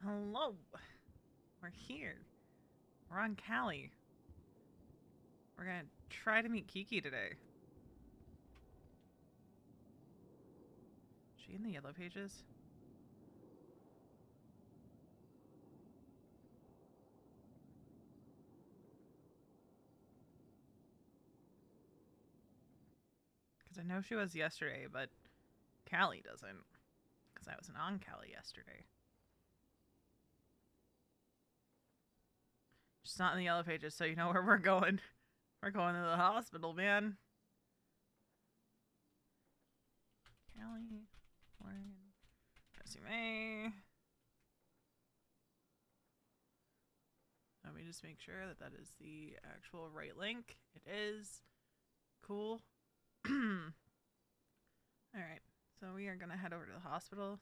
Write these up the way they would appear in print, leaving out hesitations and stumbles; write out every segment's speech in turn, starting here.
Hello. We're here. We're on Callie. We're gonna try to meet Kiki today. Is she in the yellow pages? Because I know she was yesterday, but Callie doesn't. Because I wasn't on Callie yesterday. She's not in the yellow pages, so you know where we're going. We're going to the hospital, man. Callie, Morgan, resume. Let me just make sure that that is the actual right link. It is. Cool. Alright, so we are gonna head over to the hospital.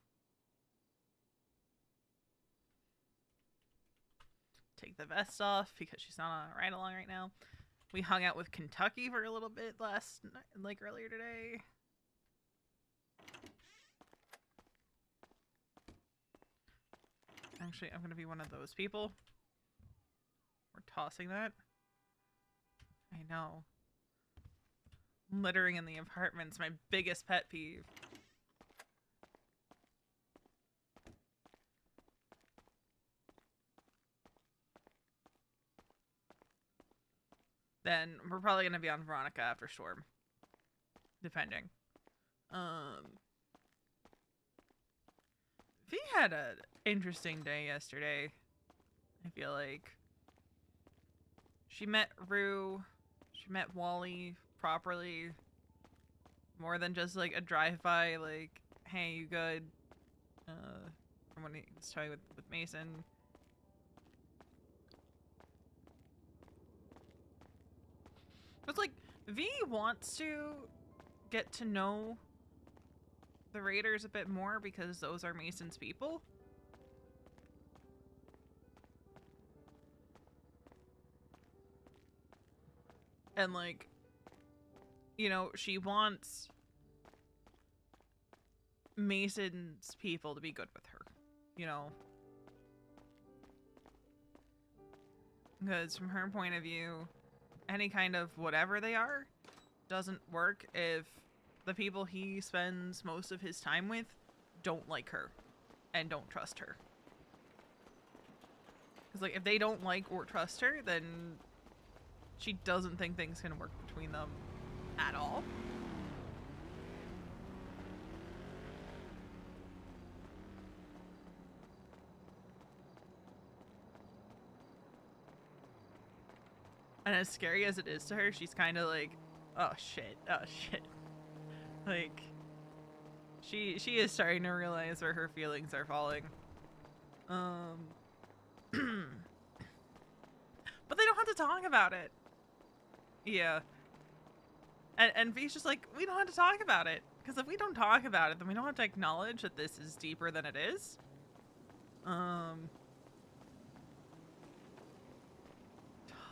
Take the vest off because she's not on a ride along right now. We hung out with Kentucky for a little bit earlier today. Actually, I'm gonna be one of those people. We're tossing that. I know. Littering in the apartment's my biggest pet peeve. Then we're probably gonna be on Veronica after Storm. Depending. V had an interesting day yesterday. I feel like. She met Rue. She met Wally properly. More than just like a drive-by, like, hey, you good? From when he was talking with Mason. It's like, V wants to get to know the Raiders a bit more because those are Mason's people. And like, you know, she wants Mason's people to be good with her, you know? Because from her point of view, any kind of whatever they are doesn't work if the people he spends most of his time with don't like her and don't trust her. Because like, if they don't like or trust her, then she doesn't think things can work between them at all. And as scary as it is to her, she's kind of like, oh shit, oh shit. Like, she is starting to realize where her feelings are falling. But they don't have to talk about it. Yeah. And V's just like, we don't have to talk about it. Because if we don't talk about it, then we don't have to acknowledge that this is deeper than it is.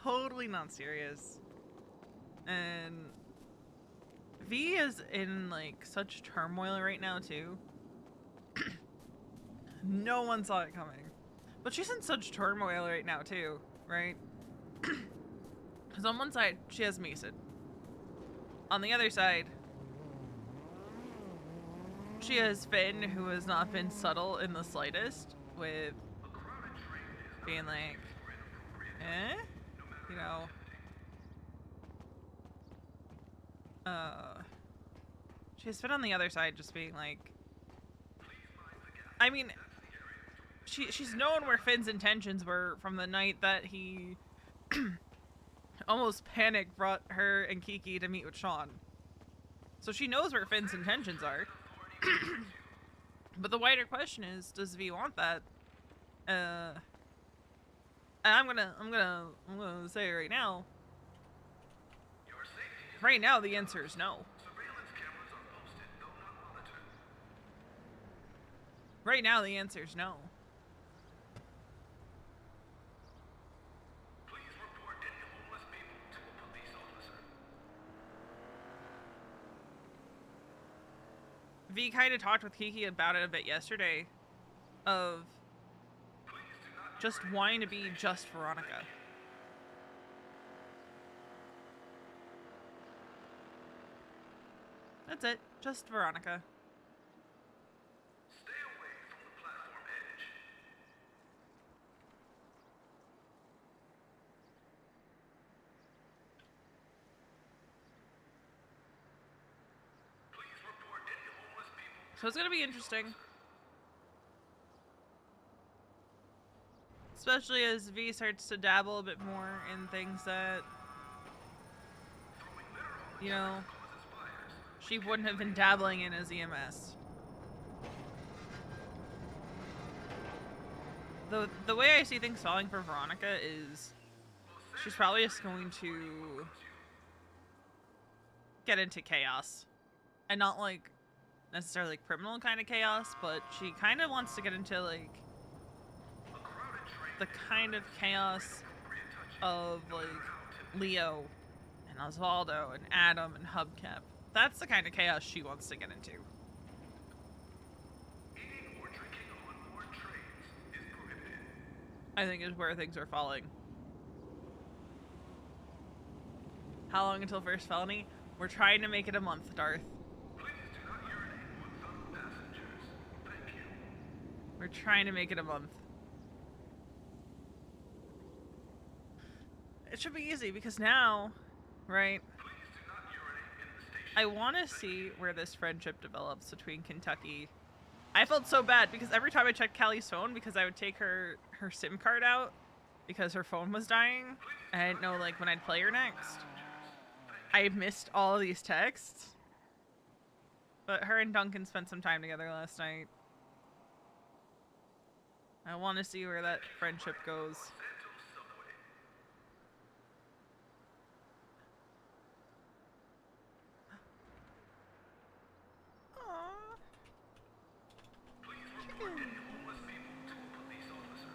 Totally not serious. And V is in like such turmoil right now too. No one saw it coming. But she's in such turmoil right now too, right? Because on one side, she has Mason. On the other side, she has Finn, who has not been subtle in the slightest with being like, eh? You know, she has Finn on the other side just being like, I mean, she's known where Finn's intentions were from the night that he almost panic brought her and Kiki to meet with Sean. So she knows where Finn's intentions are. But the wider question is, does V want that? And I'm gonna say right now. Right now, the answer is no. Right now, the answer is no. V kind of talked with Kiki about it a bit yesterday. Of, just wanting to be just Veronica. That's it. Just Veronica. Stay away from the platform edge. Please report any homeless people. So it's gonna be interesting. Especially as V starts to dabble a bit more in things that, you know, she wouldn't have been dabbling in as EMS. The way I see things falling for Veronica is she's probably just going to get into chaos. And not like necessarily criminal kind of chaos, but she kind of wants to get into like the kind of chaos of like Leo and Osvaldo and Adam and Hubcap. That's the kind of chaos she wants to get into. Eating or drinking on board trains is prohibited. I think is where things are falling. How long until first felony? We're trying to make it a month, Darth. Please do not urinate on fellow passengers. Thank you. We're trying to make it a month. It should be easy because now, right? Please do not urinate in the station. I want to see where this friendship develops between Kentucky. I felt so bad because every time I checked Callie's phone, because I would take her SIM card out because her phone was dying, I didn't know like when I'd play her next. I missed all of these texts. But her and Duncan spent some time together last night. I want to see where that friendship goes. Aww. Please report any homeless people to a police officer.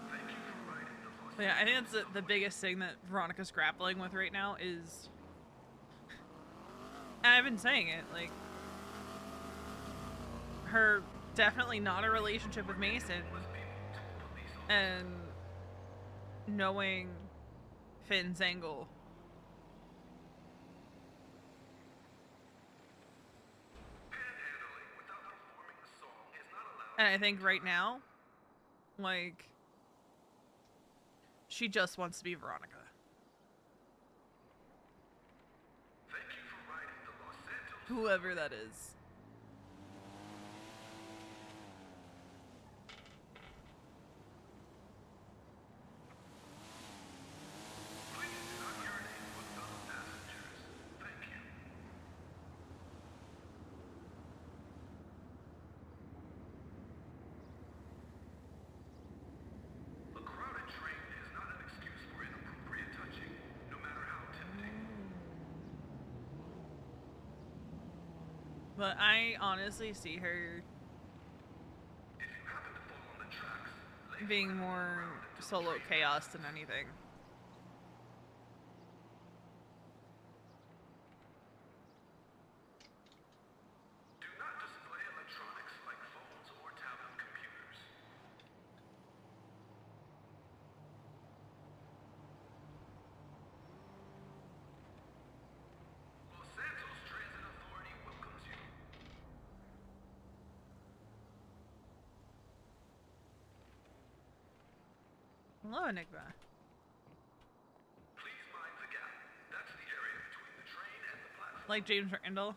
Thank you for riding the Los But yeah, I think that's the biggest thing that Veronica's grappling with right now is... And I've been saying it, like... her definitely not a relationship with Mason. And... knowing Finn's angle. Panhandling without performing a song is not allowed. And I think right now, like... she just wants to be Veronica. Thank you for riding the Los Santos. Whoever that is. Please do not urinate on fellow passengers. Thank you. A crowded train is not an excuse for inappropriate touching, no matter how tempting. But I honestly see her If you happen to fall on the tracks, lay being more solo chaos than anything. do not display electronics like phones or tablet computers. Los Santos Transit Authority welcomes you. Hello, Enigma. Please mind the gap. That's the area between the train and the platform. Like James Randall?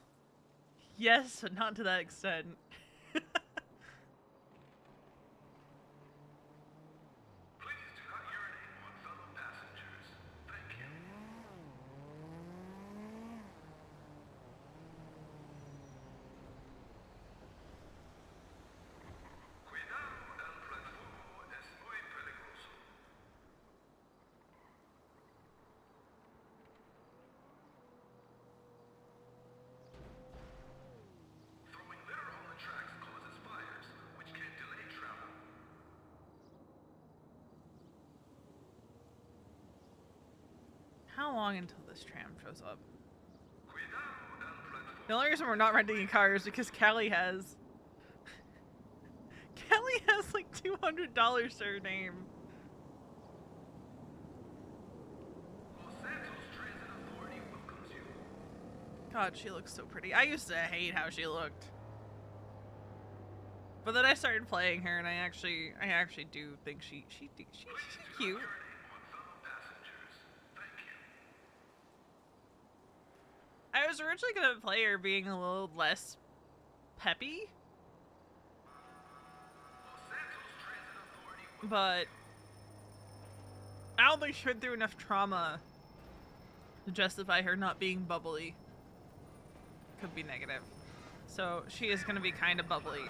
Yes, but not to that extent. Please do not urinate on fellow passengers. Thank you. Cuidado, el platformo es muy peligroso. Throwing litter on the tracks causes fires, which can delay travel. How long until this tram shows up? Cuidado, The only reason we're not renting a car is because Callie has like $200 to her name. Los Santos Transit Authority welcomes you. God, she looks so pretty. I used to hate how she looked. But then I started playing her, and I actually do think she's cute. On fellow passengers. Thank you. I was originally gonna play her being a little less peppy, Los Santos Transit Authority but I don't think she went through enough trauma to justify her not being bubbly. Could be negative. So she is gonna be kind of bubbly.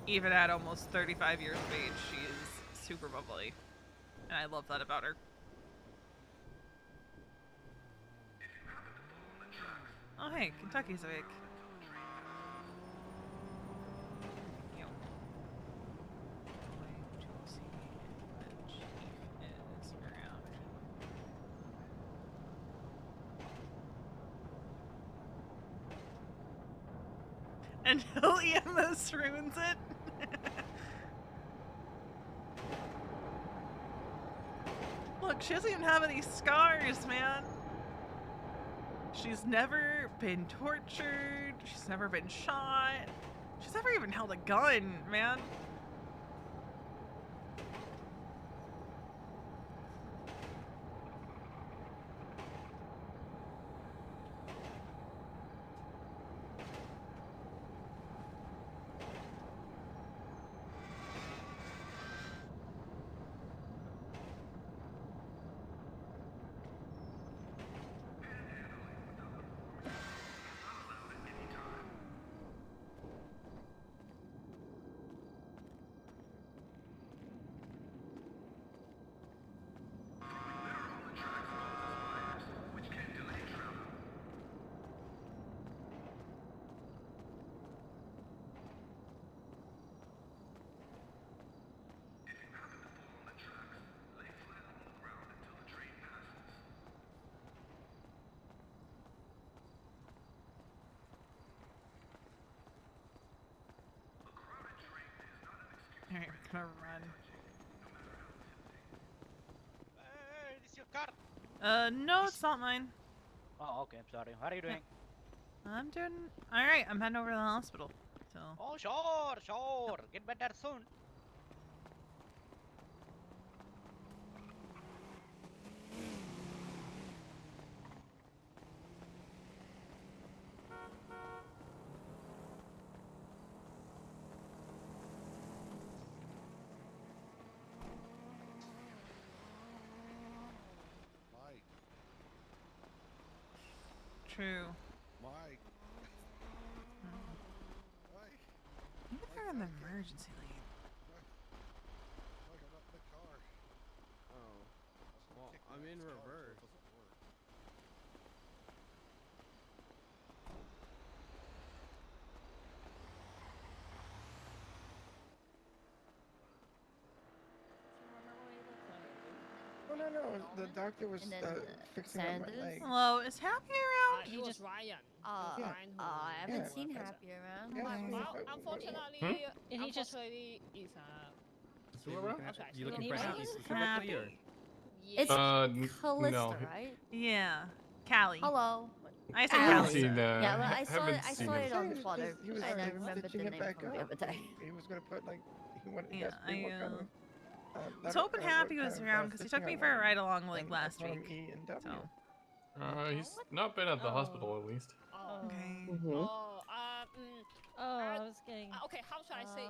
Even at almost 35 years of age, she is super bubbly. And I love that about her. Oh hey, Kentucky's awake. Yo. Going to see if the chief is around. Until EMS ruins it. Look, she doesn't even have any scars, man. She's never been tortured. She's never been shot. She's never even held a gun, man. Alright, we're gonna run. This is your car. No, it's not mine. Oh, okay. I'm sorry. How are you doing? I'm doing alright. I'm heading over to the hospital. So. Oh, sure. Get better soon. Mike, True. Mike, Mike, Maybe they're in the emergency lane. Mike, I'm not in the car. Oh. Well, Kick I'm me in out of this car, so reverse. it doesn't work. Oh no, the doctor was And then, fixing up my Sanders? leg. Hello, is Happy around? He was Ryan. Yeah. I haven't Yeah, seen okay. Happy around. Yeah, Well, but- unfortunately, He just- unfortunately, it's Still around? okay. You so looking he for was- Happy specifically, or? Yeah. It's Callista, no. right? Yeah, Callie. Hello. I said I haven't Callie. Callie. seen, Yeah, but I saw haven't it. I seen saw him. it on He was Twitter, just- he was and I like remembered the stitching it name back from the up. other day. He was gonna put like he wanted Yeah, to see what kind of. I was hoping Happy was around because he took me for a ride along like last week. E and W. So. He's not been at the hospital at least. Oh. Okay. Oh, I was getting. okay, how should I say?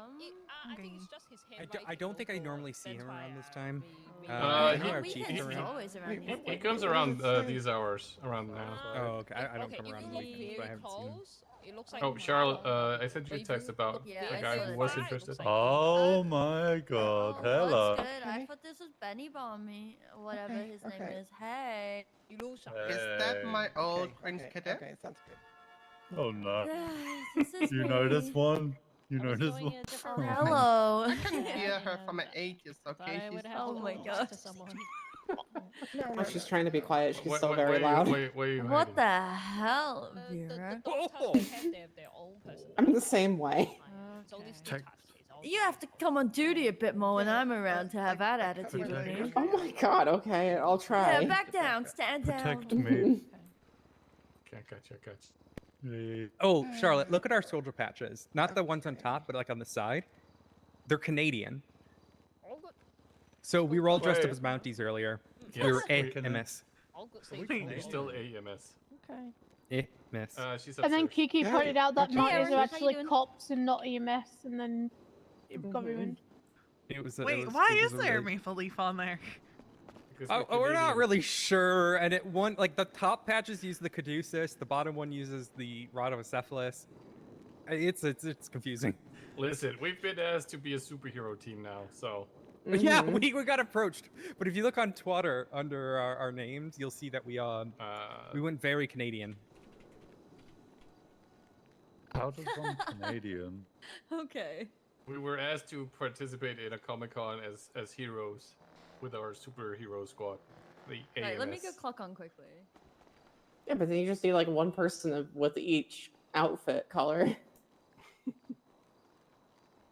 I think it's just his handwriting. I don't think I logo. normally see That's him why, around this time. we- I he- know our we chief he's is around. always around. Wait, He comes around these hours, around now. Oh, okay. I don't okay, come if around you on look weekends, but I very haven't seen him. close, it looks like Oh, Charlotte, I sent you a If text you about look Yeah, the I guy saw who that. was It interested. looks like- Oh my god, Oh, hello. what's good? I Okay. thought this was Benny Balmy, whatever Okay, his name okay. is. Hey. You lose some. Is that my old Okay, Prince okay, Cadet? Okay, sounds good. Oh no. This is You know this me. one? You I know was this going one? in a Oh, different route. hello. Hear her from and an 80s, thought okay? I would She's have Oh to my talk gosh. to someone. No, Oh, no, she's no. trying to be quiet. She's Wait, still wait, very wait, loud. Wait, wait, you What hiding? the hell, The Vera? dogs have, they have their own personality. I'm the same way. It's only Okay. split tasks. It's all You have to come on duty a bit more when I'm around to have that I cut attitude my with leg me. Oh my god, okay, I'll try. Yeah, back down, stand Protect down. me. Okay, gotcha. Oh, Charlotte, look at our soldier patches. Not the ones on top, but like on the side. They're Canadian. All good. So we were all dressed up Wait. as Mounties earlier. Yes, We were we can, AMS. All good. You're Safe. still AMS. Okay. AMS. She's And then upstairs. Kiki Yeah, pointed out that okay. Mounties Hey, are Erin, how you actually doing? cops and not EMS, and then it got Mhm. ruined. It was. Wait, why is there a maple leaf on there? Because We're not Canadian. really sure. And it one like the top patches use the caduceus, the bottom one uses the rhodocephalus. It's confusing. Listen, we've been asked to be a superhero team now, so. Yeah, Mhm. we got approached. But if you look on Twitter under our names, you'll see that we went very Canadian. How does one Canadian? Okay. We were asked to participate in a Comic-Con as heroes with our superhero squad, the AMS. Right, let me go clock on quickly. Yeah, but then you just need like one person with each outfit color.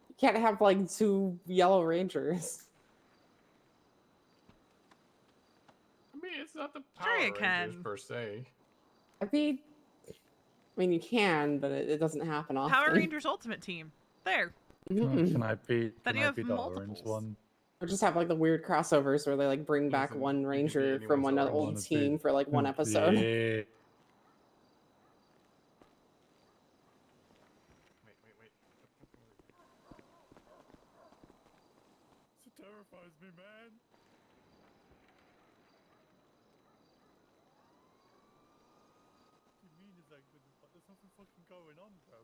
You can't have like 2 yellow rangers. I mean, it's not the Power Sure you Rangers can. per se. I mean, you can, but it doesn't happen often. Power Rangers Ultimate Team. There. Mhm. Can I be? Then Can you I have be the orange multiples. one? Or just have like the weird crossovers where they like bring back Listen, one you can be ranger from anyone's one orange. I old wanna team be- for like one episode. Yeah. Wait. It terrifies me, man. What do you mean is that good? There's nothing fucking going on, bro.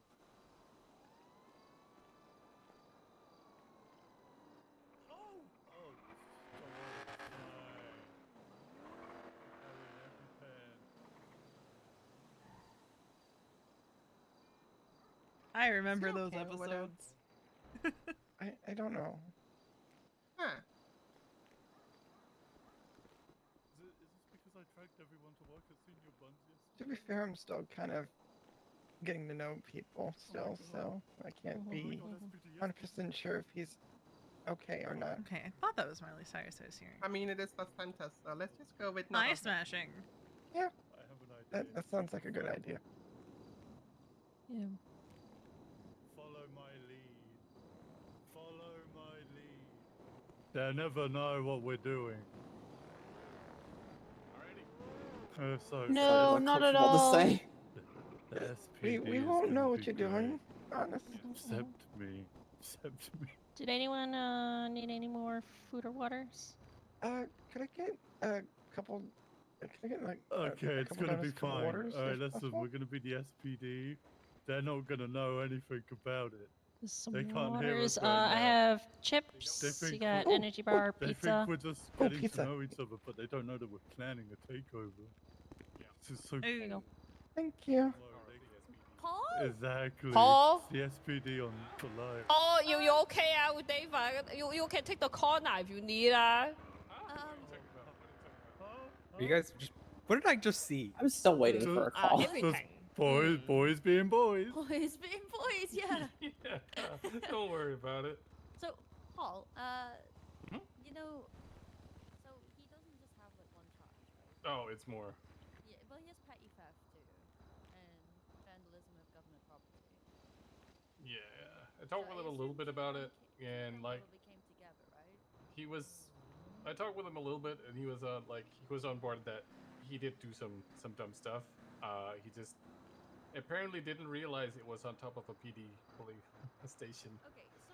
Oh! Oh, fine. I remember Is he those okay or whatever? episodes. I don't know. Huh. Is this because I dragged everyone to work at Senior Buns To be fair, I'm still kind of getting to know people still, so I can't be 100% sure if he's okay or not. Okay, I thought that was Miley Cyrus I was hearing. I mean, it is Las Ventas, so let's just go with Eye smashing. I have an idea. That sounds like a good idea. Yeah. Follow my lead. Follow my lead. They never know what we're doing. So No, I'm not at comfortable all. to say. the SPD We is won't gonna know what be you're doing, honestly. great. Accept me. Accept me. Did anyone need any more food or waters? Could I get a couple? Can I get like? Okay, a it's couple gonna be donuts, couple fine. waters, Alright, if listen, possible? we're gonna be the SPD. They're not gonna know anything about it. Some They can't hear waters. us right I now. have chips. They think You got Oh, energy bar, They pizza. think we're just Oh, getting pizza. to know each other, but they don't know that we're planning a takeover. This is so There you Ooh. go. Thank you. Paul? Exactly. Paul? It's the SPD on for life. Oh, you okay, Dave? You can take the corner if you need. You guys just. What did I just see? I'm still waiting for a call. Everything. Boys being boys. Boys being boys, yeah. Yeah, don't worry about it. So, Paul, you know, so he doesn't just have like one charge, right? Oh, it's more. Yeah, well, he has petty theft too, and vandalism of government property. Yeah, I talked with him a little bit about it, and like Probably came together, right? he was. I talked with him a little bit, and he was on board that he did do some dumb stuff. He just apparently didn't realize it was on top of a PD police station. Okay, so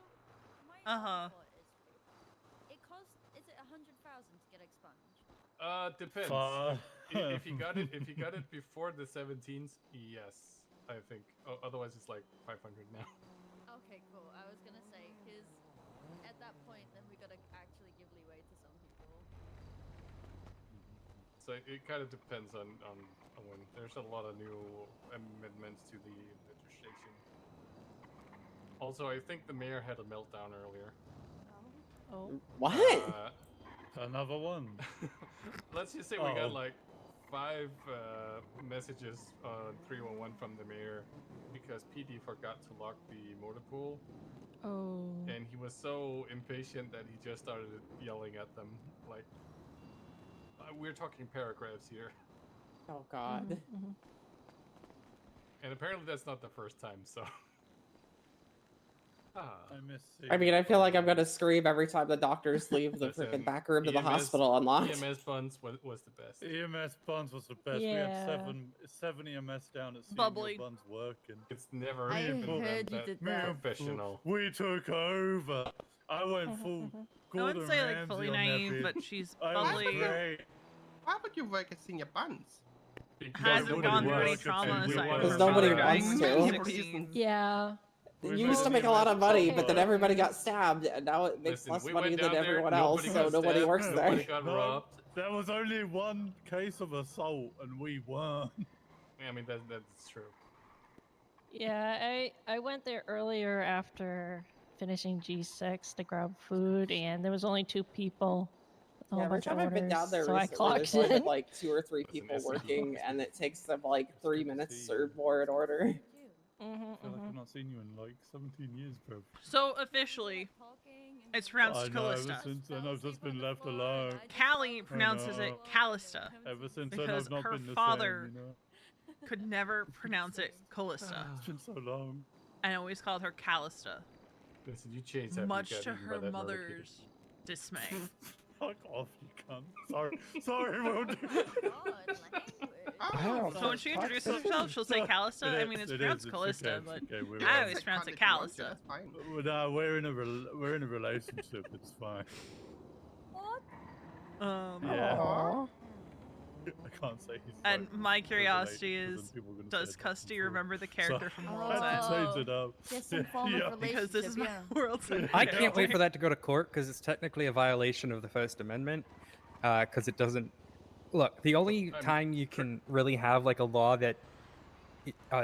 my Uh-huh. thought is, it costs. Is it 100,000 to get expunged? Depends. If you got it before the 17th, yes, I think. Otherwise, it's like 500 now. Okay, cool. I was gonna say, because at that point, then we gotta actually give leeway to some people. So it kind of depends on when. There's a lot of new amendments to the legislation. Also, I think the mayor had a meltdown earlier. Oh. What? Another one. let's just say we got like 5 messages on 311 from the mayor because PD forgot to lock the motor pool. Oh. And he was so impatient that he just started yelling at them. Like, we're talking paragraphs here. Oh God. Mhm. And apparently that's not the first time, so. I miss I mean, I feel like I'm seeing- gonna scream every time the doctors leave the Listen, freaking back room to the EMS hospital unlocked. EMS Buns was the best. EMS Buns was the best. We Yeah. had seven EMS down at Bubbly. Senior Buns working. It's never I been heard you that did Me that. and professional. We took over. I went full I Gordon wouldn't say like Ramsay fully on that naive, bitch. but she's I was bubbly. great. Why would you work at Senior Buns? Hasn't nobody gone through any works at trauma Senior aside Buns. from Because nobody during wants to. 2016. Yeah. You We used to made make a lot of money, Okay. but then everybody got stabbed, and now it makes Listen, less we money went than down there, everyone else, nobody so got nobody stabbed, works nobody there. got No. robbed. There was only one case of assault, and we won. I mean, that's true. Yeah, I went there earlier after finishing G6 to grab food, and there was only 2 people. A whole Yeah, every bunch of time I've been down orders, there so I recently, clocked there's in. like 2 or 3 Listen, people SCP. working, and it takes them like 3 minutes to serve more in order. Mhm, I feel like mhm. I've not seen you in like 17 years, bro. So officially, it's pronounced I know, ever Callista. since then I've just been left alone. Callie pronounces it know. Callista Ever since then because I've not her been the father same, you know? could never pronounce it Callista, It's been so long. and always called her Callista, Listen, you changed that. much to her mother's dismay. Fuck off, you cunt. Sorry, Will. So when she introduces herself, she'll say Callista. I mean, it's pronounced Callista, but I always pronounce it Callista. Well, no, we're in a relationship. It's fine. Yeah. Aww. I can't say he's. And like, my we're curiosity related, 'cause is, then people are gonna does say that Custy before. remember the character from I World's had End? to change it up. There's some form Yeah. of Because this is my relationship, World's End. I can't wait character. for that to go to court because it's technically a violation of the First Amendment. Because it doesn't. Look, the only time you can really have like a law that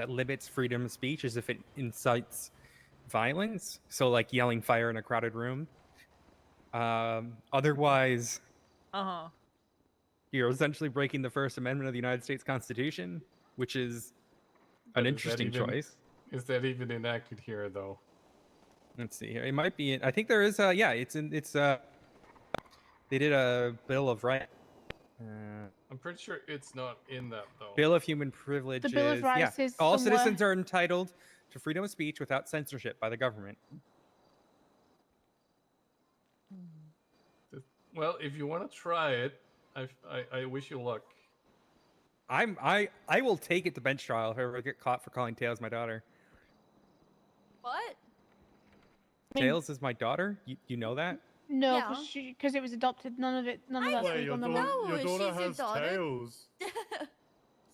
limits freedom of speech is if it incites violence. So, like yelling fire in a crowded room. Otherwise, you're essentially breaking the First Amendment of the United States Constitution, which is an interesting choice. Is that even enacted here, though? Let's see here. It might be. I think there is. Yeah, it's in. It's. They did a Bill of Rights. I'm pretty sure it's not in that, though. Bill of Human Privileges. Bill of Rights yeah. is All somewhere- citizens are entitled to freedom of speech without censorship by the government. Well, if you want to try it, I wish you luck. I will take it to bench trial if I ever get caught for calling Tails my daughter. What? Tails is my daughter. You know that? No, Yeah. because it was adopted. None of that's Wait, legal your no daughter, more. your she's daughter your has daughter. tails.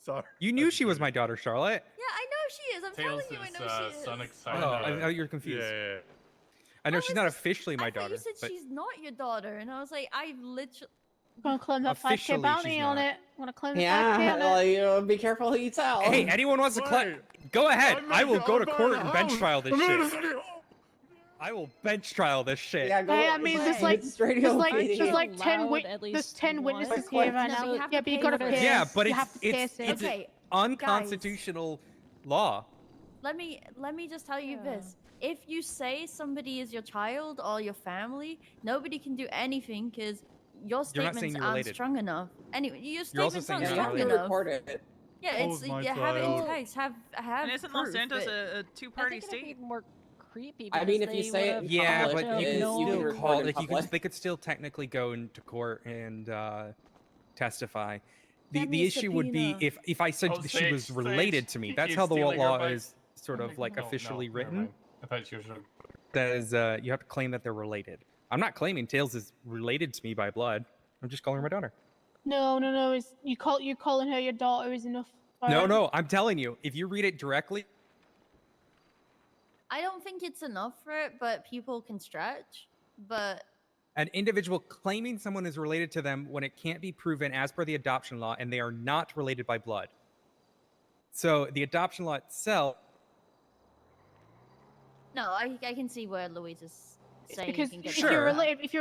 Sorry. You knew she was my daughter, Charlotte. Yeah, I know she is. I'm Tails telling you, I is know she is. son Oh, excited. I know you're confused. Yeah. I know I she's was not just- officially my I thought daughter. you said but she's not your daughter, and I was like, I literally. I'm gonna claim that 5K Officially, bounty she's on not. it. I'm gonna claim the Yeah, 5K on well, it. you be careful who you tell. Hey, anyone wants to claim? Go ahead. I will go to court and bench trial this shit. I will bench trial this shit. Yeah, go. Hey, I mean, there's like, it's radio there's like, media. there's like 10 allowed at there's least 10 one? witnesses Quick, here right No, now. you have Yeah, to but you pay gotta notice. piss. Yeah, but you it's have to it's piss it's it. Okay, unconstitutional law. let me just tell you this. If you say somebody is your child or your family, nobody can do anything because your You're not saying statements you're aren't related. strong enough. Anyway, your You're also statements saying aren't you're not strong You related. have to enough. report it. Yeah, it's Hold my you have it in child. case. Have And isn't Los proof, Santos but- a I two-party think it'd be state? more creepy. I mean, because if you they say it would've in Yeah, public, but you it can is- known- you can still report call. in Like you public. could, they could still technically go into court and testify. The Send me a issue would be subpoena. if I said Oh, that she was Sage, related Sage, to me. he That's keeps how the stealing our law bikes. is sort of like No, officially never written. mind. I thought you were. That is, you have to claim that they're related. I'm not claiming Tails is related to me by blood. I'm just calling her my daughter. No. It's you're calling her your daughter is enough. No, alright? no, I'm telling you. If you read it directly, I don't think it's enough for it, but people can stretch. But an individual claiming someone is related to them when it can't be proven as per the adoption law and they are not related by blood. So the adoption law itself. no, I can see where Louise is saying Because you can get if Sure. you're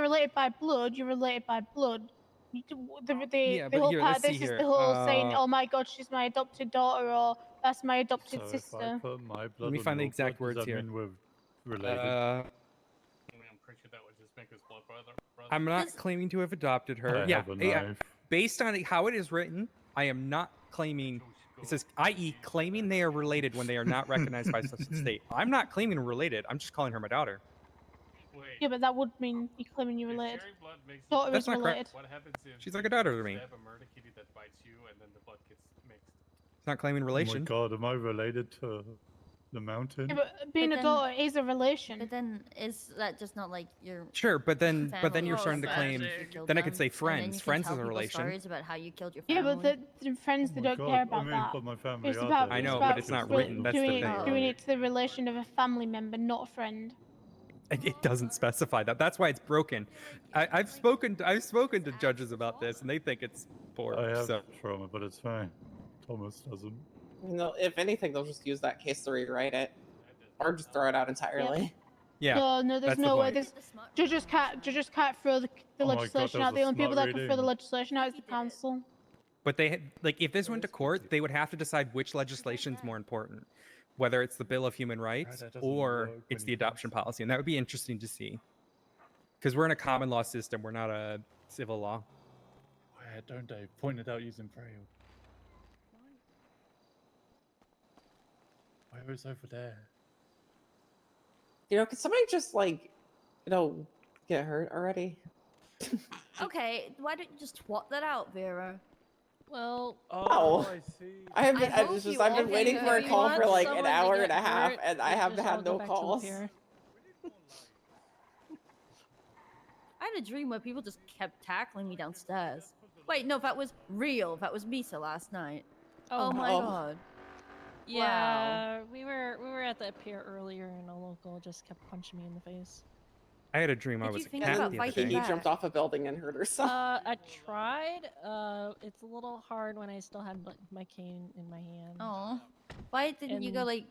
related by blood, you're related by blood. The but whole here, part let's of this see is here. the whole saying, "Oh my God, she's my adopted daughter," or "That's my adopted So if I sister." put my blood Let me on find the your exact blood, words does that here. mean we're related? I'm pretty sure that would just make us blood brother. I'm not claiming to have adopted her. I Yeah, have a yeah. knife. Based on how it is written, I am not claiming. It says, i.e., claiming they are related when they are not recognized by such a state. I'm not claiming related. I'm just calling her my daughter. Wait, Yeah, but that would mean you're claiming you're if related. sharing blood makes you Daughter That's is not correct. related. what happens if She's like a daughter to me. stab a murder kitty that bites you and then the blood gets mixed? It's not claiming Oh my relation. god, am I related to the mountain? Yeah, but being a then- daughter is a relation. But then is that just not like your Sure, but then you're Oh, starting to claim. tragic. you killed Then I could them, say and then friends. you can Friends tell is a people relation. stories about how you killed your Yeah, family. but the friends Oh they my don't God, care I about mean, that. but my family It's are about, dead. I it's know, about but it's not written. That's the doing thing. it, doing it to the relation of a family member, not a friend. It doesn't specify that. That's why it's broken. I've spoken to judges about this, and they think it's poor. I have So trauma, but it's fine. Thomas doesn't. If anything, they'll just use that case to rewrite it, or just throw it out entirely. yeah, No, there's that's the no way. point. Judges can't throw the Oh my God, legislation that out. was The a only people smart that can throw the reading. legislation out is the council. But if this went to court, they would have to decide which legislation is more important, whether it's the Bill of Human Rights that doesn't or work it's when the you adoption policy, and that would be interesting to see. Because we're in a common law system, we're not a civil law. Where don't they point it out using braille? Where is over there? Can somebody just get hurt already? Okay, why don't you just swap that out, Vera? Well, Oh, I see. I've I been hope you I've been all waiting can for a go. call for like someone an to hour get and a half, hurt, and I they haven't just all had go no back to the calls. pier. I had a dream where people just kept tackling me downstairs. Wait, no, that was real. That was Misa last night. Oh, my Oh. god. Yeah, we were at the pier earlier, and a local just kept punching me in the face. I had a dream I Did was you a think cat about the other fighting day. He back? jumped off a building and hurt herself. I tried. It's a little hard when I still had my cane in my hand. Oh. Why didn't you go And like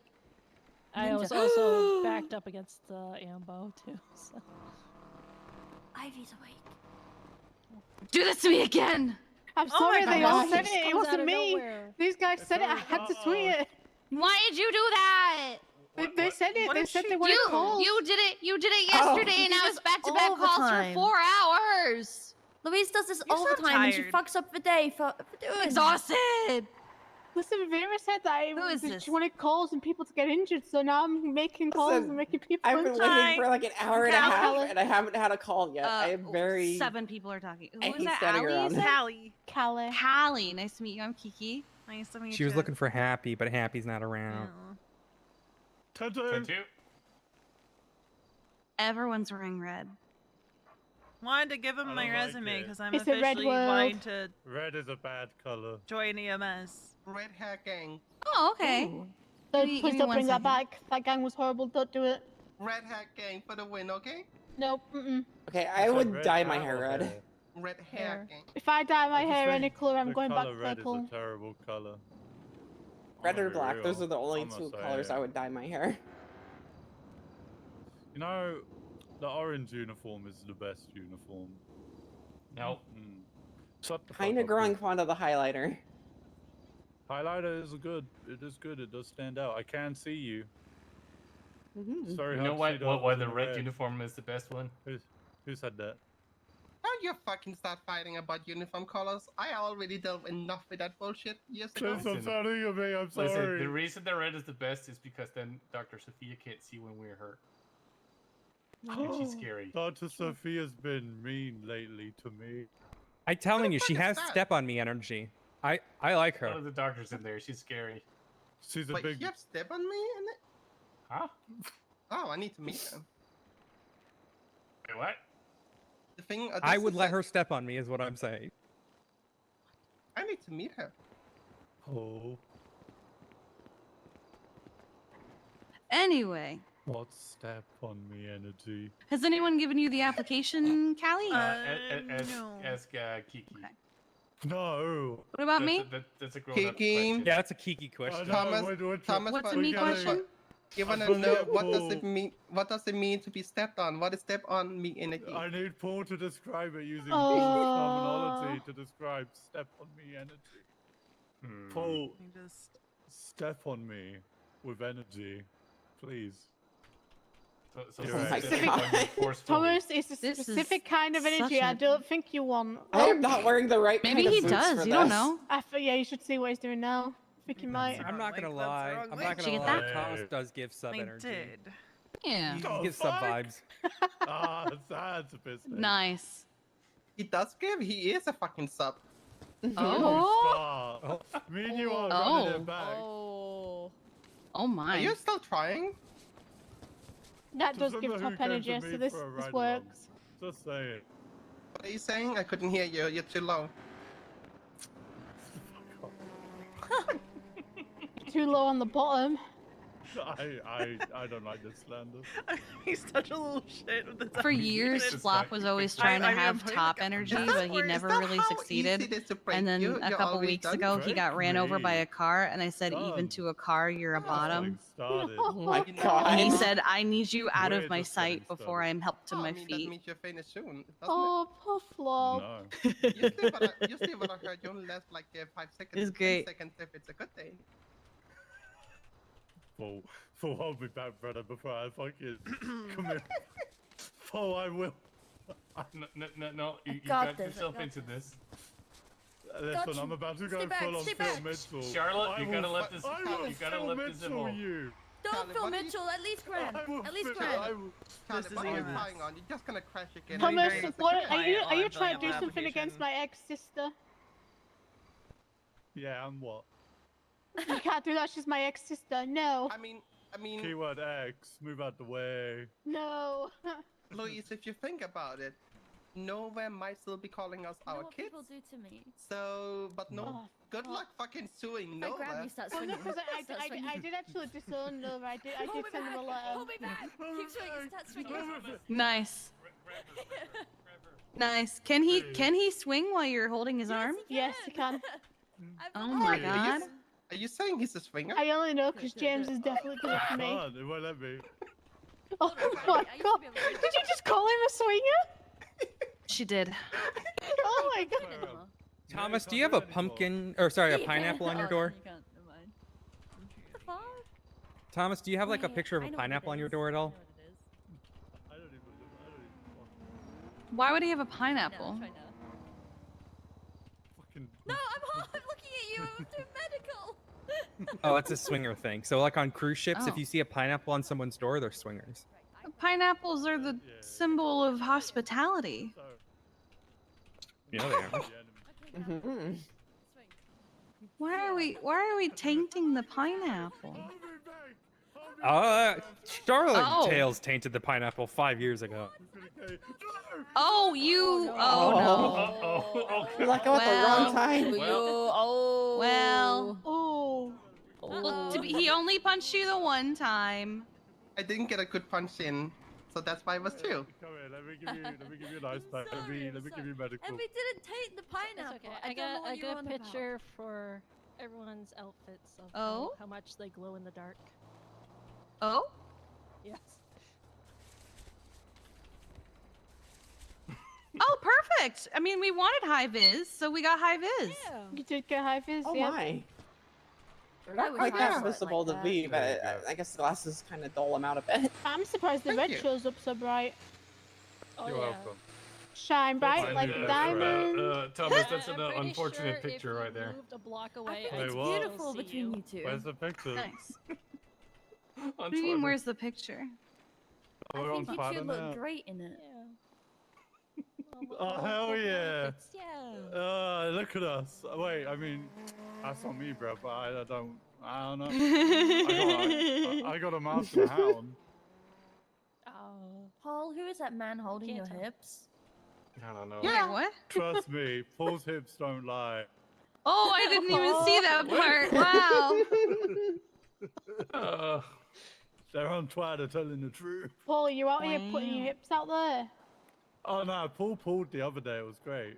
I ninja? was also backed up against the ambo too. So. Ivy's awake. Do this to me again! I'm Oh sorry, my they all gosh. said Just it. It comes out wasn't of me. nowhere. These guys said it. I had to tweet it. Why did you do that? They said it. What They did said she they wanted do? calls. You did it Oh. yesterday, and You I do was this back-to-back all the calls for time. 4 hours. Louise does this You all the sound time and she tired. fucks up the day for doing Exhausted. Listen, Vera said that Who is this? she wanted calls and people to get injured, so now I'm making calls Listen, and making people I've been injured. waiting for like an hour and a Callie. half, and I haven't had a call yet. I am very. 7 people are talking. I Who is hate that? standing Allie, you around. said? Callie. Callie. Callie. Nice to meet you. I'm Kiki. Nice to meet you. She was looking for Happy, but Happy's not around. Oh. Tattoo. Everyone's wearing red. Wanted to give him I my don't like resume it. because I'm It's a red officially world. wanting to Red is a bad color. join EMS. Red hair gang. Oh, okay. Ooh. So Give me please don't 1 bring that second. back. That gang was horrible. Don't do it. Red hair gang for the win, okay? Nope. Mm-mm. Okay, You I said would red dye my or hair red. Red hair Hair. gang. If I dye my I just hair any think color, I'm the going back color red purple. is a terrible color. Red I'm or gonna be black. Those real. are the only I'ma two say colors it. I would dye my hair. You know, the orange uniform is the best uniform. No. Shut the fuck Kinda up, growing dude. fond of the highlighter. Highlighter is good. It is good. It does stand out. I can see you. Mhm. It's very You hard know to what? see the Why others the in red uniform is the best one? Who said that? Don't you fucking start fighting about uniform colors. I already dealt enough with that bullshit years ago. Please don't sound of me. I'm Listen, sorry. the reason the red is the best is because then Dr. Sophia can't see when we're hurt. And she's scary. Dr. Sophia's been mean lately to me. I'm telling you, she fuck is has that? step on me energy. I like One her. of the doctors in there, she's scary. She's a Wait, big. you have step on me in it? Huh? Oh, I need to meet her. Wait, what? The thing. I this would is let that her step on me, is what I'm saying. I need to meet her. Oh, Anyway, what step on me energy? has anyone given you the application, Callie? Ask Kiki. Okay. No. What about me? That's a grown-up Kiki. question. Yeah, that's a Kiki question. Thomas- Thomas, What's a but me Thomas, question? You wanna believe know what does Paul. it mean? What does it mean to be stepped on? What is step on me energy? I need Paul to describe it using Oh. Paul's terminology to describe step on me energy. Paul, Let me just... step on me with energy, please. So You're Oh my right. specific God. on you forcefully. Thomas, it's a This is specific kind of energy such I a- don't think you want. I am not wearing the right Maybe kind of he boots does. for You don't this. know. Yeah, you should see what he's doing now. I think you might. I'm not gonna lie. I'm not Did you gonna get lie. that? Thomas does give sub I energy. did. Yeah. He Oh, gives sub fuck. vibes. That's a business. Nice. He does give. He is a fucking sub. Oh, stop. Me and you are running it back. Oh. Oh Are my. you still trying? That To does someone give who top came to energy, me so this for a this ride along. works. Just saying. What are you saying? I couldn't hear you. You're too low. Too low on the bottom. I don't like this slander. He's such a little shit with the For years, Flop was always trying to I mean, I'm have putting top the- energy, Is but that he where- is never that really how succeeded. easy it is to break And then you? a You're couple already weeks done? ago, he got ran over by me. a car, and I said, even Done. to a car, you're a bottom. Started. Oh my You know, God. And he Fine. said, I need you out We're of my just getting sight before started. I'm helped to Oh, my I mean, that feet. means you're finished soon, doesn't Oh, poor Flop. No. it? Usually what I heard, you only last like 5 seconds, It's 10 great. seconds if it's a good day. Paul, hold me back, brother, before I fucking come here. Paul, I will. No, you got got this, I yourself got into this. Listen, you. I'm about to go Stay back, full on stay Phil back. Mitchell. Charlotte, I you will gotta let fu- this- I will you gotta Phil let this Mitchell evolve. you. Don't Callie, Phil what do you- Mitchell, at least Gran. I will At least Phil- Gran. I will- Callie, This what are isn't you gonna- trying on? You're just gonna crash again. Being Thomas, very what quiet are you while I'm trying to do filling out something against application. my ex-sister? Yeah, and what? You can't do that, she's my ex-sister. No. I mean, Keyword X, move out the way. No. Louise, if you think about it, nowhere might still be calling us You know our what kids. people do to me? So, but no, Oh, good fuck. luck fucking suing If I grab nowhere. you, start Well, no, swinging. because Start swinging. I did actually disown Nova. I did send him a letter. Hold me back. Keep swinging. Start swinging. Move Nice. Nice. Can he swing while you're holding his arm? Yes, I can. Oh my Are you- god. Are you saying he's a swinger? I only know because James is definitely good for me. God, it won't let me. Oh my god. Did you just call him a swinger? She did. Oh my god. Thomas, do you have a pumpkin, or sorry, a pineapple on your door? Thomas, do you have like a Wait, picture of I a know what it pineapple on your is. door at all? I don't even Why would he have a pineapple? fucking. No, I'm looking at you. I'm doing medical. Oh, it's a swinger thing. So like on cruise ships, if Oh. you see a pineapple on someone's door, they're swingers. Pineapples are the symbol of hospitality. So, You know they are. the enemy. Mhm. Why are we tainting the pineapple? Hold me back. Hold me Charlotte Oh. Tales tainted the pineapple 5 years ago. back. Oh, you. Oh Uh-oh. You let go at the Well, wrong time. Oh. Well, Oh. well, he only punched you the one time. I didn't get a good punch in, so that's why it was 2. Come here, let me give you a nice pack. Let me give you medical. And we didn't taint the pineapple. It's okay. I I don't know got what a you're on good about. picture for everyone's outfits of Oh? how much they glow in the dark. Oh? Yes. Oh, perfect. I mean, we wanted high vis, so we got high vis. Yeah. You did get high vis, Oh yeah. my. They're I not was quite that hot visible like to me, but There you go. I guess the glasses kind of dull them out a bit. I'm surprised the Thank red you. shows up so bright. Oh, You're yeah. welcome. Shine bright Fine, like yeah, diamonds. Thomas, that's I'm an pretty unfortunate sure picture if right there. you moved a block away, Wait, It's what? beautiful between you two. Where's the picture? Nice. On What do you mean, Twitter. where's the picture? Oh, we're on you Twitter two now. look great in it. Yeah. Oh, hell yeah. Yeah. Look at us. Wait, I mean, that's not me, bro. But I don't know. I got a mask and a hat on. Oh. Paul, who is that man holding Can't your tell. hips? I don't know. Yeah. What? Trust me, Paul's hips don't lie. Oh, I didn't even see that part. Wow. They're on Twitter telling the truth. Paul, you out here putting your hips out there? Oh no, Paul pulled the other day. It was great.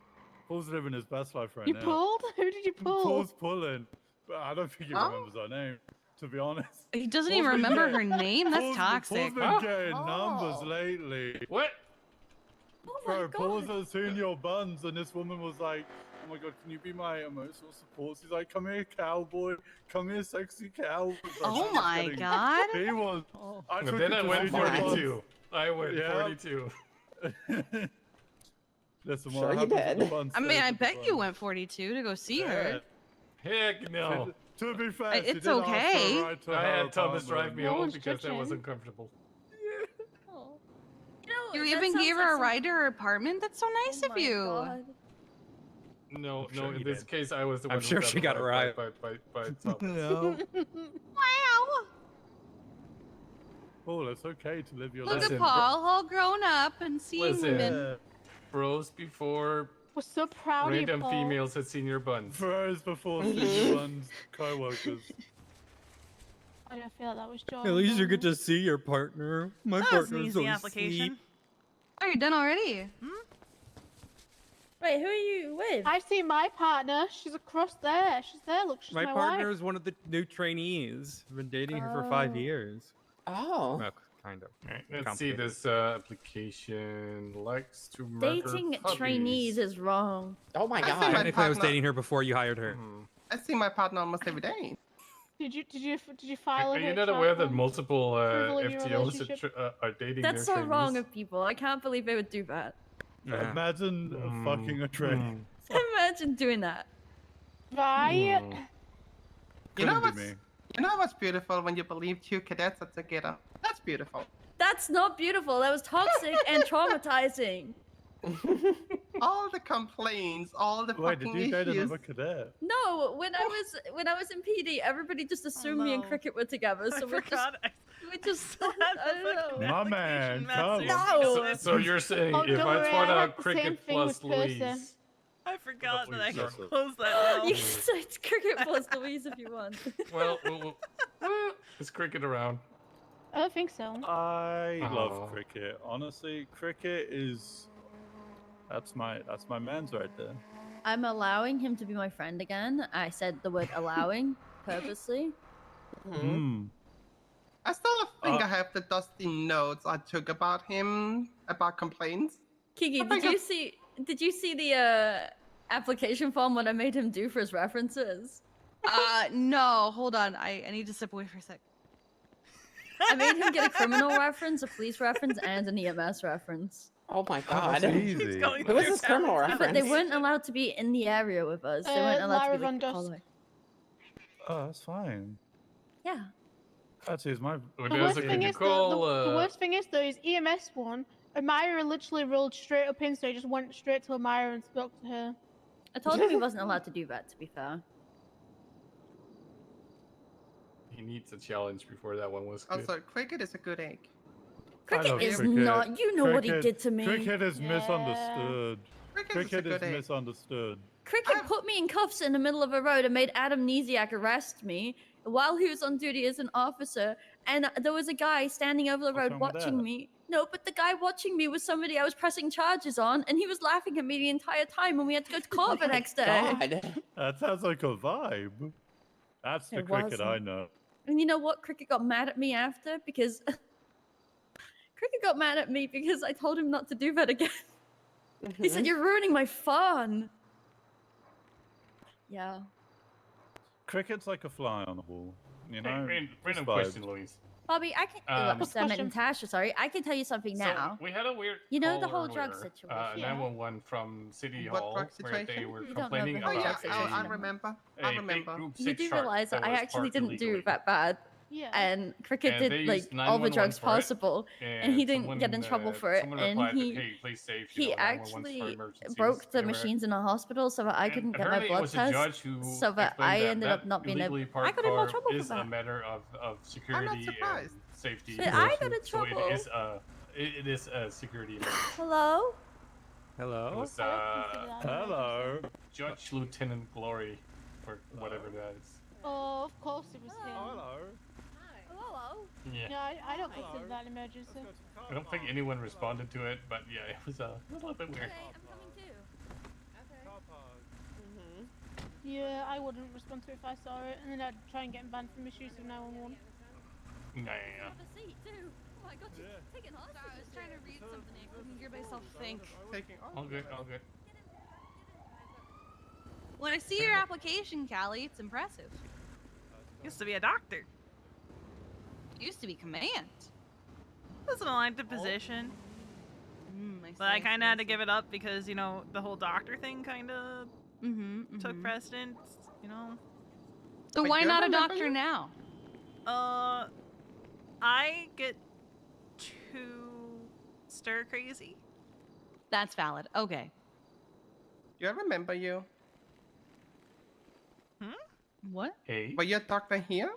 Paul's living his best life right You now. pulled? Who did you pull? Paul's pulling, but I don't think he Huh? remembers our name. to be honest. He doesn't Paul's even been remember getting- her name? That's Paul's toxic. been getting numbers Oh. lately. What? Oh my Bro, Paul's god. has seen your buns, and this woman was like, "Oh my god, can you be my emotional support?" She's like, "Come here, cowboy. Come here, sexy cowboy." Oh my god. He was. I But took then it I to went see your 42. I went Yeah. 42. buns. Listen, Sure what you happens with the did. buns I mean, stays I with the bet you buns. went 42 to go see her. Heck no. To be fair, It's she did ask for a okay. ride to I her had Thomas drive apartment. me No home one's because that was judging. uncomfortable. You that even sounds gave like her a some- ride to her apartment? That's so nice Oh of my you. God. No, sure no. In he this did. case, I was the I'm one. sure who she got a ride. by Thomas. No. Wow. Paul, it's okay to live your Look life. Listen, at Paul, all grown up and seeing Listen. women. Yeah. Bros before We're so proud of you, random Paul. females had seen your buns. Bros before senior ones, co-workers. I don't feel like that was John. At least you get to see your partner. My That was an partner's easy so application. sweet. Oh, you're done already? Wait, who are you with? I've seen my partner. She's across there. She's there. Look, she's My my partner wife. is one of the new trainees. I've been dating her for 5 Oh. years. Oh. Well, kind of. Alright, let's see Complicated. this application. Likes to murder Dating puppies. trainees is wrong. Oh my I see god. my Technically, I was partner- dating her before you hired her. Mhm. I see my partner almost every day. Did you file Are a you not HR aware that form? multiple Approval in your FTOs relationship? are dating That's their so wrong trainees? of people. I can't believe they would do that. Yeah. Imagine fucking a train. Imagine doing that. Right? Mm. You know Couldn't what's be me. you know what's beautiful when you believe two cadets are together. That's beautiful. That's not beautiful. That was toxic and traumatizing. All the complaints, all the Wait, did fucking you date issues. another cadet? No, when I was in PD, everybody just assumed me and no. Cricket were together. I So we forgot. just still have I the don't fucking know. My man, application come message. on. No. So you're saying Oh, if don't I worry, twat I out had the same Cricket thing plus with Callista. Louise, I forgot that I Yes, could sir. close that now. You can say it's Cricket plus Louise if you want. well, is Cricket around? I don't think so. I Aw. love cricket. Honestly, cricket is that's my man's right there. I'm allowing him to be my friend again. I said the word allowing purposely. Hmm. I still think I have the dusty notes I took about him, about complaints. Kiki, Oh my did you see the application form what I made him do for his references? No, hold on. I need to step away for a sec. I made him get a criminal reference, a police reference, and an EMS reference. Oh my That's god. easy. He's going Who is through this criminal balance. But they reference? weren't allowed to be in the area with us. They weren't allowed Lara to be Von like, Dusk. follow. Oh, that's fine. Yeah. Actually, it's my. The worst thing is, the worst thing is though, is EMS one. Amira literally rolled straight up in, so he just went straight to Amira and spoke to her. I told him he wasn't allowed to do that, to be fair. He needs a challenge before that one was good. Also, cricket is a good egg. Cricket is not. You know what he did to me. Cricket is misunderstood. Cricket is a Cricket is good egg. misunderstood. Cricket put me in cuffs in the middle of a road and made Amnesiac arrest me while he was on duty as an officer. And there was a guy standing over the road wrong with watching that? me. No, but the guy watching me was somebody I was pressing charges on, and he was laughing at me the entire time when we had to go to court the next day. God. That sounds like a vibe. That's the It cricket wasn't. I know. And you know what? Cricket got mad at me after because Cricket got mad at me because I told him not to do that again. He said, "You're ruining my fun." Yeah. Cricket's like a fly on the wall. You know. Random just question, vibes. Louise. Bobby, I can. I meant Natasha, sorry. I can tell you something now. So we had a weird. You know the call whole drug earlier, situation. 911 from City What Hall drug where they situation? were You don't know complaining the Oh whole about yeah, drug I situation. remember. a I big remember. group You 6 do shark realize that I was actually parked didn't do illegally. that bad. Yeah. And Cricket And they did like used all the 911 drugs for it, possible, and he didn't get in someone, trouble for it. someone And replied that, he "Hey, play safe, he 911's for actually emergencies," broke the whatever. machines in a hospital so that I And couldn't get my apparently it blood was a test. judge who So that explained I that ended up not being illegally able. I parked got in more car trouble for is a that. matter of security and surprised. safety. But I got in So trouble. it is a security matter. Hello? It Hello? was Hello. Judge Lieutenant Glory, for whatever that is. Oh, of course it was him. Hello. Hello? Yeah. No, I don't consider that an emergency. I don't think anyone responded to it, but yeah, it was a little bit weird. Okay, I'm coming too. Yeah, I wouldn't respond to it if I saw it, and then I'd try and get him banned from misuse of 911. Yeah. Have a seat too. Oh my god, you're taking hostage. I was trying to read something. I couldn't hear myself think. Taking All good, all good. When I see your application, Callie, it's impressive. Used to be a doctor. Used to be command. Wasn't aligned to position. I But I see, kind of I had to see. give it up because, you know, the whole doctor thing kind of took precedence, you know. So why not a doctor now? I get too stir crazy. That's valid. Okay. Do I remember you? What? Hey. Were you a doctor here?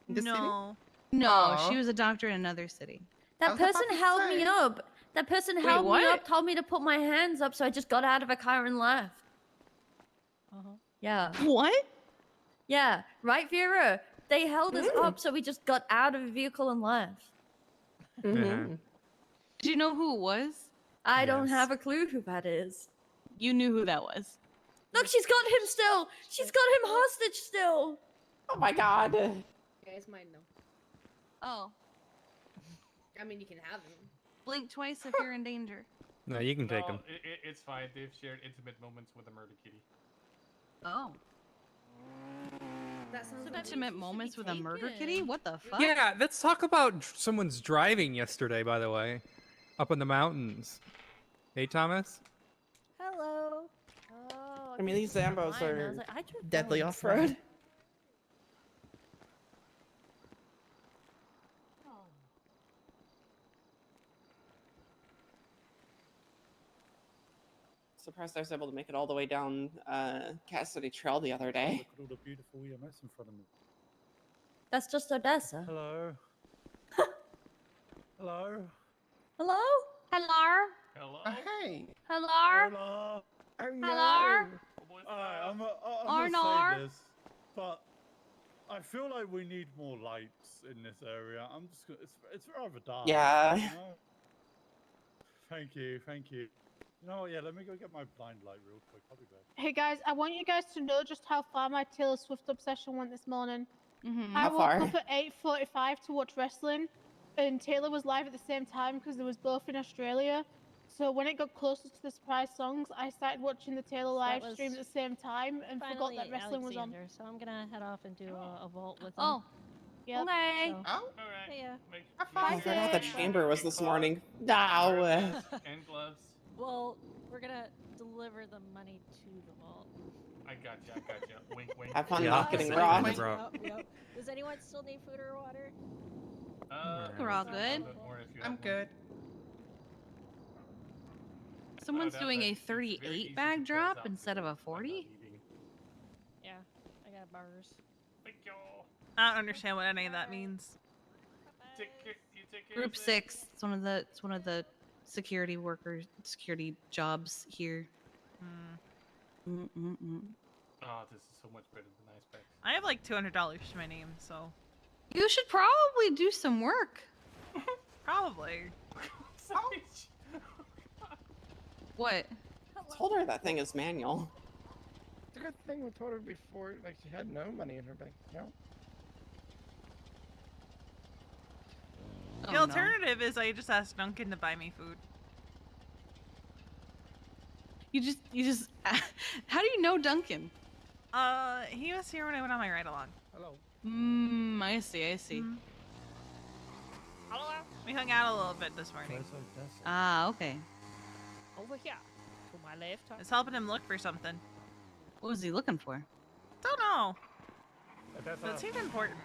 In the city? No. No, Aw. she was a doctor in another city. That person held me up. That person Wait, held me what? up, told me to put my hands up, so I just got out of a car and left. Yeah. What? Yeah. Right, Vera? They held us up, so we just got out of a vehicle and left. Do you know who it was? I don't have a clue who that is. You knew who that was. Look, she's got him still. She's got him hostage still. Oh my god. Guys might know. Oh. I mean, you can have him. Blink twice if you're in danger. No, you can take them. It's fine. They've shared intimate moments with a murder kitty. Oh. That sounds Intimate moments with a murder kitty? What the fuck? Yeah, let's talk about someone's driving yesterday, by the way. Up in the mountains. Hey, Thomas? Hello. Oh, I mean, these Zambos fine. I are was like, I drove Deadly fine. off-road. Surprised I was able to make it all the way down Cassidy Trail the other day. Look at all the beautiful EMS in front of me. That's just Odessa. Hello. Hello. Hello? Hello? Hello? Hey. Hello? Hello. Oh, Hello? Alright, I'm Arnar? gonna say this, but I feel like we need more lights in this area. I'm just gonna, it's rather dark. Yeah. You know? Thank you, thank you. You know what, yeah, let me go get my blind light real quick. I'll be back. Hey guys, I want you guys to know just how far my Taylor Swift obsession went this morning. I How woke far? up at 8:45 to watch wrestling, and Taylor was live at the same time because they was both in Australia. So when it got closer to the surprise songs, I started watching the Taylor live was stream at the same time and forgot Finally, that wrestling was on. Alexander, so I'm gonna head off and do a vault with him. Oh. Yep. Okay. So, Oh, hey, yeah. I forgot the chamber was this morning. No. And gloves. Well, we're gonna deliver the money to the vault. I got you. Wink, wink. Have fun Yeah, not getting opposite robbed. end, bro. Yep. Does anyone still need food or water? We're all good. I'm good. Someone's that- doing a that's very easy 38 to bag close drop out instead of a by not 40? eating. Yeah, I got bars. Thank you. I don't understand what any of that means. You take care Group of it. 6. It's one of the security workers, security jobs here. Oh, this is so much better than ice packs. I have like $200 to my name, so You should probably do some work. probably. What? Told her that thing is manual. It's a good thing we told her before, like she had no money in her bank account. The alternative is I just ask Duncan to buy me food. You just. How do you know Duncan? He was here when I went on my ride along. Hello. I see. Hello. We hung out a little bit this morning. Ah, okay. Over here. To my left. I was helping him look for something. What was he looking for? Don't know. That's But it seemed important.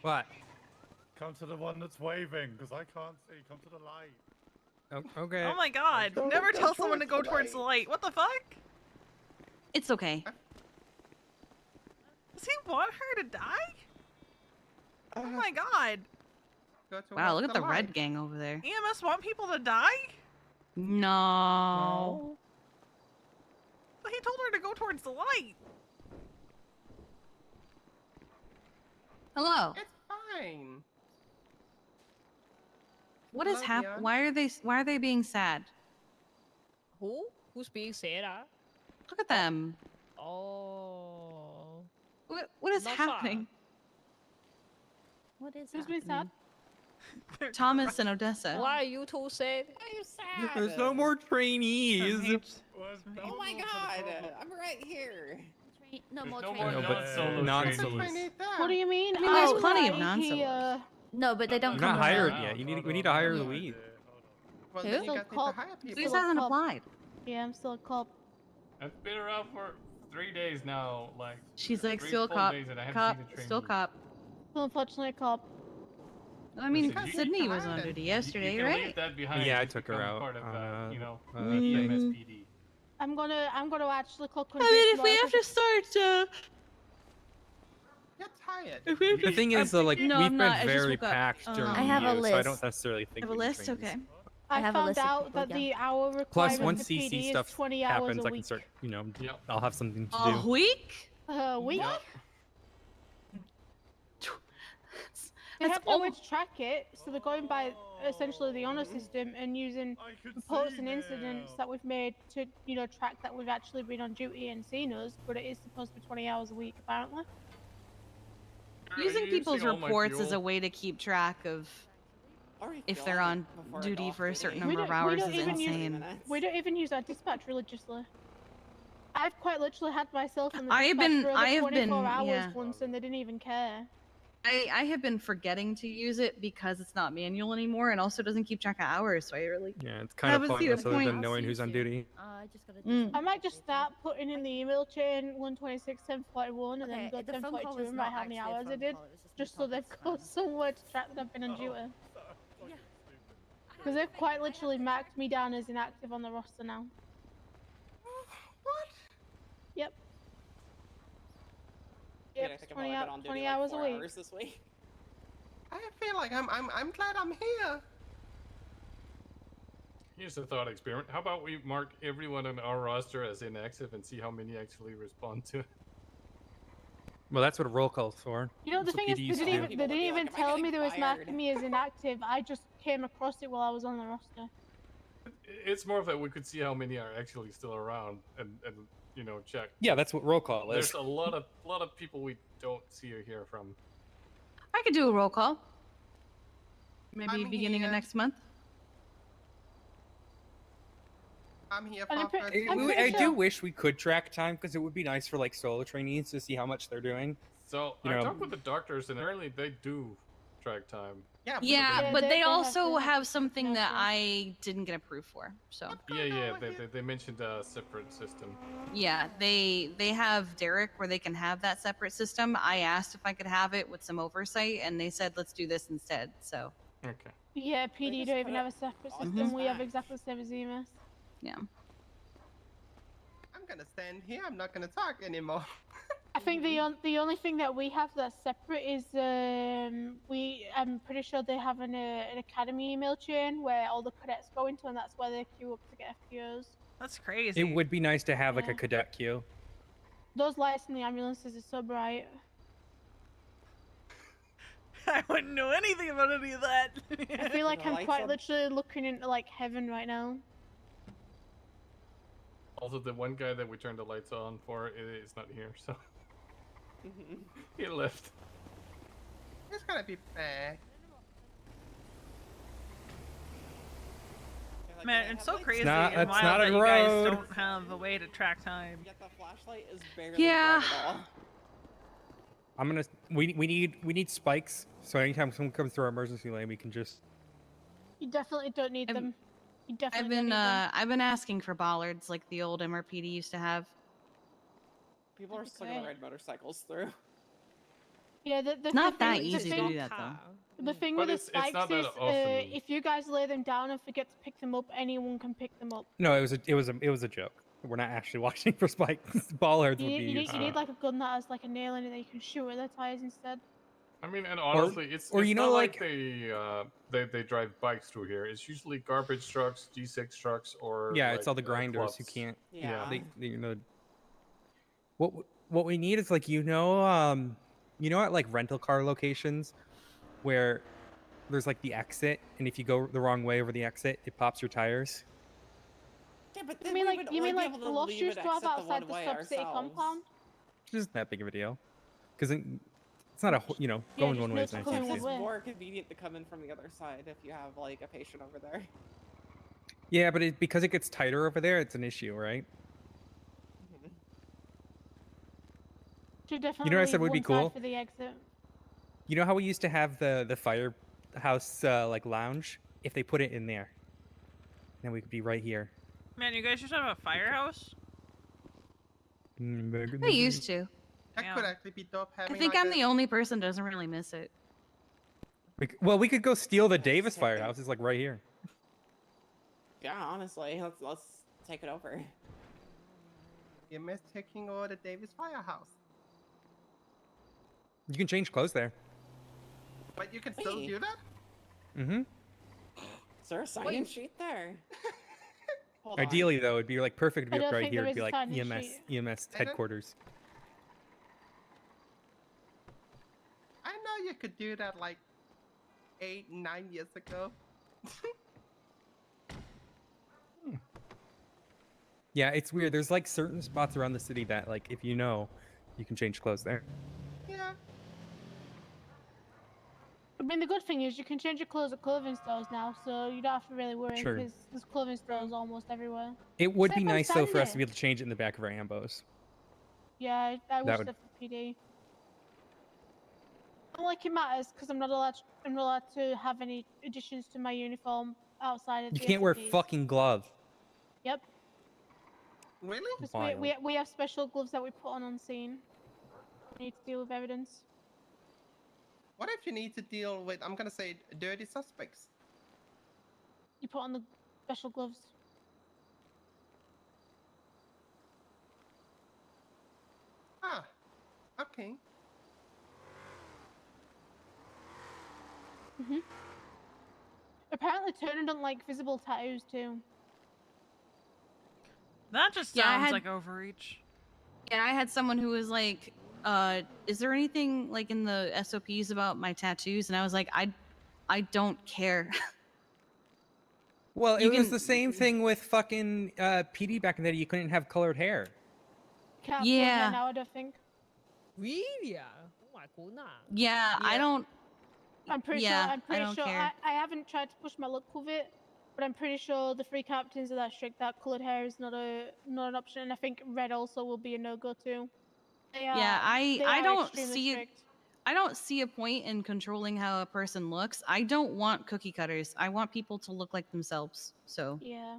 What? Come to the one that's waving, because I can't see. Come to the light. Oh, okay. Oh my god. Never tell someone to go towards the light. What the fuck? It's okay. Does he want her to die? Oh my god. Wow, look at the red gang over there. EMS want people to die? No. But he told her to go towards the light. Hello. It's fine. What is Hello, happening? Dion. Why are they being sad? Who? Who's being sad? Look at them. Oh. What is happening? What is Excuse me, sir? Thomas and Odessa. Why are you two sad? Why are you sad? There's no more trainees. Oh my god, I'm right here. No more no trainees. more No, but non-solo non-solos. trainees. What do you mean? I mean, there's I'm plenty of right non-solos. here. No, but they don't You're come not hired around. yet. We need to hire Louise. Well, Who? then you Still guys need to cop. hire people. Louise Still a hasn't cop. applied. Yeah, I'm still a cop. I've been around for 3 days now. Like She's like 3 still a full cop. days and I haven't Cop. seen a trainee. Still cop. Still unfortunately a cop. I mean, Listen, you- Sydney was on duty yesterday, you can right? leave that behind. Yeah, I Just took her become out. Part of, you know, Mm. EMSPD. I'm gonna actually call. I mean, if we have to start, You're tired. if we have The thing is, though, like No, we've I'm been not. I just very woke up. packed during I have the a year, so I list. don't necessarily think have a we need list, trainings. okay. I have a found list of out people, that yeah. the hour Plus, requirement once for PD CC is stuff 20 hours happens, a I can week. start. Yep. I'll have something to A do. week? A week? Yep. They That's have no way to track it, so they're going by essentially the honor system and using reports and incidents that we've made to, track that we've actually been on duty and seen us. But it is supposed to be 20 hours a week, apparently. Using you people's see all my reports is fuel? a way to keep track of if they're on duty for a certain number of we hours don't is even insane. we don't even use our dispatch religiously. I've quite literally had myself in the I have dispatch been- for over I have 24 been- hours yeah. once, and they didn't even care. I have been forgetting to use it because it's not manual anymore and also doesn't keep track of hours, so I really Yeah, it's kind of haven't seen a pointless other point. than knowing who's on duty. I just gotta Mm. I might just start putting in the email chain 126, 1041, and then Okay, go the phone call 1042 was and write not how many actually a hours I phone did, call, it was just just me so they've talking got spam. somewhere to track that I've been on duty. Because they've quite literally marked me down as inactive on the roster now. What? Yep. Wait, I Yep, think I've 20, only hou- been on duty 20 like hours a 4 week. hours this week. I feel like I'm glad I'm here. Here's a thought experiment. How about we mark everyone on our roster as inactive and see how many actually respond to it? Well, that's what a roll call's for. You know, the That's what thing is, PD they used to didn't do. even, they didn't even "Am I tell me getting they was fired?" marking me as inactive. I just came across it while I was on the roster. It's more of that we could see how many are actually still around and check. Yeah, that's what roll call There's is. a lot of people we don't see or hear from. I could do a roll call. Maybe I'm beginning of here. next month. I'm here And for I'm pre- first I'm visit. pretty I sure- do wish we could track time because it would be nice for like solo trainees to see how much they're doing. So You I know- talked with the doctors and apparently they do track time. Yeah, Yeah, Yeah, but they- they they have also to- have something yeah, that so- I didn't get approved for. So Yeah, they mentioned a separate system. yeah, they have Derek where they can have that separate system. I asked if I could have it with some oversight, and they said let's do this instead. So Okay. Yeah, PD just don't put even it have a separate on system. the We have back. exactly the same as EMS. yeah. I'm gonna stand here. I'm not gonna talk anymore. I think the only thing that we have that's separate is I'm pretty sure they have an academy email chain where all the cadets go into, and that's where they queue up to get FQOs. That's crazy. It would be nice to have like Yeah. a cadet queue. Those lights in the ambulances are so bright. I wouldn't know anything about any of that. I feel like The I'm lights quite are- literally looking into like heaven right now. Also, the one guy that we turned the lights on for is not here, so Mhm. he left. It's gonna be fair. They're like, Man, "Can I it's have so lights?" crazy not- and it's wild not that a you guys road. don't have a way to track time. Yet the flashlight is barely Yeah. bright at all. I'm gonna. We need spikes. So anytime someone comes through our emergency lane, we can just. You definitely don't need them. You definitely I've don't been need them. I've been asking for bollards like the old MRPD used to have. People are That'd be still gonna great. ride motorcycles through. Yeah, the It's not thing, that the easy to thing, do that though. The thing But with the it's not spikes that is, often. if you guys lay them down and forget to pick them up, anyone can pick them up. No, it was a joke. We're not actually watching for spikes. Bollards You would need, be you, need, useful. you need like a gun that has like a nail in it that you can shoot at their tires instead. I mean, and honestly, it's or you know, not like- they drive bikes through here. It's usually garbage trucks, G6 trucks, or Yeah, it's all the like, grinders who clubs. can't. Yeah. They what we need is like at like rental car locations where there's like the exit, and if you go the wrong way over the exit, it pops your tires. Yeah, but You then mean we like would you only mean be like able the to lost leave used it to have exit the outside one the way sub city ourselves. compound? Which isn't that big of a deal. because it's not a you know Yeah, going just one way is notes nice. coming It's one just way. more convenient to come in from the other side if you have like a patient over there. Yeah, but because it gets tighter over there, it's an issue, right? Should definitely You know what I said leave would be one side cool? for the exit. You know how we used to have the firehouse like lounge? If they put it in there, then we could be right here. Man, you guys just have a firehouse? We used to. That could actually be dope. I Having think like I'm the only person that doesn't really miss it. Well, we could go steal the Davis firehouse. It's like right here. Yeah, honestly, let's take it over. You miss taking over the Davis firehouse. You can change clothes there. But you can still Hey. do that? Mm-hmm. Is there a sign-in sheet there? Hold on. Ideally, though, it'd be like perfect to I be up don't right think here. there It'd be is a like sign-in EMS sheet. headquarters. I know you could do that like 8, 9 years ago. Yeah, it's weird. There's like certain spots around the city that, like, if you know, you can change clothes there. Yeah. I mean, the good thing is you can change your clothes at clothing stores now, so you don't have to really worry Sure. because there's clothing stores almost everywhere. It would be Except for nice though for us to Sunday. be able to change it in the back of our ambos. Yeah, I wish would- that for PD. Not like it matters because I'm not allowed to have any additions to my uniform outside of You the can't wear SOPs. fucking gloves. Yep. Really? 'Cause Wild. we have special gloves that we put on scene. We need to deal with evidence. What if you need to deal with, I'm gonna say, dirty suspects? You put on the special gloves. Ah, okay. Apparently, Turner don't like visible tattoos too. That just Yeah, I sounds had- like overreach. Yeah, I had someone who was like, is there anything like in the SOPs about my tattoos? And I was like, I don't care. Well, You it was can- the same thing with fucking PD back in the day. You couldn't have colored hair. Can't Yeah. now, I don't think. Really? Oh my goodness. Yeah, I don't. I'm pretty yeah, sure. I'm pretty I don't sure. care. I haven't tried to push my luck with it, but I'm pretty sure the free captains are that strict that coloured hair is not an option, and I think red also will be a no go too. They are, Yeah, they I are don't extremely see strict. I don't see a point in controlling how a person looks. I don't want cookie cutters. I want people to look like themselves. So Yeah.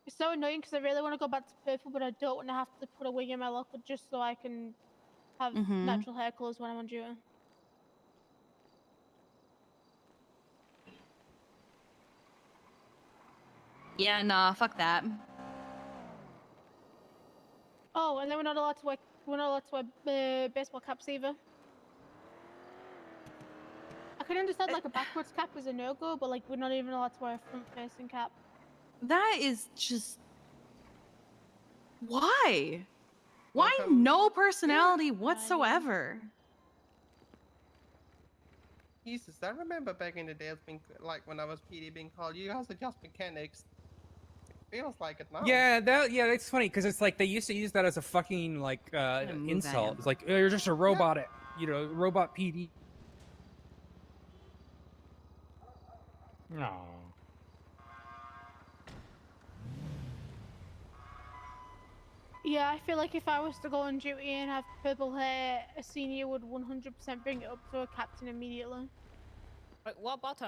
It's so annoying because I really want to go back to purple, but I don't want to have to put a wig in my locker just so I can have Mhm. natural hair colours when I'm on duty. yeah, nah, fuck that. Oh, and then we're not allowed to wear baseball caps either. I can understand like a backwards cap is a no go, but like we're not even allowed to wear a front facing cap. That is just why? Why no personality whatsoever? Jesus, I remember back in the day, it's been like when I was PD being called, you guys are just mechanics. Feels like it now. Yeah, it's funny because it's like they used to use that as a fucking like move at insult. him. It's like, oh, you're just a robot, robot PD. No. Yeah, I feel like if I was to go on duty and have purple hair, a senior would 100% bring it up to a captain immediately. Like, what about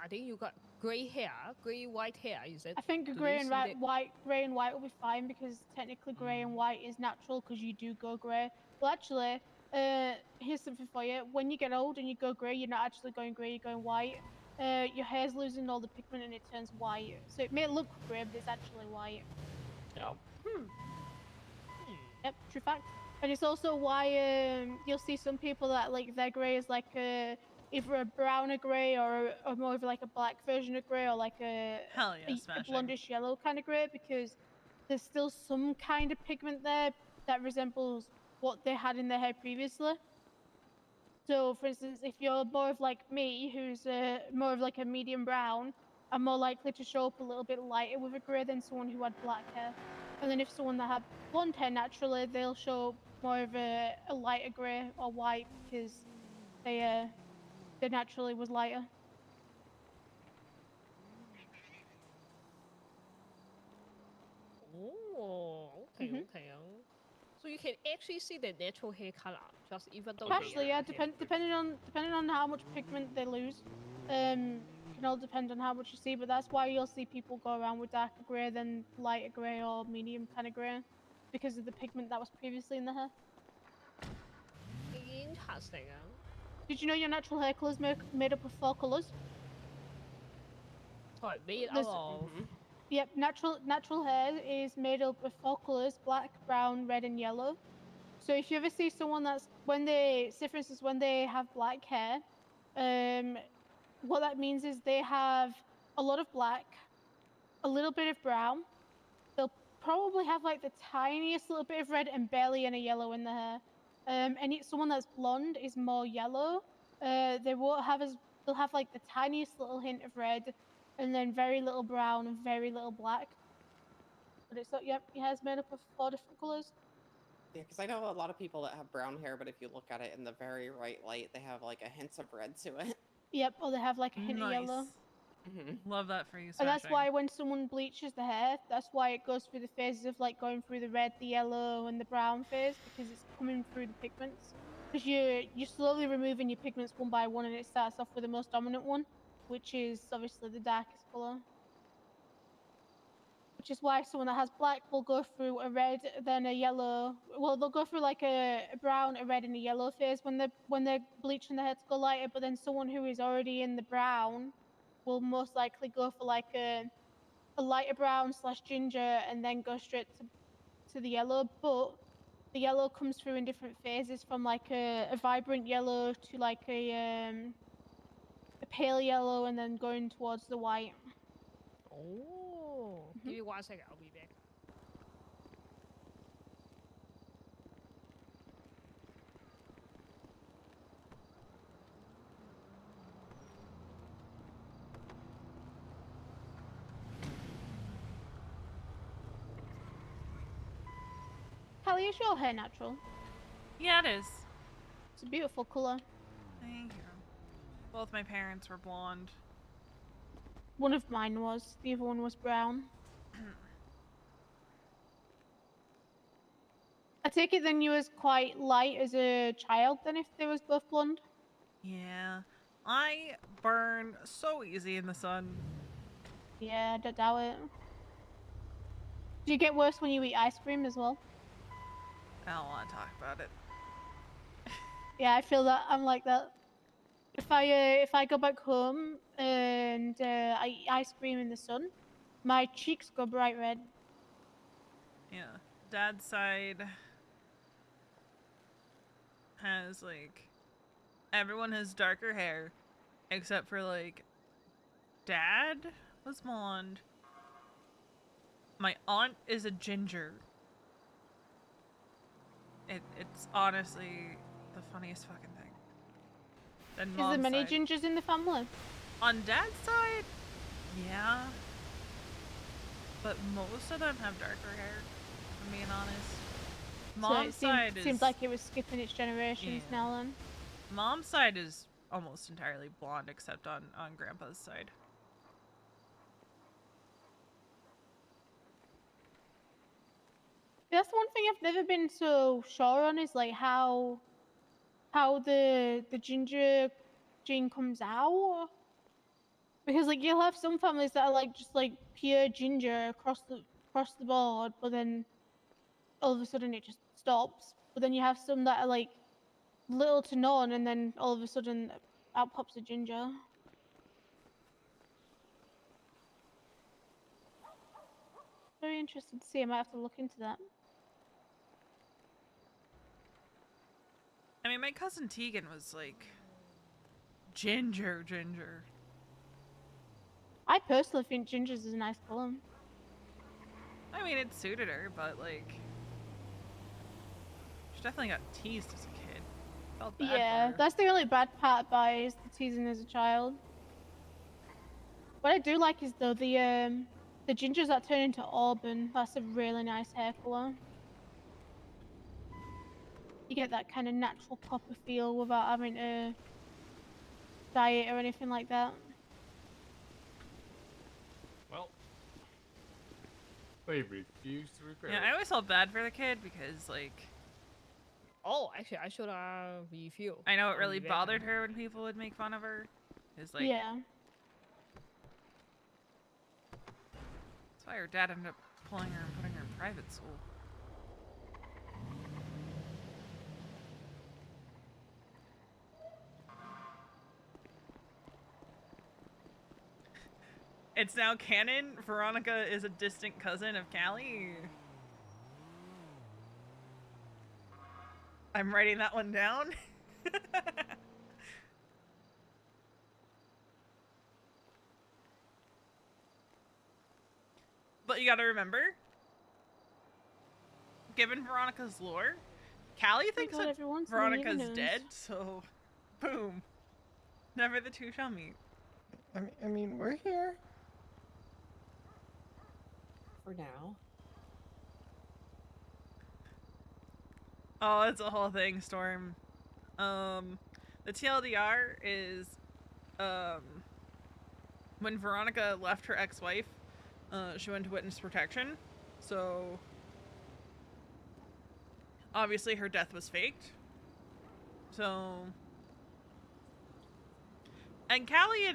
I think you got gray hair, gray white hair. Is it? I think do grey they and see that- grey and white will be fine because technically grey and white is natural because you do go grey. Well, actually, here's something for you. When you get old and you go grey, you're not actually going grey, you're going white. Your hair's losing all the pigment and it turns white. So it may look grey, but it's actually white. Yeah. Yep, true fact. And it's also why you'll see some people that like their grey is like either a browner grey or more of like a black version of grey or like Hell yeah, a smashing. blondish yellow kind of grey because there's still some kind of pigment there that resembles what they had in their hair previously. So, for instance, if you're more of like me, who's more of like a medium brown, are more likely to show up a little bit lighter with a grey than someone who had black hair. And then if someone that had blonde hair naturally, they'll show more of a lighter grey or white because they naturally was lighter. Oh, okay, Mhm. okay. So you can actually see the natural hair color, just even though Partially, yeah. they Depending on how much pigment they lose, can all depend on how much you see. But that's why you'll see people go around with darker grey than lighter grey or medium kind of grey, because of the pigment that was previously in the hair. Interesting. Did you know your natural hair color is made up of 4 colors? So made There's- out of Yep, natural hair is made up of 4 colors: black, brown, red, and yellow. So if you ever see someone that's say for instance when they have black hair, what that means is they have a lot of black, a little bit of brown. They'll probably have like the tiniest little bit of red and barely any yellow in the hair. Someone that's blonde is more yellow. They won't have as they'll have like the tiniest little hint of red, and then very little brown and very little black. But it's yep, your hair's made up of 4 different colors. Yeah, because I know a lot of people that have brown hair, but if you look at it in the very right light, they have like a hint of red to it. Yep, or they have like a hint of Nice. yellow. Love that for you, And that's Smashing. why when someone bleaches the hair, that's why it goes through the phases of like going through the red, the yellow, and the brown phase, because it's coming through the pigments. Because you're slowly removing your pigments one by one, and it starts off with the most dominant one, which is obviously the darkest color. Which is why someone that has black will go through a red, then a yellow. Well, they'll go through like a brown, a red, and a yellow phase when they're bleaching the hair to go lighter. But then someone who is already in the brown will most likely go for like a lighter brown / ginger, and then go straight to the yellow. But the yellow comes through in different phases, from like a vibrant yellow to like a pale yellow, and then going towards the white. Oh, give me 1 second. I'll be back. Callie, is your hair natural? Yeah, it is. It's a beautiful color. Thank you. Both my parents were blonde. One of mine was. The other one was brown. I take it then you was quite light as a child then if they was both blonde? Yeah. I burn so easy in the sun. Yeah, I don't doubt it. Do you get worse when you eat ice cream as well? I don't want to talk about it. Yeah, I feel that. I'm like that. If I go back home and I eat ice cream in the sun, my cheeks go bright red. Yeah. Dad's side has like everyone has darker hair except for like dad was blonde. My aunt is a ginger. It's honestly the funniest fucking thing. Then Is there mom's many side. gingers in the family? On dad's side, yeah. But most of them have darker hair, if I'm being honest. Mom's side is... seems like it was skipping its generations Yeah. now then. Mom's side is almost entirely blonde except on grandpa's side. That's one thing I've never been so sure on, is like how the ginger gene comes out. Because like you'll have some families that are like just like pure ginger across the board, but then all of a sudden it just stops. But then you have some that are like little to none, and then all of a sudden out pops a ginger. Very interested to see. I might have to look into that. I mean, my cousin Tegan was like ginger. I personally think gingers is a nice color. I mean, it suited her, but like, she definitely got teased as a kid. Felt bad Yeah, for her. that's the only bad part about it, is the teasing as a child. What I do like is though the gingers that turn into auburn. That's a really nice hair color. You get that kind of natural copper feel without having to dye it or anything like that. Well, they refuse to repair Yeah, I always felt bad for the kid because, like, Oh, actually, I should review. I know it really bothered her when people would make fun of her. It's like, Yeah. that's why her dad ended up pulling her and putting her in private school. It's now canon. Veronica is a distant cousin of Callie. I'm writing that one down. But you gotta remember, given Veronica's lore, Callie thinks God, that everyone's Veronica's leaving us. dead, so boom. Never the two shall meet. I mean, we're here. For now. Oh, it's a whole thing, Storm. The TLDR is, when Veronica left her ex-wife, she went to witness protection, so obviously her death was faked. So, and Callie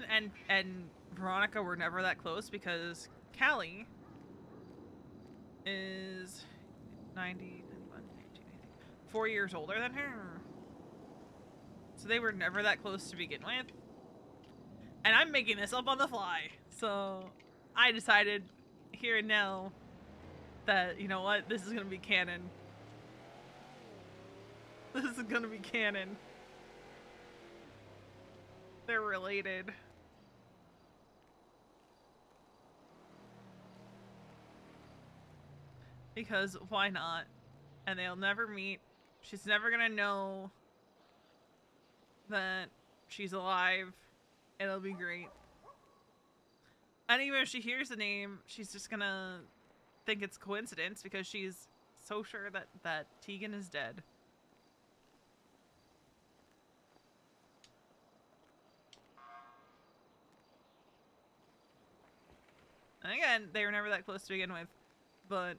and Veronica were never that close because Callie is 90, 4 years older than her. So they were never that close to begin with. And I'm making this up on the fly. So I decided here and now that, you know what, this is going to be canon. This is going to be canon. They're related. Because why not? And they'll never meet. She's never gonna know that she's alive. It'll be great. And even if she hears the name, she's just gonna think it's coincidence because she's so sure that Tegan is dead. And again, they were never that close to begin with, but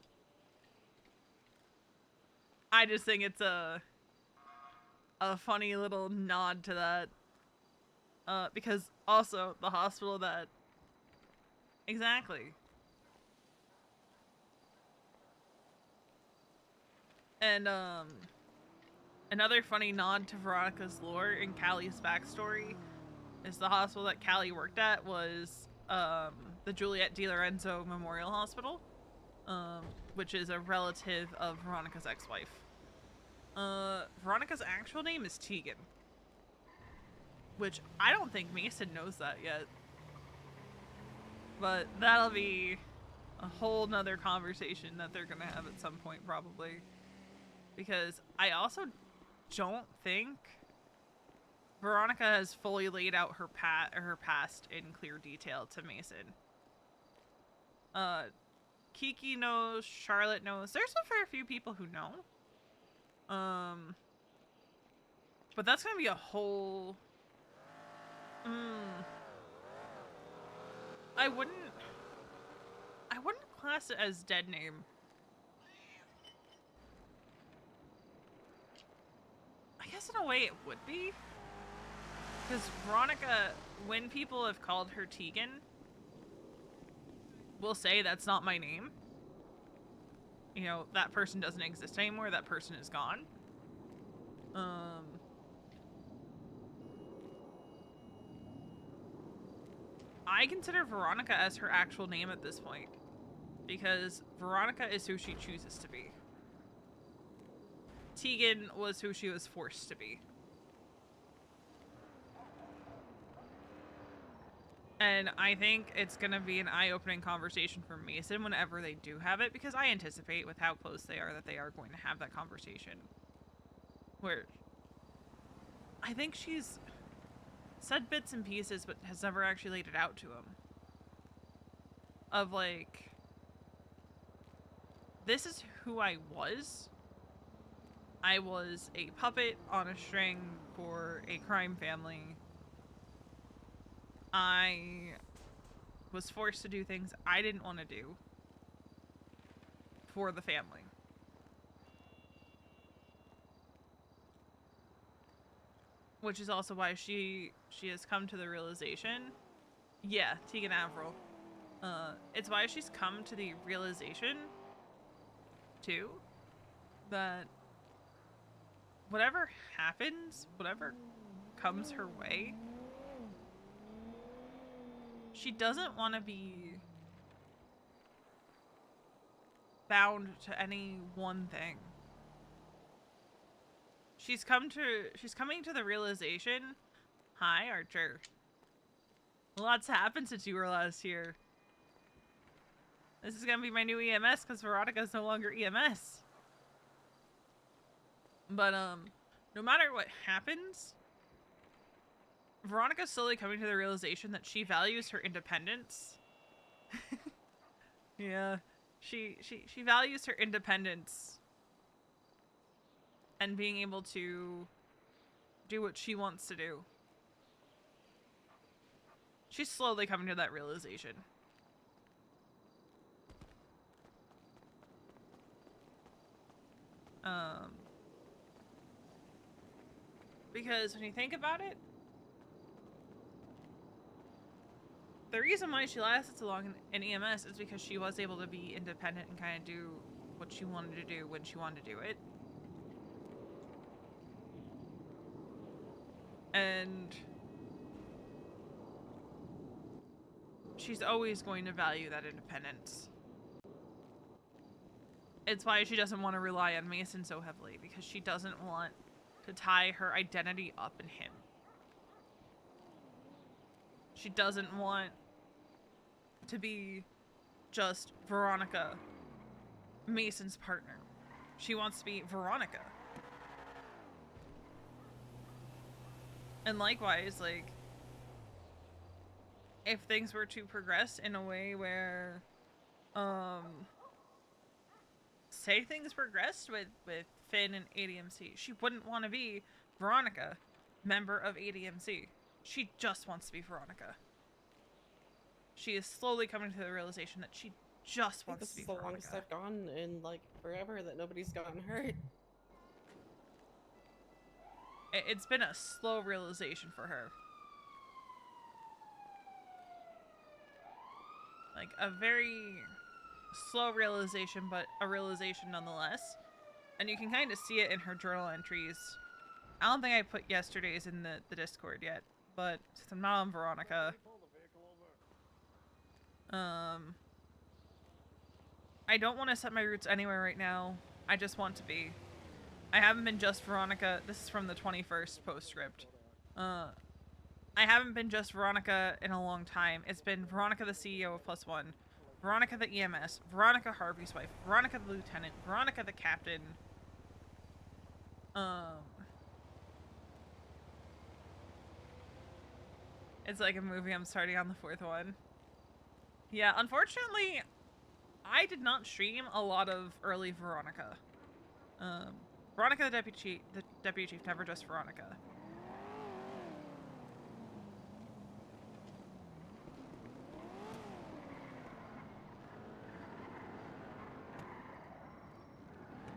I just think it's a funny little nod to that. Because also the hospital that... Exactly. And, another funny nod to Veronica's lore in Callie's backstory is the hospital that Callie worked at was, the Juliet DiLorenzo Memorial Hospital, which is a relative of Veronica's ex-wife. Veronica's actual name is Tegan. Which I don't think Mason knows that yet. But that'll be a whole nother conversation that they're gonna have at some point probably. Because I also don't think Veronica has fully laid out her past in clear detail to Mason. Kiki knows, Charlotte knows. There's a fair few people who know. But that's gonna be a whole... I wouldn't class it as dead name. I guess in a way it would be. Because Veronica, when people have called her Tegan, will say that's not my name. You know, that person doesn't exist anymore, that person is gone. I consider Veronica as her actual name at this point. Because Veronica is who she chooses to be. Tegan was who she was forced to be. And I think it's gonna be an eye-opening conversation for Mason whenever they do have it, because I anticipate with how close they are that they are going to have that conversation. Where I think she's said bits and pieces but has never actually laid it out to him. of like, this is who I was. I was a puppet on a string for a crime family. I was forced to do things I didn't want to do for the family. Which is also why she has come to the realization. Yeah, Tegan Averill. It's why she's come to the realization, too, that whatever happens, whatever comes her way, she doesn't want to be bound to any one thing. She's coming to the realization, hi, Archer. Lots happened since you were last here. This is gonna be my new EMS because Veronica's no longer EMS. But, no matter what happens, Veronica's slowly coming to the realization that she values her independence. Yeah, she values her independence and being able to do what she wants to do. She's slowly coming to that realization. Because when you think about it, the reason why she lasted so long in EMS is because she was able to be independent and kind of do what she wanted to do when she wanted to do it. And she's always going to value that independence. It's why she doesn't want to rely on Mason so heavily, because she doesn't want to tie her identity up in him. She doesn't want to be just Veronica, Mason's partner. She wants to be Veronica. And likewise, like, if things were to progress in a way where, say things progressed with Finn and ADMC, she wouldn't want to be Veronica, member of ADMC. She just wants to be Veronica. She is slowly coming to the realization that she just wants to be Veronica. This is the longest I've gone in, like, forever that nobody's gotten hurt. It's been a slow realization for her. Like, a very slow realization, but a realization nonetheless. And you can kind of see it in her journal entries. I don't think I put yesterday's in the Discord yet, but since I'm not on Veronica, I don't want to set my roots anywhere right now. I just want to be. I haven't been just Veronica. This is from the 21st postscript. I haven't been just Veronica in a long time. It's been Veronica the CEO of +1, Veronica the EMS, Veronica Harvey's wife, Veronica the lieutenant, Veronica the captain. It's like a movie. I'm starting on the 4th one. Yeah, unfortunately, I did not stream a lot of early Veronica. Veronica the deputy chief, never just Veronica.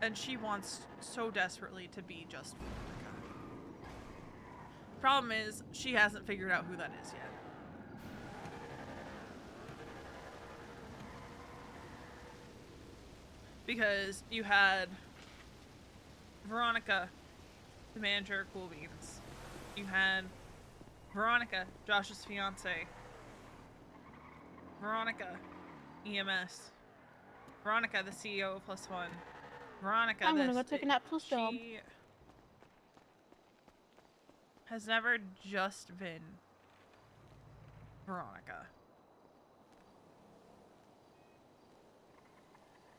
And she wants so desperately to be just Veronica. Problem is, she hasn't figured out who that is yet. Because you had Veronica, the manager of Cool Beans. You had Veronica, Josh's fiance. Veronica, EMS. Veronica, the CEO of +1. Veronica, I'm gonna go take a nap till storm. She has never just been Veronica.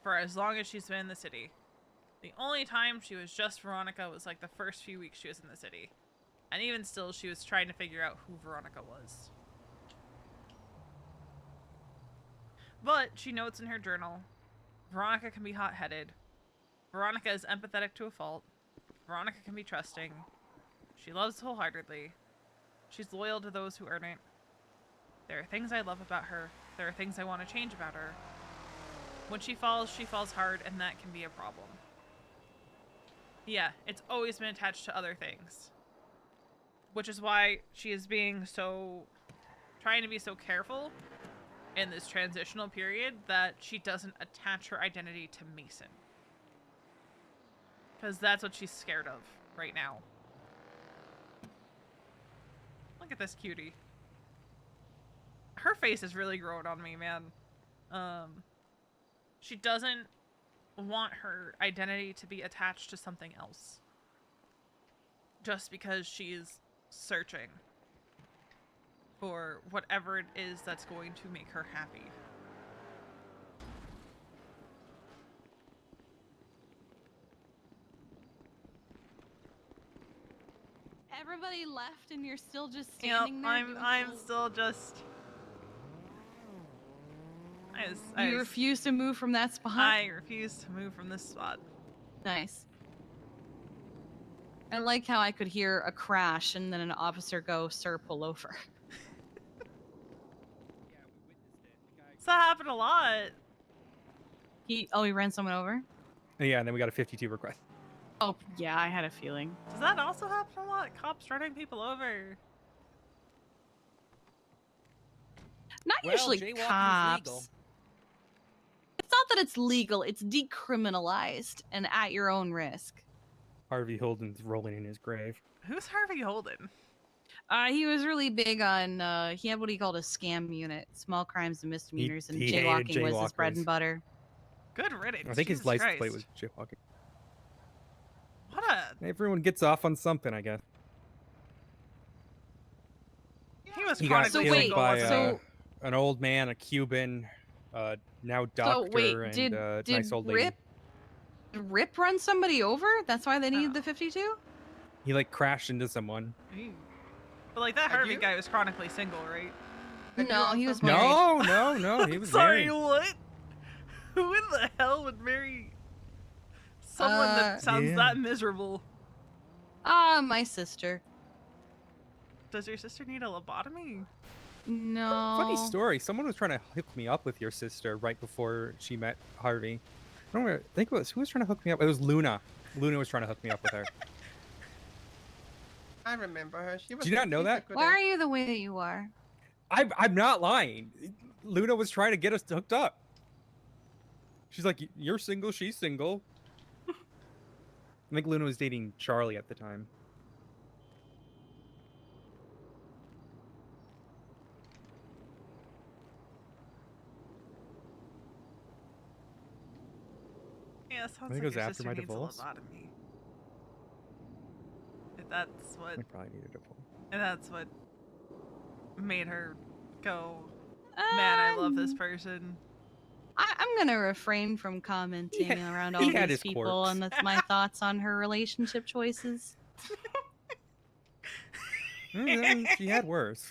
For as long as she's been in the city. The only time she was just Veronica was like the first few weeks she was in the city. And even still, she was trying to figure out who Veronica was. But she notes in her journal, Veronica can be hot-headed. Veronica is empathetic to a fault. Veronica can be trusting. She loves wholeheartedly. She's loyal to those who earn it. There are things I love about her. There are things I want to change about her. When she falls hard, and that can be a problem. Yeah, it's always been attached to other things. Which is why she is being so... trying to be so careful in this transitional period that she doesn't attach her identity to Mason. Because that's what she's scared of right now. Look at this cutie. Her face is really growing on me, man. She doesn't want her identity to be attached to something else. Just because she's searching for whatever it is that's going to make her happy. Everybody left and you're still just standing Yep, there. I'm still just... You refuse to move from that spot? I refuse to move from this spot. Nice. I like how I could hear a crash and then an officer go, "Sir, pull over." So that happened a lot. He ran someone over? Yeah, and then we got a 52 request. Oh, yeah, I had a feeling. Does that also happen a lot? Cops running people over? Not Well, usually jaywalking's cops. legal. It's not that it's legal, it's decriminalized and at your own risk. Harvey Holden's rolling in his grave. Who's Harvey Holden? He was really big on, he had what he called a scam unit, small crimes and misdemeanors, and he hated jaywalking was his bread jaywalkers. and butter. Good riddance. I think his Jesus license plate Christ. was jaywalking. What a... Everyone gets off on something, I guess. He was He got chronically killed single, by wasn't he? an old man, a Cuban, now doctor, and did nice old lady. Rip run somebody over? That's why they needed the 52? He like crashed into someone. Ew. But like that Harvey guy was chronically single, right? No, he was married. No, he was Sorry, married. what? Who in the hell would marry someone that sounds that miserable? My sister. Does your sister need a lobotomy? No. Funny story. Someone was trying to hook me up with your sister right before she met Harvey. I don't remember. I think it was, who was trying to hook me up? It was Luna. Luna was trying to hook me up with her. I remember her. She was. Did you not know that? Why are you the way that you are? I'm not lying. Luna was trying to get us hooked up. She's like, "You're single. She's single." I think Luna was dating Charlie at the time. Yeah, sounds I think like it was your after sister my needs divorce. a lobotomy. If that's what... I probably needed a divorce. And that's what made her go, man, I love this person. I'm gonna refrain from commenting around all he had these his people, quirks. and that's my thoughts on her relationship choices. She had worse.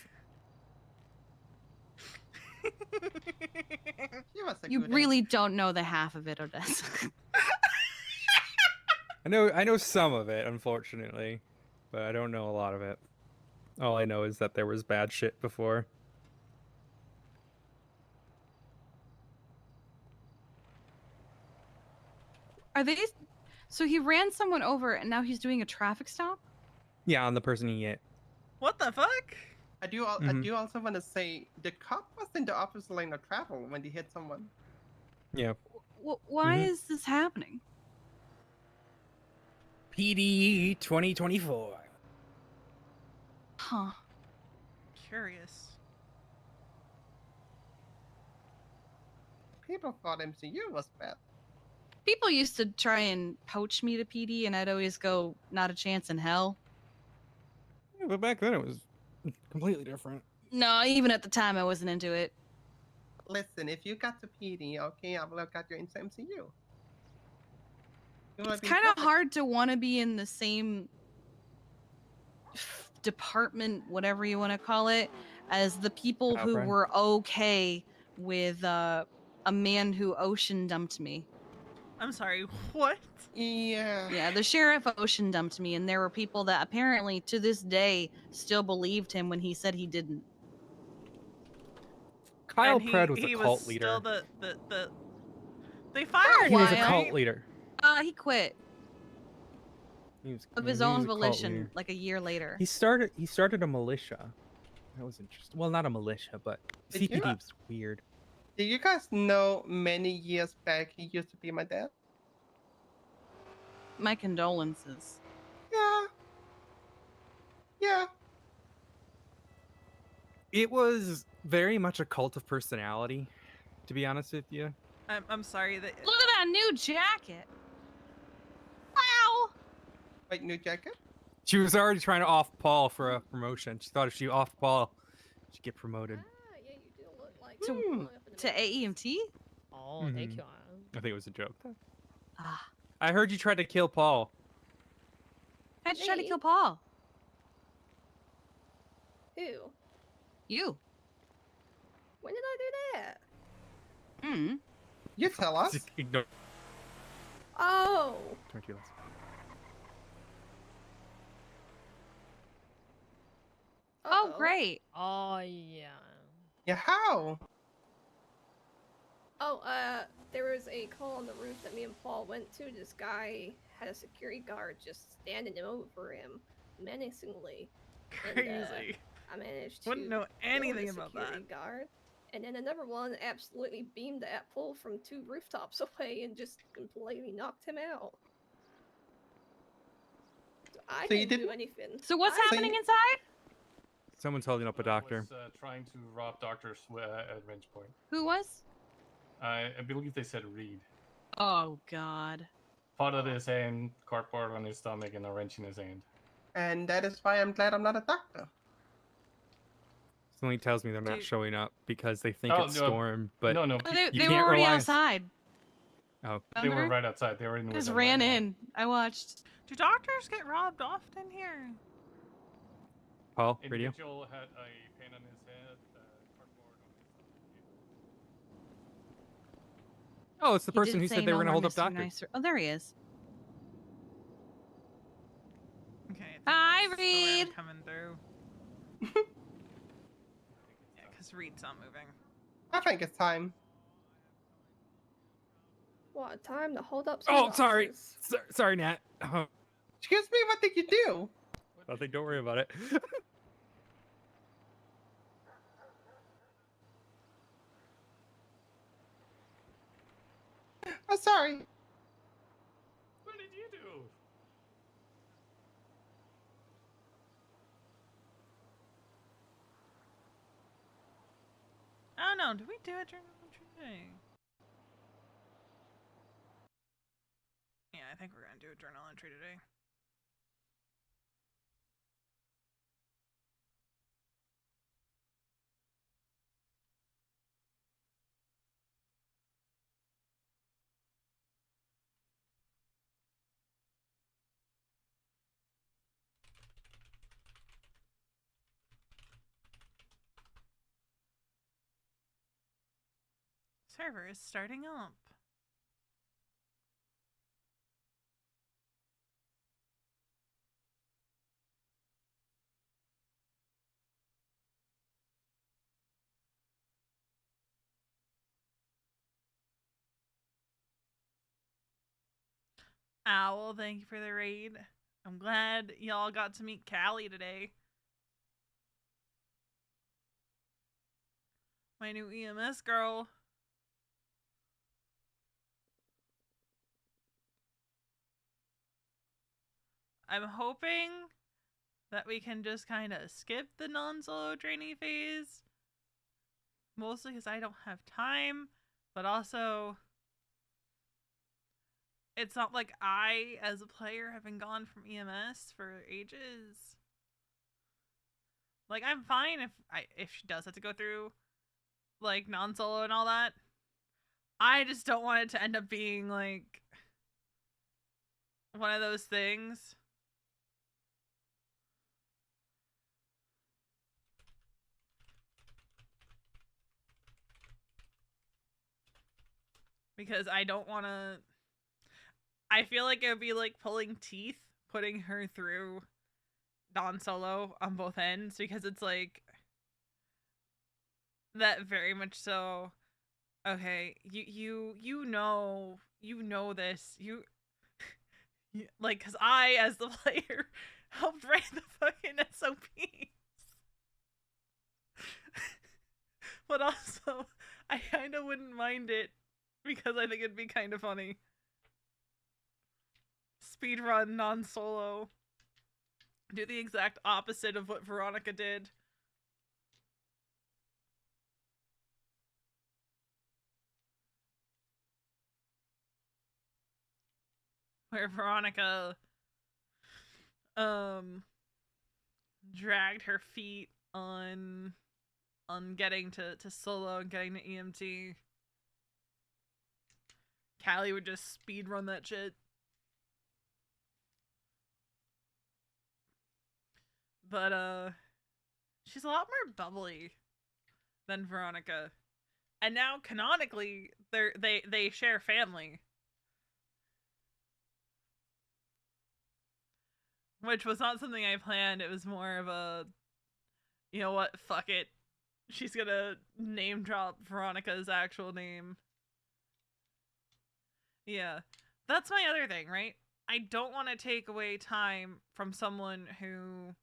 You really don't know the half of it, Odessa. I know some of it, unfortunately, but I don't know a lot of it. All I know is that there was bad shit before. Are they? So he ran someone over, and now he's doing a traffic stop? Yeah, on the person he hit. What the fuck? I do also want to say the cop was in the opposite lane of travel when he hit someone. Yeah. Why is this happening? PD 2024. Huh. Curious. People thought MCU was bad. People used to try and poach me to PD, and I'd always go, not a chance in hell. Yeah, but back then it was completely different. No, even at the time, I wasn't into it. Listen, if you got to PD, okay, I will have got you into MCU. It's kind of hard to want to be in the same department, whatever you want to call it, as the people who Outbreak. were okay with a man who ocean dumped me. I'm sorry, what? Yeah. Yeah, the sheriff ocean dumped me, and there were people that apparently to this day still believed him when he said he didn't. Kyle And Pred was he a cult was leader. still the they fired He him, was a right? cult leader. He quit He was, of he his was own a cult volition leader. like a year later. He started a militia. That was interesting. Well, not a militia, but Did you- CPD was weird. Do you guys know many years back he used to be my dad? My condolences. Yeah. Yeah. It was very much a cult of personality, to be honest with you. I'm sorry that. Look at that new jacket. Wow. Wait, new jacket? She was already trying to off Paul for a promotion. She thought if she off Paul, she'd get promoted. Yeah, you do look like To AEMT? Oh, thank you. I think it was a joke. Ah. I heard you tried to kill Paul. How'd you try to Me? kill Paul? Who? You. When did I do that? Hmm. You tell us. Just ignore. Oh. Don't you listen. Oh, great. Oh, yeah. Yeah, how? Oh, there was a call on the roof that me and Paul went to. This guy had a security guard just standing over him menacingly. Crazy. And, I managed to Wouldn't know kill anything the about security that. guard. And then another one absolutely beamed at Paul from 2 rooftops away and just completely knocked him out. So I So you didn't do didn't- anything. So what's I- happening inside? Someone's holding up a doctor. Was, trying to rob doctors at range point. Who was? I believe they said Reed. Oh, God. Part of his hand, cardboard on his stomach, and a wrench in his hand. And that is why I'm glad I'm not a doctor. Something tells me they're not Dude. showing up because they think Oh, it's no. Storm, but No, Oh, they you were can't already rely on- outside. Oh, They were Remember? right outside. They were in with Just them ran right now. in. I watched. Do doctors get robbed often here? Paul, radio. Individual had a pain on his head, cardboard on his stomach. Oh, it's the He person did who say said they no were gonna more hold up Mr. doctors. Nicer. Oh, there he is. Okay. I think Hi, that's the way I'm Reed. coming through. Yeah, because Reed's not moving. I think it's time. What a time to hold up some Oh, sorry. boxes. Sorry, Nat. Oh, Excuse me, what did you do? nothing. Don't worry about it. I'm sorry. What did you do? I don't know. Did we do a journal entry today? Yeah, I think we're gonna do a journal entry today. Server is starting up. Owl, thank you for the raid. I'm glad y'all got to meet Callie today. My new EMS girl. I'm hoping that we can just kind of skip the non-solo trainee phase. Mostly because I don't have time, but also it's not like I, as a player, have been gone from EMS for ages. Like, I'm fine if she does have to go through, like, non-solo and all that. I just don't want it to end up being, like, one of those things. because I don't want to. I feel like it would be like pulling teeth putting her through non-solo on both ends, because it's like that very much so. Okay, you know this, like, because I, as the player, helped write the fucking SOPs. But also, I kind of wouldn't mind it, because I think it'd be kind of funny. Speedrun non-solo. Do the exact opposite of what Veronica did. Where Veronica dragged her feet on getting to solo and getting to EMT. Callie would just speed run that shit. But she's a lot more bubbly than Veronica. And now canonically they share family. Which was not something I planned. It was more of a, you know what, fuck it. She's gonna name drop Veronica's actual name. Yeah. That's my other thing, right? I don't want to take away time from someone who,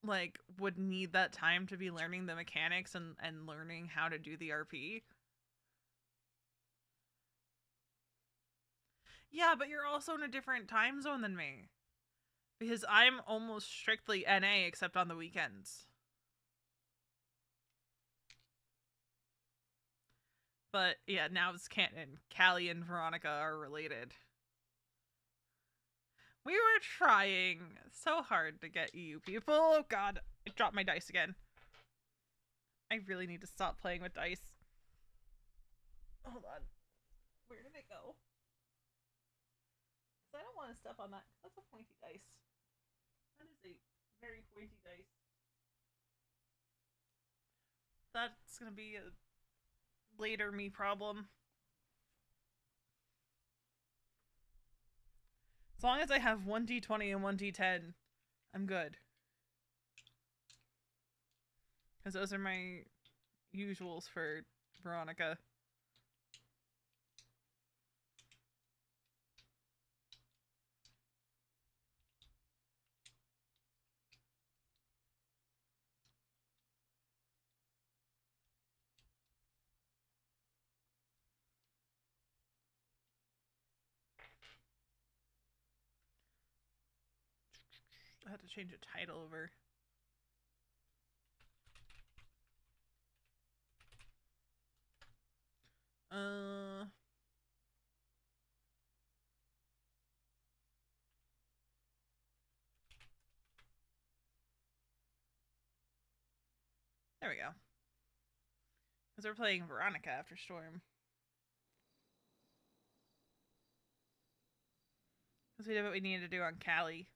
like, would need that time to be learning the mechanics and learning how to do the RP. Yeah, but you're also in a different time zone than me. Because I'm almost strictly NA except on the weekends. But yeah, now it's canon. Callie and Veronica are related. We were trying so hard to get EU people. Oh god, I dropped my dice again. I really need to stop playing with dice. Hold on. Where did it go? Because I don't want to step on that. That's a pointy dice. That is a very pointy dice. That's gonna be a later me problem. As long as I have 1d20 and 1d10, I'm good. Because those are my usuals for Veronica. I had to change the title over. There we go. Because we're playing Veronica after Storm. Because we did what we needed to do on Callie.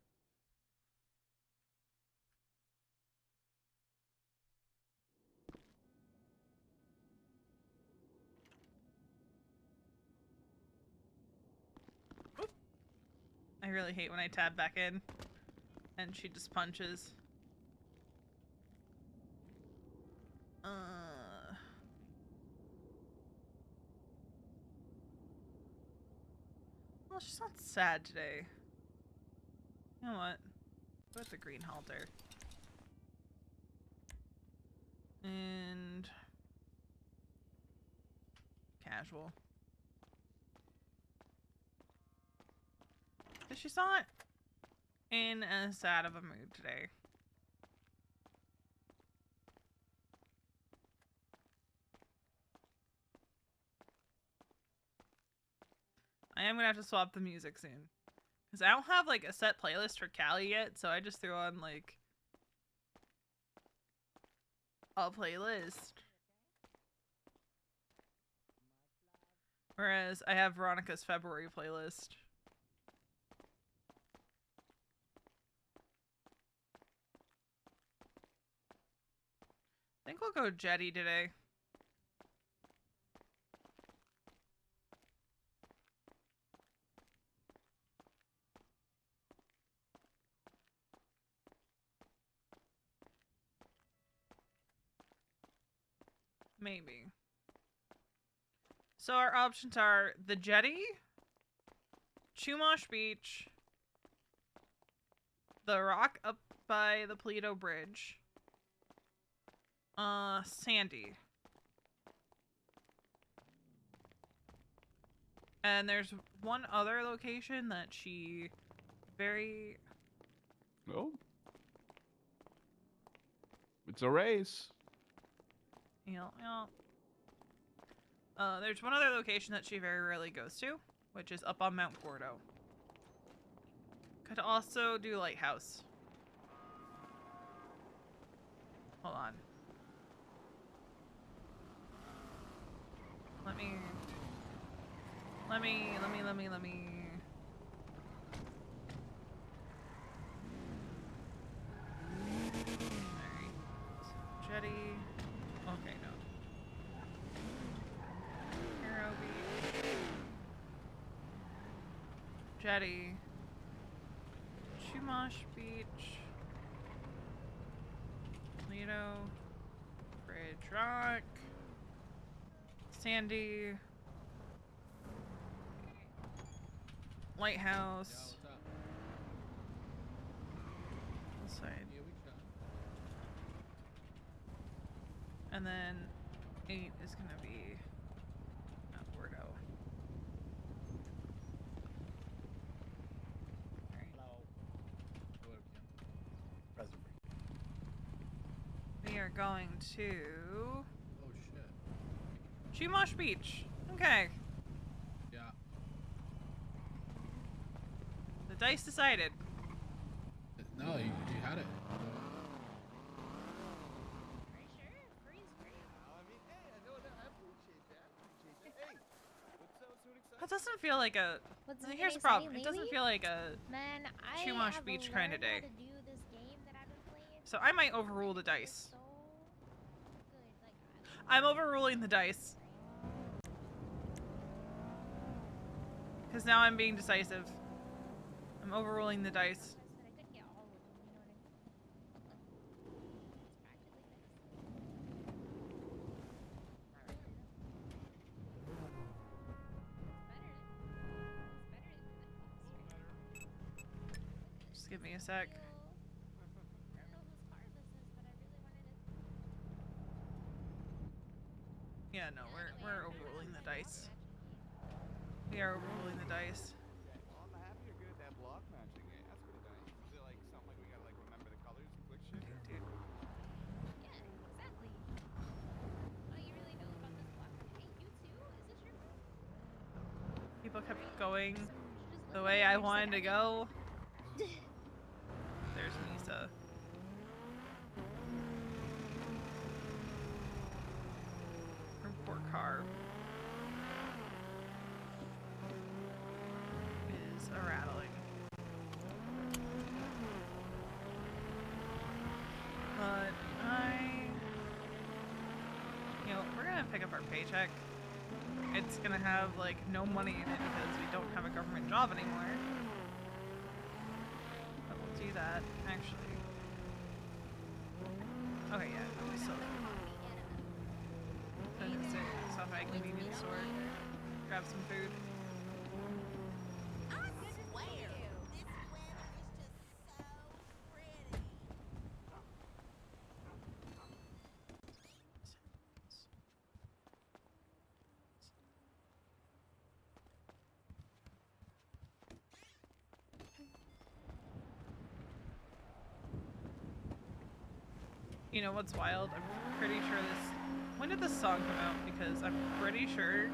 Oop. I really hate when I tab back in and she just punches. Well, she's not sad today. You know what? Put the green halter. And casual. Because she's not in as sad of a mood today. I am gonna have to swap the music soon. Because I don't have like a set playlist for Callie yet, so I just threw on like a playlist. Whereas I have Veronica's February playlist. I think we'll go Jetty today. Maybe. So our options are the jetty, Chumash Beach, the rock up by the Paleto Bridge, Sandy. And there's one other location that she very... Oh. It's a race. Yeah. There's one other location that she very rarely goes to, which is up on Mount Gordo. Could also do Lighthouse. Hold on. Let me... Alright. Jetty. Okay, no. Hero Beach. Jetty. Chumash Beach. Lido. Bridge Rock. Sandy. Lighthouse. This side. And then 8 is gonna be Mount Gordo. We are going to Chumash Beach. Okay. Yeah. The dice decided. No, you had it. That doesn't feel like a... What's Here's the problem. It doesn't feel like a Man, I Chumash have Beach kind of learned how day. to do this game that I've been playing. So I might overrule the dice. I'm overruling the dice. Because now I'm being decisive. I'm overruling the dice. Just give me a sec. Yeah, no, we're overruling the dice. We are overruling the dice. Well, I'm happy you're good at that block matching. That's pretty nice. Is it like something like we gotta like remember the colors and click shit? Dude. Yeah, exactly. Oh, you really know about this block? Hey, you too? Is this your group? People kept going the way I wanted to go. There's Misa. Her poor car is a rattling. But we're gonna pick up our paycheck. It's gonna have like no money in it because we don't have a government job anymore. But we'll do that actually. Okay, yeah, no, we still stop at a convenience store, grab some food. You know what's wild? I'm pretty sure this... When did this song come out? Because I'm pretty sure...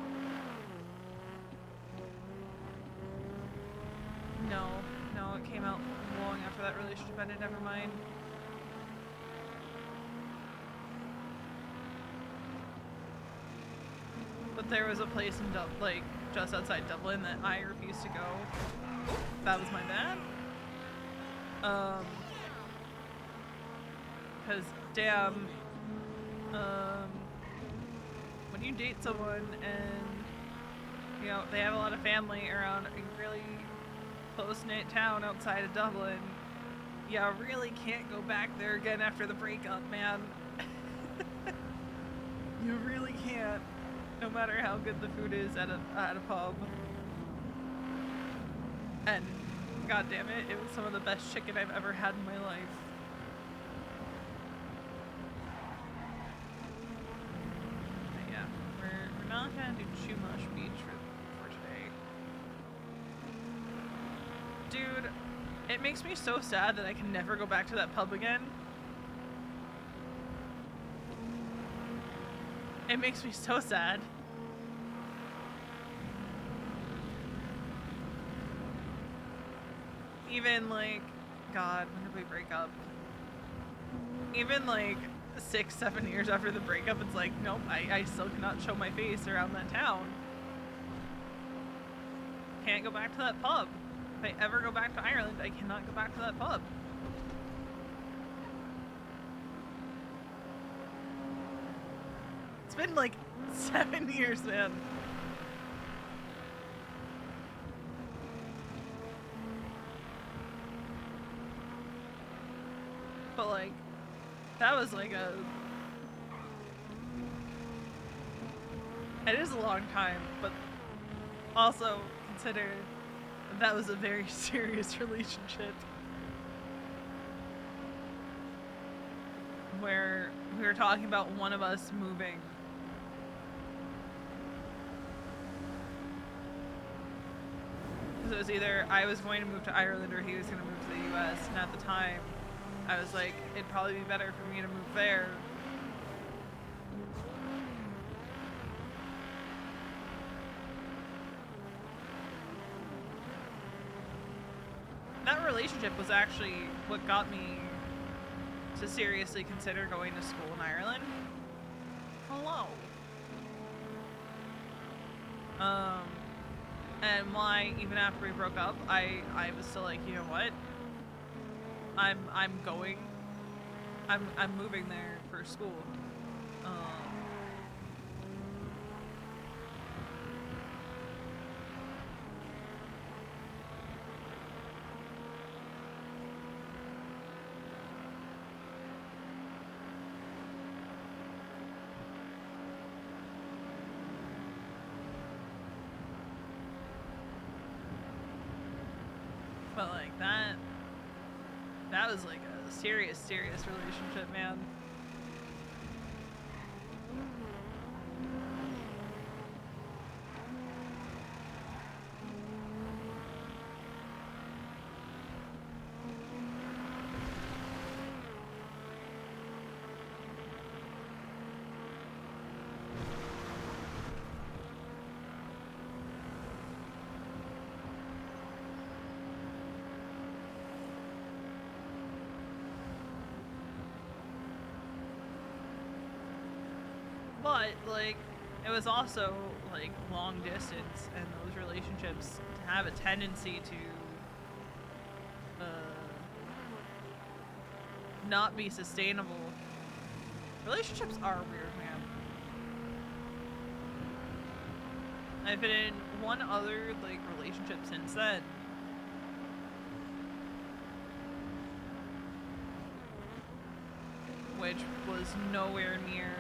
No, it came out long after that relationship ended, never mind. But there was a place in just outside Dublin that I refused to go. That was my bad. Because damn, when you date someone and they have a lot of family around a really close-knit town outside of Dublin, you really can't go back there again after the breakup, man. You really can't, no matter how good the food is at a pub. And god damn it, it was some of the best chicken I've ever had in my life. But yeah, we're not gonna do too much beach for today. Dude, it makes me so sad that I can never go back to that pub again. It makes me so sad. Even like, God, when did we break up? Even like 6-7 years after the breakup, it's like, nope, I still cannot show my face around that town. Can't go back to that pub. If I ever go back to Ireland, I cannot go back to that pub. It's been like 7 years, man. But like, that was like it is a long time, but also consider that was a very serious relationship. Where we were talking about one of us moving. So it was either I was going to move to Ireland or he was going to move to the US, and at the time, I was like, it'd probably be better for me to move there. That relationship was actually what got me to seriously consider going to school in Ireland. Hello. And why, even after we broke up, I was still like, you know what? I'm moving there for school. But like that was like a serious relationship, man. But like, it was also like long distance, and those relationships have a tendency to not be sustainable. Relationships are weird, man. I've been in one other like relationship since then. Which was nowhere near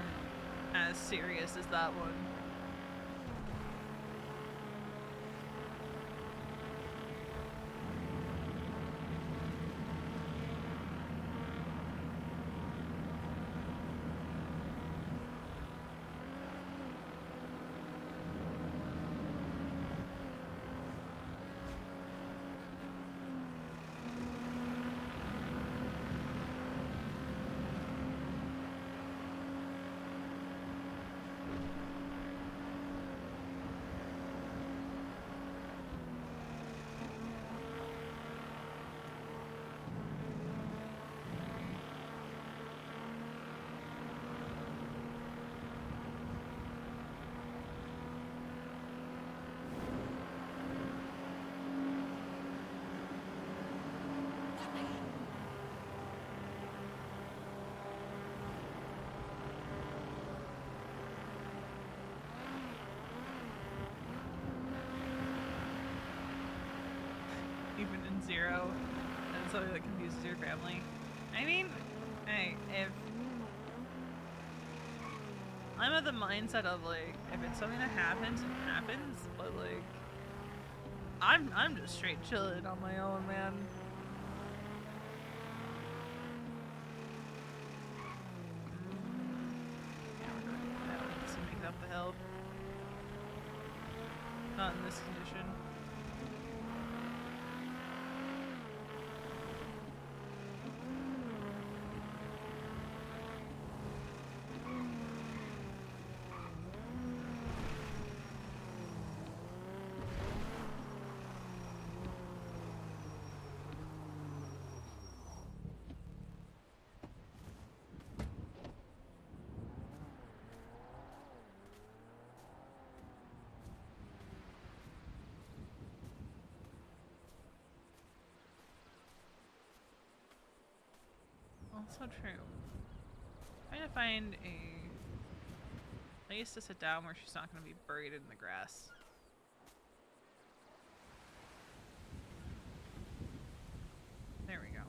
as serious as that one. Even in zero, and something that confuses your family. I mean, hey, I'm of the mindset of like, if it's something that happens, it happens. But like, I'm just straight chilling on my own, man. Yeah, we're not to make it up the hill. Not in this condition. Also true. Trying to find a place to sit down where she's not going to be buried in the grass. There we go.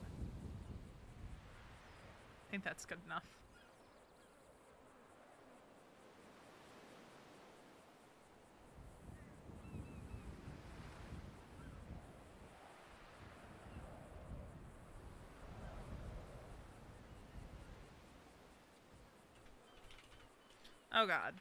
I think that's good enough. Oh god.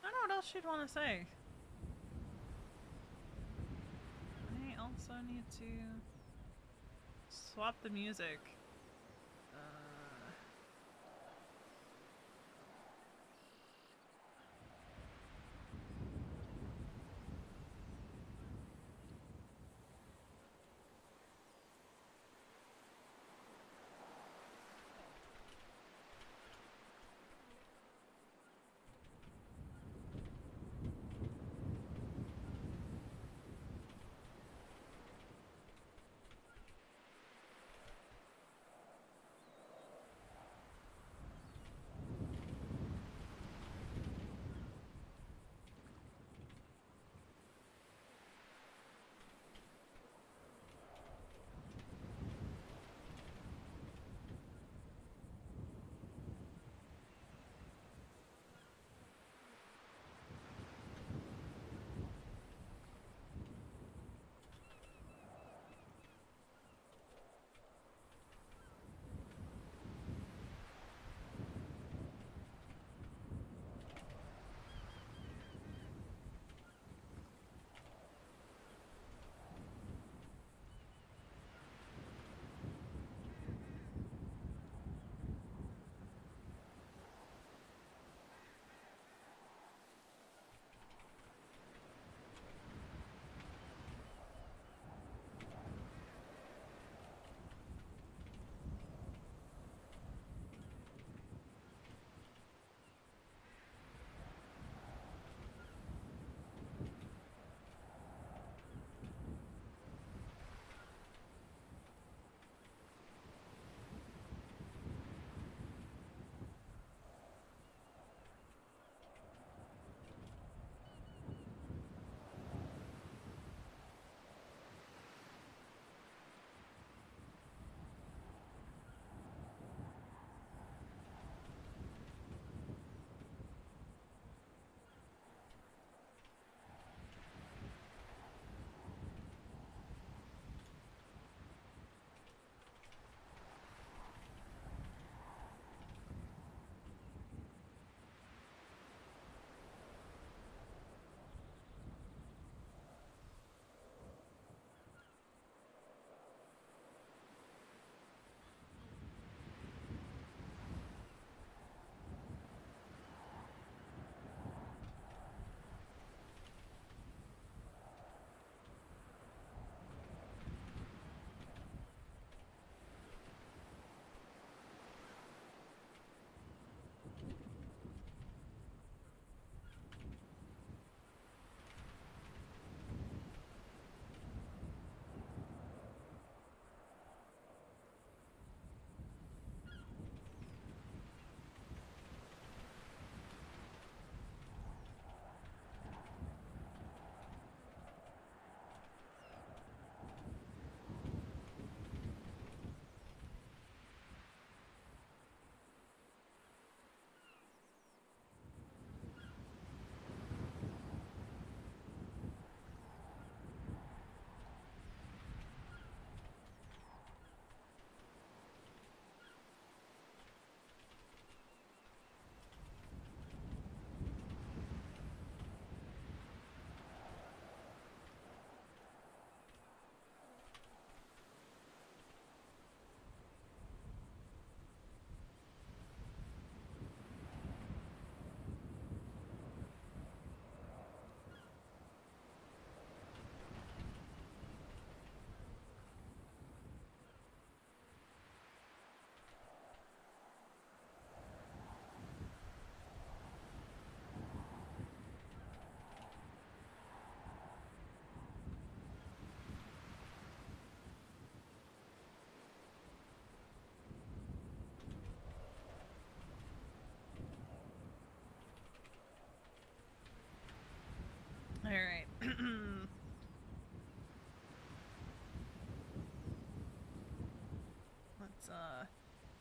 I don't know what else she'd want to say. I also need to swap the music.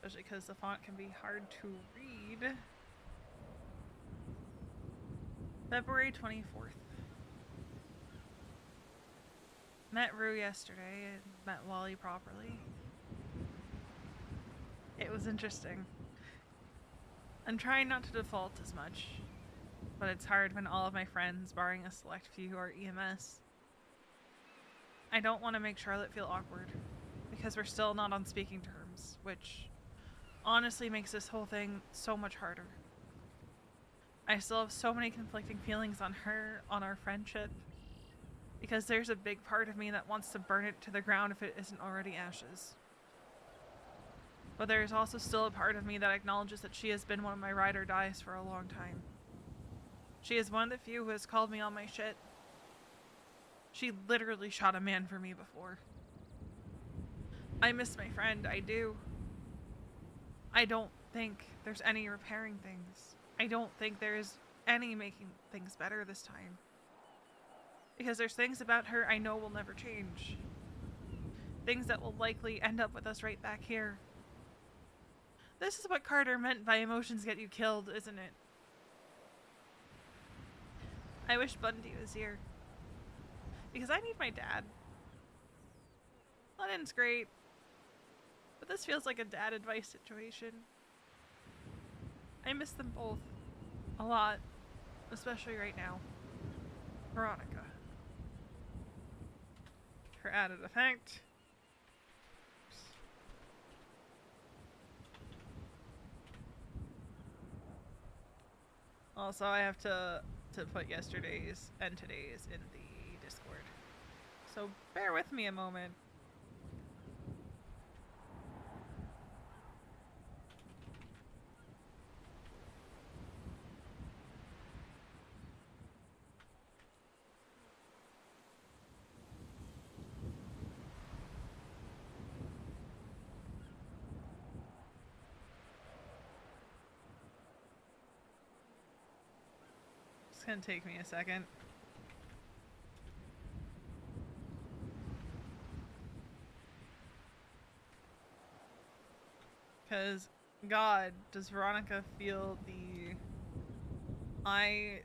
especially because the font can be hard to read. February 24th. Met Rue yesterday and met Wally properly. It was interesting. I'm trying not to default as much, but it's hard when all of my friends, barring a select few, are EMS. I don't want to make Charlotte feel awkward, because we're still not on speaking terms, which honestly makes this whole thing so much harder. I still have so many conflicting feelings on her, on our friendship, because there's a big part of me that wants to burn it to the ground if it isn't already ashes. But there's also still a part of me that acknowledges that she has been one of my ride or dies for a long time. She is one of the few who has called me on my shit. She literally shot a man for me before. I miss my friend, I do. I don't think there's any repairing things. I don't think there's any making things better this time. Because there's things about her I know will never change. Things that will likely end up with us right back here. This is what Carter meant by emotions get you killed, isn't it? I wish Bundy was here. Because I need my dad. London's great. But this feels like a dad advice situation. I miss them both. A lot. Especially right now. Veronica. Her added effect. Also, I have to put yesterday's and today's in the Discord. So bear with me a moment. It's gonna take me a second. Because, God, does Veronica feel the... I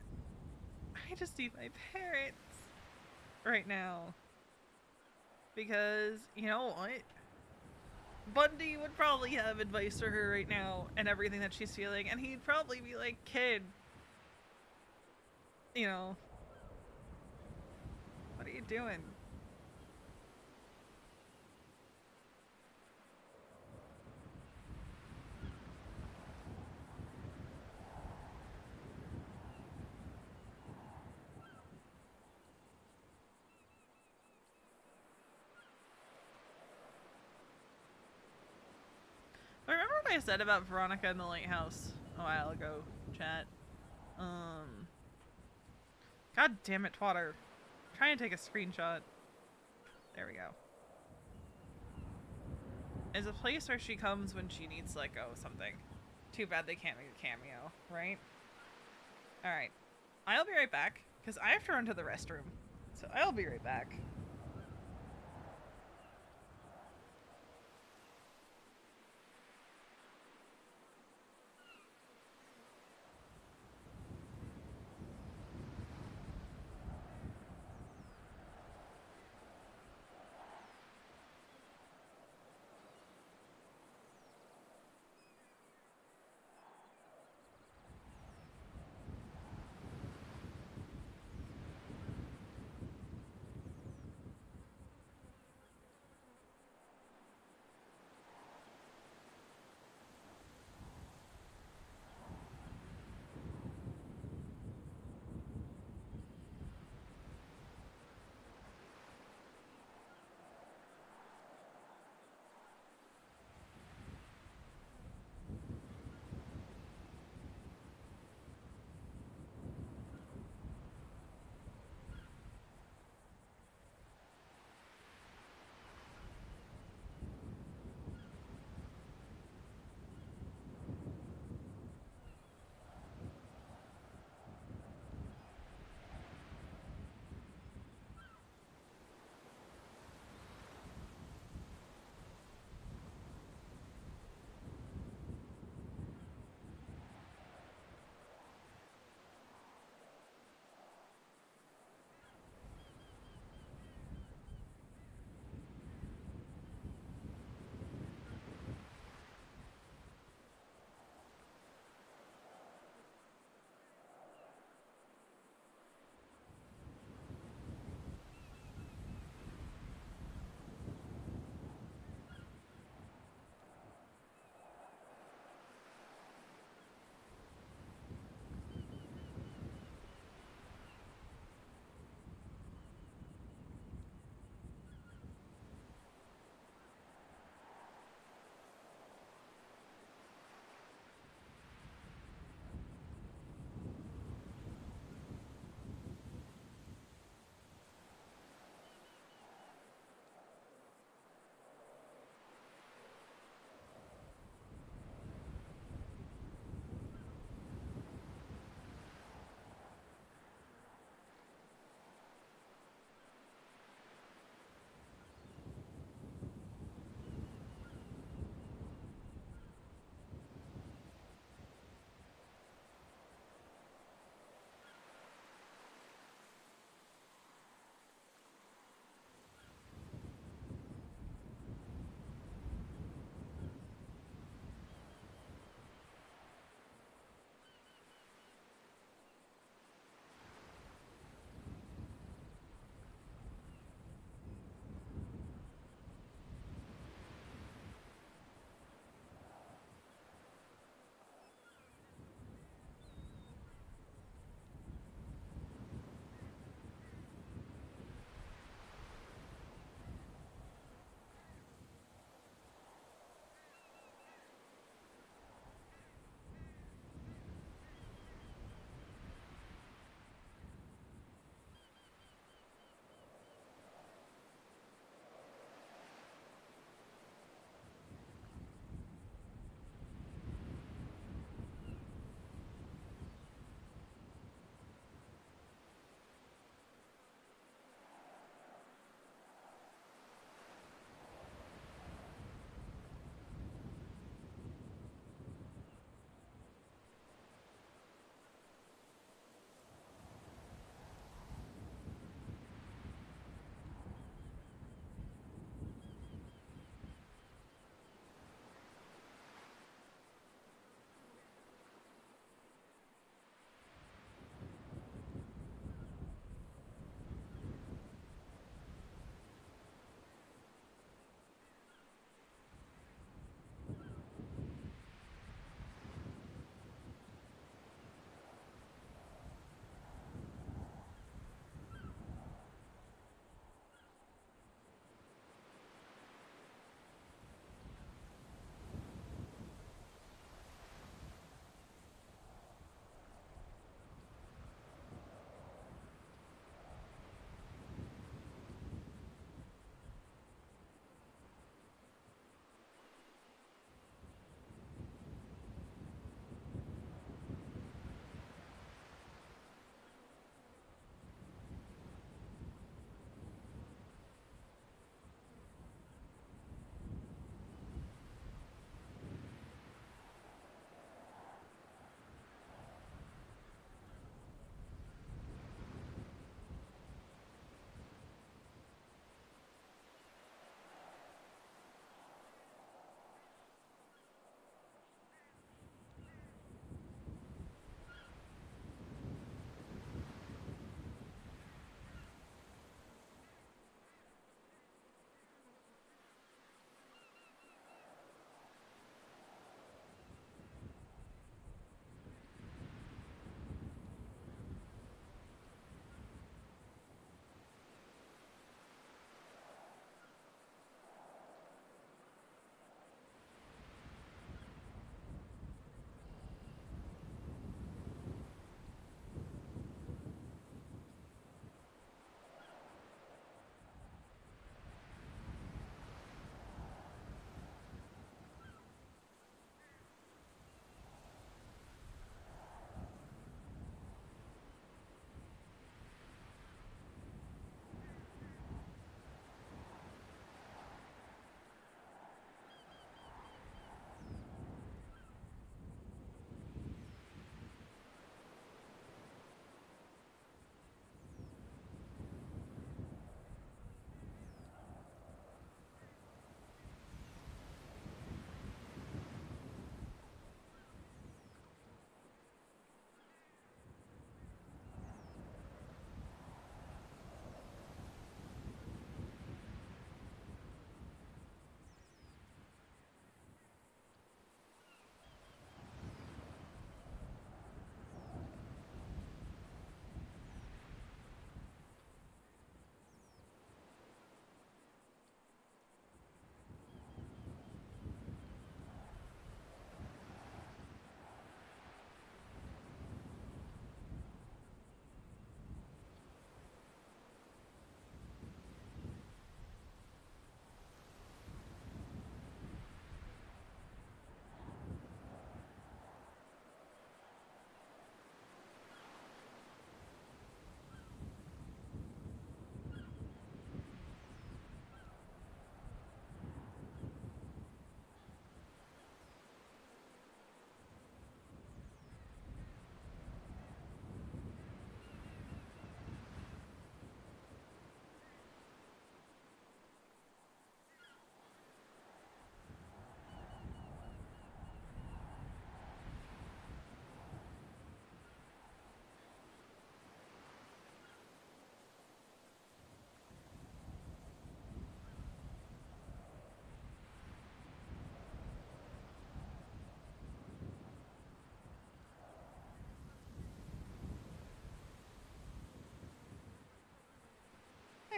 just need my parents right now. Because, you know what? Bundy would probably have advice for her right now and everything that she's feeling, and he'd probably be like, kid, you know, what are you doing? Remember what I said about Veronica in the lighthouse a while ago, chat? God damn it, Twatter. I'm trying to take a screenshot. There we go. Is a place where she comes when she needs, like, oh, something. Too bad they can't make a cameo, right? Alright. I'll be right back, because I have to run to the restroom. So I'll be right back.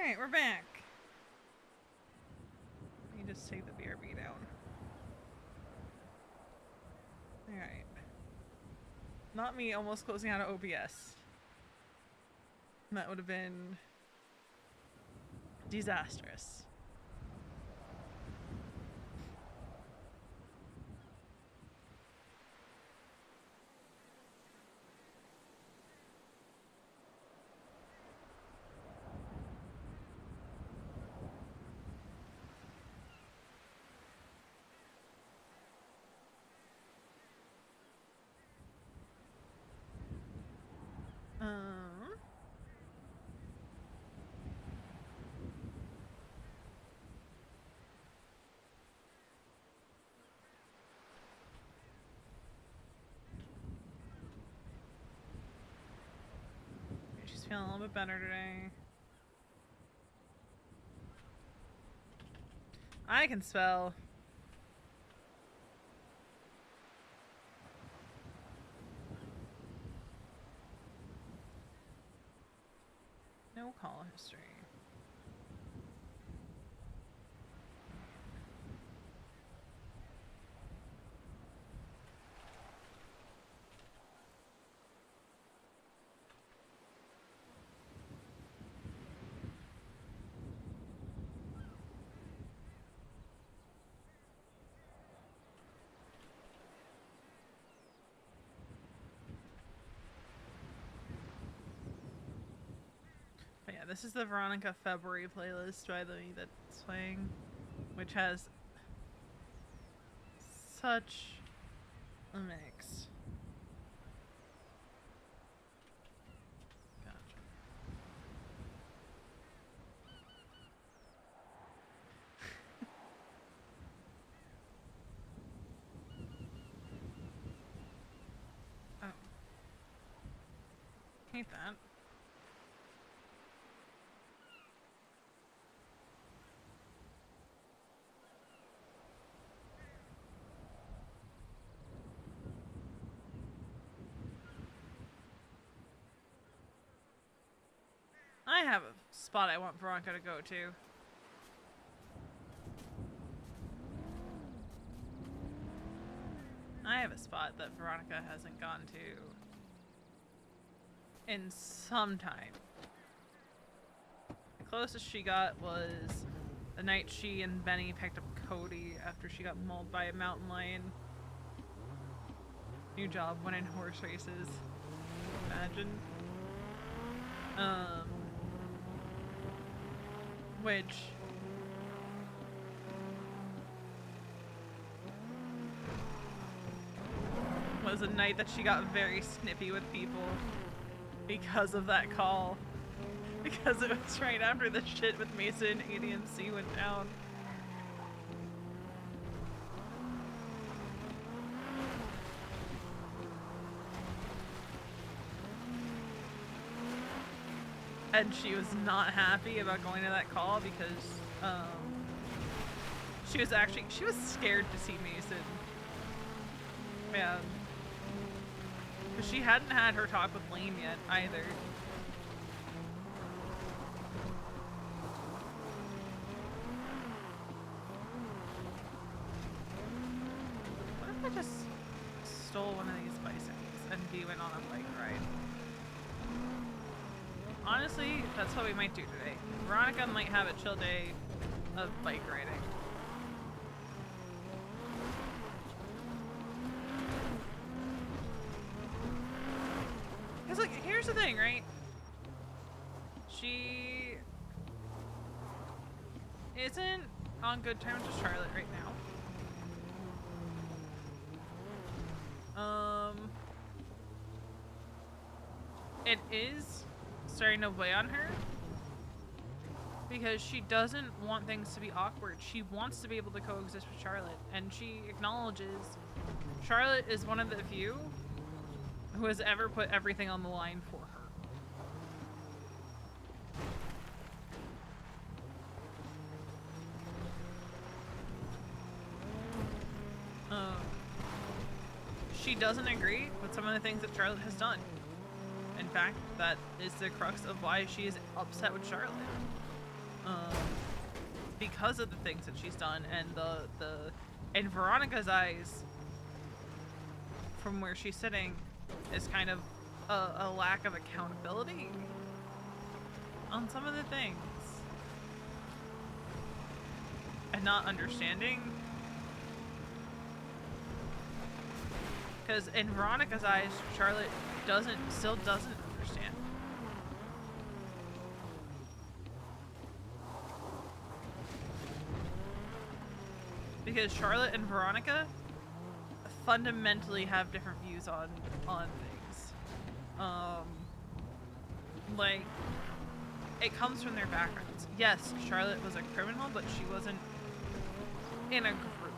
Alright, we're back. Let me just take the BRB down. Alright. Not me almost closing out of OBS. That would have been disastrous. She's feeling a little bit better today. I can spell. No call history. But yeah, this is the Veronica February playlist by the way that's playing, which has such a mix. Gotcha. Oh. Hate that. I have a spot I want Veronica to go to. I have a spot that Veronica hasn't gone to in some time. The closest she got was the night she and Benny picked up Cody after she got mauled by a mountain lion. New job, winning horse races. Imagine. Which was a night that she got very snippy with people because of that call. Because it was right after the shit with Mason and ADMC went down. And she was not happy about going to that call because she was scared to see Mason. Yeah. Because she hadn't had her talk with Lane yet either. What if I just stole one of these bicycles and we went on a bike ride? Honestly, that's what we might do today. Veronica might have a chill day of bike riding. Because, like, here's the thing, right? She isn't on good terms with Charlotte right now. It is starting to weigh on her because she doesn't want things to be awkward. She wants to be able to coexist with Charlotte, and she acknowledges Charlotte is one of the few who has ever put everything on the line for her. She doesn't agree with some of the things that Charlotte has done. In fact, that is the crux of why she is upset with Charlotte. because of the things that she's done, and in Veronica's eyes, from where she's sitting, is kind of a lack of accountability on some of the things. And not understanding. Because in Veronica's eyes, Charlotte still doesn't understand. Because Charlotte and Veronica fundamentally have different views on things. Like, it comes from their backgrounds. Yes, Charlotte was a criminal, but she wasn't in a group.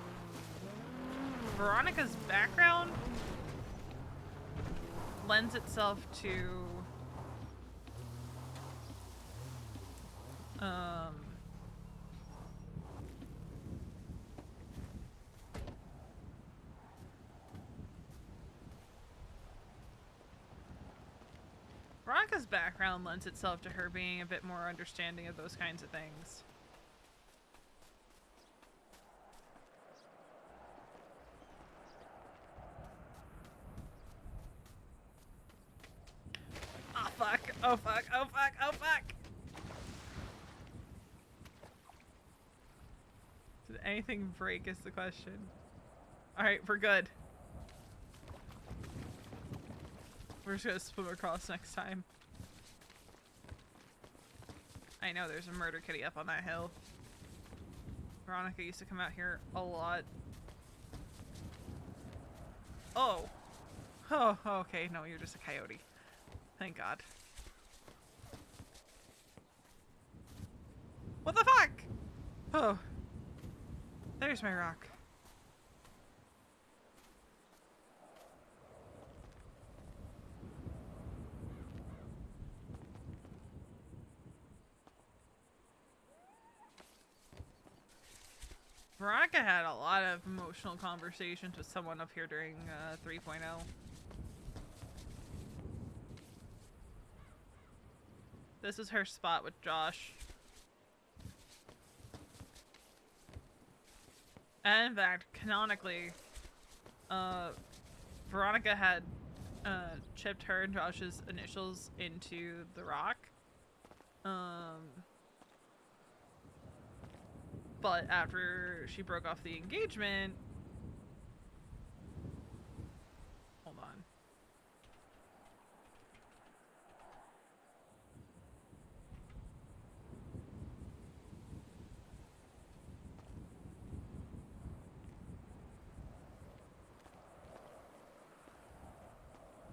Veronica's background lends itself to Veronica's background lends itself to her being a bit more understanding of those kinds of things. Oh fuck, oh fuck, oh fuck, oh fuck! Did anything break is the question. Alright, we're good. We're just gonna swim across next time. I know there's a murder kitty up on that hill. Veronica used to come out here a lot. Oh! Oh, okay, no, you're just a coyote. Thank God. What the fuck? Oh. There's my rock. Veronica had a lot of emotional conversations with someone up here during 3.0. This is her spot with Josh. And in fact, canonically, Veronica had chipped her and Josh's initials into the rock. But after she broke off the engagement... Hold on.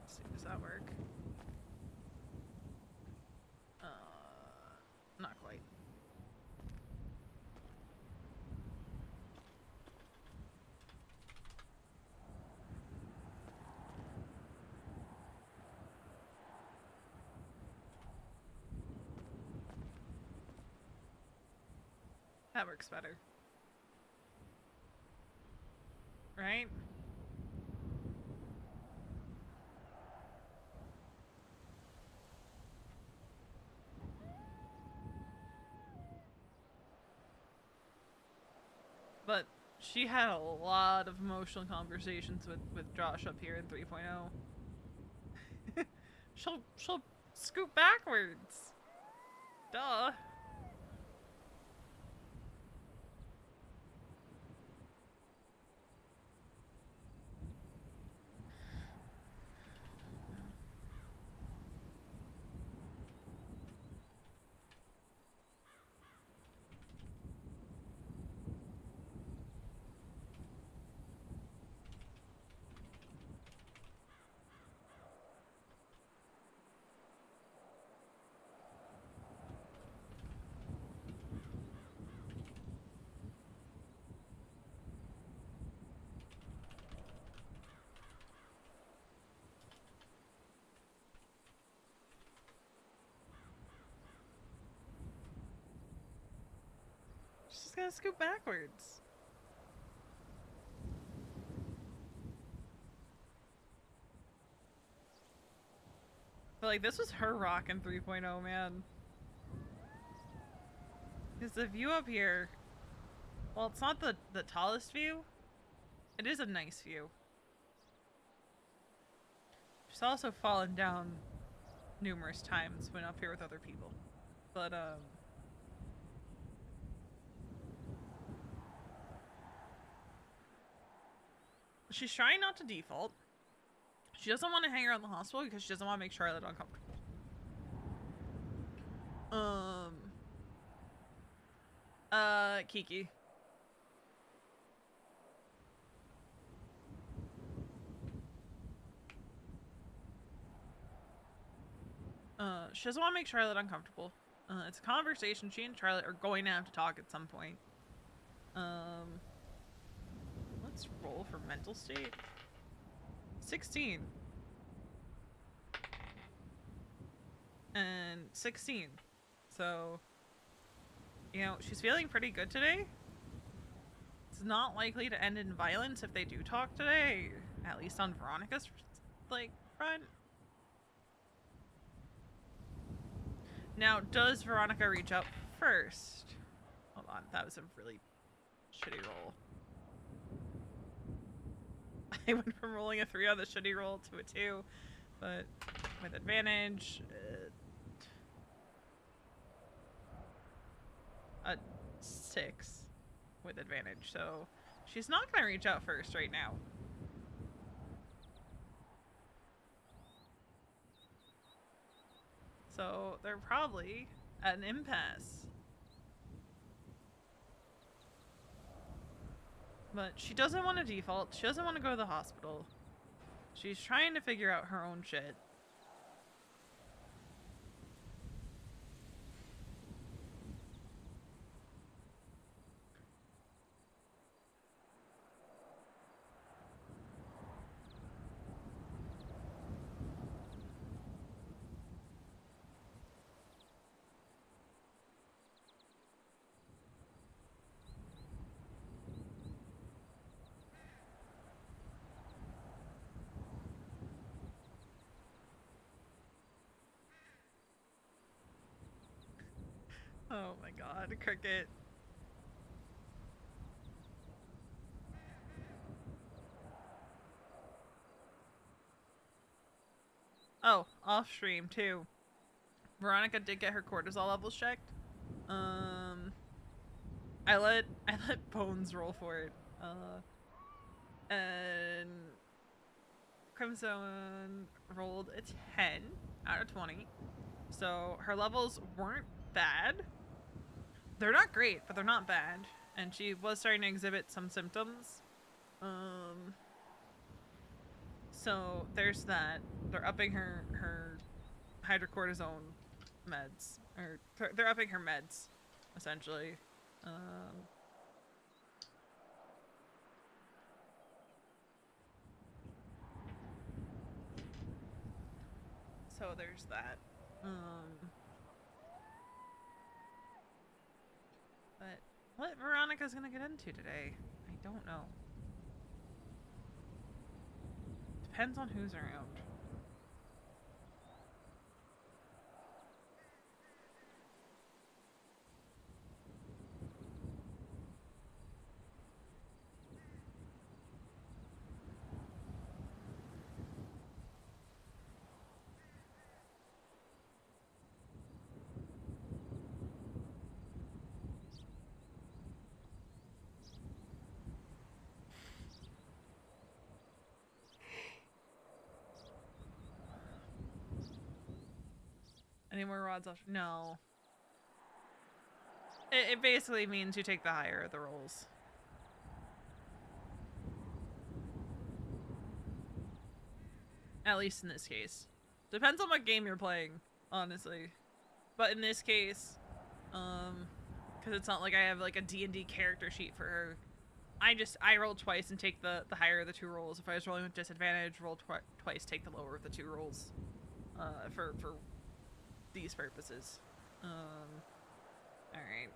Let's see, does that work? Not quite. That works better. Right? But she had a lot of emotional conversations with Josh up here in 3.0. She'll scoot backwards. Duh. She's gonna scoot backwards. But like, this was her rock in 3.0, man. Because the view up here, well, it's not the tallest view. It is a nice view. She's also fallen down numerous times when up here with other people. But, she's trying not to default. She doesn't want to hang around the hospital because she doesn't want to make Charlotte uncomfortable. Kiki. She doesn't want to make Charlotte uncomfortable. It's a conversation she and Charlotte are going to have to talk at some point. Let's roll for mental state. 16. And 16. So, you know, she's feeling pretty good today. It's not likely to end in violence if they do talk today, at least on Veronica's, like, front. Now, does Veronica reach out first? Hold on, that was a really shitty roll. I went from rolling a 3 on the shitty roll to a 2, but with advantage, a 6 with advantage, so she's not gonna reach out first right now. So they're probably at an impasse. But she doesn't want to default. She doesn't want to go to the hospital. She's trying to figure out her own shit. Oh my god, Cricket. Oh, off stream too. Veronica did get her cortisol levels checked. I let Bones roll for it. And Crimson rolled a 10 out of 20. So her levels weren't bad. They're not great, but they're not bad. And she was starting to exhibit some symptoms. So there's that. They're upping her hydrocortisone meds. Or they're upping her meds, essentially. So there's that. But what Veronica's gonna get into today, I don't know. Depends on who's around. Any more rods off? No. It basically means you take the higher of the rolls. At least in this case. Depends on what game you're playing, honestly. But in this case, because it's not like I have like a D&D character sheet for her. I roll twice and take the higher of the 2 rolls. If I was rolling with disadvantage, roll twice, take the lower of the 2 rolls. For these purposes. Alright.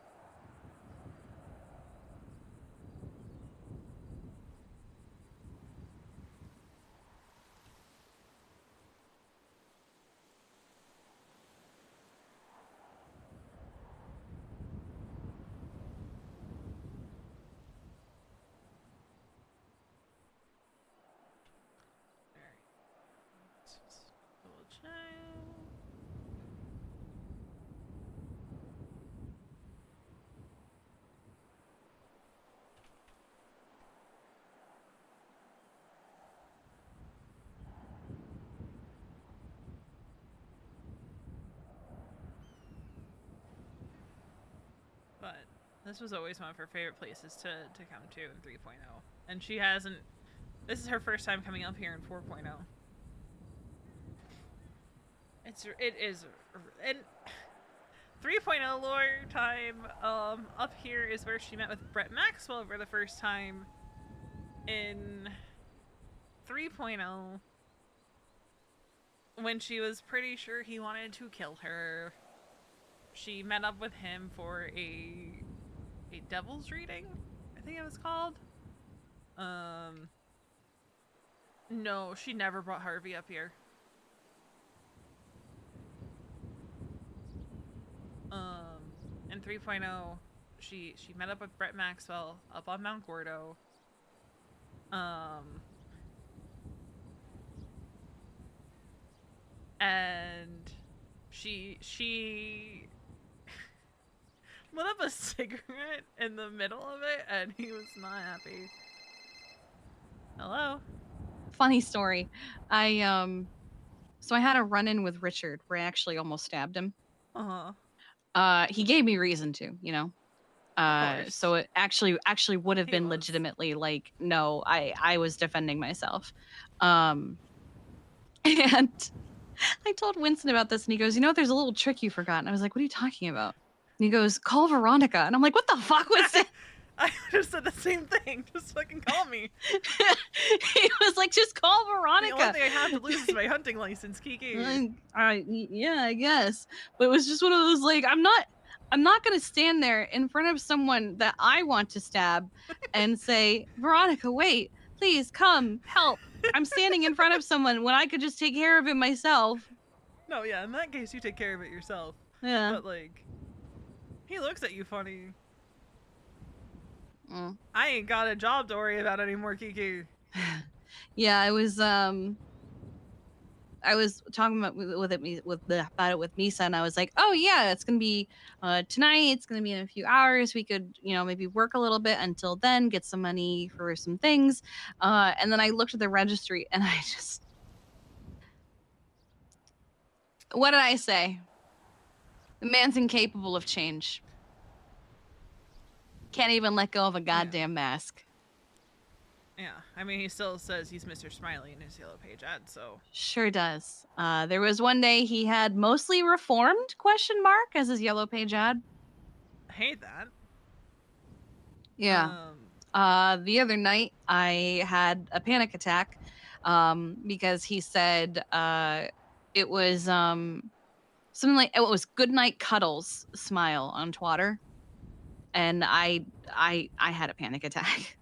This was always one of her favorite places to come to in 3.0. And she hasn't... This is her first time coming up here in 4.0. It is... And 3.0 lore time, up here is where she met with Brett Maxwell for the first time. In 3.0, when she was pretty sure he wanted to kill her, she met up with him for a devil's reading, I think it was called. No, she never brought Harvey up here. In 3.0, she met up with Brett Maxwell up on Mount Gordo. And she lit up a cigarette in the middle of it, and he was not happy. Hello? Funny story. So I had a run-in with Richard where I actually almost stabbed him. He gave me reason to, you know. So it actually would have been legitimately like, no, I was defending myself. And I told Winston about this, and he goes, you know, there's a little trick you forgot. And I was like, what are you talking about? And he goes, call Veronica. And I'm like, what the fuck was that? I just said the same thing. Just fucking call me. He was like, just call Veronica. The only thing I have to lose is my hunting license, Kiki. Yeah, I guess. But it was just one of those, like, I'm not gonna stand there in front of someone that I want to stab and say, Veronica, wait, please come, help. I'm standing in front of someone when I could just take care of it myself. No, yeah, in that case, you take care of it yourself. Yeah. But, like, he looks at you funny. I ain't got a job to worry about anymore, Kiki. Yeah, I was talking about about it with Misa, and I was like, oh yeah, it's gonna be tonight, it's gonna be in a few hours. We could, you know, maybe work a little bit until then, get some money for some things. And then I looked at the registry and I just, what did I say? The man's incapable of change. Can't even let go of a goddamn mask. Yeah, I mean, he still says he's Mr. Smiley in his Yellow Page ad, so... Sure does. There was one day he had mostly reformed ? As his Yellow Page ad. I hate that. Yeah. The other night I had a panic attack because he said it was something like, it was Goodnight Cuddles smile on Twitter, and I had a panic attack.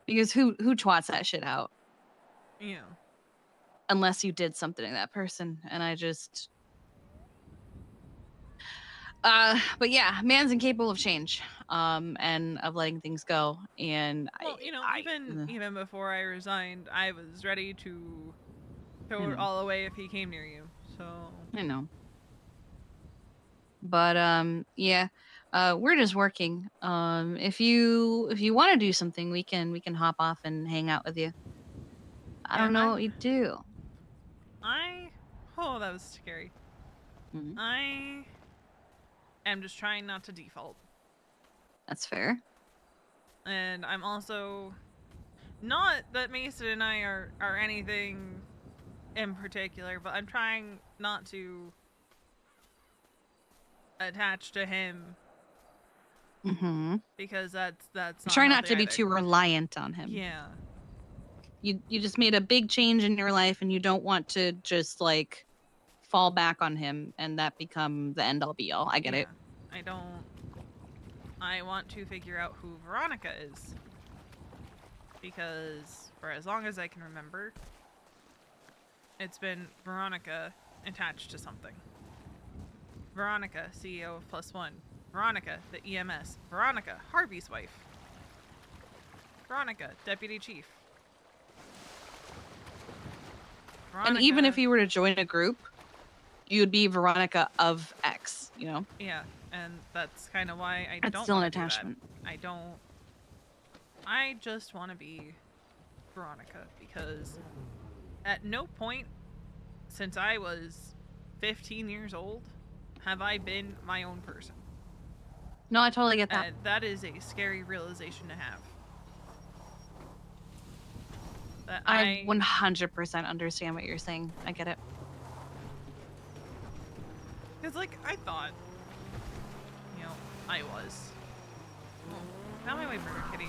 Because who twats that shit out? Yeah. Unless you did something to that person, and I just... but yeah, man's incapable of change, and of letting things go, and well, you know, even before I resigned, I was ready to throw it all away if he came near you, so... I know. But, yeah, we're just working. If you want to do something, we can hop off and hang out with you. I don't know what you do. Oh, that was scary. I am just trying not to default. That's fair. And I'm also... Not that Mason and I are anything in particular, but I'm trying not to attach to him. Because that's not Try not healthy to be either. too reliant on him. Yeah. You just made a big change in your life, and you don't want to just like fall back on him and that become the end all be all. I get it. I want to figure out who Veronica is. Because for as long as I can remember, it's been Veronica attached to something. Veronica, CEO of Plus One. Veronica, the EMS. Veronica, Harvey's wife. Veronica, Deputy Chief. And even if you were to join a group, you'd be Veronica of X, you know? Yeah, and that's kind of why I That's don't still an wanna do that. attachment. I just want to be Veronica, because at no point since I was 15 years old have I been my own person. No, I totally get that. And that is a scary realization to have. That I 100% understand what you're saying. I get it. Because, like, I thought, you know, I was. Not my way, Burger Kitty.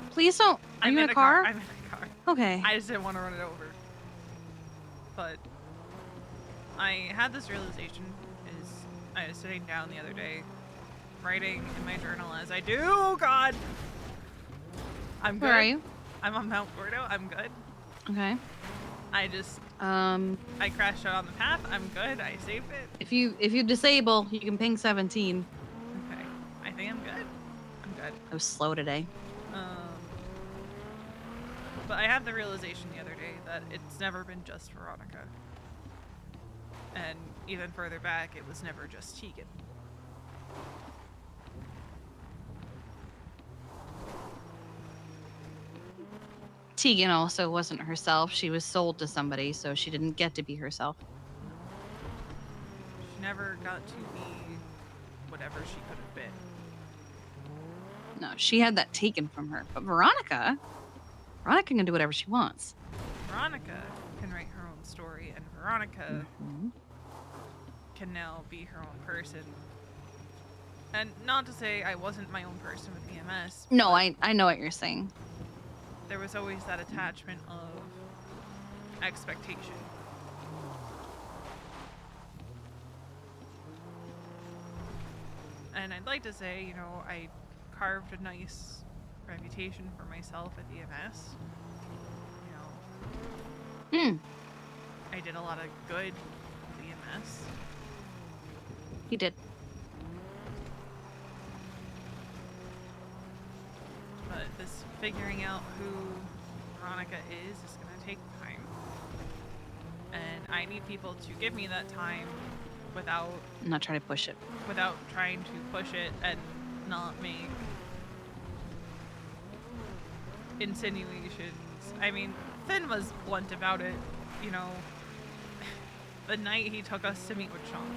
Please don't. Are you in a car? I'm in a car. Okay. I just didn't want to run it over. But I had this realization is I was sitting down the other day, writing in my journal as I do. Oh God, I'm good. Where are you? I'm on Mount Gordo. I'm good. Okay. I just I crashed out on the path. I'm good. I saved it. If you disable, you can ping 17. Okay. I think I'm good. I'm good. I was slow today. But I had the realization the other day that it's never been just Veronica. And even further back, it was never just Tegan. Tegan also wasn't herself. She was sold to somebody, so she didn't get to be herself. She never got to be whatever she could have been. No, she had that taken from her. But Veronica can do whatever she wants. Veronica can write her own story, and Veronica can now be her own person. And not to say I wasn't my own person with EMS. No, I know what you're saying. There was always that attachment of expectation. And I'd like to say, you know, I carved a nice reputation for myself at EMS. You know, I did a lot of good with EMS. You did. But this figuring out who Veronica is going to take time. And I need people to give me that time without... I'm not trying to push it. Without trying to push it and not make insinuations. I mean, Finn was blunt about it, you know. The night he took us to meet with Sean.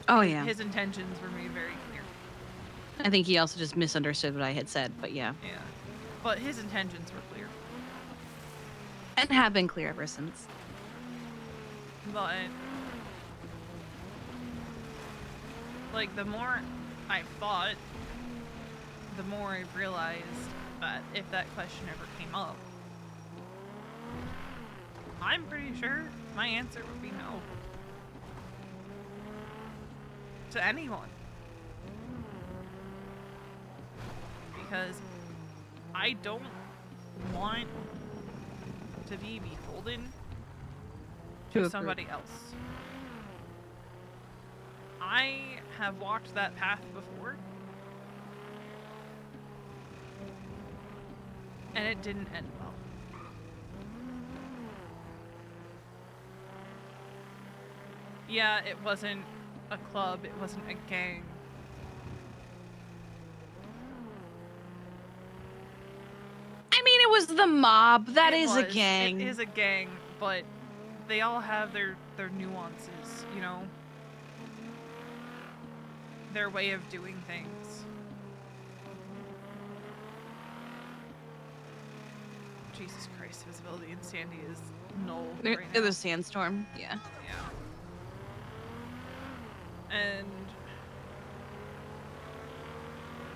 Oh, yeah. His intentions were made very clear. I think he also just misunderstood what I had said, but yeah. Yeah. But his intentions were clear. And have been clear ever since. But, like, the more I've thought, the more I've realized that if that question ever came up, I'm pretty sure my answer would be no. To anyone. Because I don't want to be beholden to somebody else. I have walked that path before, and it didn't end well. Yeah, it wasn't a club, it wasn't a gang. I mean, it was the mob. That It is a was. gang. It is a gang, but they all have their nuances, you know? Their way of doing things. Jesus Christ, visibility in Sandy is null right now. The sandstorm, yeah. Yeah. And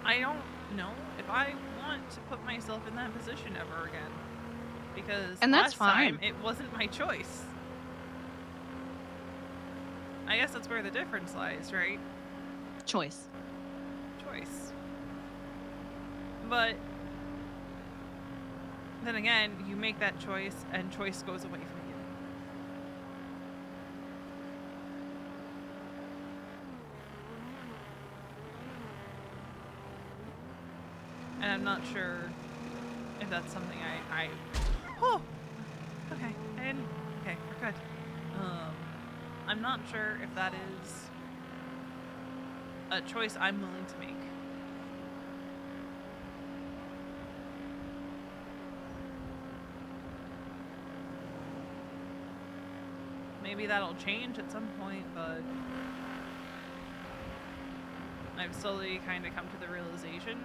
I don't know if I want to put myself in that position ever again. Because And that's last time fine. it wasn't my choice. I guess that's where the difference lies, right? Choice. Choice. But then again, you make that choice and choice goes away from you. And I'm not sure if that's something I oh, okay, okay, we're good. I'm not sure if that is a choice I'm willing to make. Maybe that'll change at some point, but I've slowly kind of come to the realization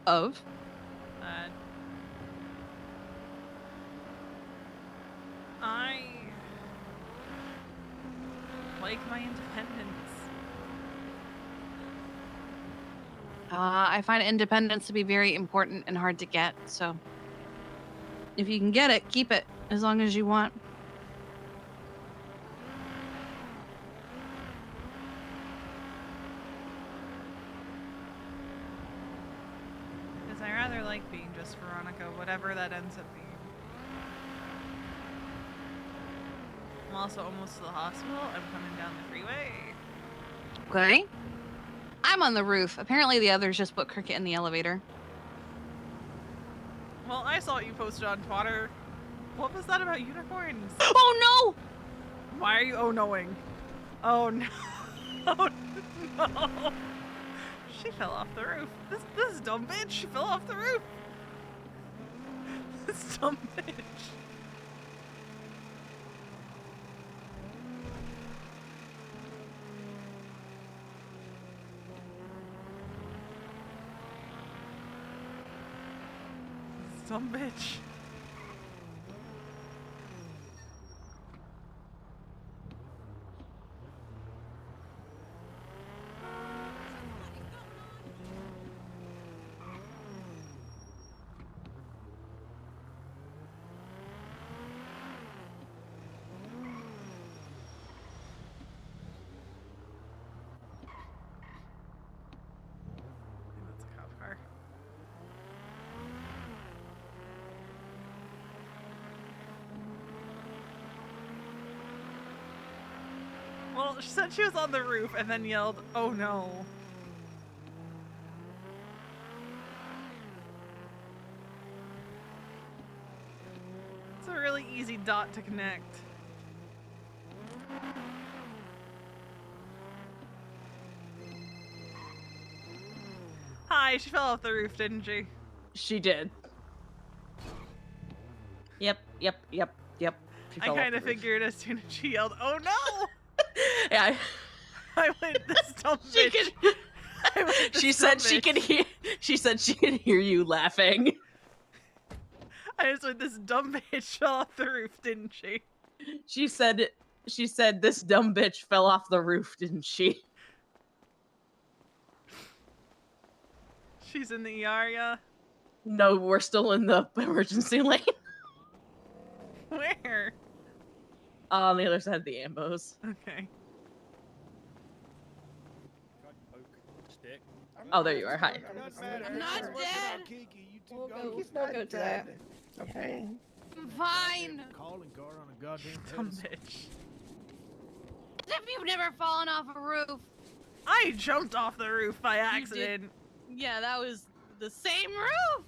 Of? that I like my independence. I find independence to be very important and hard to get, so if you can get it, keep it as long as you want. Because I rather like being just Veronica, whatever that ends up being. I'm also almost to the hospital. I'm coming down the freeway. Okay. I'm on the roof. Apparently the others just put Cricket in the elevator. Well, I saw what you posted on Twitter. What was that about unicorns? Oh no! Why are you oh-knowing? Oh no. Oh no. She fell off the roof. This dumb bitch. She fell off the roof. This dumb bitch. This dumb bitch. That's a cop car. Well, she said she was on the roof and then yelled, "Oh no." It's a really easy dot to connect. Hi, she fell off the roof, didn't she? She did. Yep. She I fell off kind the of roof. figured as soon as she yelled, "Oh no!" Yeah. I went, "This dumb bitch." I went, "This She said dumb she bitch." could hear. She said she could hear you laughing. I just went, "This dumb bitch fell off the roof, didn't she?" She said this dumb bitch fell off the roof, didn't she? She's in the ER, yeah? No, we're still in the emergency lane. Where? On the other side of the ambos. Okay. Stick. Oh, there you are. Hi. I'm not dead. We'll go to that. dead. Okay. I'm fine. Calling card on a goddamn Dumb pedestal. bitch. As if you've never fallen off a roof. I jumped off the roof by accident. Yeah, that was the same roof.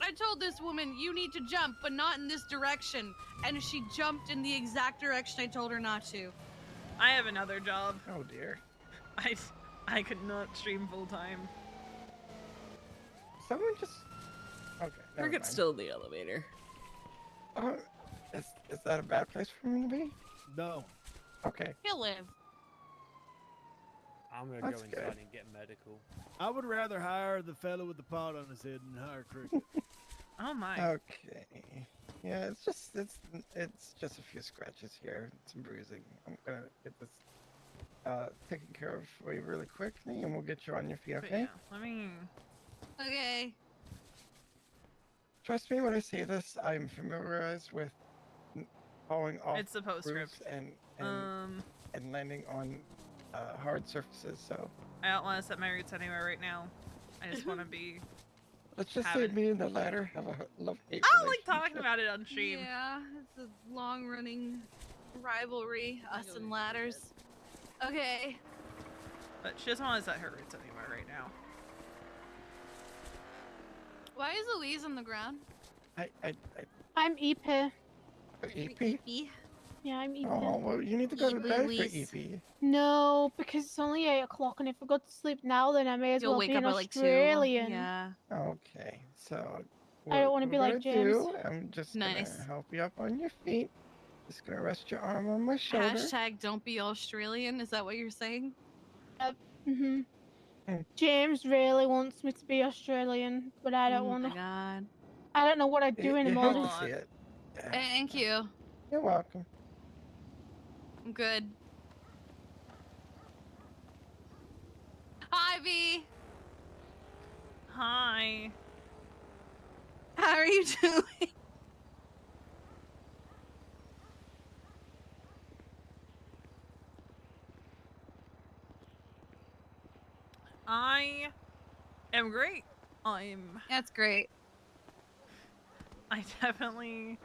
I told this woman, you need to jump, but not in this direction. And she jumped in the exact direction I told her not to. I have another job. Oh dear. I could not stream full time. Someone just. Okay. never Cricket's mind. still in the elevator. Is that a bad place for me to be? No. Okay. He'll live. I'm gonna That's go good. inside and get medical. I would rather hire the fellow with the pot on his head than hire Cricket. Oh my. Okay. Yeah, it's just a few scratches here, some bruising. I'm gonna get this taken care of for you really quickly, and we'll get you on your feet. But Okay? yeah, let me. Okay. Trust me when I say this. I'm familiarized with falling off It's the postscript. roofs and landing on hard surfaces. So I don't want to set my roots anywhere right now. I just want to be. let's just say me and the ladder have a love-hate I don't like relationship. talking about it on stream. Yeah, it's a long-running rivalry, us and ladders. Okay. But she doesn't want to set her roots anywhere right now. Why is Louise on the ground? I I'm EP. EP. E? Yeah, I'm eating. Oh, well, you need to go to bed for Evie. No, because it's only 8 o'clock, and if I go to sleep now, then I may as You'll well wake be up an at like 2. Australian. Yeah. Okay, so I don't what wanna we're be like gonna James. do, I'm just Nice. gonna help you up on your feet. Just gonna rest your arm on my shoulder. Hashtag don't be Australian. Is that what you're saying? Mm-hmm. Hmm. James really wants me to be Australian, but I don't Oh want my to. god. I don't know what I'd do You anymore. hate to see it. Yeah. Thank you. You're welcome. I'm good. Hi, V. Hi. How are you doing? I am great. That's great. I definitely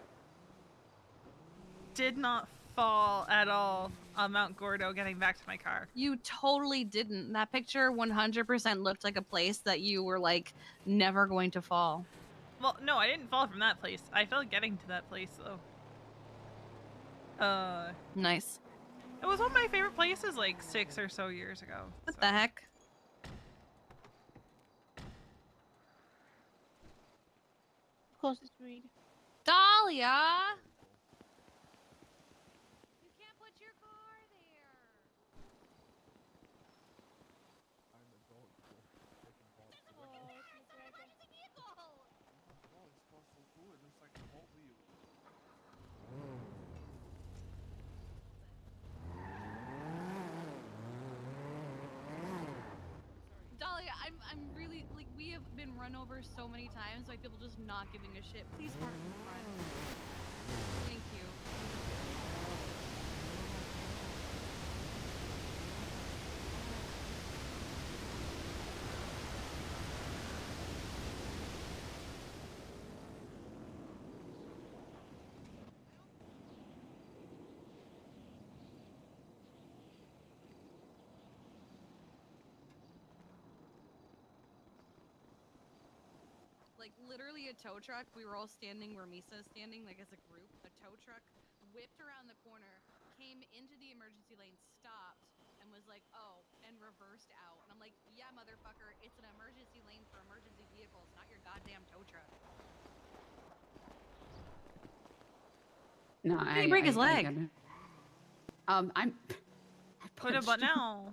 did not fall at all on Mount Gordo getting back to my car. You totally didn't. That picture 100% looked like a place that you were like never going to fall. Well, no, I didn't fall from that place. I fell getting to that place though. Nice. It was one of my favorite places like 6 or so years ago. What the heck? Of course, it's Reed. Dahlia! You can't put your car there. I'm a dog. Emergency vehicle. Oh, it's supposed to do it. It's like a whole wheel. Dahlia, I'm really like we have been run over so many times by people just not giving a shit. Please park in front. Thank you. Like literally a tow truck. We were all standing where Misa is standing, like as a group. A tow truck whipped around the corner, came into the emergency lane, stopped, and was like, "Oh," and reversed out. And I'm like, "Yeah, motherfucker, it's an emergency lane for emergency vehicles, not your goddamn tow truck." No, Did he break his leg? get it. I'm. What about now?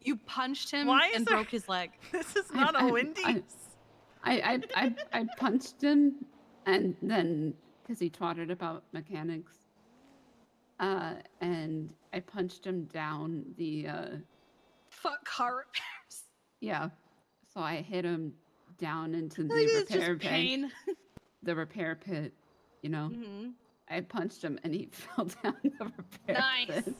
You punched him Why is and there- broke his leg. This is not a Wendy's. I punched him, and then because he twatted about mechanics, and I punched him down the. Fuck car repairs. Yeah, so I hit him down into the Like, it's just repair pit. pain. The repair pit, you know. Mhm. I punched him, and he fell down the repair Nice. pit.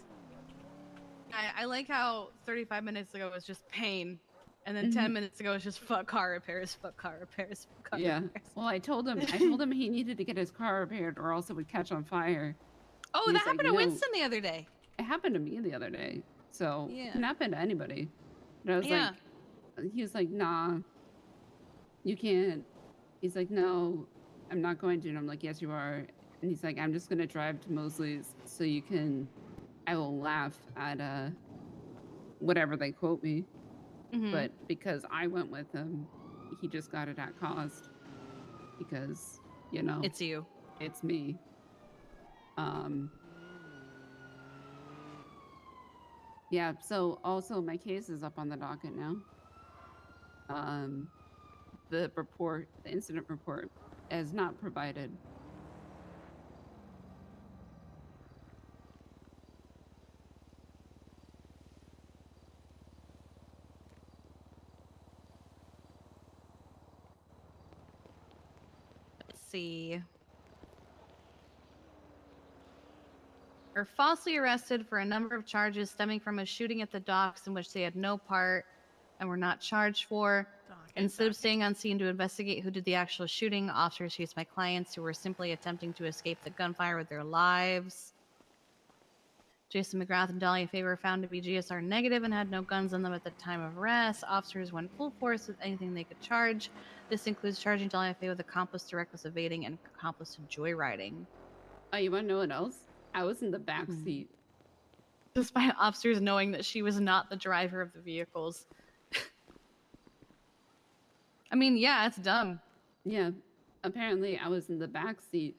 I like how 35 minutes ago was just pain, and then 10 minutes ago was just fuck car repairs, fuck car repairs, fuck car Yeah. repairs. Well, I told him he needed to get his car repaired, or else it would catch on fire. Oh, He's that like, happened to "No." Winston the other day. It happened to me the other day, so Yeah. it can happen to anybody. And I was Yeah. like, he was like, "Nah, you can't." He's like, "No, I'm not going to." And I'm like, "Yes, you are." And he's like, "I'm just gonna drive to Mosley's so you can." I will laugh at whatever they quote me, Mhm. but because I went with him, he just got it at cost because It's you. it's me. Yeah, so also my case is up on the docket now. The incident report is not provided. Let's see. Are falsely arrested for a number of charges stemming from a shooting at the docks in which they had no part and were not charged for. Instead of staying on scene to investigate who did the actual shooting, officers used my clients who were simply attempting to escape the gunfire with their lives. Jason McGrath and Dahlia Faye were found to be GSR negative and had no guns on them at the time of arrest. Officers went full force with anything they could charge. This includes charging Dahlia Faye with accomplice to reckless evading and accomplice to joyriding. Oh, you want to know what else? I was in the back seat. Despite officers knowing that she was not the driver of the vehicles. I mean, yeah, it's dumb. Yeah, apparently I was in the back seat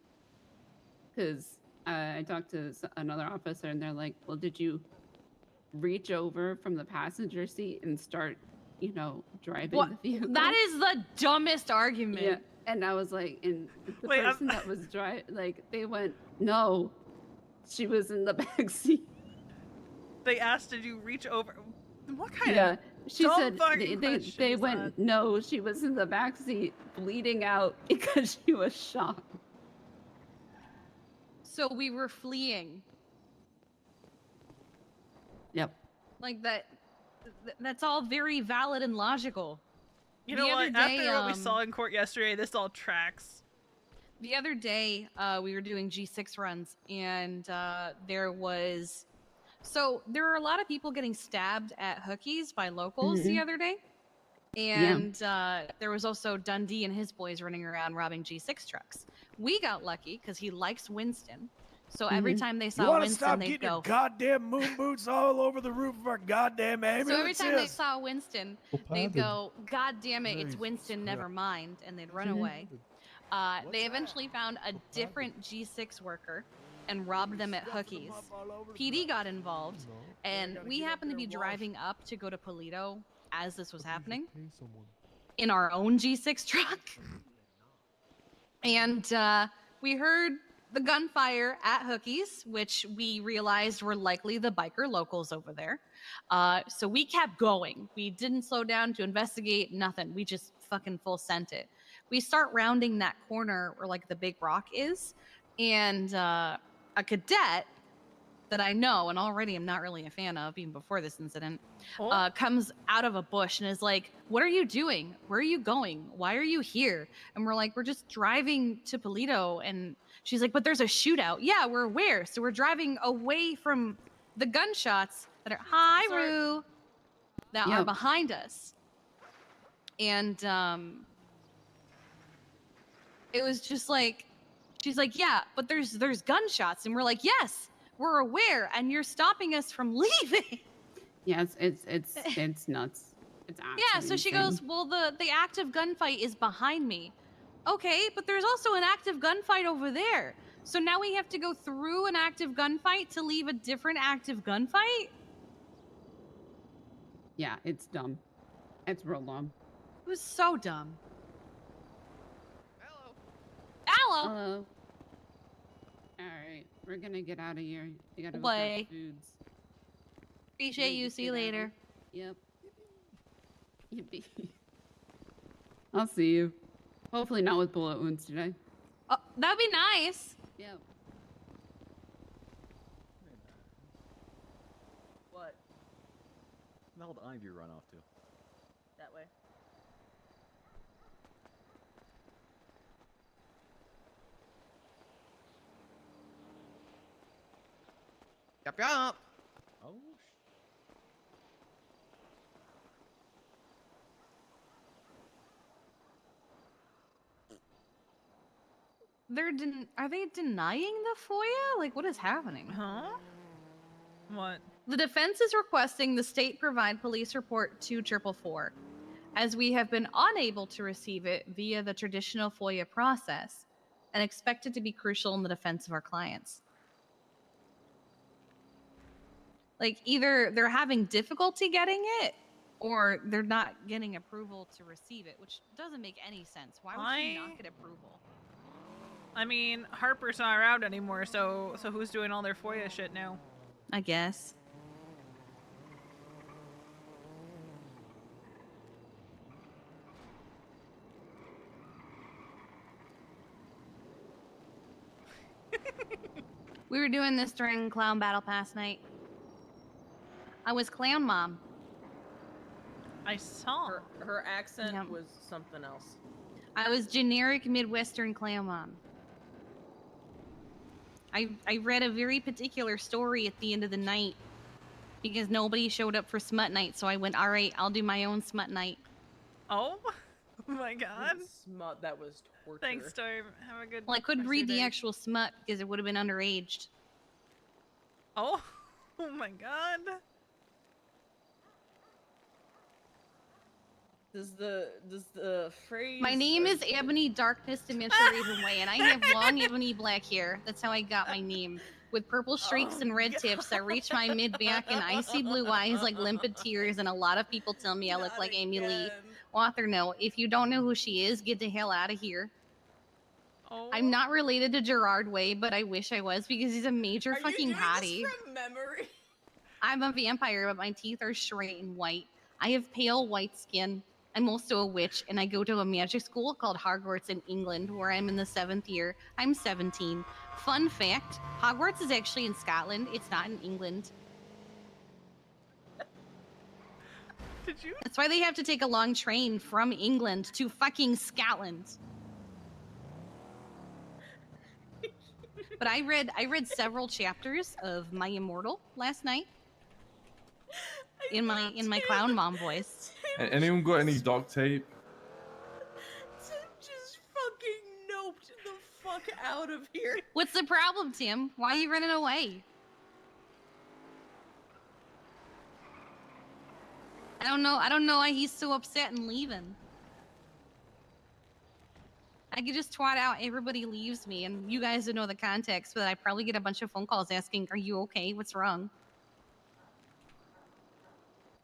because I talked to another officer and they're like, well, did you reach over from the passenger seat and start, you know, driving What? the vehicle? That is the dumbest argument. Yeah, and I was like, and the Wait, person that was driving, like, they went, no, she was in the back seat. They asked, did you reach over? What kind Yeah, of she dumb said fucking they question went, is that? no, she was in the back seat bleeding out because she was shot. So we were fleeing. Yep. Like that's all very valid and logical. You The know other what? day, After what we saw in court yesterday, this all tracks. The other day, we were doing G6 runs, and there were a lot of people getting stabbed at Hookies by locals the Mhm. other day. And there was also Dundee and his boys running around robbing G6 trucks. We got lucky because he likes Winston. So every time they You saw want to Winston, stop they'd getting go. your goddamn moon boots all over the roof of our goddamn So every ambulances? time they saw Winston, they'd go, God damn it, it's Jesus Winston, never Christ. mind, and they'd run Mhm. away. They eventually found a different G6 worker and robbed them at Hookies. PD got involved, and we happened to be driving up to go to Polito as this was happening in our own G6 truck. And we heard the gunfire at Hookies, which we realized were likely the biker locals over there. So we kept going. We didn't slow down to investigate, nothing. We just fucking full sent it. We start rounding that corner where like the big rock is, and a cadet that I know and already am not really a fan of, even before this incident, comes out of a bush and is like, what are you doing? Where are you going? Why are you here? And we're like, we're just driving to Polito. And she's like, but there's a shootout. Yeah, we're aware. So we're driving away from the gunshots that are, hi, Rue, that are behind us. And it was just like, she's like, yeah, but there's gunshots. And we're like, yes, we're aware, and you're stopping us from leaving. Yeah, it's nuts. It's Yeah, so she goes, well, the active gunfight is behind me. Okay, but there's also an active gunfight over there. So now we have to go through an active gunfight to leave a different active gunfight? Yeah, it's dumb. It's real dumb. It was so dumb. Hello. Hello. All right, we're gonna get out of here. You gotta go Bye. grab foods. Appreciate you. See you later. Yep. Yippee. I'll see you. Hopefully not with bullet wounds today. Oh, that'd be nice. Yep. What? Where the hell did Ivy run off to? That way. Yup, yup. Oh, Are they denying the FOIA? Like, what is happening? Huh? What? The defense is requesting the state provide police report to 444, as we have been unable to receive it via the traditional FOIA process and expect it to be crucial in the defense of our clients. Like, either they're having difficulty getting it, or they're not getting approval to receive it, which doesn't make any sense. Why would she not get approval? I mean, Harper's not around anymore, so who's doing all their FOIA shit now? I guess. We were doing this during Clown Battle Pass night. I was Clown Mom. I saw. Her accent Yep. was something else. I was generic Midwestern Clown Mom. I read a very particular story at the end of the night because nobody showed up for Smut Night, so I went, all right, I'll do my own Smut Night. Oh my god. Smut, that was torture. Thanks, Storm. Have a good Well, I couldn't rest of read your the day. actual smut because it would have been underaged. Oh, oh my god. Does the phrase? My name or- is Ebony Darkness Dementia Ravenway, and I have long ebony black hair. That's how I got my name. With purple streaks and red tips that reach my mid back and icy blue eyes like limpid tears. And a lot of people tell me I look like Amy Lee. Author note: if you don't know who she is, get the hell out of here. Oh. I'm not related to Gerard Way, but I wish I was because he's a major Are fucking you doing hottie. this from memory? I'm a vampire, but my teeth are straight and white. I have pale white skin. I'm also a witch, and I go to a magic school called Hogwarts in England, where I'm in the 7th year. I'm 17. Fun fact, Hogwarts is actually in Scotland. It's not in England. Did you? That's why they have to take a long train from England to fucking Scotland. But I read several chapters of My Immortal last night in my clown mom voice. Anyone got any duct tape? Tim just fucking noped the fuck out of here. What's the problem, Tim? Why are you running away? I don't know why he's so upset and leaving. I could just twat out everybody leaves me, and you guys don't know the context, but I probably get a bunch of phone calls asking, "Are you okay? What's wrong?"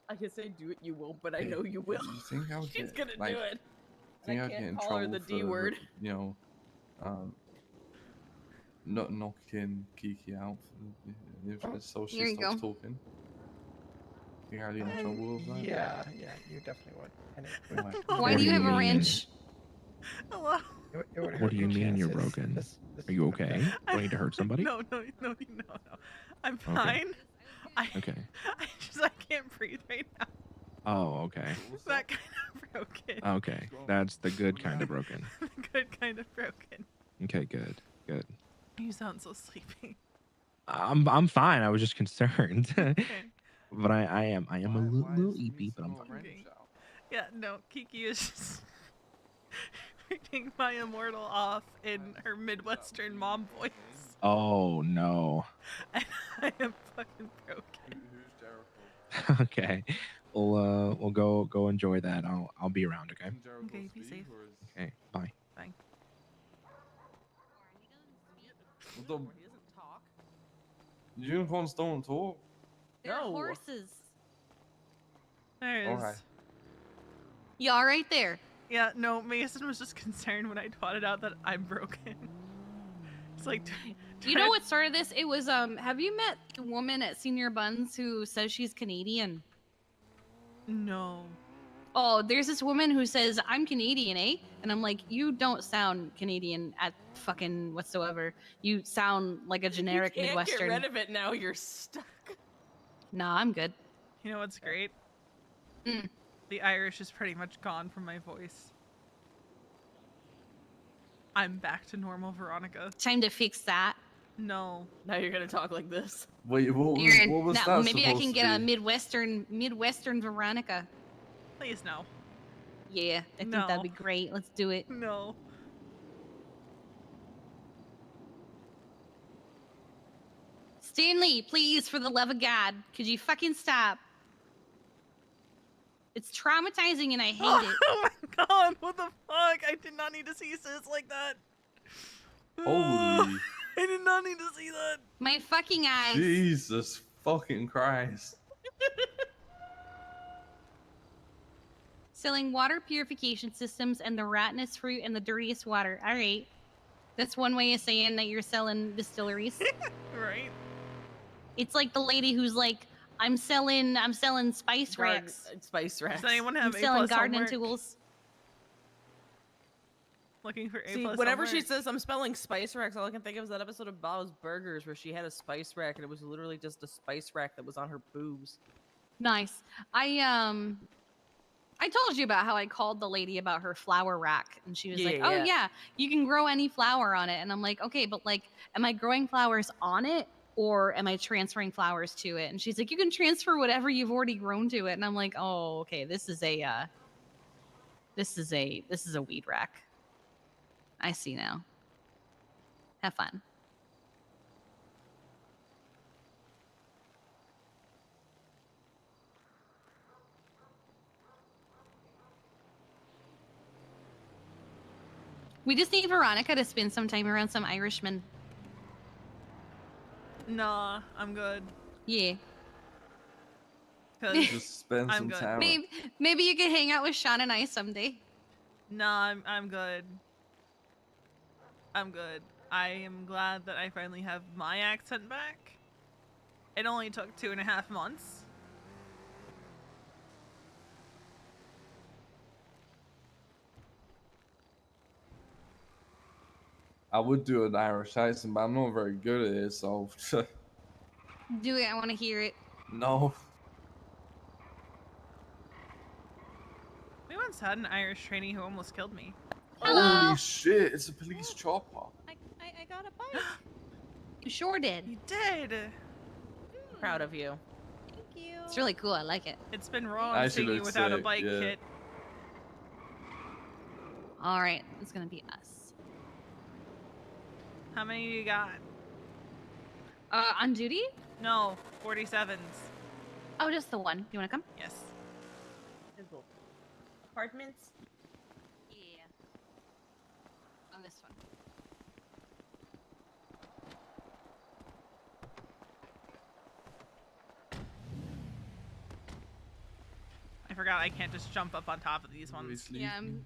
I can say do it, you won't, but I know you will. You think I'll She's get, gonna like, do it. think I I'll get can't in call her trouble the D for, word. you know, not knocking Kiki out so Here she you stops go. talking? Think I'll get in trouble with that? Yeah, you definitely would. And it, Why do you have a wrench? Hello. it would What hurt do you your mean you're chances. broken? This Are you okay? Do I need to hurt somebody? No. I'm Okay. fine. Okay. I can't breathe right now. Oh, okay. That kind of broken. Okay. That's the good kind of broken. Good kind of broken. Okay, good. Good. You sound so sleepy. I'm fine. I was just concerned. Okay. But I am a little eepy, but I'm fine. Okay. Yeah, no, Kiki is just reading My Immortal off in her Midwestern mom voice. Oh no. And I am fucking broken. Okay. We'll go enjoy that. I'll be around, okay? Okay, be safe. Okay. Bye. Bye. The unicorns don't talk. They're No. horses. There's. Okay. Y'all right there. Yeah, no, Mason was just concerned when I twatted out that I'm broken. It's like, You know what started this? It was have you met the woman at Senior Buns who says she's Canadian? No. Oh, there's this woman who says, "I'm Canadian, eh?" And I'm like, "You don't sound Canadian at fucking whatsoever. You sound like a generic You can't Midwestern." get rid of it now. You're stuck. Nah, I'm good. You know what's great? Mm. The Irish is pretty much gone from my voice. I'm back to normal Veronica. Time to fix that. No. Now you're gonna talk like this. Wait, what was now, that maybe I supposed can to get a be? Midwestern Veronica. Please, no. Yeah, I think No. that'd be great. Let's do it. No. Stanley, please, for the love of God, could you fucking stop? It's traumatizing and I hate it. Oh my god, what the fuck? I did not need to see sis like that. Holy I did not need to see that. My fucking eyes. Jesus fucking Christ. Selling water purification systems and the ratness fruit and the dirtiest water. All right. That's one way of saying that you're selling distilleries. Right? It's like the lady who's like, I'm selling spice racks. Spice racks. Does anyone I'm have A+ selling gardening homework? tools. Looking for A+. See, whenever she homework? says I'm spelling spice racks, all I can think of is that episode of Bob's Burgers where she had a spice rack and it was literally just a spice rack that was on her boobs. Nice. I told you about how I called the lady about her flower rack and she was like, Yeah, "Oh yeah. yeah, you can grow any flower on it." And I'm like, "Okay, but like am I growing flowers on it or am I transferring flowers to it?" And she's like, "You can transfer whatever you've already grown to it." And I'm like, "Oh, okay, this is a weed rack." I see now. Have fun. We just need Veronica to spend some time around some Irishmen. Nah, I'm good. Yeah. Cause Just spend I'm some good. time. Maybe you could hang out with Sean and I someday. Nah, I'm good. I'm good. I am glad that I finally have my accent back. It only took 2.5 months. I would do an Irish accent, but I'm not very good at it, so Do it. I want to hear it. no. We once had an Irish trainee who almost killed me. Holy shit! It's a police chopper. I got a bike. You sure did. You did. Proud of you. Thank you. It's really cool. I like it. It's been wrong Actually seeing you looks without a sick, bike yeah. kit. All right, it's gonna be us. How many you got? On duty? No, 47s. Oh, just the one. You wanna come? Yes. Apartments? Yeah. On this one. I forgot I can't just jump up on top of these ones. Yeah, I'm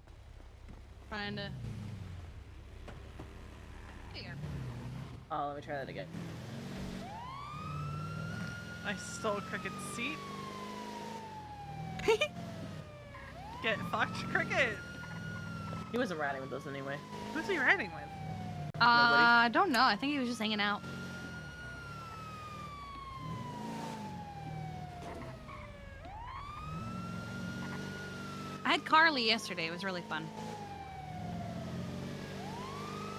trying to. Here. Oh, let me try that again. I stole Cricket's seat. Get fucked, Cricket. He wasn't riding with us anyway. Who's he riding with? I don't know. I think he was just hanging out. I had Carly yesterday. It was really fun.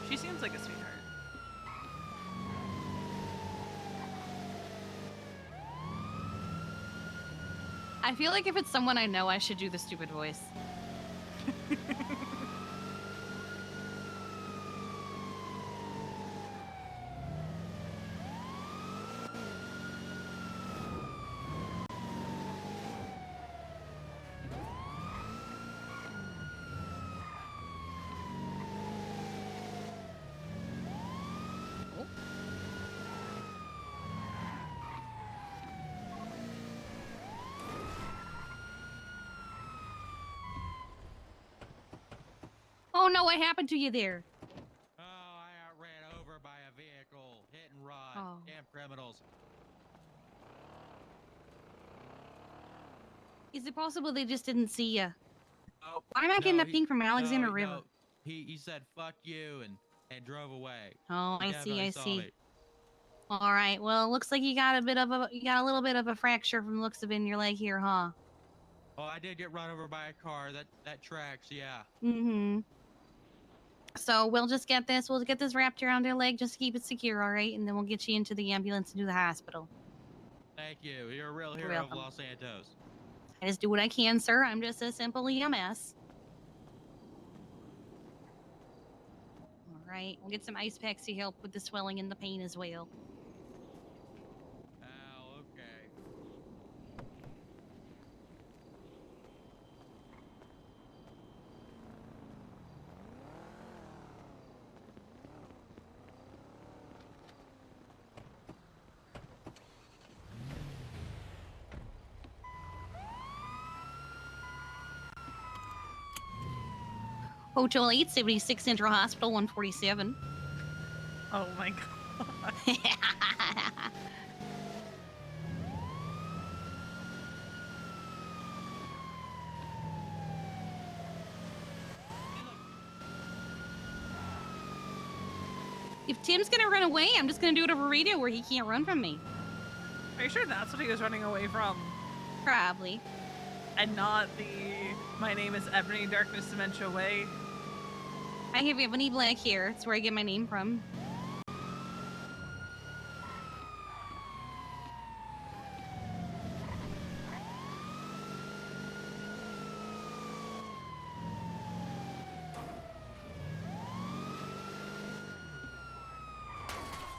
She seems like a sweetheart. I feel like if it's someone I know, I should do the stupid voice. Oh no, what happened to you there? Oh, I got ran over by a vehicle. Hit and run. Oh. Damn criminals. Is it possible they just didn't see you? Oh, Why am I getting no, a ping from Alexander no, River? no. He said fuck you and drove away. Oh, He I see, definitely I saw see. me. All right. Well, looks like you got a little bit of a fracture from the looks of it in your leg here, huh? Oh, I did get run over by a car. That tracks, yeah. Mm-hmm. So we'll just get this. We'll get this wrapped around your leg just to keep it secure, all right? And then we'll get you into the ambulance and to the hospital. Thank you. You're a real hero of welcome. Los Santos. I just do what I can, sir. I'm just a simple EMS. All right. We'll get some ice packs to help with the swelling and the pain as well. Oh, okay. Hotel 876 Central Hospital 147. Oh my god. If Tim's gonna run away, I'm just gonna do it over radio where he can't run from me. Are you sure that's what he was running away from? Probably. And not the my name is Ebony Darkness Dementia Way? I have ebony black hair. That's where I get my name from.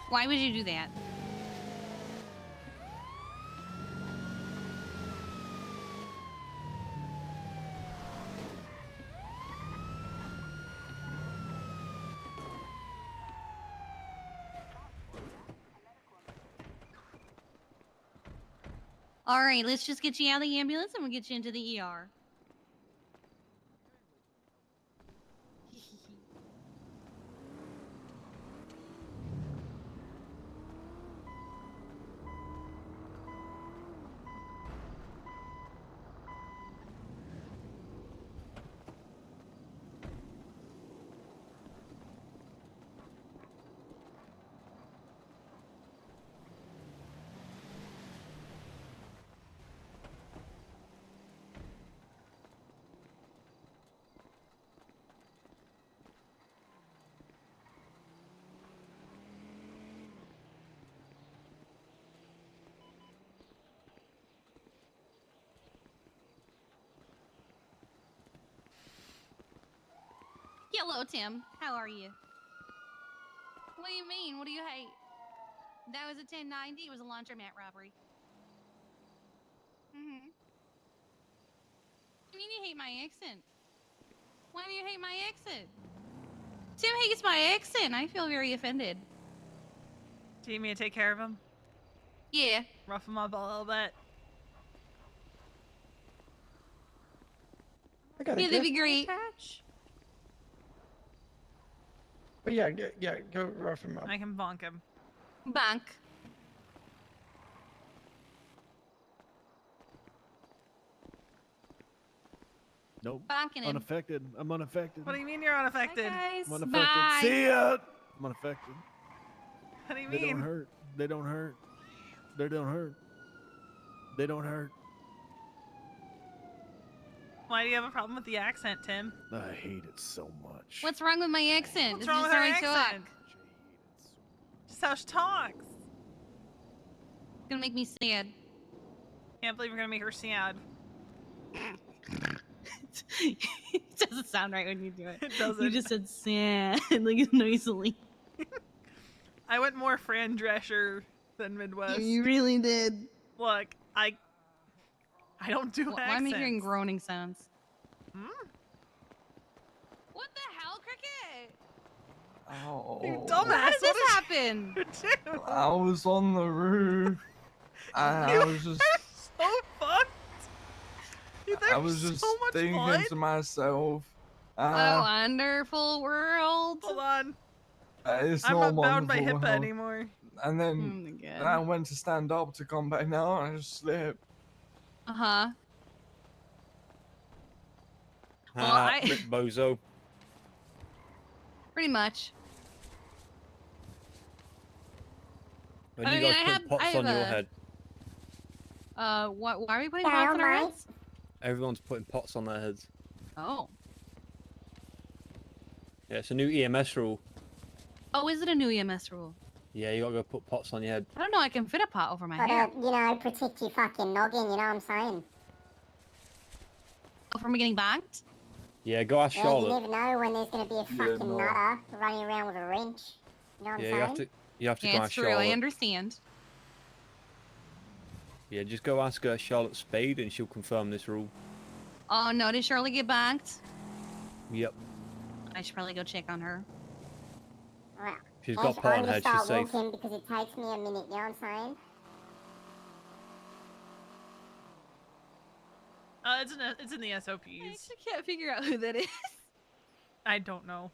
Why would you do that? All right, let's just get you out of the ambulance and we'll get you into the ER. Hello, Tim. How are you? What do you mean? What do you hate? That was a 1090. It was a laundromat robbery. Mm-hmm. What do you mean you hate my accent? Why do you hate my accent? Tim hates my accent. I feel very offended. Do you need me to take care of him? Yeah. Rough him up a little bit. I got Yeah, it. that'd be great. But yeah, go rough him up. I can bonk him. Bonk. Nope. Bonking him. Unaffected. I'm unaffected. What do you mean you're unaffected? I'm unaffected. Bye. See ya. I'm unaffected. What do you They mean? don't hurt. They don't hurt. They don't hurt. They don't hurt. Why do you have a problem with the accent, Tim? I hate it so much. What's wrong with my accent? What's It's wrong just with her how I talk. accent? Just how she talks. It's gonna make me sad. Can't believe you're gonna make her sad. It doesn't sound right when you do it. It doesn't. You just said sad, like noisily. I went more Fran Drescher than Midwest. You really did. Look, I don't do Why am I hearing accents. groaning sounds? Hmm? What the hell, Cricket? Oh. You dumbass. How did this what happen? did you do? I was on the roof. I was just. So fucked. You I was just so much thinking blood? to myself. What a wonderful world. Hold on. It's I'm not not bound by wonderful, HIPAA huh? anymore. And Oh then my and I god. went to stand up to come back down and I just slipped. Uh-huh. Well, Rip bozo. Pretty much. When I you mean, guys I put have- pots I have on your a- head. Why are we putting pots on our heads? Everyone's putting pots on their heads. Oh. Yeah, it's a new EMS rule. Oh, is it a new EMS rule? Yeah, you gotta go put pots on your head. I don't know, I can fit a pot over my hair. You know, protect your fucking noggin, you know what I'm saying? Oh, from getting banked? Yeah, go ask Yeah, you Charlotte. never know when there's gonna be a fucking no. nutter running around with a wrench. You know what I'm Yeah, saying? you have to go Yeah, ask it's true, Charlotte. I understand. Yeah, just go ask Charlotte Spade and she'll confirm this rule. Oh no, did Shirley get banked? Yep. I should probably go check on her. Well, She's I got should pot on only her head, start she's safe. walking because it takes me a minute, you know what I'm saying? It's in the SOPs. I actually can't figure out who that is. I don't know.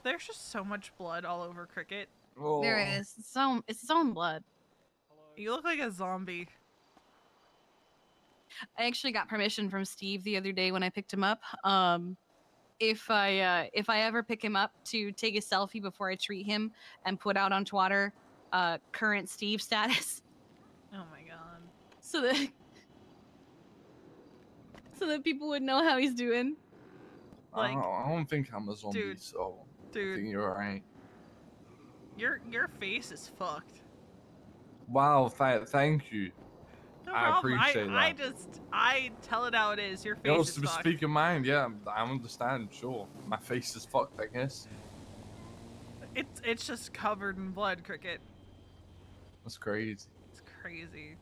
There's just so much blood all over Cricket. There it is. It's its own blood. You look like a zombie. I actually got permission from Steve the other day when I picked him up. If I ever pick him up to take a selfie before I treat him and put out on Twitter, current Steve status, Oh my god. so that people would know how he's doing. I don't think I'm a zombie, dude, so dude. I think you're alright. Your face is fucked. Wow, thank you. No I problem. appreciate that. I tell it how it is. Your face You know, is to fucked. speak your mind, yeah, I understand, sure. My face is fucked, I guess. It's just covered in blood, Cricket. That's crazy. It's crazy.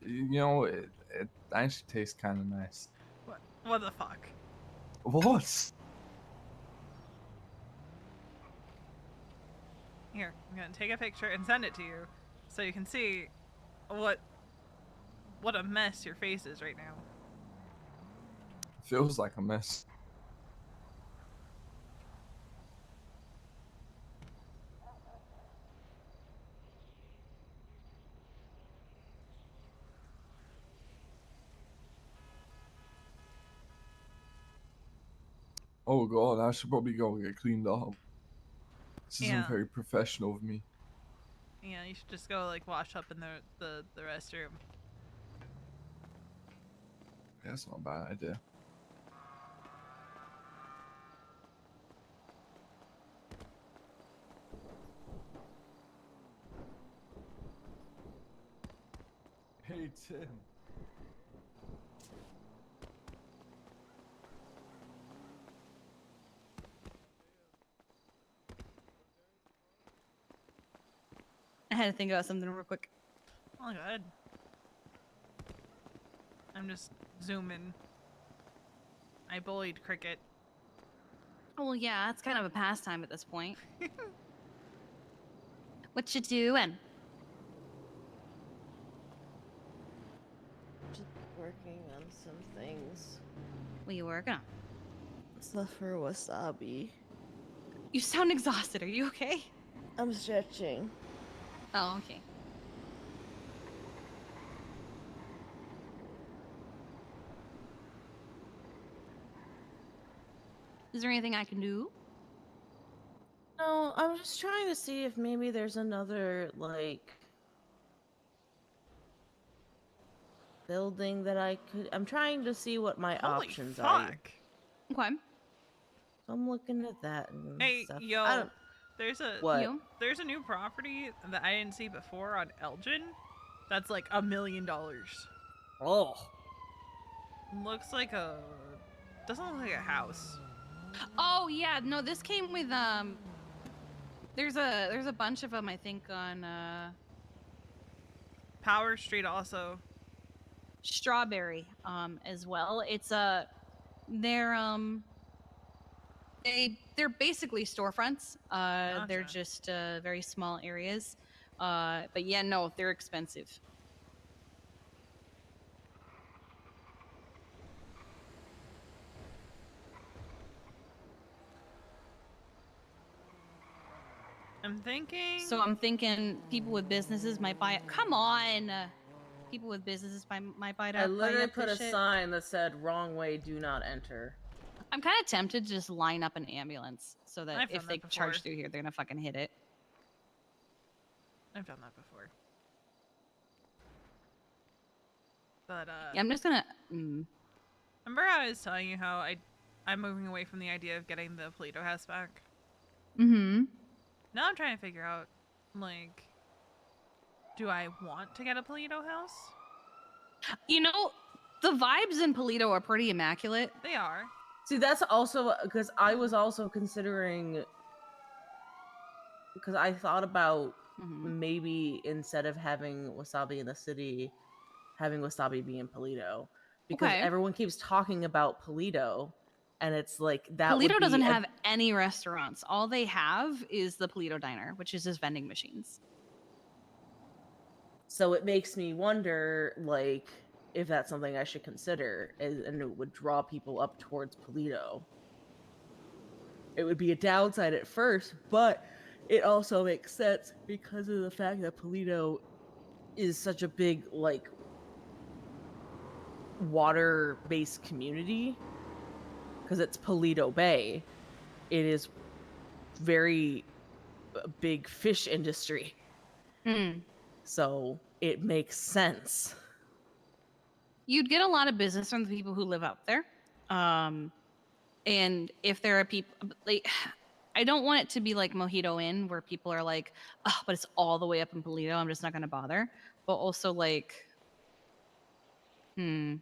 You know, it actually tastes kind of nice. What the fuck? What? Here, I'm gonna take a picture and send it to you, so you can see what a mess your face is right now. Feels like a mess. Oh god, I should probably go get cleaned up. This isn't Yeah. very professional of me. Yeah, you should just go like wash up in the restroom. That's not a bad idea. Hey Tim. I had to think about something real quick. Oh, good. I'm just zooming. I bullied Cricket. Oh, well, yeah, it's kind of a pastime at this point. What you doing? Just working on some things. What are you working on? Stuff for wasabi. You sound exhausted. Are you okay? I'm stretching. Oh, okay. Is there anything I can do? No, I'm just trying to see if maybe there's another, like, building that I could. I'm trying to see what my Holy options are. fuck. Okay. So I'm looking at that and Hey, stuff. yo, I don't. there's a What? there's a new property that I didn't see before on Elgin. That's like $1 million. Oh. Looks like a doesn't look like a house. Oh yeah, no, this came with there's a bunch of them I think on Power Street also. Strawberry as well. It's they're basically storefronts. They're Gotcha. just very small areas. But yeah, no, they're expensive. I'm thinking. So I'm thinking people with businesses might buy it. Come on, people with businesses might buy it I up. literally put a sign that said "Wrong way, do not enter." I'm kind of tempted to just line up an ambulance so that I've if done they that charge before. through here, they're gonna fucking hit it. I've done that before. But Yeah, I'm just gonna. remember how I was telling you how I'm moving away from the idea of getting the Polito house back? Mm-hmm. Now I'm trying to figure out, like, do I want to get a Polito house? You know, the vibes in Polito are pretty immaculate. They are. See, that's also because I was also considering, because I thought about maybe instead of having wasabi in the city, having wasabi be in Polito, because Okay. everyone keeps talking about Polito, and it's like that. Polito doesn't have any restaurants. All they have is the Polito Diner, which is just vending machines. So it makes me wonder, like, if that's something I should consider, and it would draw people up towards Polito. It would be a downside at first, but it also makes sense because of the fact that Polito is such a big, like, water-based community. Because it's Polito Bay. It is very big fish industry. So it makes sense. You'd get a lot of business from the people who live out there. And if there are people, like, I don't want it to be like Mojito Inn, where people are like, oh, but it's all the way up in Polito, I'm just not going to bother. But also, like, Well,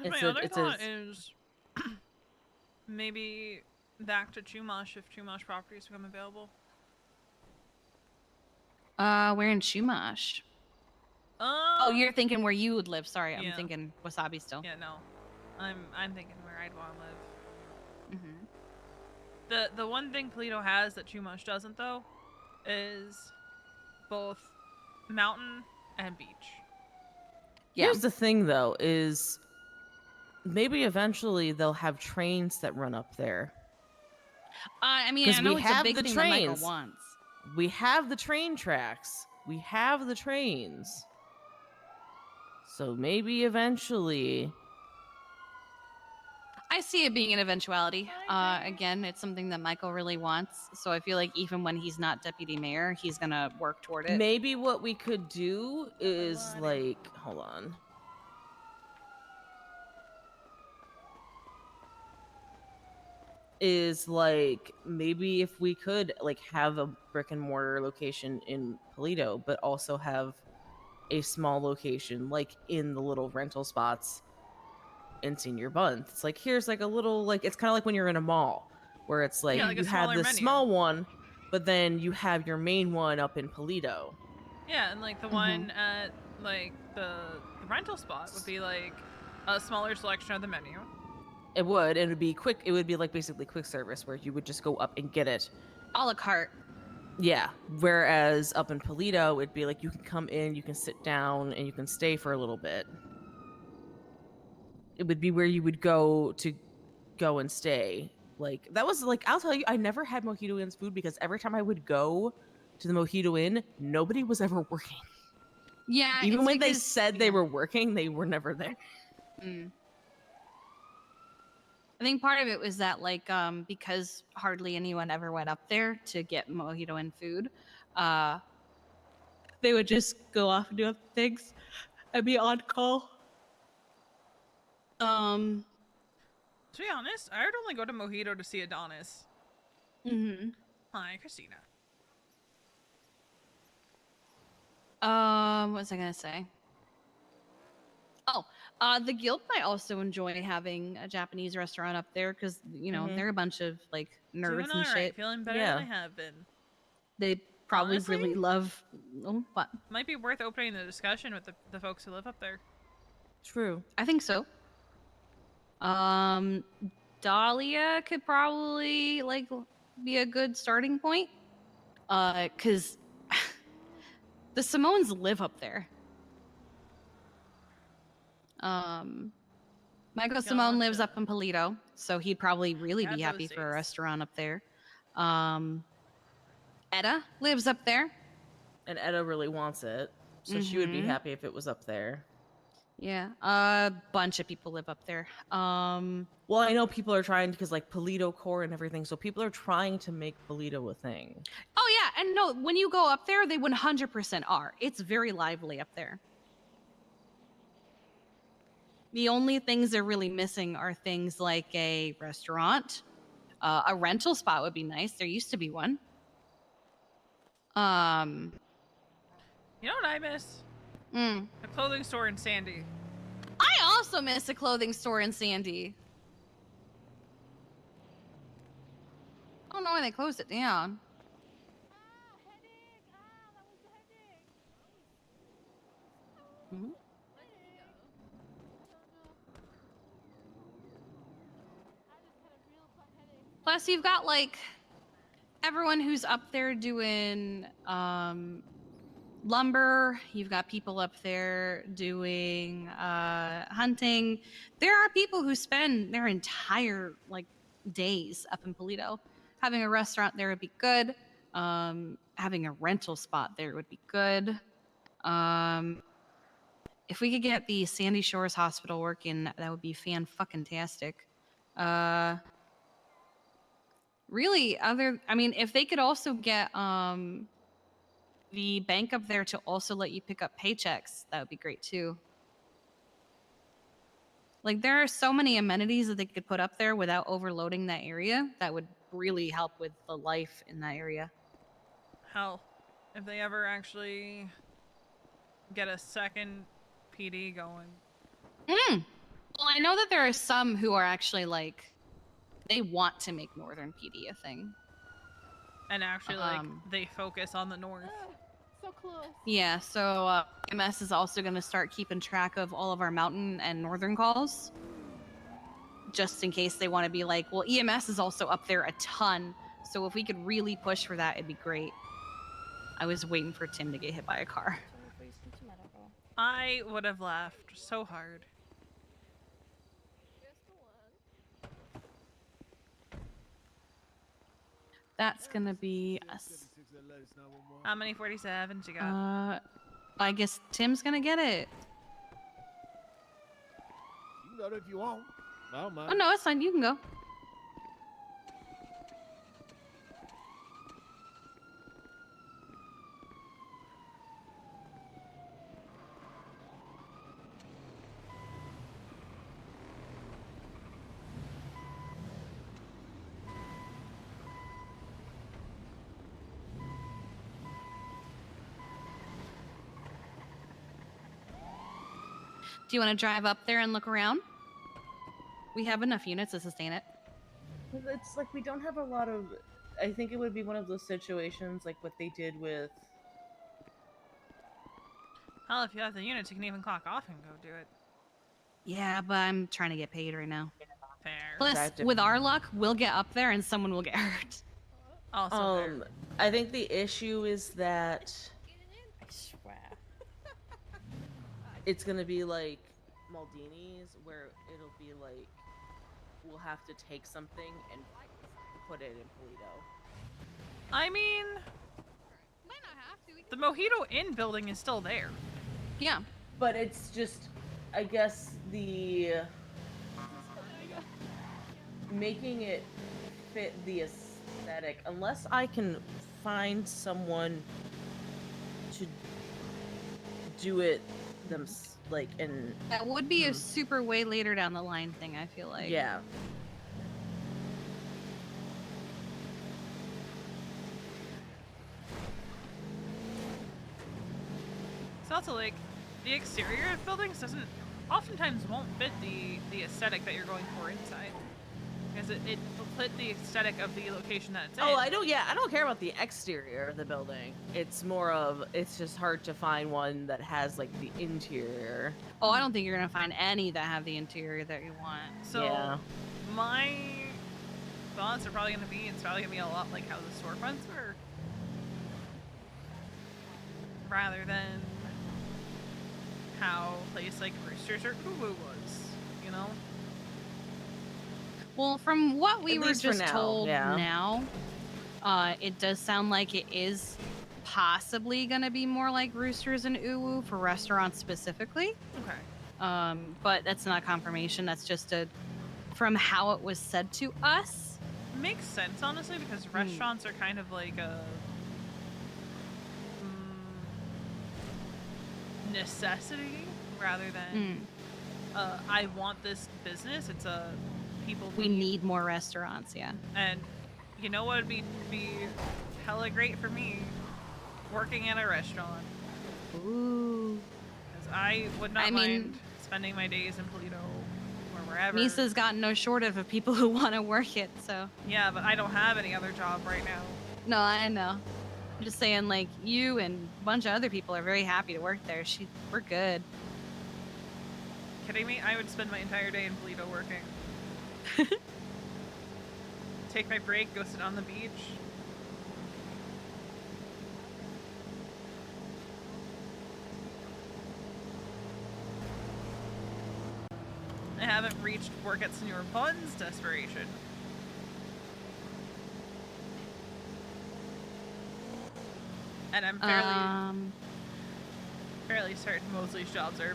because my other thought is maybe back to Chumash if Chumash properties become available. We're in Chumash. Oh, you're thinking where you would live. Sorry, I'm Yeah. thinking Wasabi still. Yeah, no. I'm thinking where I'd want to live. The one thing Polito has that Too Much doesn't, though, is both mountain and beach. Here's the thing, though, is maybe eventually they'll have trains that run up there. I mean, I Because know we it's a have big the thing that Michael trains. wants. We have the train tracks. We have the trains. So maybe eventually. I see it being an eventuality. Again, it's something that Michael really wants. So I feel like even when he's not deputy mayor, he's gonna work toward it. Maybe what we could do is like, hold on. Is like maybe if we could like have a brick and mortar location in Polito, but also have a small location like in the little rental spots in Senior Bund. It's like here's like a little like it's kind of like when you're in a mall where it's like, Yeah, like a you have smaller this menu. small one, but then you have your main one up in Polito. Yeah, and like the one at like the rental spot would be like a smaller selection of the menu. It would, and it would be quick. It would be like basically quick service where you would just go up and get it. A la carte. Yeah. Whereas up in Polito, it'd be like you can come in, you can sit down, and you can stay for a little bit. It would be where you would go and stay. Like that was like I'll tell you, I never had Mojito Inn's food because every time I would go to the Mojito Inn, nobody was ever working. Yeah. Even it's when they because- said they were working, they were never there. Mm. I think part of it was that, like, because hardly anyone ever went up there to get Mojito and food, they would just go off and do other things and be on call. To be honest, I would only go to Mojito to see Adonis. Mm-hmm. Hi, Christina. What was I gonna say? Oh, the guild might also enjoy having a Japanese restaurant up there because you know Mhm. they're a bunch of like nerds Doing and alright, shit. feeling better than I have been. They probably Honestly? really love. Oh, what? Might be worth opening the discussion with the folks who live up there. True. I think so. Dahlia could probably like be a good starting point. Cause the Simones live up there. Michael Simone lives up in Polito, so he'd probably really be happy for a restaurant up there. Etta lives up there. And Etta really wants it, so she would be Mhm. happy if it was up there. Yeah, a bunch of people live up there. Well, I know people are trying because like Polito core and everything, so people are trying to make Polito a thing. Oh yeah, and no, when you go up there, they 100% are. It's very lively up there. The only things they're really missing are things like a restaurant, a rental spot would be nice. There used to be one. You know what I miss? A clothing store in Sandy. I also miss a clothing store in Sandy. I don't know why they closed it down. Mhm. Plus, you've got like everyone who's up there doing lumber. You've got people up there doing hunting. There are people who spend their entire like days up in Polito. Having a restaurant there would be good. Having a rental spot there would be good. If we could get the Sandy Shores Hospital working, that would be fan-fucking-tastic. Really, I mean, if they could also get the bank up there to also let you pick up paychecks, that would be great too. Like, there are so many amenities that they could put up there without overloading that area that would really help with the life in that area. Hell, if they ever actually get a second PD going. Well, I know that there are some who are actually like, they want to make Northern PD a thing. And actually, like, they focus on the north. So close. Yeah, so MS is also going to start keeping track of all of our mountain and northern calls just in case they want to be like, well, EMS is also up there a ton. So if we could really push for that, it'd be great. I was waiting for Tim to get hit by a car. I would have laughed so hard. That's gonna be us. How many 47s you got? I guess Tim's gonna get it. You can go there if you want. I don't mind. Oh no, it's fine. You can go. Do you want to drive up there and look around? We have enough units to sustain it. It's like we don't have a lot of. I think it would be one of those situations like what they did with. Hell, if you have the units, you can even clock off and go do it. Yeah, but I'm trying to get paid right now. Fair. Plus, with our luck, we'll get up there and someone will get hurt. Also fair. I think the issue is that I swear. it's gonna be like Maldini's, where it'll be like we'll have to take something and put it in Polito. I mean, the Mojito Inn building is still there. Yeah. But it's just, I guess, the making it fit the aesthetic, unless I can find someone to do it like in That would be a super way later down the line thing, I feel like. yeah. It's also like the exterior of buildings oftentimes won't fit the aesthetic that you're going for inside, because it will fit the aesthetic of the location that it's in. Oh, I don't care about the exterior of the building. It's more of, it's just hard to find one that has like the interior. Oh, I don't think you're gonna find any that have the interior that you want. So Yeah. my thoughts are probably gonna be, it's probably gonna be a lot like how the storefronts were, rather than how a place like Roosters or Uwu was, you know? Well, from what we At were least for just now, told yeah. now, it does sound like it is possibly gonna be more like Roosters and Uwu for restaurants specifically. Okay. But that's not confirmation. That's just from how it was said to us. Makes sense, honestly, because restaurants are kind of like a necessity rather than I want this business. It's a people. We need more restaurants, yeah. And you know what would be hella great for me? Working at a restaurant. Ooh. Because I would not mind spending my days in Polito or wherever. Misa's got no shortage of people who want to work it, so. Yeah, but I don't have any other job right now. No, I know. I'm just saying, like, you and a bunch of other people are very happy to work there. We're good. Kidding me? I would spend my entire day in Polito working. Take my break, go sit on the beach. I haven't reached work at Senor Pon's desperation. And I'm fairly certain Mosley's jobs are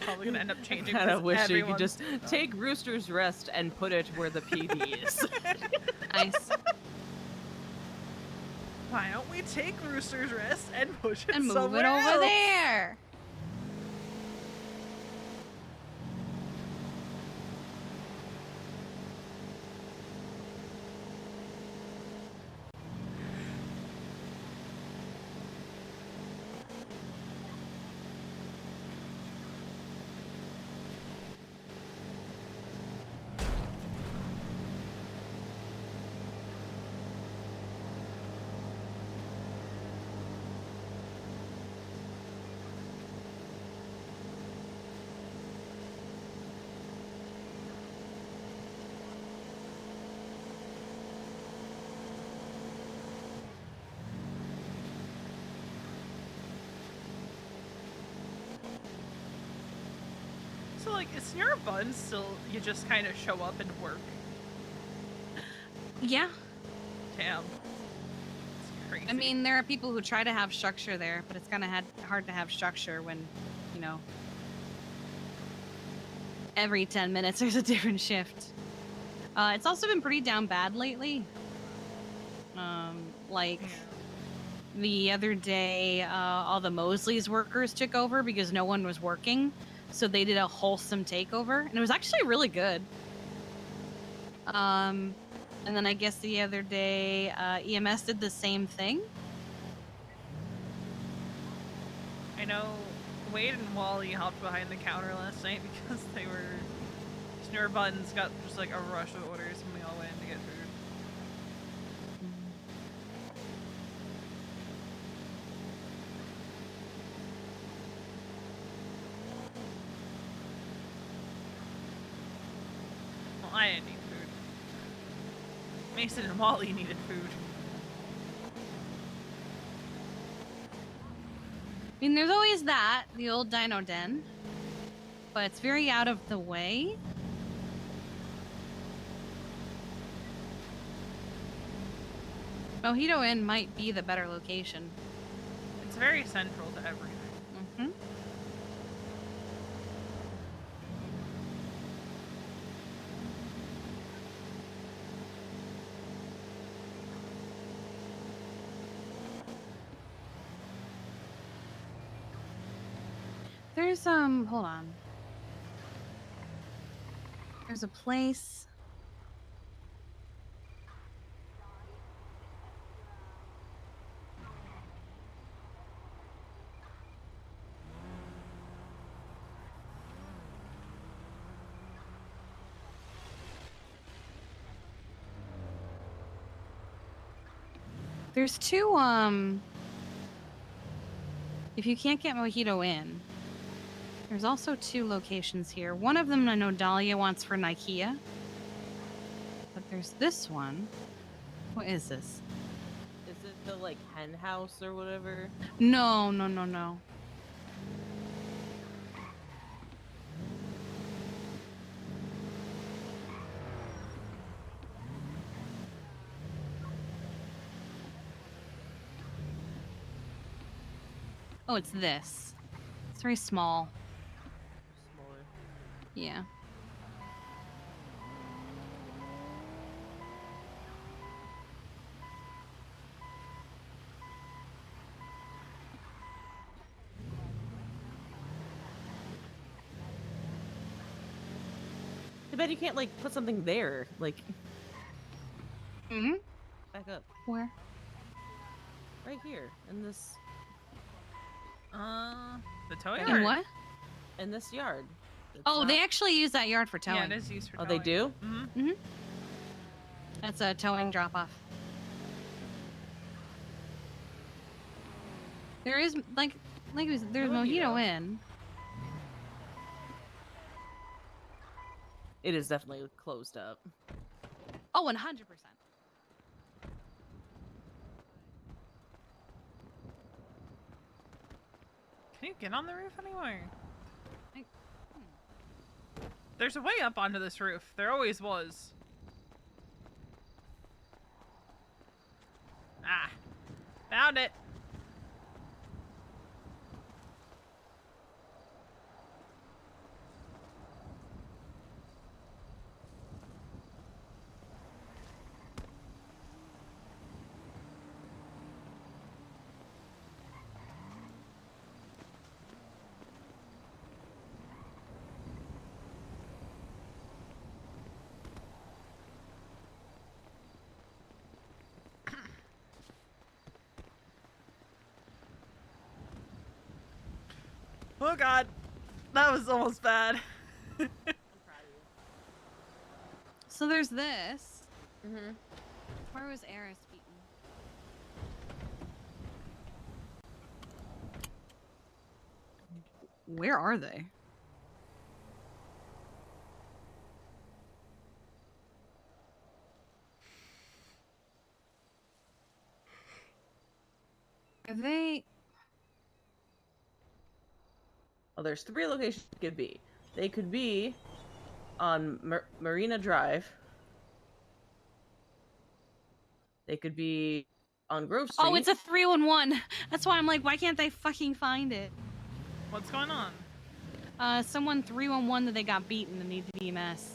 probably going to end up changing. I kind of wish you could everyone's- just take Rooster's Rest and put it where the PD is. Nice. Why don't we take Rooster's Rest and push it And move somewhere it over else? there. So, like, is your bun still, you just kind of show up and work? Yeah. Damn. It's crazy. I mean, there are people who try to have structure there, but it's kind of hard to have structure when, you know, every 10 minutes there's a different shift. It's also been pretty down bad lately. Like, the other day, all the Mosley's workers took over because no one was working. So they did a wholesome takeover, and it was actually really good. And then I guess the other day, EMS did the same thing. I know Wade and Wally hopped behind the counter last night because their buttons got just like a rush of orders and we all went in to get food. Well, I didn't need food. Mason and Wally needed food. I mean, there's always that, the old Dino Den, but it's very out of the way. Mojito Inn might be the better location. It's very central to everything. Mm-hmm. There's, hold on. There's a place. There's two, if you can't get Mojito Inn, there's also two locations here. One of them I know Dahlia wants for Nikea. But there's this one. What is this? Is it the like hen house or whatever? No, no, no, no. Oh, it's this. It's very small. Smaller. Yeah. I bet you can't like put something there, like. Mm-hmm. Back up. Where? Right here in this. The towing In yard? what? In this yard. It's Oh, they not- actually use that yard for towing. Yeah, it is used for Oh, towing. they do? Mm-hmm. Mm-hmm. That's a towing drop-off. There is, like there's Mojito Inn. It is definitely closed up. Oh, 100%. Can you get on the roof anywhere? There's a way up onto this roof. There always was. Ah. Found it. Oh god. That was almost bad. So there's this. Mm-hmm. Where was Eris beaten? Where are they? Are they? Well, there's 3 locations it could be. They could be on Marina Drive. They could be on Grove Street. Oh, it's a 311. That's why I'm like, why can't they fucking find it? What's going on? Someone 311 that they got beaten and needed EMS.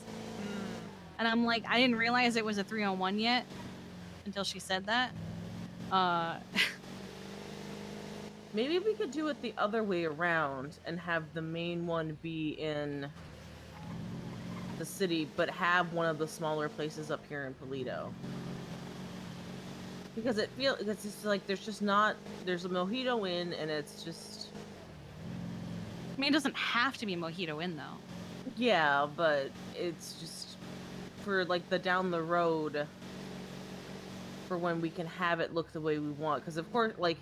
And I'm like, I didn't realize it was a 311 yet until she said that. Maybe we could do it the other way around and have the main one be in the city, but have one of the smaller places up here in Polito. Because it's just like there's a Mojito Inn, and it's just. I mean, it doesn't have to be Mojito Inn though. Yeah, but it's just for like the down the road for when we can have it look the way we want. Because of course, like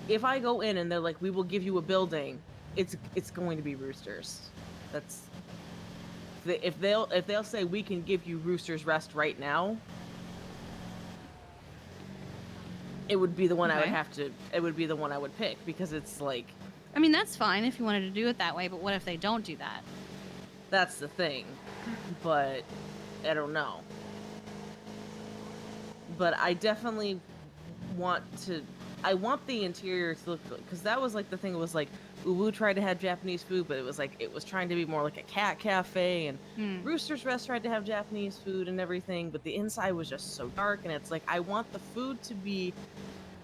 if I go in and they're like, we will give you a building, it's going to be Roosters. That's if they'll say we can give you Roosters Rest right now, it would be the one I would have to. It would be the one I would pick because it's like. I mean, that's fine if you wanted to do it that way, but what if they don't do that? That's the thing, but I don't know. But I definitely want to. I want the interior to look good because that was like the thing. It was like Uwu tried to have Japanese food, but it was trying to be more like a cat cafe, and Rooster's Rest tried to have Japanese food and everything, but the inside was just so dark. And it's like I want the food to be.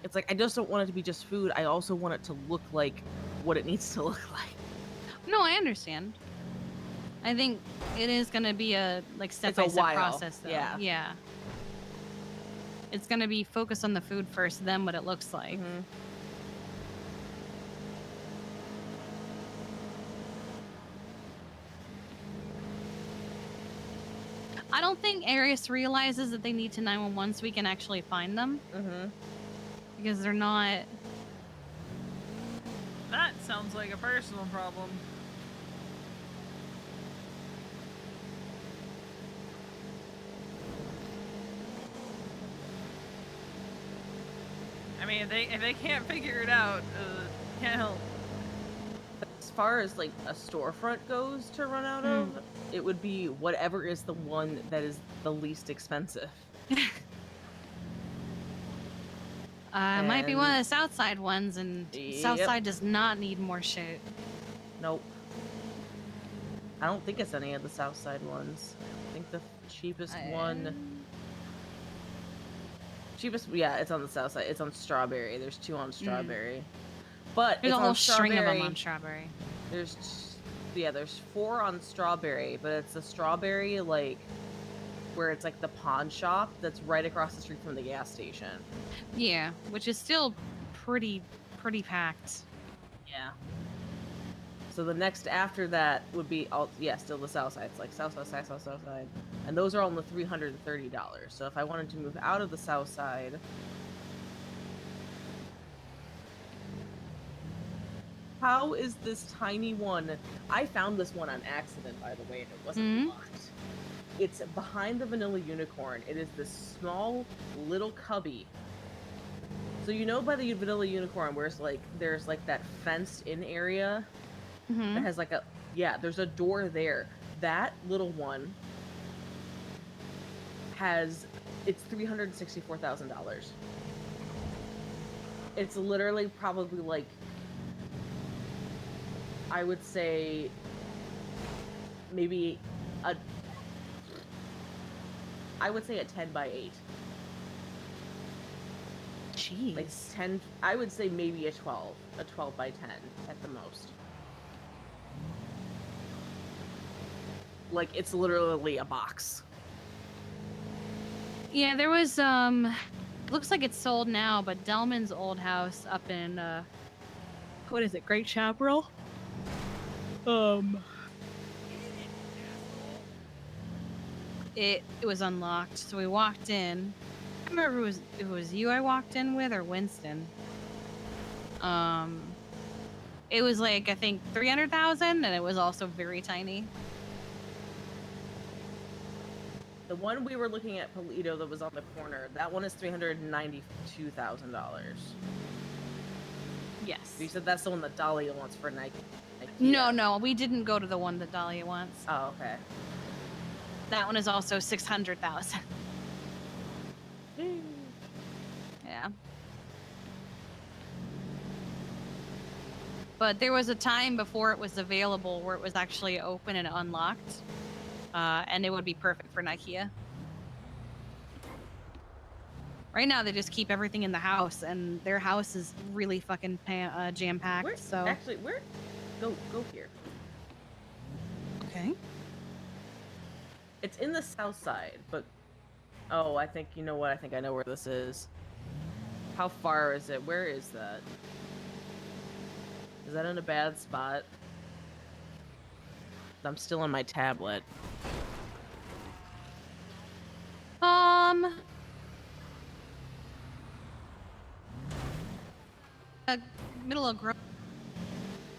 It's like I just don't want it to be just food. I also want it to look like what it needs to look like. No, I understand. I think it is gonna be a step-by-step process though. Yeah. It's gonna be focused on the food first, then what it looks like. I don't think Arius realizes that they need to 911 so we can actually find them. Because they're not. That sounds like a personal problem. I mean, if they can't figure it out, can't help. As far as like a storefront goes to run out of, it would be whatever is the one that is the least expensive. Might be one of the Southside ones, and Southside does not need more shit. Nope. I don't think it's any of the Southside ones. I think the cheapest one. Yeah, it's on the south side. It's on Strawberry. There's 2 on Strawberry. But there's it's a whole on string of them Strawberry. on Strawberry. There's 4 on Strawberry, but it's a Strawberry like where it's like the pawn shop that's right across the street from the gas station. Yeah, which is still pretty packed. Yeah. So the next after that would be still the south side. It's like south side. And those are all in the $330. So if I wanted to move out of the south side, how is this tiny one? I found this one on accident, by the way, and it wasn't locked. It's behind the Vanilla Unicorn. It is this small little cubby. So you know by the Vanilla Unicorn where it's like there's like that fenced in area that has like there's a door there. That little one it's $364,000. It's literally probably like I would say maybe a 10 by 8. Jeez. Like 10, I would say maybe a 12 by 10 at the most. Like it's literally a box. Yeah, there was looks like it's sold now, but Delman's old house up in what is it, Great Chaparral? It was unlocked, so we walked in. I don't remember if it was you I walked in with or Winston. It was like I think 300,000, and it was also very tiny. The one we were looking at, Polito, that was on the corner, that one is $392,000. Yes. You said that's the one that Dahlia wants for Nike. No, we didn't go to the one that Dahlia wants. Oh, okay. That one is also 600,000. Yeah. But there was a time before it was available where it was actually open and unlocked, and it would be perfect for Nikea. Right now, they just keep everything in the house, and their house is really fucking jam-packed. So Actually, where? Go here. Okay. It's in the south side, but oh, I think you know what? I think I know where this is. How far is it? Where is that? Is that in a bad spot? I'm still on my tablet. Middle of growth.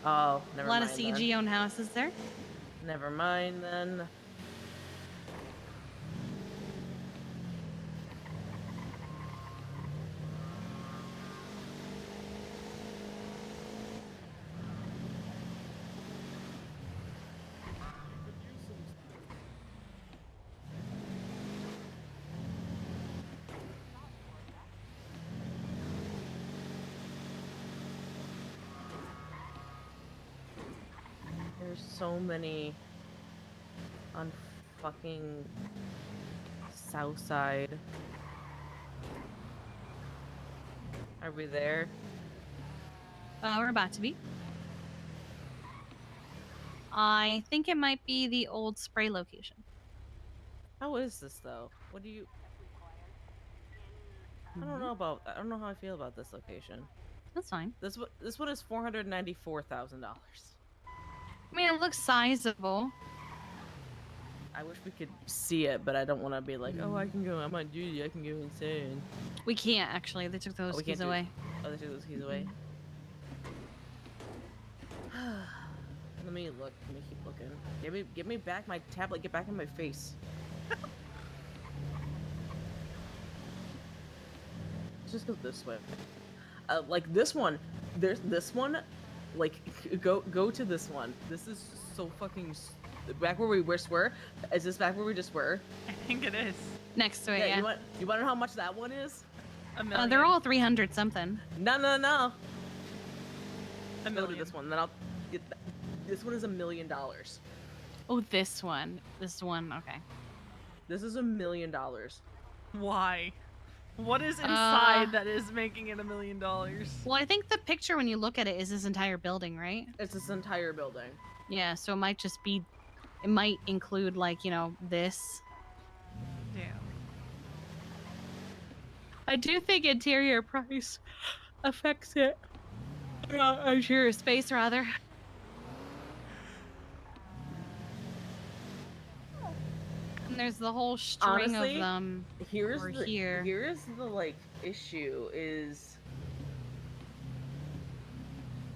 Oh, never A lot mind. of CG owned houses there. Never mind then. There's so many on fucking south side. Are we there? We're about to be. I think it might be the old spray location. How is this though? What do you? I don't know about. I don't know how I feel about this location. That's fine. This one is $494,000. I mean, it looks sizable. I wish we could see it, but I don't want to be like, oh, I can go. I'm on duty. I can go insane. We can't actually. They took those we keys can't do- away. Oh, they took those keys away. Let me look. Let me keep looking. Give me back my tablet. Get back in my face. Let's just go this way. Like this one. There's this one. Like go to this one. This is so fucking. Back where we just were. Is this back where we just were? I think it is. Next to it, yeah. You want to know how much that one is? A million. They're all 300 something. No. A Go million. to this one, then I'll get. This one is $1 million. Oh, this one. This one. Okay. This is $1 million. Why? What is inside that is making it $1 million? Well, I think the picture when you look at it is this entire building, right? It's this entire building. Yeah, so it might just be. It might include like this. Damn. I do think interior price affects it. Interior space, rather. And there's the whole string Honestly, of them here's over the, here. Here's the like issue is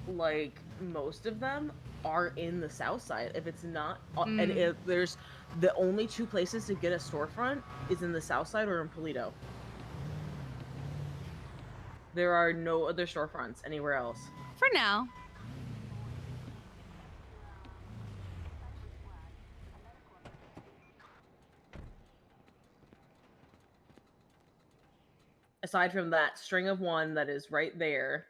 like most of them are in the south side. If it's not, and if there's the only two places to get a storefront is in the south side or in Polito. There are no other storefronts anywhere else. For now. Aside from that string of one that is right there.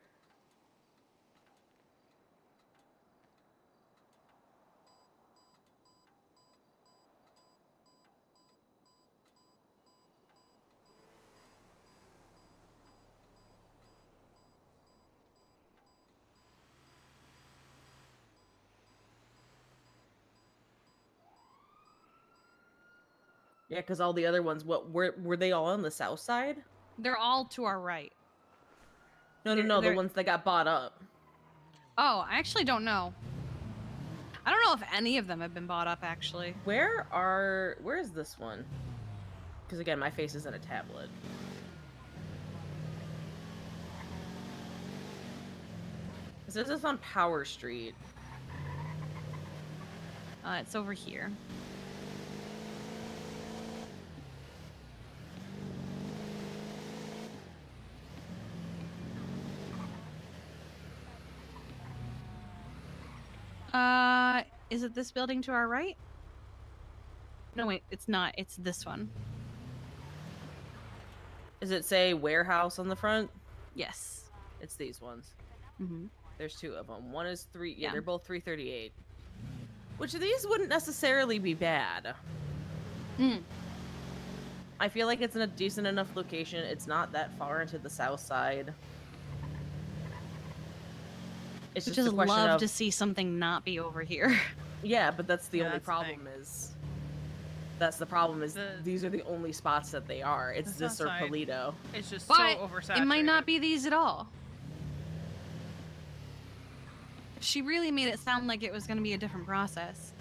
Yeah, because all the other ones, what were they all on the south side? They're all to our right. No, the ones that got bought up. Oh, I actually don't know. I don't know if any of them have been bought up, actually. Where is this one? Because again, my face is in a tablet. This is on Power Street. It's over here. Is it this building to our right? No, wait, it's not. It's this one. Does it say warehouse on the front? Yes. It's these ones. Mm-hmm. There's two of them. One is three. Yeah, Yeah. they're both 338. Which of these wouldn't necessarily be bad. I feel like it's in a decent enough location. It's not that far into the south side. It's Would just a just question love of to see something not be over here. yeah, but that's the Yeah, only that's the thing. problem is. That's the problem is these are the only spots that they are. It's The this or south side. Polito. It's just But so oversaturated. it might not be these at all. She really made it sound like it was going to be a different process.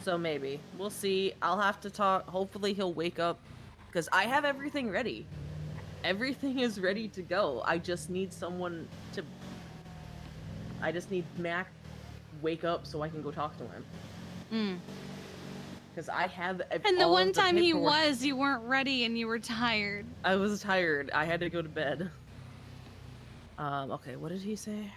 So maybe we'll see. I'll have to talk. Hopefully he'll wake up because I have everything ready. Everything is ready to go. I just need someone to. I just need Mac wake up so I can go talk to him. Because I have. And the all one of the time he paperwork. was, you weren't ready and you were tired. I was tired. I had to go to bed. Okay, what did he say?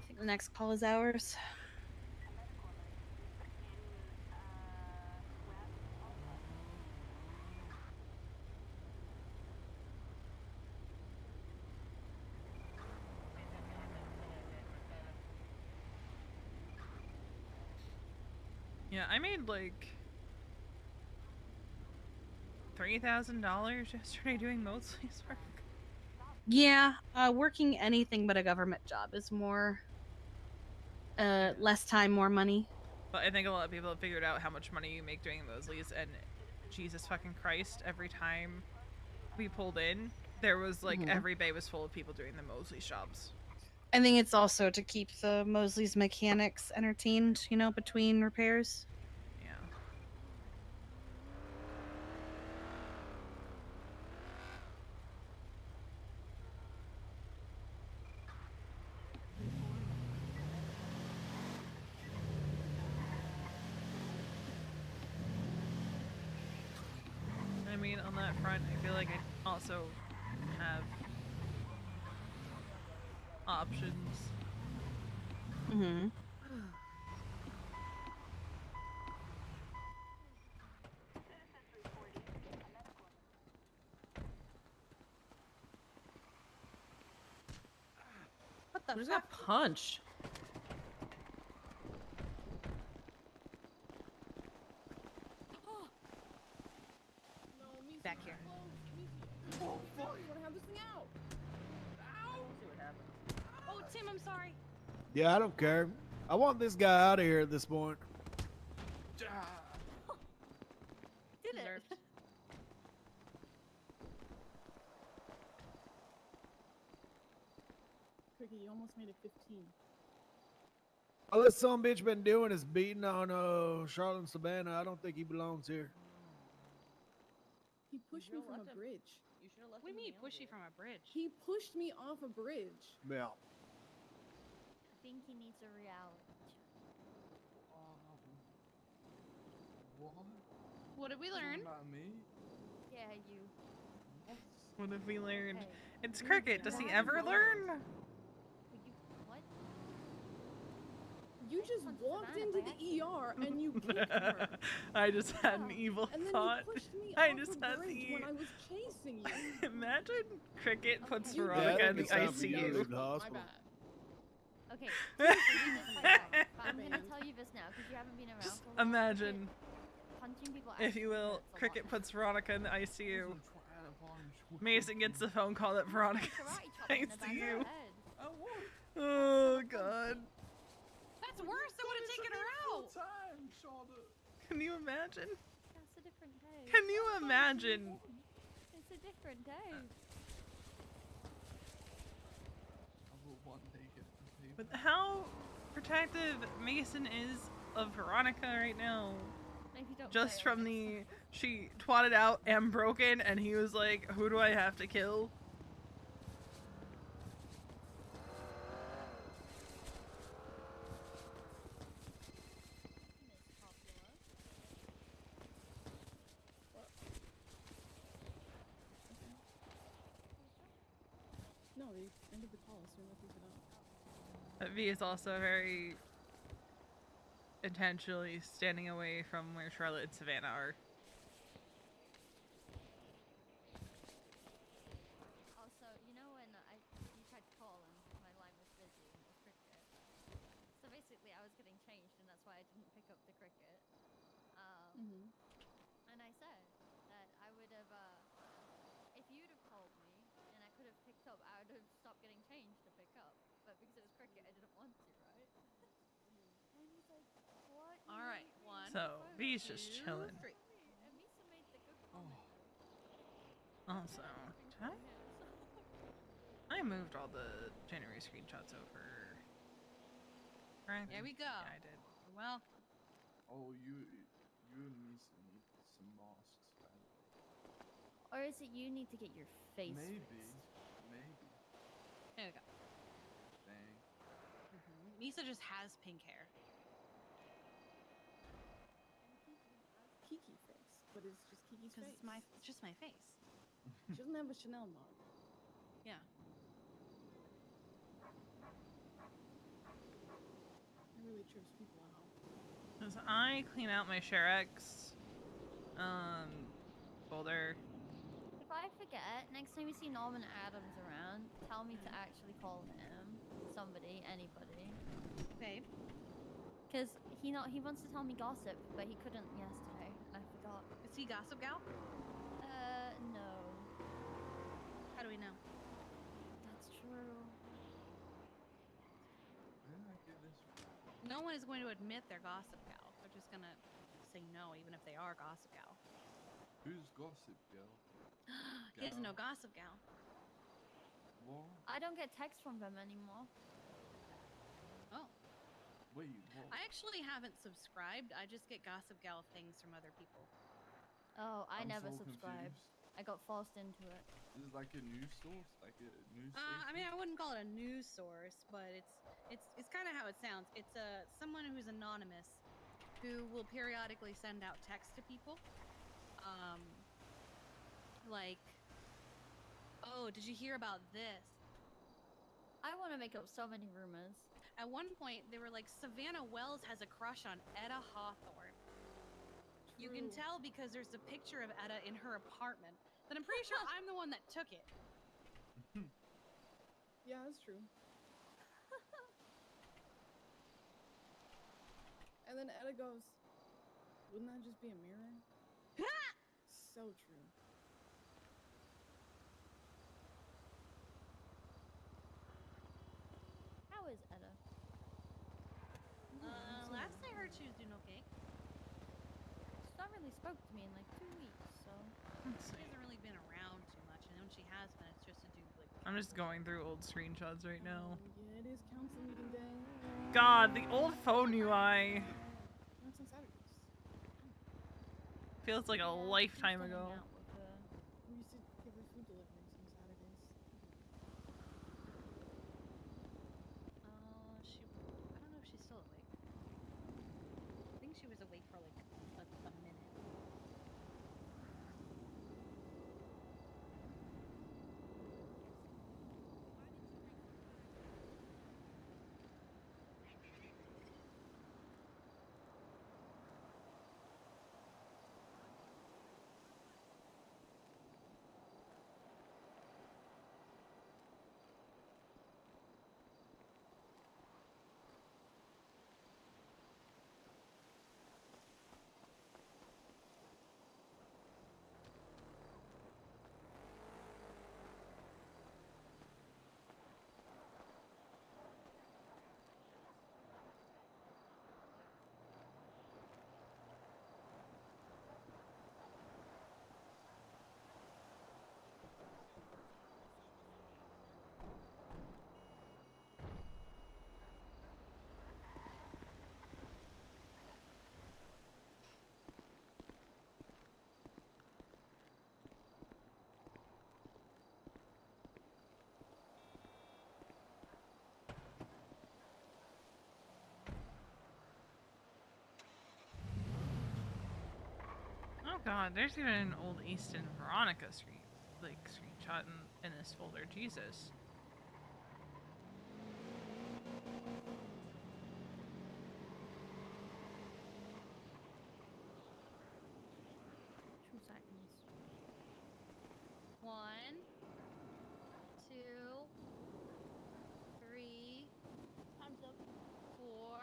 I think the next call is ours. Yeah, I made like $3,000 yesterday doing Mosley's work. Yeah, working anything but a government job is more, less time, more money. But I think a lot of people have figured out how much money you make doing Mosley's, and Jesus fucking Christ, every time we pulled in, there was like every bay was full of people doing the Mosley's jobs. I think it's also to keep the Mosley's mechanics entertained, you know, between repairs. Yeah. I mean, on that front, I feel like I also have options. Mm-hmm. What the Who just got punched? Back here. Oh, fuck, you wanna have this thing out? Oh, Tim, I'm sorry. Yeah, I don't care. I want this guy out of here at this point. Did it. Cricket, you almost made it 15. All this son bitch been doing is beating on Charlotte and Savannah. I don't think he belongs here. He pushed me from a bridge. You should have left What do you mean pushy from a bridge? He pushed me off a bridge. Yeah. I think he needs a reality check. What did we learn? Not me. Yeah, you. What have we learned? Hey, It's Cricket. Does he ever learn? What? You just walked Savannah into by the ER and you kicked her. I just had an evil And then thought. you pushed me I off just a had bridge the. when I was chasing you. Imagine Cricket puts You Veronica did. in the It's time for you to ICU. leave the hospital. My bad. Okay, I'm gonna tell you this now because you haven't been around Just for a while. imagine, Punching people if you will, Cricket puts Veronica in the ICU. Mason gets the phone call that Veronica's in the ICU. Oh god. That's worse. I would have taken her out. Can you imagine? That's a different day. Can you imagine? It's a different day. But how protective Mason is of Veronica right now. If you don't Just play from the she twatted out "am broken," and he was like, "Who do I have to kill?" No, they ended the call as soon as we picked it up. V is also very intentionally standing away from where Charlotte and Savannah are. Also, you know when you tried to call and my line was busy and it was cricket. So basically, I was getting changed, and that's why I didn't pick up the cricket. And I said that I would have, if you'd have called me and I could have picked up, I would have stopped getting changed to pick up. But because it was cricket, I didn't want to, right? And he's like, "What? All right, one. So V's just two, chilling. three. And Misa made the good comment. Also, did I moved all the January screenshots over. Right? There we go. Yeah, I did. You're welcome. Oh, you and Misa need some masks, man. Or is it you need to get your face Maybe. fixed? Maybe. There we go. Dang. Misa just has pink hair. Kiki face, but it's just Kiki's Because face. it's just my face. She doesn't have a Chanel mark. Yeah. It really trips people out. As I clean out my ShareX folder. If I forget, next time you see Norman Adams around, tell me to actually call him. Somebody, anybody. Babe. Because he wants to tell me gossip, but he couldn't yesterday, and I forgot. Is he Gossip Gal? No. How do we know? That's true. Where did I get this from? No one is going to admit they're Gossip Gal. They're just gonna say no, even if they are Gossip Gal. Who's Gossip Girl? He doesn't know Gossip Gal. What? I don't get texts from them anymore. Oh. Wait, what? I actually haven't subscribed. I just get Gossip Gal things from other people. Oh, I I'm never so subscribed. confused. I got forced into it. This is like a news source? Like a news I mean, I wouldn't call it a news source, but it's kind of how it sounds. It's someone who's anonymous, who will periodically send out text to people, like, "Oh, did you hear about this?" I want to make up so many rumors. At one point, they were like, "Savannah Wells has a crush on Etta Hawthorne." You can True. tell because there's a picture of Etta in her apartment. But I'm pretty sure I'm the one that took it. Yeah, that's true. And then Etta goes, "Wouldn't that just be a mirror?" So true. How is Etta? Last I heard, she was doing okay. She's not really spoke to me in like 2 weeks, so. She hasn't really been around too much, and when she has been, it's just to do like. I'm just going through old screenshots right now. Yeah, it is council meeting day. God, the old phone UI That's on Saturdays. feels like a lifetime ago. We used to give her food deliveries on Saturdays. I don't know if she's still awake. I think she was awake for like a minute. God, there's even an old Easton Veronica screenshot in this folder. Jesus. One, two, three, Time's up. 4,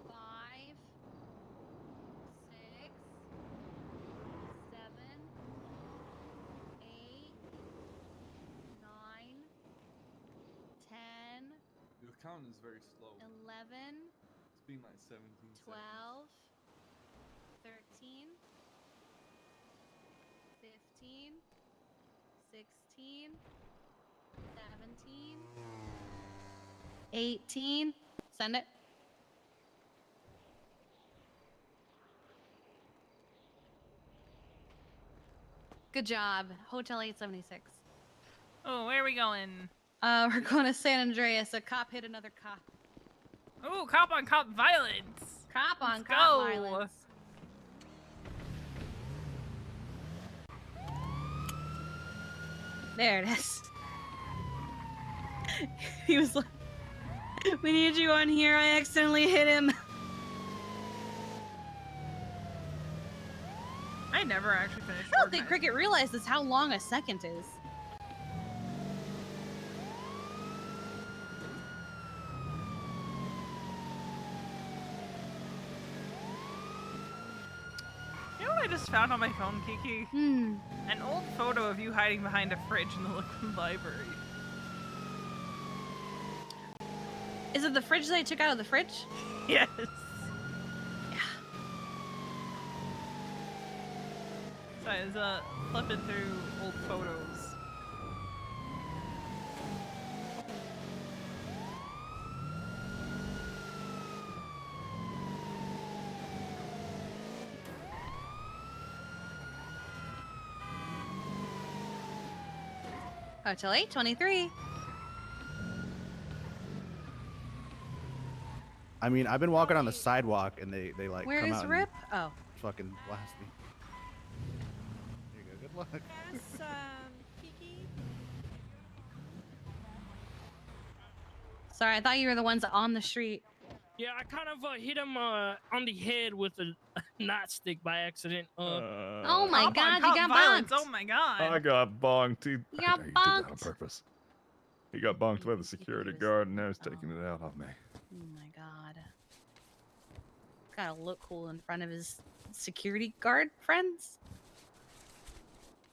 5, 6, 7, 8, 9, 10, Your count is very slow. 11, It's been like 17 12, seconds. 13, 15, 16, 17, 18. Send it. Good job. Hotel 876. Oh, where are we going? We're going to San Andreas. A cop hit another cop. Oh, cop on cop violence. Cop on Let's cop go. violence. There it is. He was like, we need you on here. I accidentally hit him. I never actually finished. I don't think Cricket realizes how long a second is. You know what I just found on my phone, Kiki? An old photo of you hiding behind a fridge in the Liquid Library. Is it the fridge that I took out of the fridge? Yes. So I was flipping through old photos. Hotel 823. I mean, I've been walking on the sidewalk and they like Where come is out Rip? and Oh. fucking blast me. There you go. Good luck. Yes, Kiki. Sorry, I thought you were the ones on the street. Yeah, I kind of hit him on the head with a nightstick by accident. Oh my Cop on god, you cop got violence. bonked. Oh my god. I got bonked. You got He did that on bonked. purpose. He got bonked by the security guard and now he's taking it out on me. Oh my god. Gotta look cool in front of his security guard friends.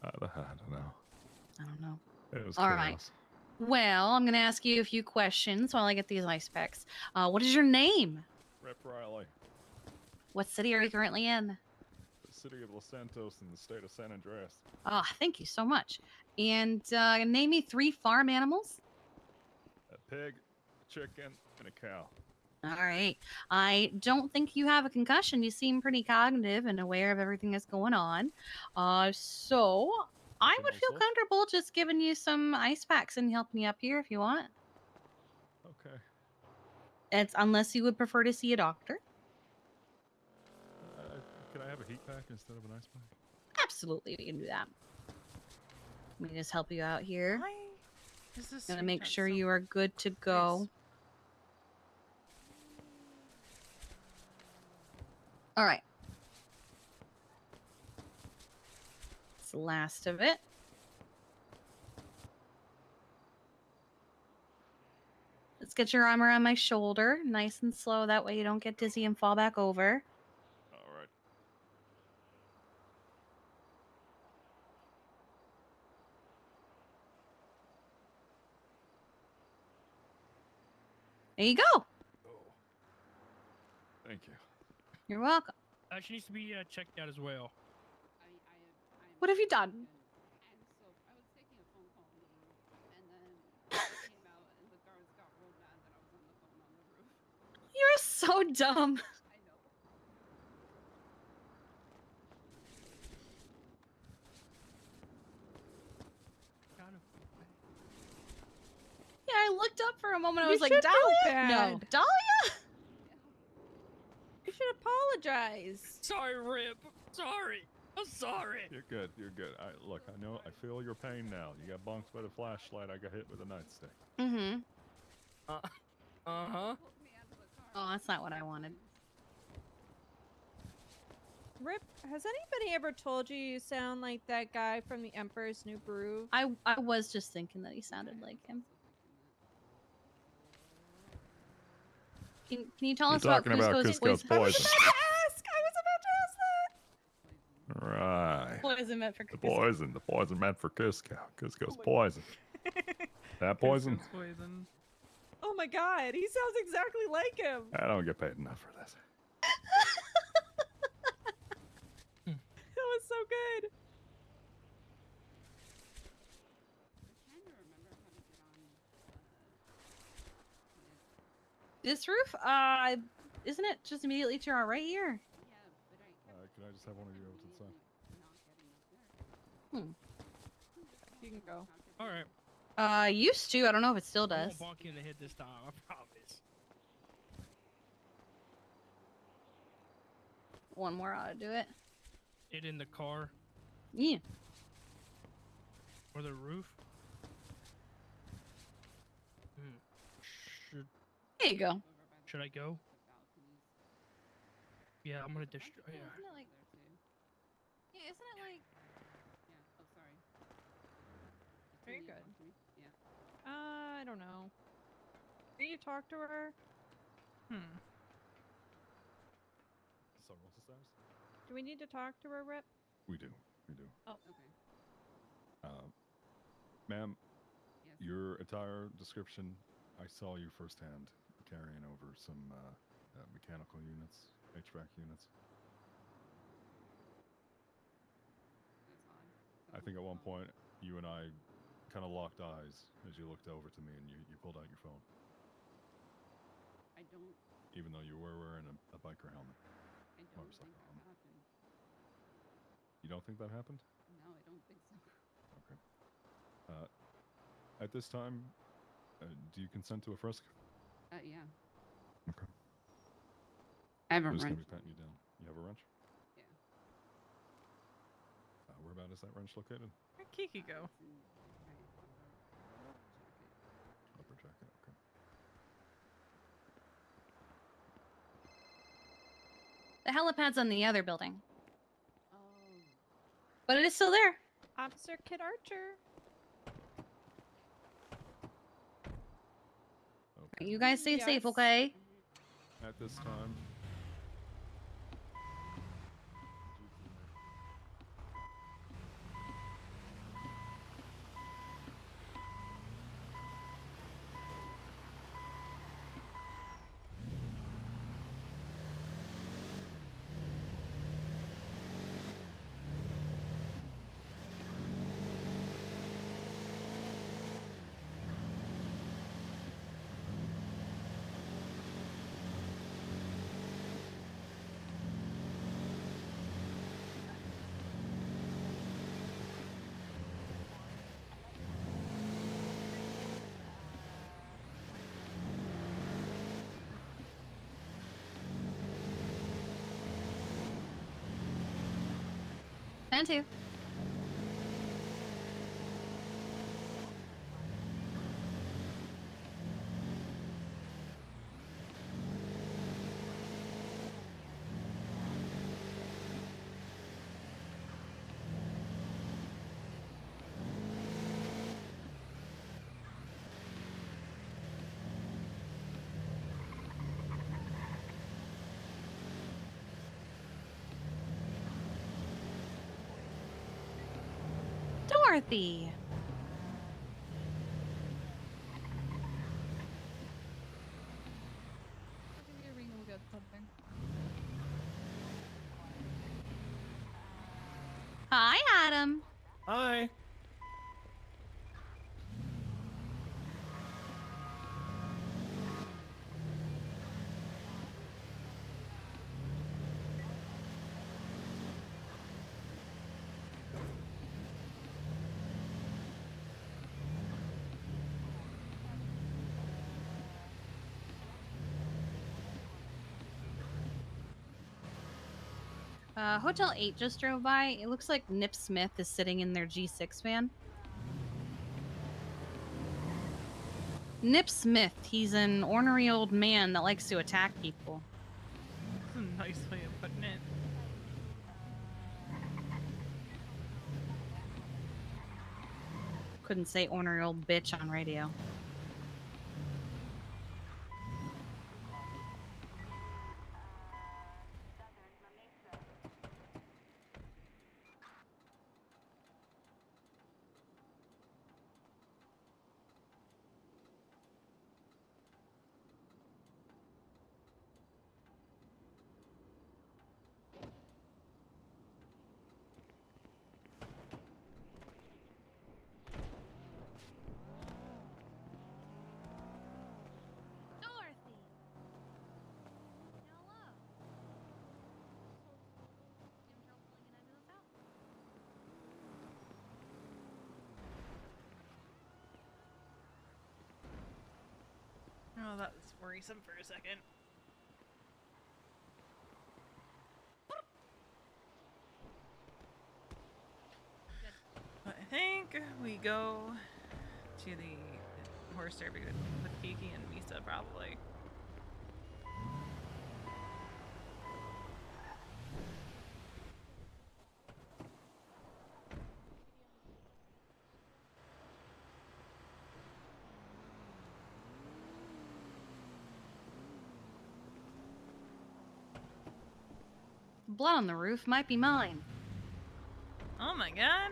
I don't know. I don't know. It was All chaos. right. Well, I'm gonna ask you a few questions while I get these ice packs. What is your name? Rep Riley, What city are you currently in? the city of Los Santos in the state of San Andreas. Oh, thank you so much. And name me 3 farm animals. A pig, a chicken, and a cow. All right. I don't think you have a concussion. You seem pretty cognitive and aware of everything that's going on. So I would feel comfortable just giving you some ice packs and helping you up here if you want. Okay. It's unless you would prefer to see a doctor. Can I have a heat pack instead of an ice pack? Absolutely, we can do that. Let me just help you out here. Why is this Gonna make screenshot sure so you are good to go. All right. It's the last of it. Let's get your arm around my shoulder, nice and slow. That way you don't get dizzy and fall back over. All right. There you go. Thank you. You're welcome. She needs to be checked out as well. What have you done? So I was taking a phone call on the roof, and then I came out, and the guards got real mad that I was on the phone on the roof. You're so dumb. I know. Yeah, I looked up for a moment. I You was like, should feel Dahlia? No. bad. Dahlia? You should apologize. Sorry, Rip. Sorry. I'm sorry. You're good. You're good. Look, I know. I feel your pain now. You got bonked by the flashlight. I got hit with a nightstick. Mm-hmm. Uh-huh. Oh, that's not what I wanted. Rip, has anybody ever told you sound like that guy from the Emperor's New Groove? I was just thinking that he sounded like him. Can you tell You're us about talking about Cusco's Cusco's poison? I was poison. about to ask! I was about to ask that! Right. Poison meant for The Cusco. poison. The poison meant for Cusco. Cusco's poison. That poison? Cusco's poison. Oh my god, he sounds exactly like him! I don't get paid enough for this. That was so good! This roof? Isn't it just immediately to our right here? Can I just have one of you over to the side? You can go. All right. Used to. I don't know if it still I does. won't bonk you in the head this time. I promise. One more ought to do it. It in the car Yeah. or the roof. Should There you go. Should I go? Yeah, I'm gonna destroy. Yeah. Isn't it like? Yeah, isn't it like? Yeah. Oh, sorry. Very good. Yeah. I don't know. Can you talk to her? So what's the status? Do we need to talk to her, Rip? We do. We do. Oh. Okay. Ma'am, Yes. your attire description, I saw you firsthand carrying over some mechanical units, HVAC units. That's odd. I think at one point you and I kind of locked eyes as you looked over to me and you pulled out your phone, I don't. even though you were wearing a biker helmet. I don't Motorcycle think that helmet. happened. You don't think that happened? No, I don't think so. Okay. At this time, do you consent to a frisk? Yeah. Okay. I have a I'm just gonna wrench. be patting you down. You have a wrench? Yeah. Where about is that wrench located? Where'd Kiki go? It's in my jacket. Upper jacket. Okay. The helipad's on the other building, Oh. but it is still there. Officer Kid Archer. Okay. You guys stay safe, Yes. okay? At this time. Plan two. Dorothy. Hi, Adam. Hi. Hotel 8 just drove by. It looks like Nip Smith is sitting in their G6 van. Nip Smith, he's an ornery old man that likes to attack people. That's a nice way of putting it. Couldn't say ornery old bitch on radio. Dorothy! Hello. You having trouble pulling an ambulance out? Oh, that was worrisome for a second. I think we go to the horse derby with Kiki and Misa, probably. The blood on the roof might be mine. Oh my god.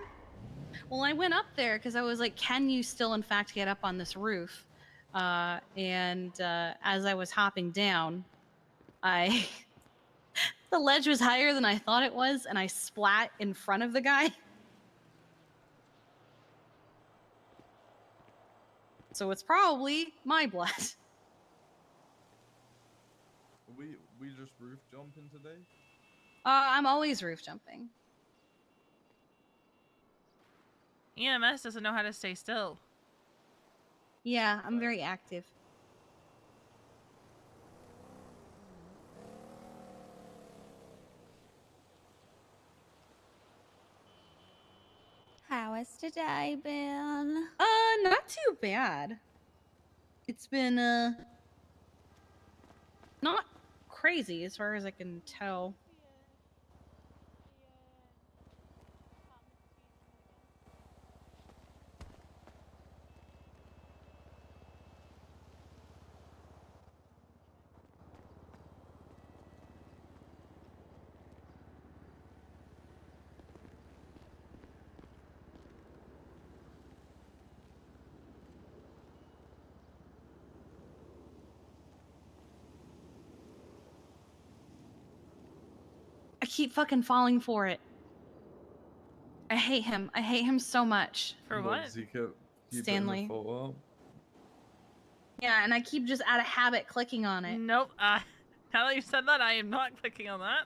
Well, I went up there because I was like, can you still, in fact, get up on this roof? As I was hopping down, the ledge was higher than I thought it was, and I splat in front of the guy. So it's probably my blood. We just roof jumping today? I'm always roof jumping. EMS doesn't know how to stay still. Yeah, I'm very active. How has today been? Not too bad. It's been, not crazy as far as I can tell. I keep fucking falling for it. I hate him. I hate him so much. For what? Does he keep Stanley. putting the photo up? Yeah, and I keep just out of habit clicking on it. Nope. Now that you said that, I am not clicking on that.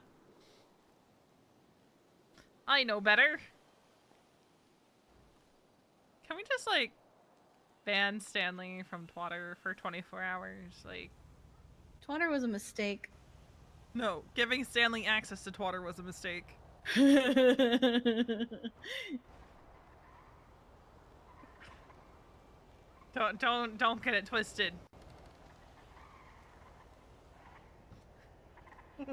I know better. Can we just, like, ban Stanley from Twitter for 24 hours? Like, Twitter was a mistake. no, giving Stanley access to Twitter was a mistake. Don't get it twisted.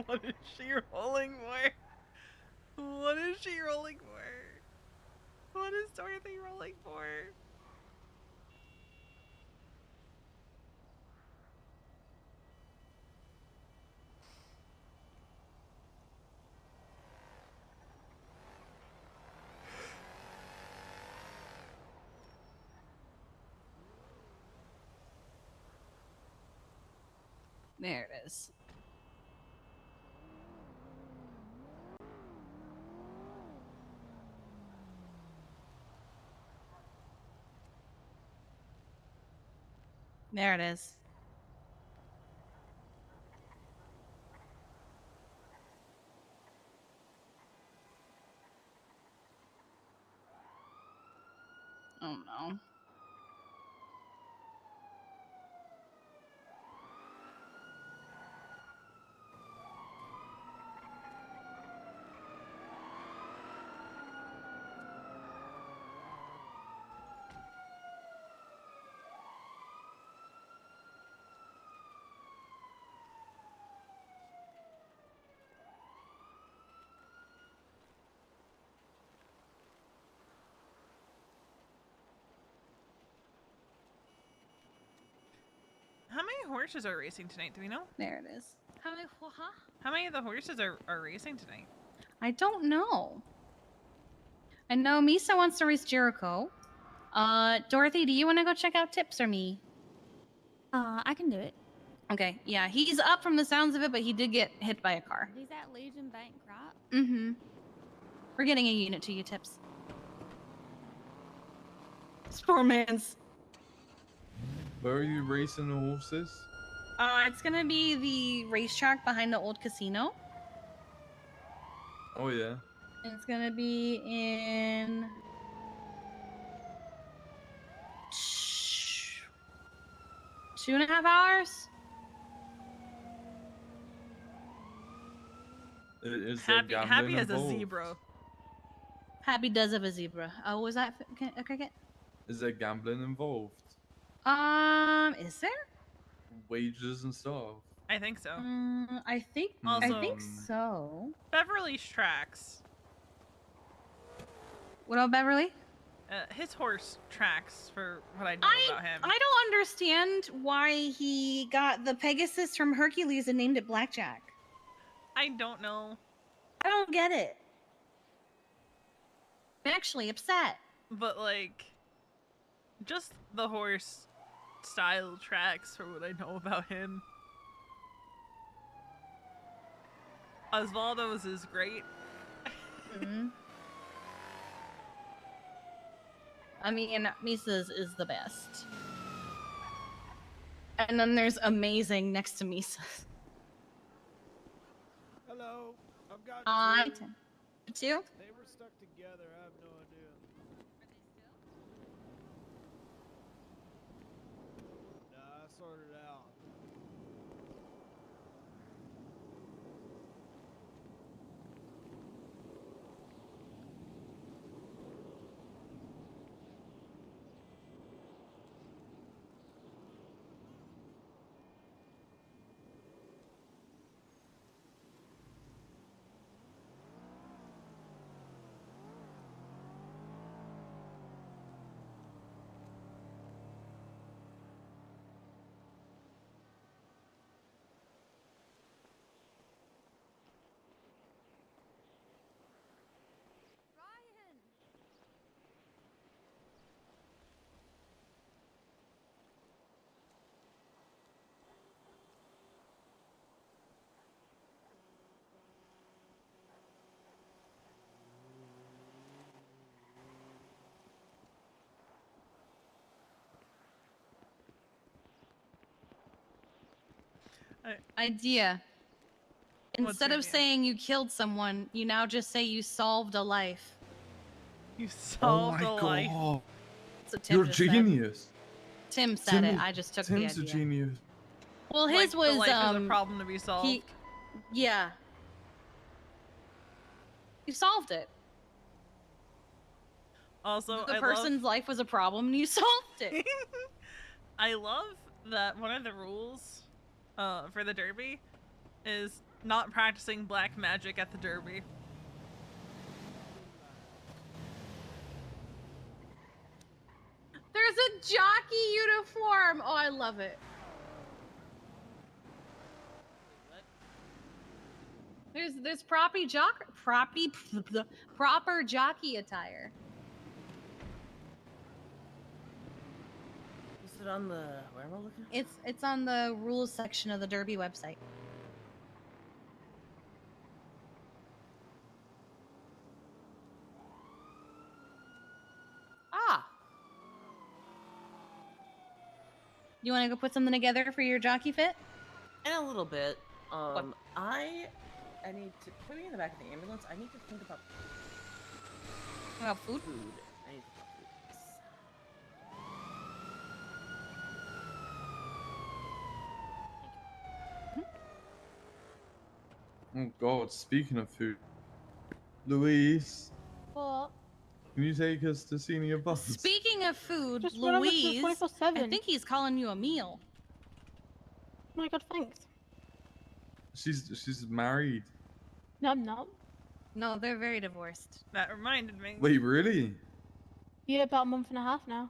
What is she rolling for? What is she rolling for? What is Dorothy rolling for? There it is. There it is. Oh no. many horses are racing tonight? Do we know? There it is. How many? Huh? How many of the horses are racing tonight? I don't know. I know Misa wants to race Jericho. Dorothy, do you want to go check out Tips or me? I can do it. Okay, yeah, he's up from the sounds of it, but he did get hit by a car. He's at Legion Bank, right? Mm-hmm. We're getting a unit to you, Tips. This poor man's. Where are you racing the horses? It's gonna be the racetrack behind the old casino. Oh yeah. And it's gonna be in 2.5 hours. Is there Happy gambling as a involved? zebra. Happy does have a zebra. Oh, was that a cricket? Is there gambling involved? Is there? Wages and stuff. I think so. I think Also, so. Beverly's tracks. What about Beverly? His horse tracks for what I know about him. I don't understand why he got the Pegasus from Hercules and named it Blackjack. I don't know. I don't get it. I'm actually upset. But like, just the horse style tracks for what I know about him. Osvaldo's is great. I mean, Misa's is the best. And then there's amazing next to Misa's. Hello, I've got two. They were stuck together. I have no idea. Nah, I sorted it out. Idea. What's Instead your of idea? saying you killed someone, you now just say you solved a life. You solved a life. That's what Tim You're a just said. genius. Tim said it. I just took the Tim's idea. a genius. Well, Like, his was the life is a problem to be solved. Yeah. You solved it. Also, The I person's life was a problem, and you solved it. I love that one of the rules for the Derby is not practicing black magic at the Derby. There's a jockey uniform. Oh, I love it. There's proper jockey attire. Is it on the where am I looking? It's on the rules section of the Derby website. Ah. You want to go put something together for your jockey fit? In a little bit. I need to put me in the back of the ambulance. I need to think about food. I need to think about Oh God! Speaking of food, Louise, What? can you take us to senior bus? Speaking of food, Just run over to the Louise, 24/7. I think he's calling you a meal. Oh my god, thanks. She's married. No, I'm not. No, they're very divorced. That reminded me. Wait, really? Yeah, about a month and a half now.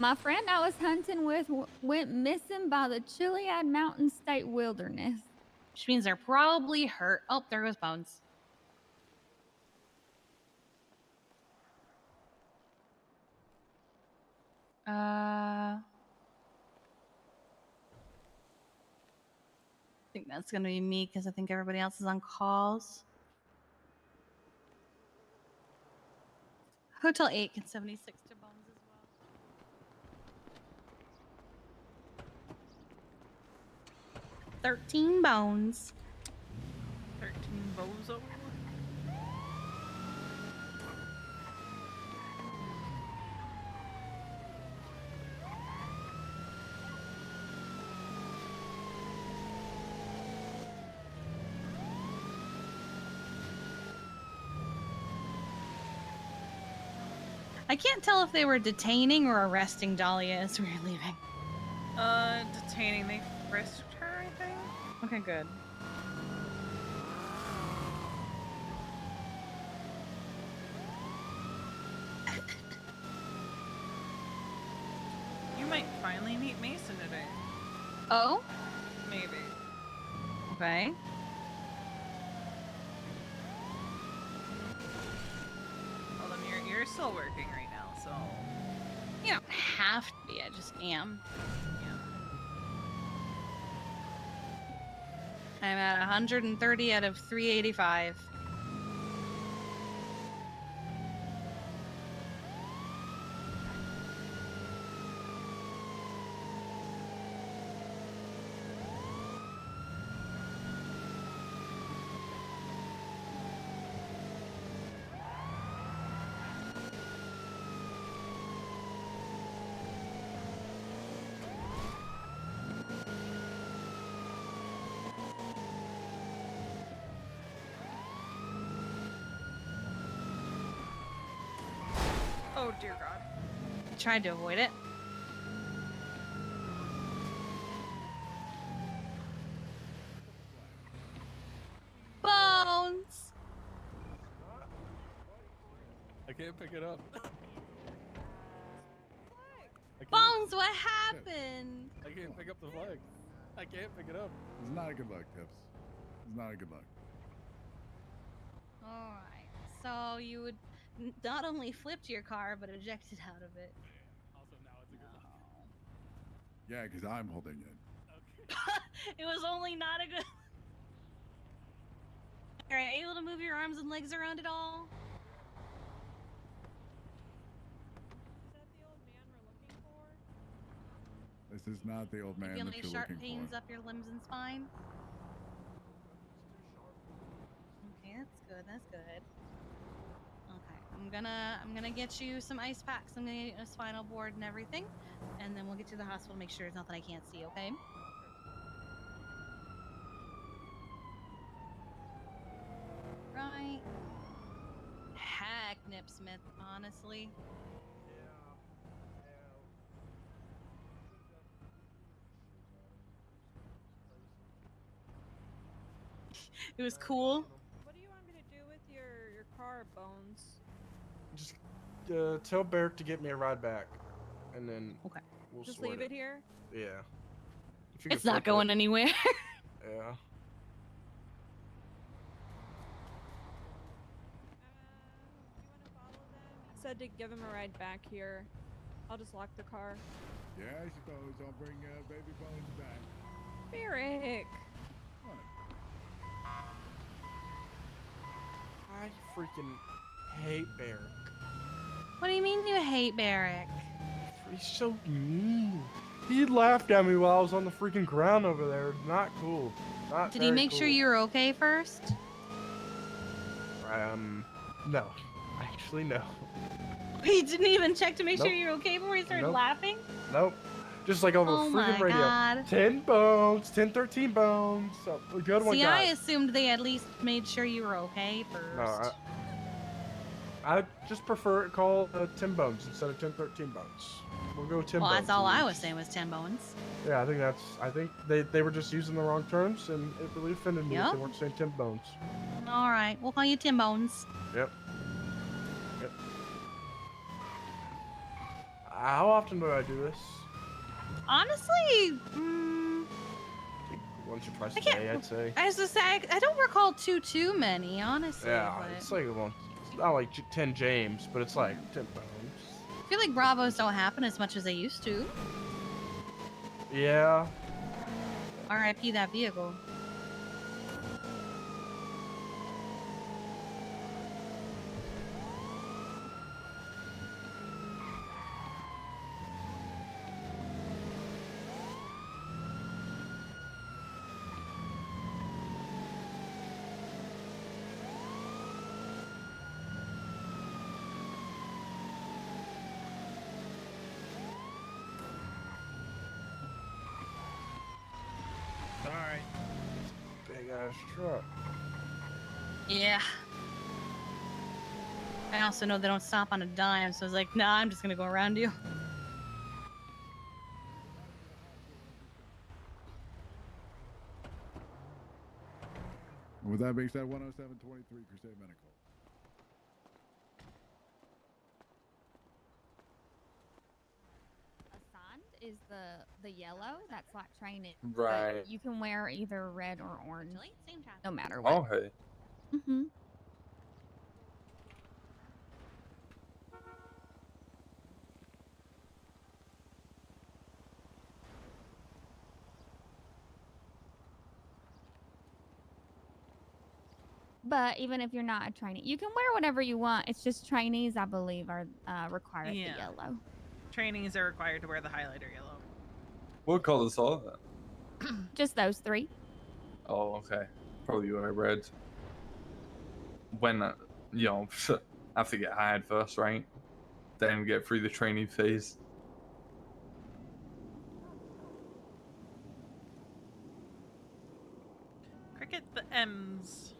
My friend I was hunting with went missing by the Chiliad Mountain State Wilderness. Which means they're probably hurt. Oh, there goes Bones. I think that's gonna be me because I think everybody else is on calls. Hotel 8 can 76 to Bones as well. 13 Bones. 13 bozo. I can't tell if they were detaining or arresting Dahlia as we were leaving. Detaining. They frisked her, I think. Okay, good. You might finally meet Mason today. Oh? Maybe. Okay. Although you're still working right now, so. You don't have to be, I just am. I'm at 130 out of 385. Oh dear God. Tried to avoid it. Bones! I can't pick it up. Bones, what happened? I can't pick up the flag. I can't pick it up. It's not a good luck, Tips. It's not a good luck. Alright, so you would not only flipped your car, but ejected out of it. Also, now it's a good luck. Yeah, because I'm holding it. It was only not a good. Alright, able to move your arms and legs around at all? This is not the old man Feel that any you're sharp looking pains for. up your limbs and spine? Okay, that's good. That's good. Okay, I'm gonna get you some ice packs. I'm gonna get you a spinal board and everything, and then we'll get to the hospital. Make sure there's nothing I can't see. Okay. Right. Heck, Nip Smith. Honestly. It was cool. What do you want me to do with your car, Bones? Just tell Barrett to get me a ride back, and then we'll Just sort leave it here? Yeah. If you It's could not flip going it. anywhere. Yeah. He said to give him a ride back here. I'll just lock the car. Yeah, I suppose I'll bring baby Bones back. Barrick! What? I freaking hate Barrett. What do you mean you hate Barrick? He's so mean. He laughed at me while I was on the freaking ground over there. Not cool. Not Did he very make sure cool. you were okay first? No. Actually, no. He didn't even check to make sure Nope. you were okay before he started Nope. laughing? Nope. Just like over Oh freaking my radio. God. 10 bones, 10, 13 bones. So, a good one, See, I guys. assumed they at least made sure you were okay first. No, I just prefer it called 10 bones instead of 10, 13 bones. We'll go 10 Well, bones. that's all at I was least. saying was 10 bones. Yeah, I think they were just using the wrong terms, and it really offended me if Yep. they weren't saying 10 bones. All right, we'll call you 10 bones. Yep. How often do I do this? Honestly, Once or twice I a can't. day, I'd say. I was to say I don't recall too many, honestly. Yeah, but it's like it's not like 10 James, but it's like 10 bones. I feel like Bravos don't happen as much as they used to. Yeah. R.I.P. that vehicle. Alright. Big ass truck. Yeah. I also know they don't stop on a dime, so I was like, nah, I'm just gonna go around you. And with that being said, 107.23 Crusade Medical. Is the yellow that's like training. Right. But you can wear either red or orange. No matter what. Okay. Mm-hmm. But even if you're not a trainee, you can wear whatever you want. It's just trainees, I believe, are required the yellow. Trainees are required to wear the highlighter yellow. What colors are there? Just those three. Oh, okay. Probably wear red. When, you know, I have to get hired first, right? Then get through the training phase. Cricket the M's.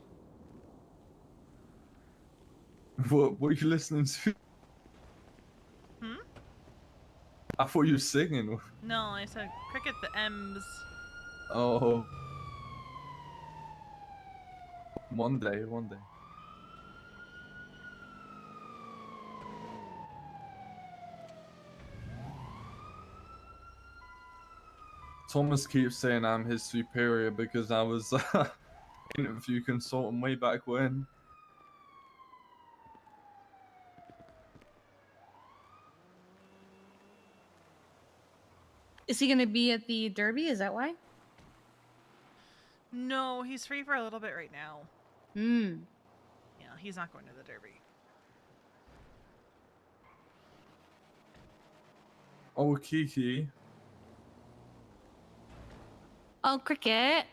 What are you listening to? Hmm? I thought you were singing. No, I said cricket the M's. Oh. One day. Thomas keeps saying I'm his superior because I was interview consultant way back when. Is he gonna be at the Derby? Is that why? No, he's free for a little bit right now. Hmm. Yeah, he's not going to the Derby. Oh, Kiki. Oh, Cricket.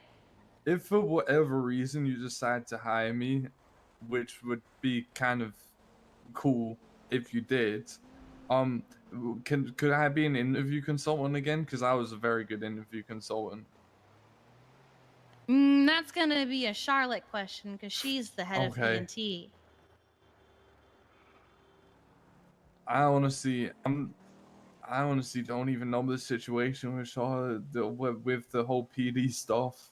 If for whatever reason you decide to hire me, which would be kind of cool if you did, could I be an interview consultant again? Because I was a very good interview consultant. That's gonna be a Charlotte question because she's the head of Okay. ENT. I honestly don't even know the situation with Charlotte with the whole PD stuff.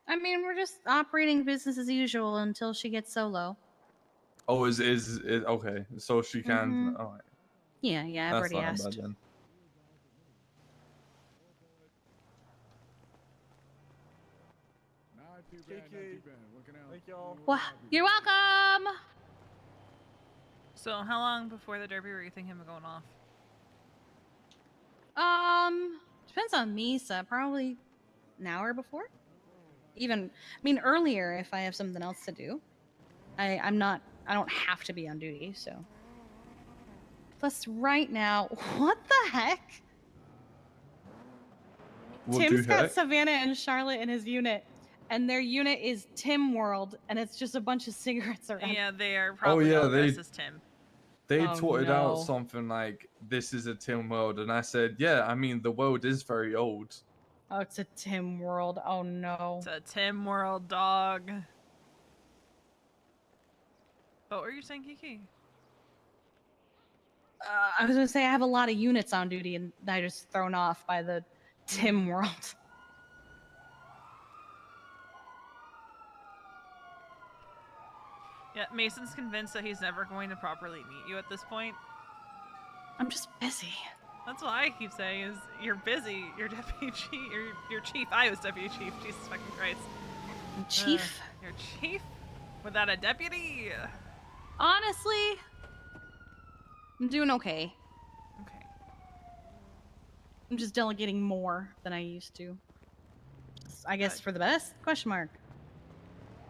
I mean, we're just operating business as usual until she gets solo. Oh, is okay? So she can. Mhm. All right. Yeah, I've That's already not asked. bad then. Not too bad. Looking out. Thank y'all. Well, you're welcome. So how long before the Derby were you thinking of going off? Depends on Misa. Probably an hour before. Even, I mean, earlier if I have something else to do. I don't have to be on duty, so. Plus, right now, what the heck? Tim's got Savannah and Charlotte in his unit, and their unit is Tim World, and it's just a bunch of cigarettes around. Yeah, they are probably all dressed as Tim. They Oh, tweeted out no. something like, "This is a Tim world," and I said, "Yeah, I mean the world is very old." Oh, it's a Tim World. Oh no. It's a Tim World dog. What were you saying, Kiki? I was gonna say I have a lot of units on duty, and I just thrown off by the Tim World. Yeah, Mason's convinced that he's never going to properly meet you at this point. I'm just busy. That's what I keep saying is you're busy. You're deputy chief. You're chief. I was deputy chief. Jesus fucking Christ. Chief? You're chief without a deputy. Honestly, I'm doing okay. Okay. I'm just delegating more than I used to. I guess for the best? Question mark.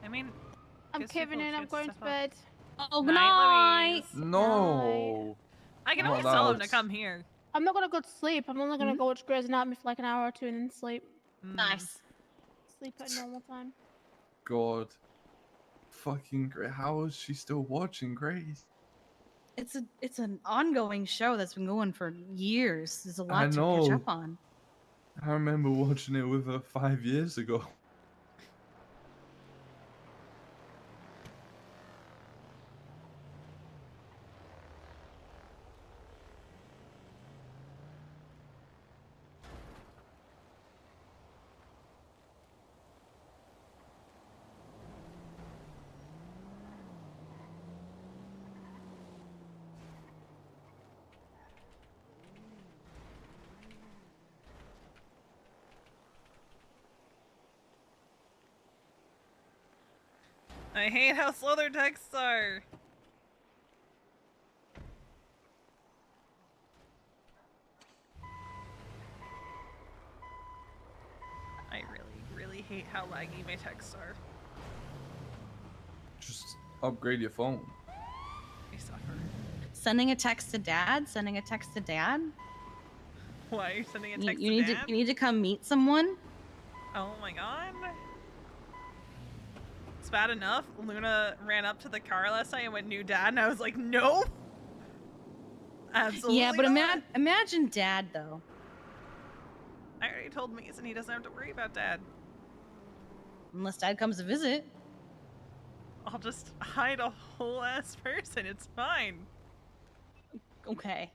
I mean, I'm gives people caving a in. I'm chance going step to up. bed. Oh, good night. No. I can Not always tell him allowed. to come here. I'm not gonna go to sleep. I'm only gonna go watch Grey's Anatomy for like an hour or two and then sleep. Nice. Sleep at normal time. God. Fucking great. How is she still watching Grace? It's an ongoing show that's been going for years. There's a I lot to catch know. up on. I remember watching it with her 5 years ago. I hate how slow their texts are. I really hate how laggy my texts are. Just upgrade your phone. I suffer. Sending a text to dad? Sending a text to dad? Why are you sending a text You to need Dad? you need to come meet someone? Oh my god. It's bad enough. Luna ran up to the car last night and went, "New dad," and I was like, "No." Absolutely. Yeah, but not. imagine dad though. I already told Mason he doesn't have to worry about dad. Unless dad comes to visit. I'll just hide a whole ass person. It's fine. Okay.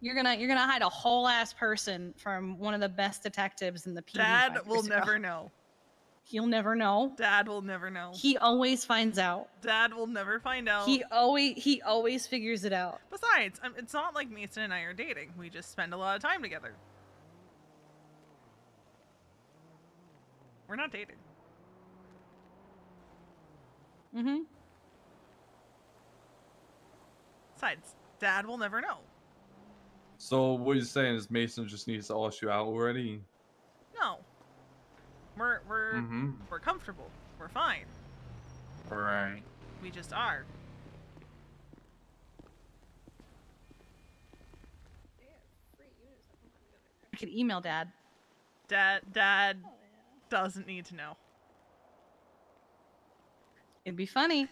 You're gonna hide a whole ass person from one of the best detectives in the PD. Dad 5 will years ago. never know. He'll never know. Dad will never know. He always finds out. Dad will never find out. He always figures it out. Besides, it's not like Mason and I are dating. We just spend a lot of time together. We're not dating. Mm-hmm. Besides, Dad will never know. So what you're saying is Mason just needs to ask you out already? No. We're comfortable. We're fine. Right. We just are. I could email dad. Dad doesn't need to know. It'd be funny.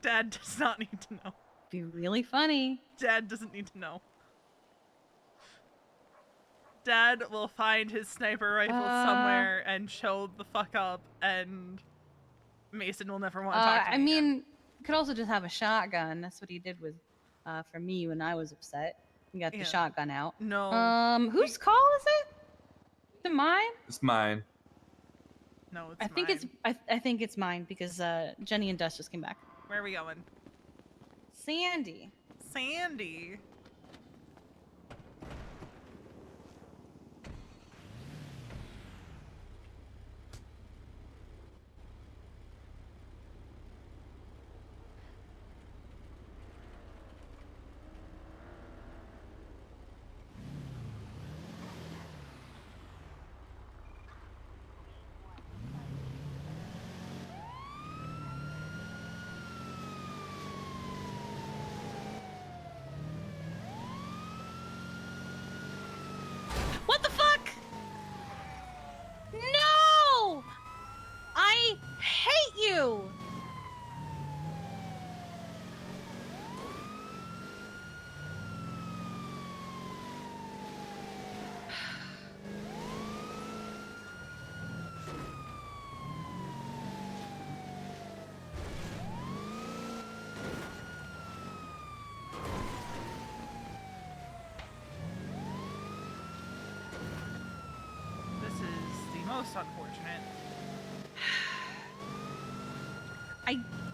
Dad does not need to know. Be really funny. Dad doesn't need to know. Dad will find his sniper rifle somewhere and show the fuck up, and Mason will never want to talk to me I mean, again. could also just have a shotgun. That's what he did with, for me when I was upset. He got the Yeah. shotgun out. No. Whose call is it? Is it mine? It's mine. No, it's I think mine. it's. I think it's mine because Jenny and Dust just came back. Where are we going? Sandy. Sandy. What the fuck? No! I hate you! This is the most unfortunate.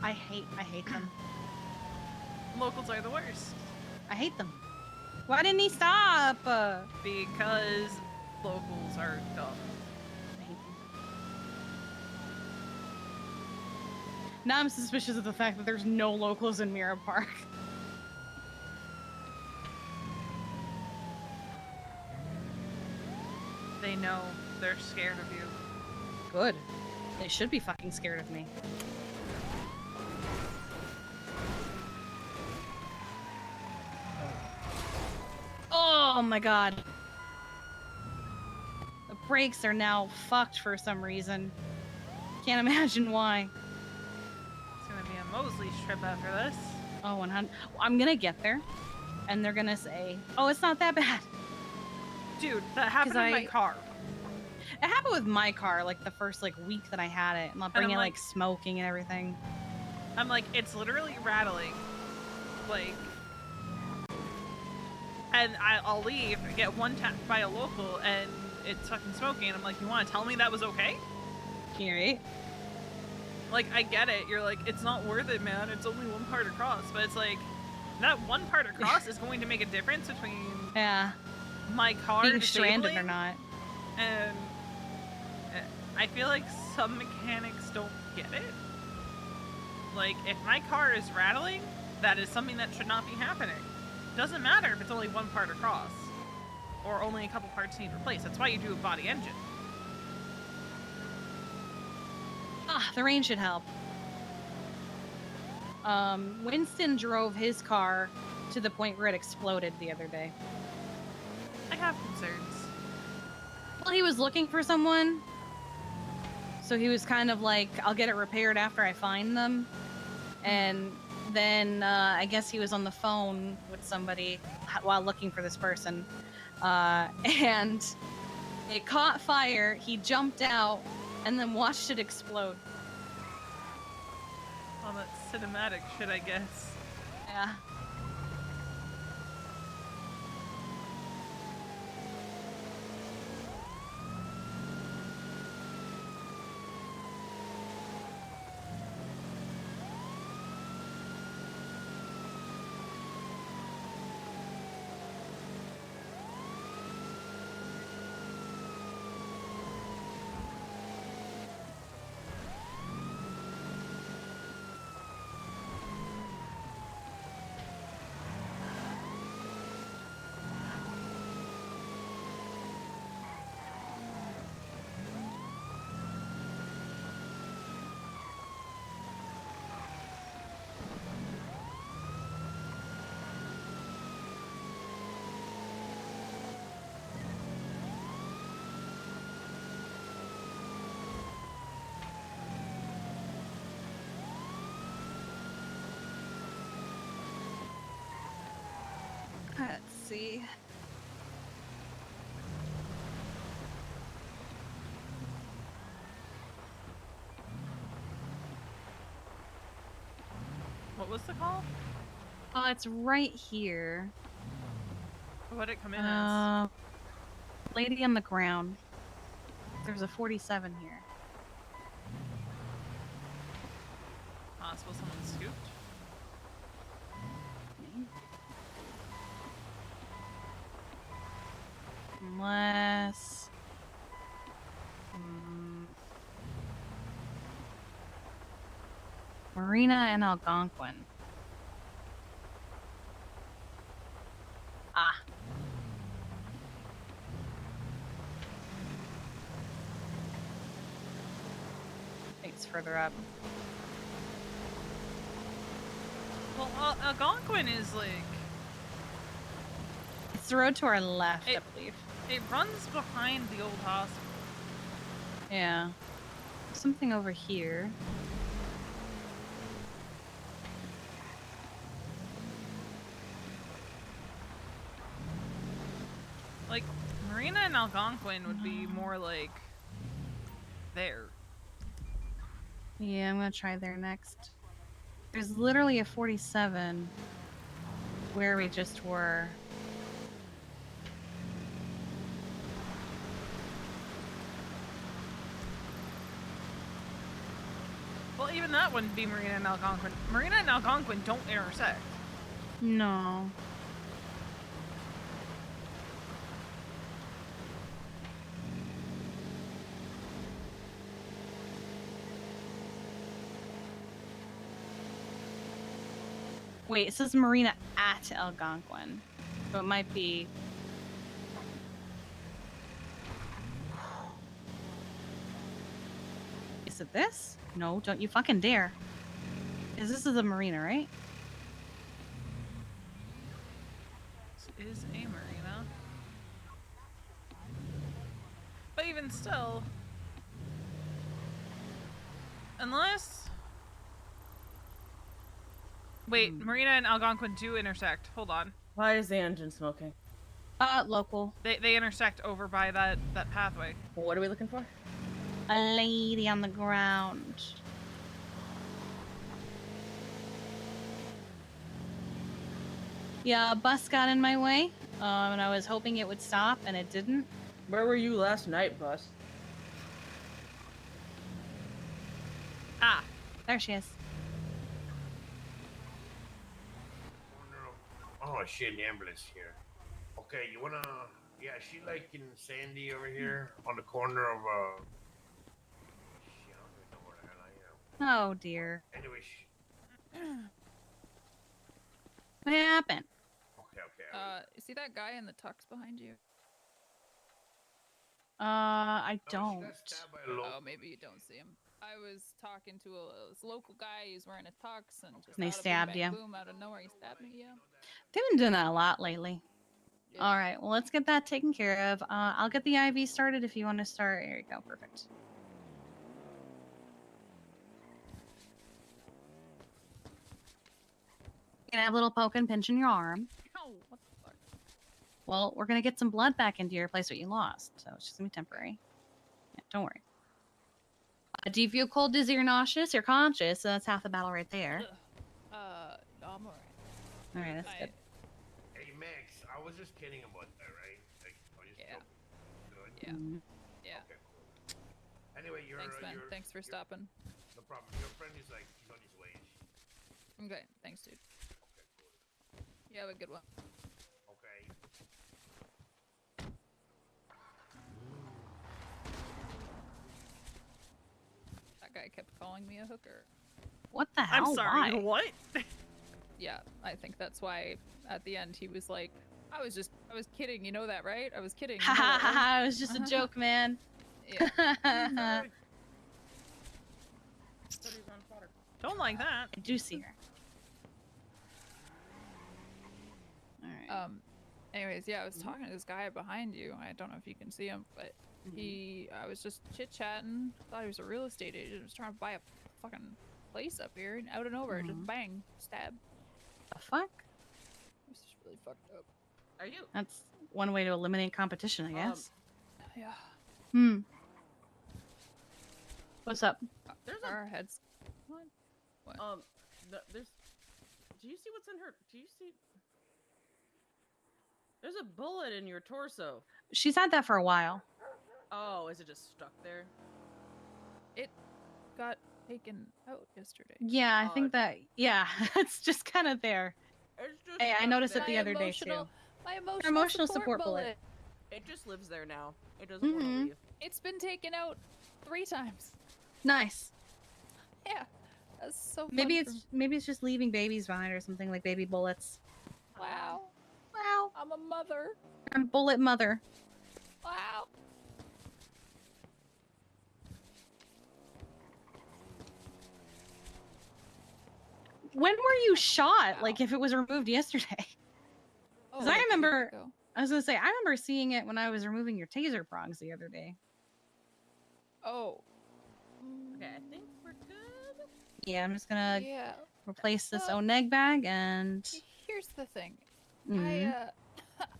I hate them. Locals are the worst. I hate them. Why didn't he stop? Because locals are dumb. Now I'm suspicious of the fact that there's no locals in Mirror Park. They know. They're scared of you. Good. They should be fucking scared of me. Oh my god. The brakes are now fucked for some reason. Can't imagine why. It's gonna be a Mosley's trip after this. Oh, 100. I'm gonna get there, and they're gonna say, "Oh, it's not that bad." Dude, that happened in my car. It happened with my car, like the first week that I had it, and I'll bring it like smoking and everything. I'm like, it's literally rattling, like, and I'll leave, get one tapped by a local, and it's fucking smoking, and I'm like, you want to tell me that was okay? Right. Like, I get it. You're like, it's not worth it, man. It's only one part across, but it's like, that one part across is going to make a difference between my car being stranded or disabling not. And I feel like some mechanics don't get it. Like, if my car is rattling, that is something that should not be happening. Doesn't matter if it's only one part across or only a couple parts need replaced. That's why you do a body engine. The rain should help. Winston drove his car to the point where it exploded the other day. I have concerns. Well, he was looking for someone, so he was kind of like, I'll get it repaired after I find them. And then I guess he was on the phone with somebody while looking for this person. And it caught fire, he jumped out, and then watched it explode. Well, that's cinematic shit, I guess. Yeah. Let's see. What was the call? It's right here. What did it come in as? Lady on the ground. There's a 47 here. Possible someone scooped? Unless... Marina and Algonquin. It's further up. Well, Algonquin is like... It's the road to our left, I believe. It runs behind the old hospital. Yeah. Something over here. Like, Marina and Algonquin would be more like... there. Yeah, I'm gonna try there next. There's literally a 47 where we just were. Well, even that wouldn't be Marina and Algonquin. Marina and Algonquin don't intersect. No. Wait, it says marina at Algonquin. So it might be. Is it this? No, don't you fucking dare. Because this is a marina, right? This is a marina. But even still, unless... Wait, Marina and Algonquin do intersect. Hold on. Why is the engine smoking? Local. They intersect over by that pathway. What are we looking for? A lady on the ground. Yeah, a bus got in my way, and I was hoping it would stop, and it didn't. Where were you last night, bus? Ah, there she is. Oh shit, the ambulance here. Okay, you wanna... Yeah, she like in Sandy over here on the corner of shit, I don't even know where the hell I am. Oh dear. Anyway, What happened? Okay. See that guy in the tux behind you? I don't. Oh, maybe you don't see him. I was talking to this local guy. He's wearing a tux and just And they out of stabbed boom, bang, you. boom, out of nowhere, he stabbed me. Yeah. They've been doing that a lot lately. All right, well, let's get that taken care of. I'll get the IV started if you want to start. There you go, perfect. You can have a little poke and pinch in your arm. Ow, what the fuck? Well, we're gonna get some blood back into your place what you lost, so it's just gonna be temporary. Yeah, don't worry. Do you feel cold, dizzy, or nauseous? You're conscious, so that's half the battle right there. No, I'm alright. All right, that's good. Hey Max, I was just kidding about that, right? Like, I was just joking. Good. Yeah. Yeah. Okay, cool. Anyway, Thanks, man. Thanks for stopping. No problem. Your friend is like, he's on his way. Okay, thanks, dude. Okay, cool. You have a good one. Okay. That guy kept calling me a hooker. What the hell? I'm sorry. Why? What? Yeah, I think that's why at the end he was like, I was kidding, you know that, right? I was kidding. Ha ha ha ha! It was just a joke, man. Yeah. Don't like that. I do see her. All right. Anyways, yeah, I was talking to this guy behind you. I don't know if you can see him, but I was just chit-chatting. Thought he was a real estate agent. Was trying to buy a fucking place up here, and out and over, just bang, stab. The fuck? This is really fucked up. Are you? That's one way to eliminate competition, I guess. Yeah. Hmm. What's up? There's our heads. What? There's. Do you see what's in her? Do you see? There's a bullet in your torso. She's had that for a while. Oh, is it just stuck there? It got taken out yesterday. Yeah, I think that. Yeah, it's just kind of there. It's just Hey, I stuck noticed it there. the other day too. My emotional support bullet. It just lives there now. It doesn't want to leave. It's been taken out 3 times. Nice. Yeah, that's so. Maybe fun it's just leaving babies behind or something like baby bullets. Wow. Wow. I'm a mother. I'm bullet mother. Wow. When were you shot? Like if it was removed yesterday? Because I remember. I was gonna say I remember seeing it when I was removing your taser prongs the other day. Oh. Okay, I think we're good. Yeah, I'm just gonna Yeah. replace this Well, Oneg bag and. Here's the thing. Mhm.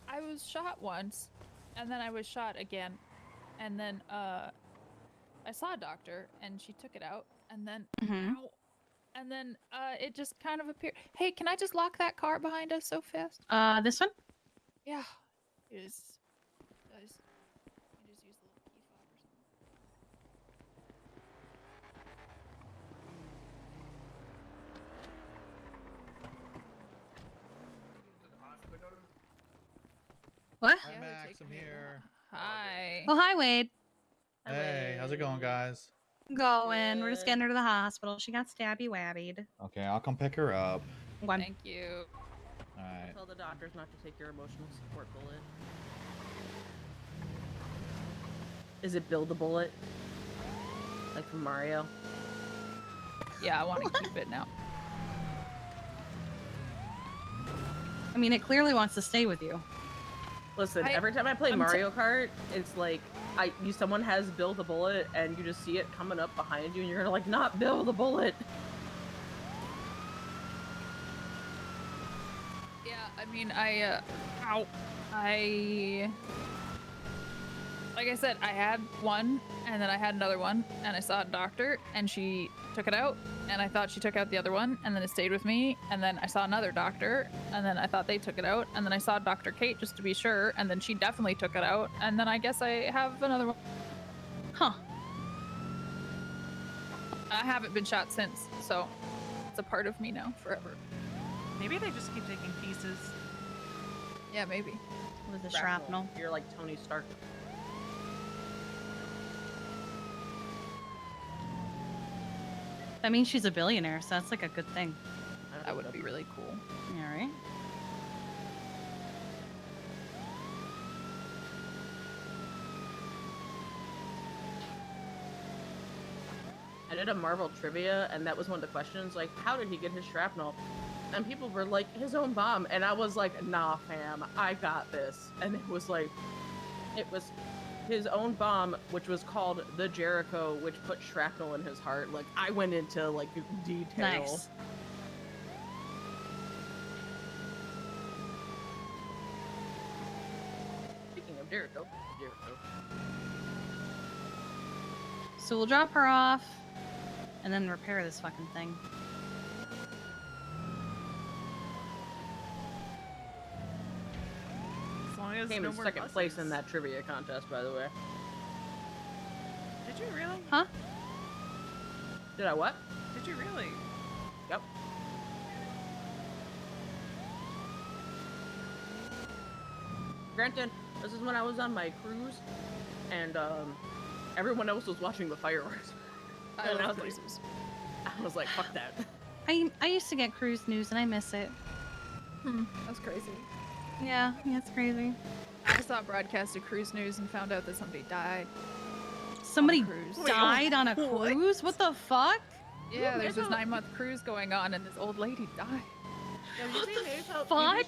I was shot once, and then I was shot again, and then I saw a doctor, and she took it out, and then ow, and then it just kind of appeared. Hey, can I just lock that car behind us so fast? This one? Yeah. I just use the little key fob or something. What? Hi, Max. I'm here. Hi. Oh, hi, Wade. Hey, how's it going, guys? Going. We're just getting her to the hospital. She got stabby wabbied. Okay, I'll come pick her up. Thank you. Alright. Tell the doctors not to take your emotional support bullet. Is it Build a Bullet? Like from Mario? Yeah, I want to keep it now. I mean, it clearly wants to stay with you. Listen, every time I play Mario Kart, it's like someone has Build a Bullet and you just see it coming up behind you and you're gonna like, not Build a Bullet. Yeah, I mean, like I said, I had one, and then I had another one, and I saw a doctor, and she took it out, and I thought she took out the other one, and then it stayed with me, and then I saw another doctor, and then I thought they took it out, and then I saw Dr. Kate just to be sure, and then she definitely took it out, and then I guess I have another one. Huh. I haven't been shot since, so it's a part of me now, forever. Maybe they just keep taking pieces. Yeah, maybe. With the shrapnel. You're like Tony Stark. I mean, she's a billionaire, so that's like a good thing. That would be really cool. Yeah, right? I did a Marvel trivia, and that was one of the questions, like, how did he get his shrapnel? And people were like, his own bomb. And I was like, nah, fam, I got this. And it was his own bomb, which was called the Jericho, which put shrapnel in his heart. Like, I went into, like, detail. Nice. Speaking of Jericho. So we'll drop her off, and then repair this fucking thing. As long as Came no in more second buses. place in that trivia contest, by the way. Did you really? Huh? Did I what? Did you really? Yep. Granted, this is when I was on my cruise, and everyone else was watching the fireworks. I love was cruises. I was like, fuck that. I used to get cruise news, and I miss it. That's crazy. Yeah, it's crazy. I saw a broadcast of cruise news and found out that somebody died. Somebody cruise. died on a cruise? What the fuck? Yeah, there's this 9-month cruise going on, and this old lady died. Yeah, you'd be amazed how, Fuck?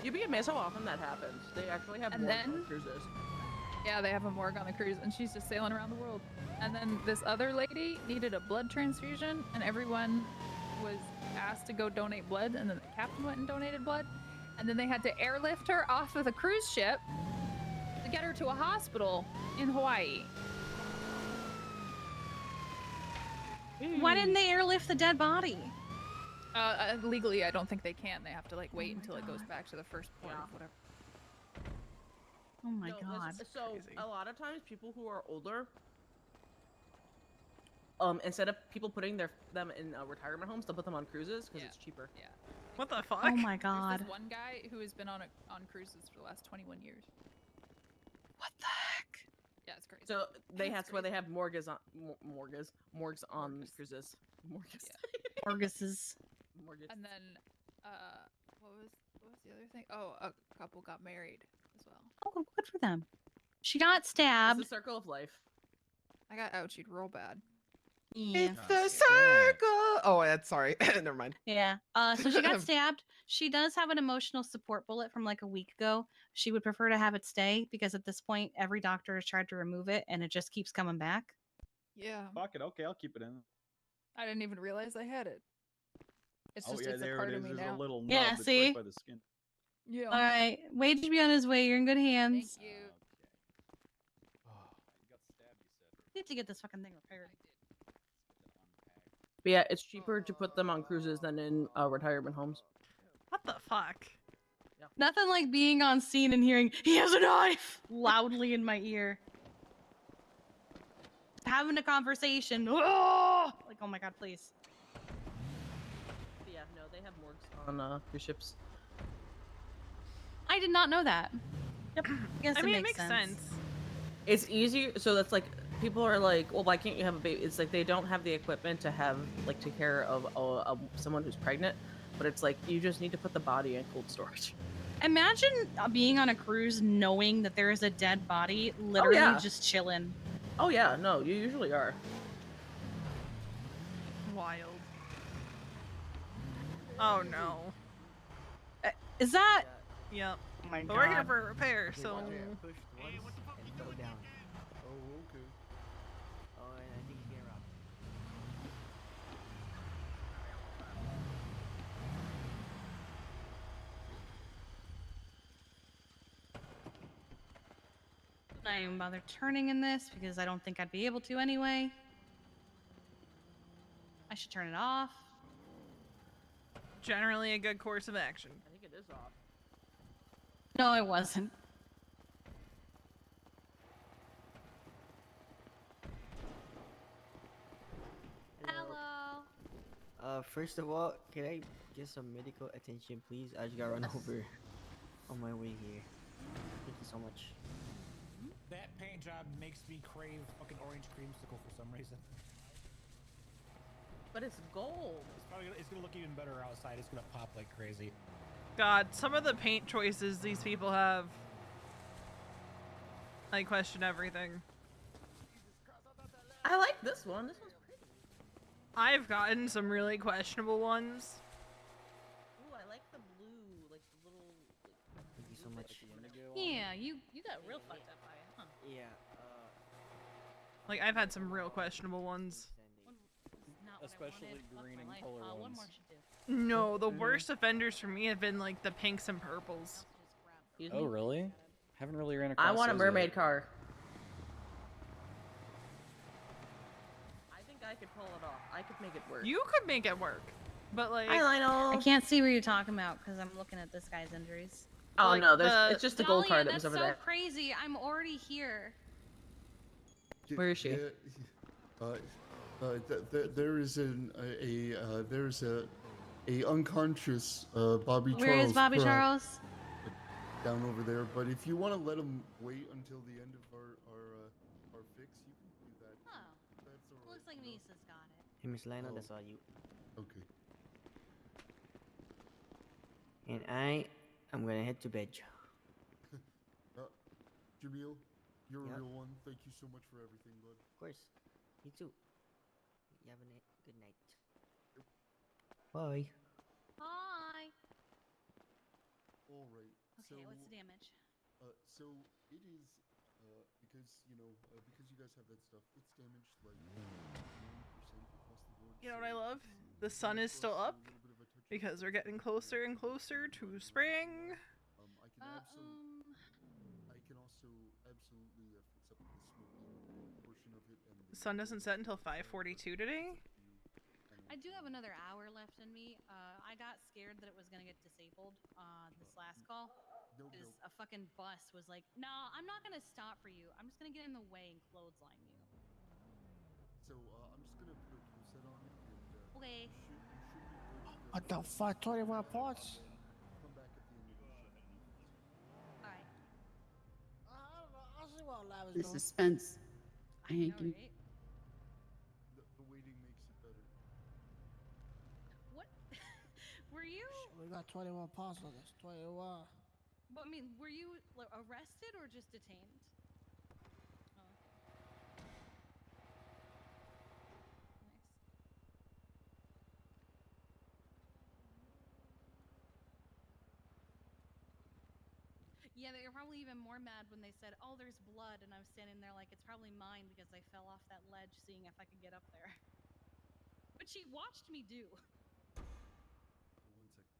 You'd be amazed how often that happens. They actually have And more then- cruises. Yeah, they have a morgue on the cruise, and she's just sailing around the world. And then this other lady needed a blood transfusion, and everyone was asked to go donate blood, and then the captain went and donated blood. And then they had to airlift her off of the cruise ship to get her to a hospital in Hawaii. Why didn't they airlift the dead body? Legally, I don't think they can. They have to like wait until it goes back to the first port or whatever. Oh my No, god. So a lot of times, people who are older, instead of people putting them in retirement homes, they'll put them on cruises because it's cheaper. Yeah. What the fuck? Oh my There's god. this one guy who has been on cruises for the last 21 years. What the heck? Yeah, it's crazy. So that's where they have morgues on cruises. Morgues. Morguses. Morgues. And then, what was the other thing? Oh, a couple got married as well. Oh, good for them. She got stabbed. It's the circle of life. I got ouchied real bad. Yeah. It's the circle. Oh, that's sorry. Never mind. Yeah. So she got stabbed. She does have an emotional support bullet from like a week ago. She would prefer to have it stay because at this point, every doctor has tried to remove it and it just keeps coming back. Yeah. Fuck it. Okay, I'll keep it in. I didn't even realize I had it. It's Oh just yeah, it's a there part it of is. me There's now. a little nub Yeah, that's see? right by the skin. Yeah. All right. Wade should be on his way. You're in good hands. Thank you. Need to get this fucking thing repaired. But yeah, it's cheaper to put them on cruises than in retirement homes. What the fuck? Nothing like being on scene and hearing, "He has a knife!" loudly in my ear. Having a conversation. Oh! Like, oh my god, please. But yeah, no, they have morgues on cruise ships. I did not know that. Yep. Guess I mean, it makes sense. It's easier. So that's like, people are like, well, why can't you have a baby? It's like they don't have the equipment to have, like, take care of someone who's pregnant. but it's like you just need to put the body in cold storage. Imagine being on a cruise knowing that there is a dead body literally yeah. just chilling. Oh yeah, no, you usually are. Wild. Oh no. Is that? Yep. Oh my But we're here God. for repair, Okay, so. watch it. Pushed once and fell down. Oh, okay. Oh, and I think he's getting robbed. I'm not even bother turning in this because I don't think I'd be able to anyway. I should turn it off. Generally a good course of action. I think it is off. No, it wasn't. Hello. First of all, can I get some medical attention, please? I just got run over on my way here. Thank you so much. That paint job makes me crave fucking orange creamsicle for some reason. But it's gold. It's gonna look even better outside. It's gonna pop like crazy. God, some of the paint choices these people have. I question everything. I like this one. This one's pretty. I've gotten some really questionable ones. Ooh, I like the blue, like the little. Like, Thank you so much. Yeah, you got real fucked up by it, huh? Yeah. Like, I've had some real questionable ones. Especially green and color One ones. more should do. No, the worst offenders for me have been like the pinks and purples. Oh, really? Haven't really ran across. I want a those mermaid yet. car. I think I could pull it off. I could make it work. You could make it work, but like. Hi, Lionel. I can't see what you're talking about because I'm looking at this guy's injuries. Oh Like no, the- it's just the gold card that was That's over so there. crazy. I'm already here. Where is she? There is there's a unconscious Bobby Charles. Where is Bobby crab Charles? Down over there. But if you want to let him wait until the end of our fix, you can do that. Oh, That's all right. looks like Misa's got it. Hey, Miss Lionel, Oh. that's all you. Okay. And I'm gonna head to bed. Jamil, you're Yep. a real one. Thank you so much for everything, bud. Of course. You too. You have a good night. Bye. Hi. All right. Okay, what's the damage? So it is because because you guys have that stuff. It's damaged like 90% across the board. You know what I love? The sun is still up because we're getting closer and closer to spring. I can also absolutely fix up the smoking portion of it. And The sun doesn't set until 5:42 today. I do have another hour left in me. I got scared that it was gonna get disabled this last call because a fucking bus was like, "No, I'm not gonna stop for you. I'm just gonna get in the way and clothesline you." So I'm just gonna put a tool set on it, and Okay. you should be good to go. What the fuck? 21 parts? Come back at the end of the shift. All right. I don't know. I'll see what Lav is The doing. suspense. I hate you. Right? The waiting makes it better. What? Were you? We got 21 parts on this. 21. But I mean, were you like, arrested or just detained? Oh, okay. Nice. Yeah, they were probably even more mad when they said, "Oh, there's blood," and I'm standing there like it's probably mine because I fell off that ledge, seeing if I could get up there. But she watched me do. 1 second.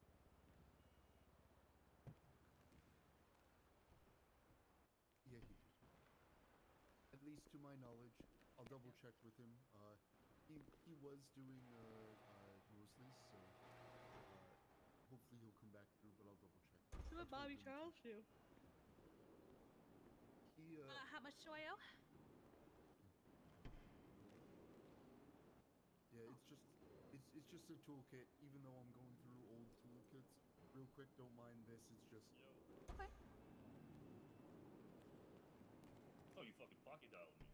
Yeah, he did. At least to my knowledge, I'll double check with him. He was doing Mosley's, so hopefully he'll come back through, but I'll double check. So what Bobby Charles do? He How much do I owe? Yeah, it's just a toolkit. Even though I'm going through old toolkits, real quick, don't mind this. It's just. Okay. Oh, you fucking pocket dialed me.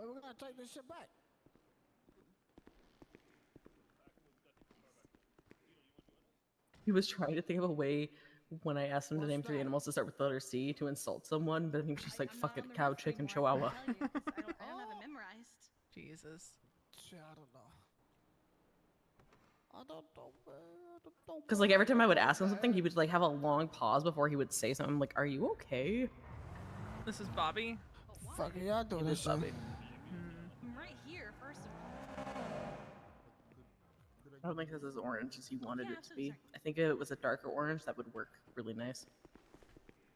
But we're gonna take this shit back. He was trying to think of a way when I asked him to name 3 animals to start with the letter C to insult someone, but he was just like, fuck it, cow, chicken, chihuahua. I don't have it memorized. Jesus. Shit, I don't know. I don't know. Because like every time I would ask him something, he would like have a long pause before he would say something. I'm like, are you okay? This is Bobby. Fuck it, y'all doing It this is shit. Bobby. I'm right here, first of all. I don't think this is orange as he wanted it to be. I think if it was a darker orange, that would work really nice.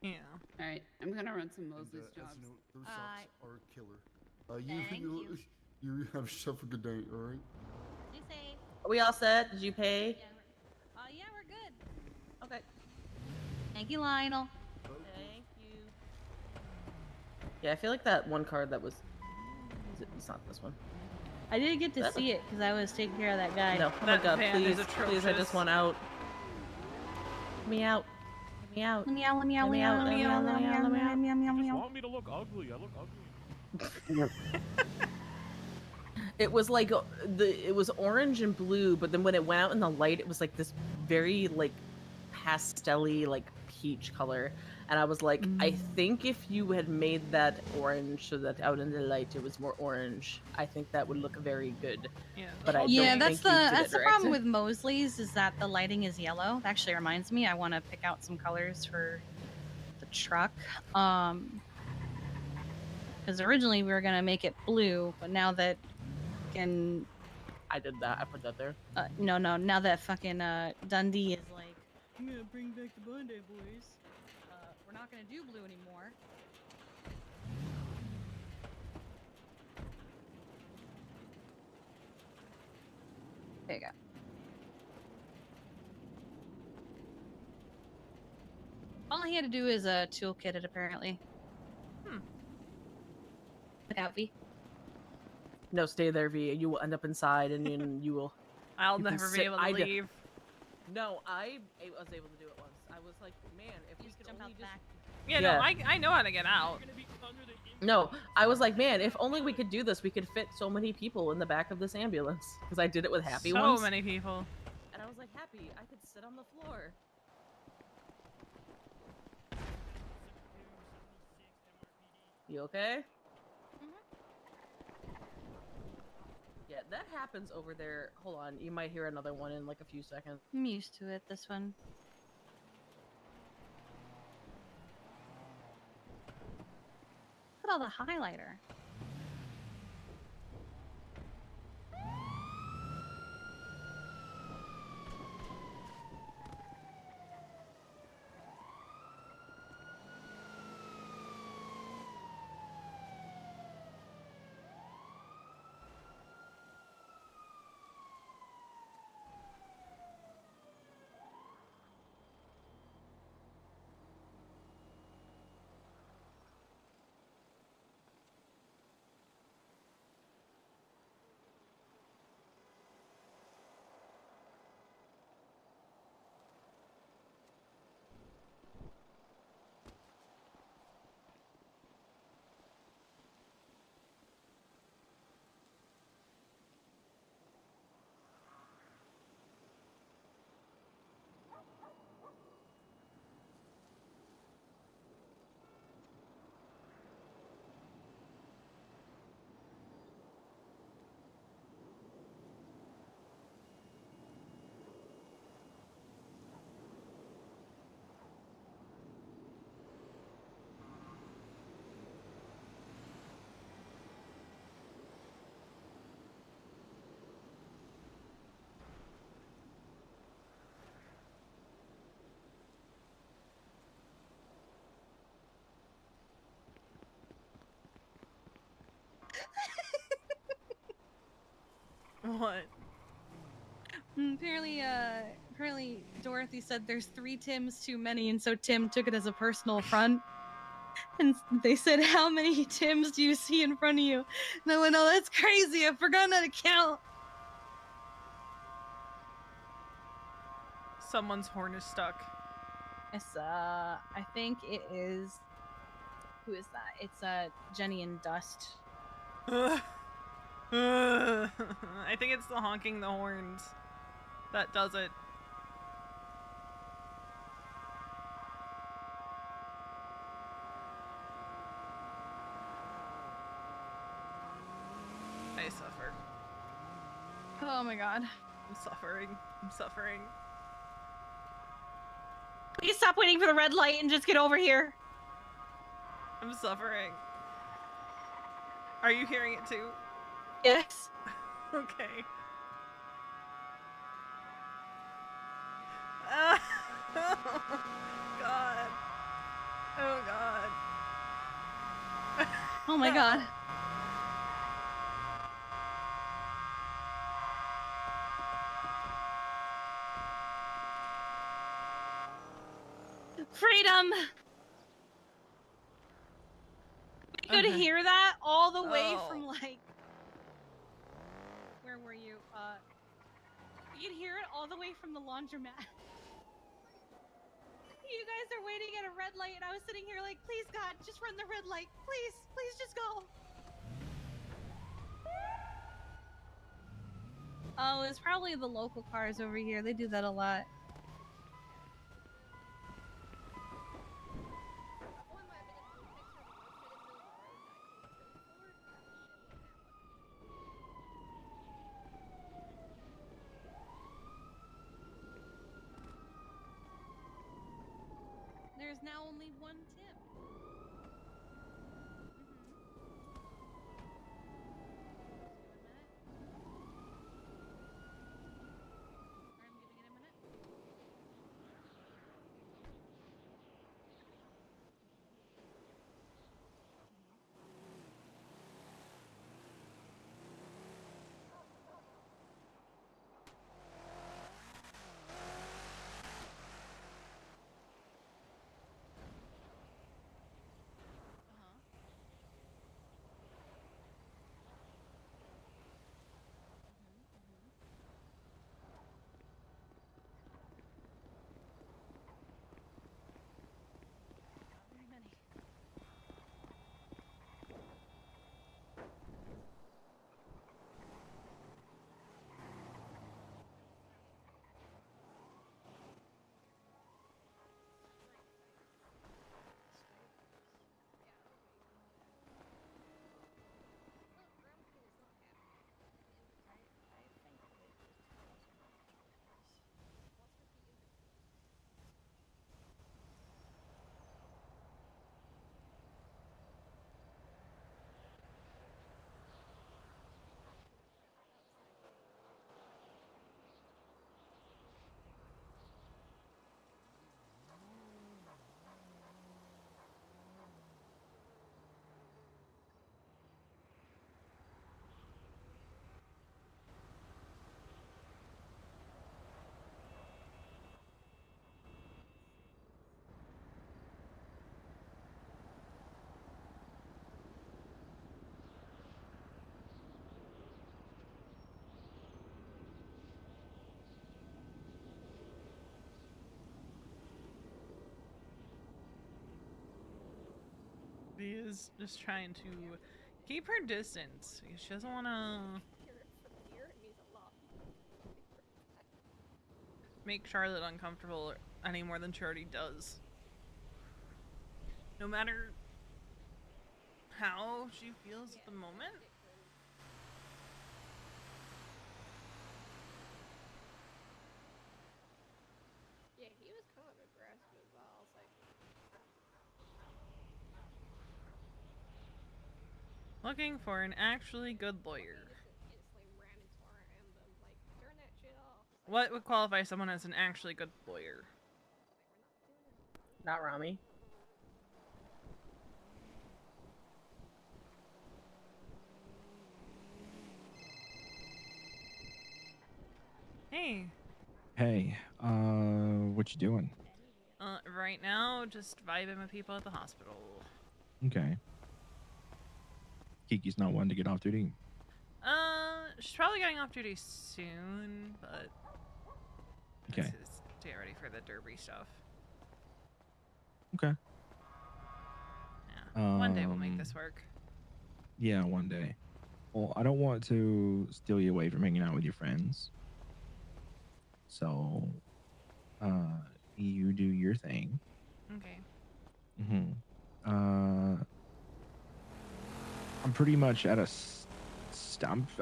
Yeah. All right, I'm gonna run some Mosley's As jobs. you know, those socks are killer. Thank you. You have yourself a good day, all right? Be safe. Are we all set? Did you pay? Yeah, we're good. Okay. Thank you, Lionel. Thank you. Yeah, I feel like that one card that was... It's not this one. I didn't get to That- see it because I was taking care of that guy. No, oh my That god, van is please, please, I atrocious. just want out. Let me out. Let me out. Meow, meow, Let me meow, out, let me out, let me out, let me out. meow, meow, You just meow. want me to look ugly. I look ugly. It was like it was orange and blue, but then when it went out in the light, it was like this very like pastel-y like peach color. And I was like, I think if you had made that orange so that out in the light it was more orange, I think that would look very good. Yeah. But I Yeah, don't that's think you did that's it the right. problem with Mosley's is that the lighting is yellow. That actually reminds me, I want to pick out some colors for the truck. Because originally we were gonna make it blue, but now that I did that. I put that there. no, now that fucking Dundee is like, I'm gonna bring back the Bondi boys. We're not gonna do blue anymore. There you go. All he had to do is toolkit it, apparently. Look out, V. No, stay there, V. You will end up inside, and then you will. I'll you can never be sit- able to I d- leave. No, I was able to do it once. I was like, man, if we could only just. Yeah, no, I know how to get out. No, I was like, man, if only we could do this, we could fit so many people in the back of this ambulance. Because I did it with Happy So once. many people. And I was like, Happy, I could sit on the floor. You okay? Yeah, that happens over there. Hold on, you might hear another one in like a few seconds. I'm used to it, this one. Look at all the highlighter. What? Apparently Dorothy said there's 3 Tims too many, and so Tim took it as a personal affront. And they said, how many Tims do you see in front of you? And I went, oh, that's crazy. I've forgotten how to count. Someone's horn is stuck. It's, I think it is... Who is that? It's, Jenny and Dust. I think it's the honking the horns that does it. I suffer. Oh my god. I'm suffering. I'm suffering. Please stop waiting for the red light and just get over here. I'm suffering. Are you hearing it too? Yes. Okay. Oh god. Oh god. Oh my god. Freedom! We could hear that all the way from like... Where were you? We could hear it all the way from the laundromat. You guys are waiting at a red light and I was sitting here like, please God, just run the red light. Please, please just go. Oh, it's probably the local cars over here. They do that a lot. There's now only one tip. She is just trying to keep her distance because she doesn't want to make Charlotte uncomfortable any more than she already does. No matter how she feels at the moment. Yeah, he was kind of aggressive as well. I was like, Looking for an actually good lawyer. instantly ran into our emblem, like, turn that shit off. What would qualify someone as an actually good lawyer? Not Rami. Hey. Hey, what you doing? Right now, just vibing with people at the hospital. Okay. Kiki's not one to get off duty. She's probably getting off duty soon, but Okay. let's just get ready for the derby stuff. Okay. Yeah. One day we'll make this work. Yeah, one day. Well, I don't want to steal you away from hanging out with your friends. So, you do your thing. Okay. I'm pretty much at a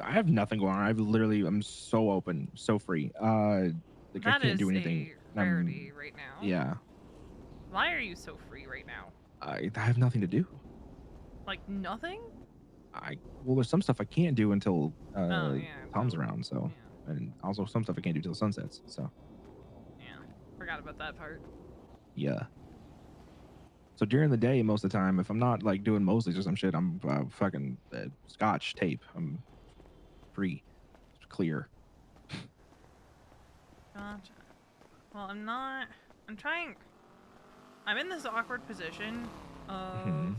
I have nothing going on. I'm so open, so free. Like I That can't do is anything. a rarity right now. Yeah. Why are you so free right now? I have nothing to do. Like nothing? Well, there's some stuff I can't do until Oh, yeah, Tom's around. So, and also some stuff I can't do till the sun sets. So, Yeah, forgot about that part. yeah. So during the day, most of the time, if I'm not like doing Mosleys or some shit, I'm fucking Scotch tape. I'm free, it's clear. Gotcha. Well, I'm not. I'm trying. I'm in this awkward position of.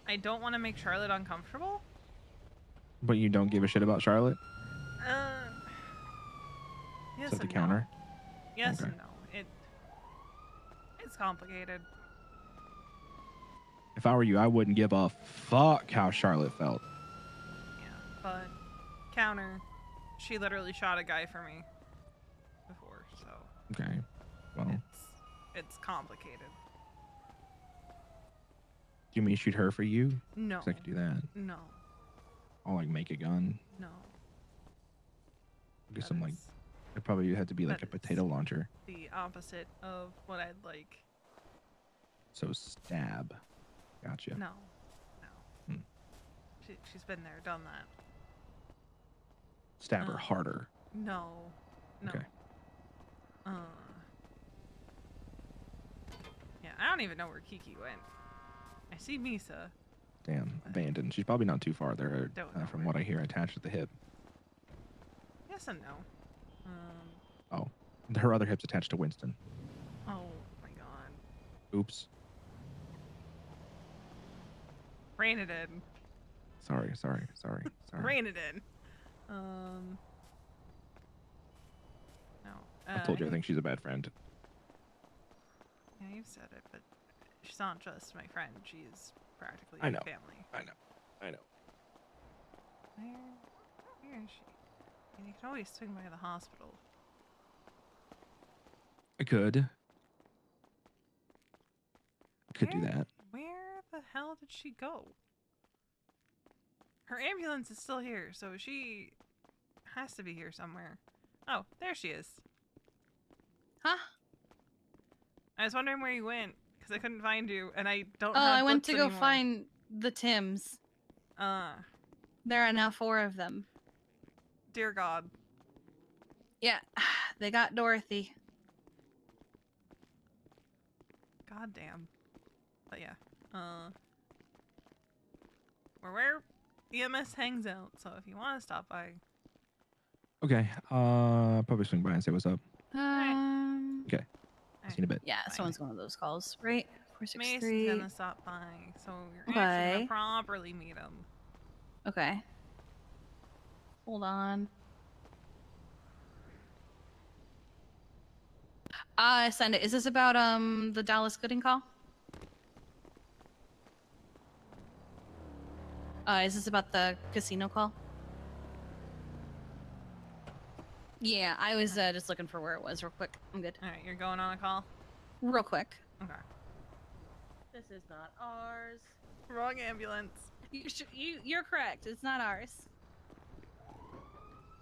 I don't want to make Charlotte uncomfortable. But you don't give a shit about Charlotte? Yes Is that the and counter? no. Yes Okay. and no. It's complicated. If I were you, I wouldn't give a fuck how Charlotte felt. Yeah, but counter, she literally shot a guy for me before, so Okay. Well, it's complicated. do you mean shoot her for you? No. 'Cause I could do that. No. I'll like make a gun. No. Do some like. It probably had to be like a potato launcher. The opposite of what I'd like. So stab. Gotcha. No. No. She's been there, done that. Stab her harder. No. No. Okay. Yeah, I don't even know where Kiki went. I see Misa. Damn, abandoned. She's probably not too far there, Don't know from what I hear, attached at the hip. Yes and no. Oh, her other hip's attached to Winston. Oh my god. Oops. Rein it in. Sorry. Rein it in. No. I told you I think she's a bad friend. Yeah, you've said it, but she's not just my friend. She's practically I my know. family. I know. Where is she? I mean, you can always swing by the hospital. I could do that. Where the hell did she go? Her ambulance is still here, so she has to be here somewhere. Oh, there she is. Huh? I was wondering where you went, because I couldn't find you, and I don't Oh, have I went blips to go anymore. find the Tims. There are now 4 of them. Dear God. Yeah, they got Dorothy. God damn. But yeah. We're where EMS hangs out, so if you want to stop by. Okay. Probably swing by and say what's up. Okay. I'll see you in a bit. Yeah, someone's going to those calls, right? Mason's 463. gonna stop by, so you're actually Okay. gonna properly meet him. Okay. Hold on. Send it. Is this about the Dallas Gooding call? Is this about the casino call? Yeah, I was just looking for where it was real quick. I'm good. Alright, you're going on a call? Real quick. Okay. This is not ours. Wrong ambulance. You're correct. It's not ours.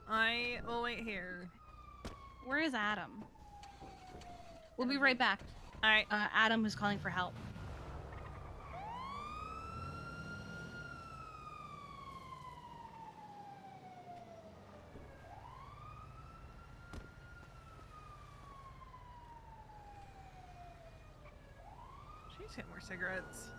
I will wait here. Where is Adam? We'll be right back. Alright. Adam is calling for help. She needs to get more cigarettes.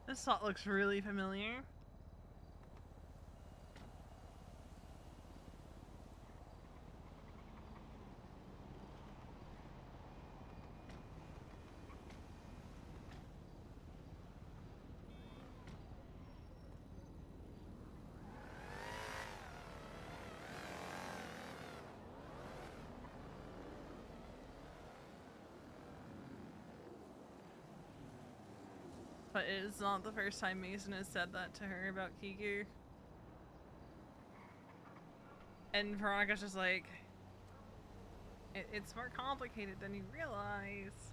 This salt looks really familiar. But it is not the first time Mason has said that to her about Kiku. And Veronica's just like, it's more complicated than you realize.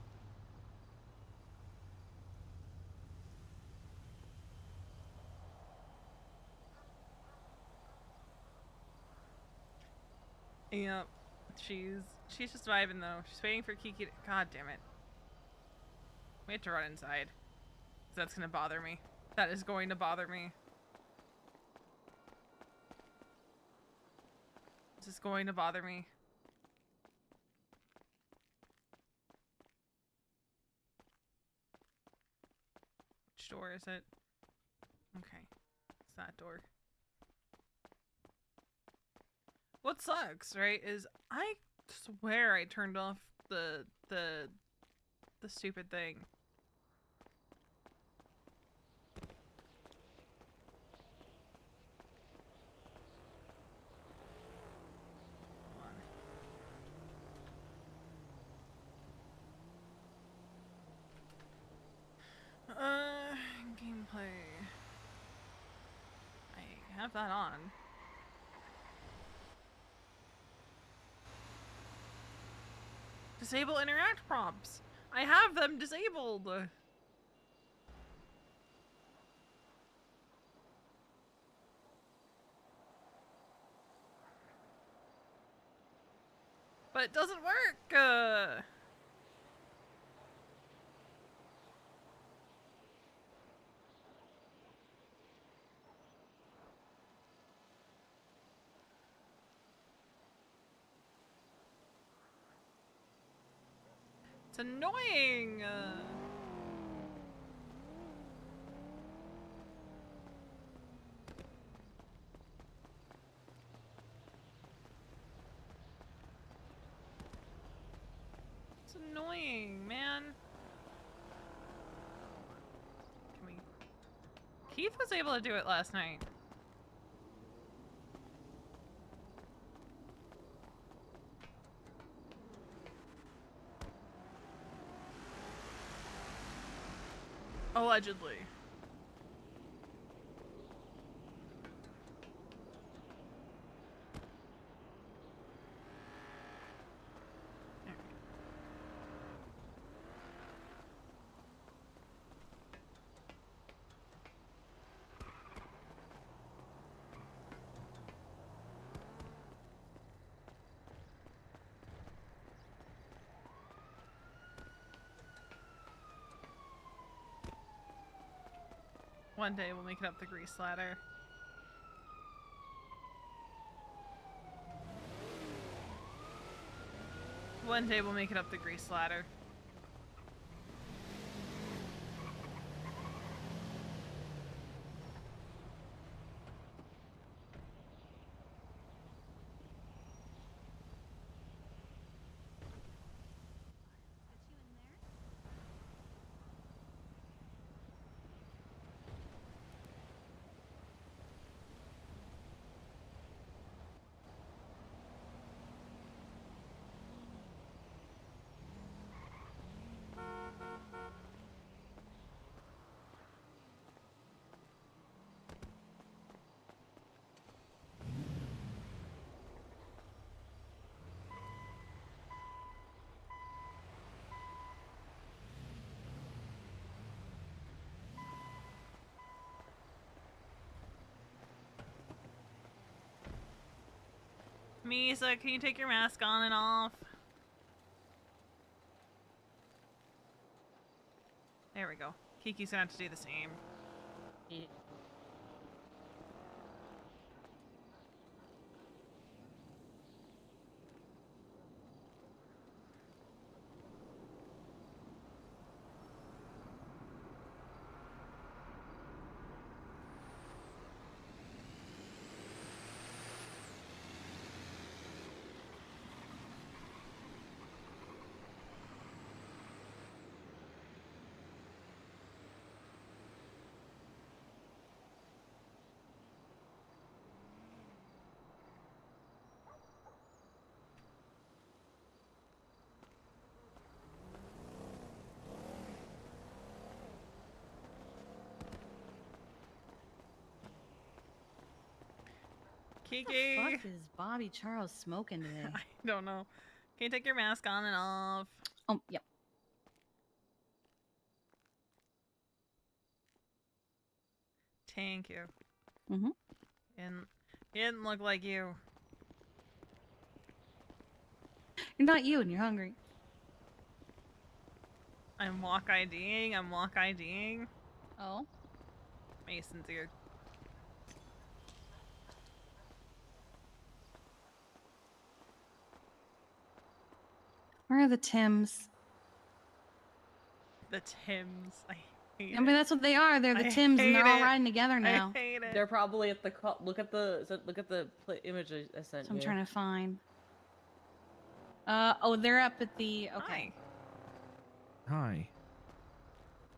Yep. She's just vibing though. She's waiting for Kiki to, God damn it. We have to run inside. That's gonna bother me. That is going to bother me. This is going to bother me. Which door is it? Okay. It's that door. What sucks, right, is I swear I turned off the stupid thing. Gameplay. I have that on. Disable interact prompts. I have them disabled. But it doesn't work. It's annoying. It's annoying, man. Can we... Keith was able to do it last night. Allegedly. One day we'll make it up the grease ladder. One day we'll make it up the grease ladder. Misa, can you take your mask on and off? There we go. Kiki's gonna have to do the same. Kiki. What the fuck is Bobby Charles smoking today? I don't know. Can you take your mask on and off? Oh, yep. Thank you. Mm-hmm. And he didn't look like you. You're not you and you're hungry. I'm walk IDing. I'm walk IDing. Oh. Mason's here. Where are the Tims? The Tims. I hate I mean, that's what they are. They're the Tims, and they're all riding together now. I hate it. They're probably at the look at the image I sent So I'm you. trying to find. Oh, they're up at the okay. Hi.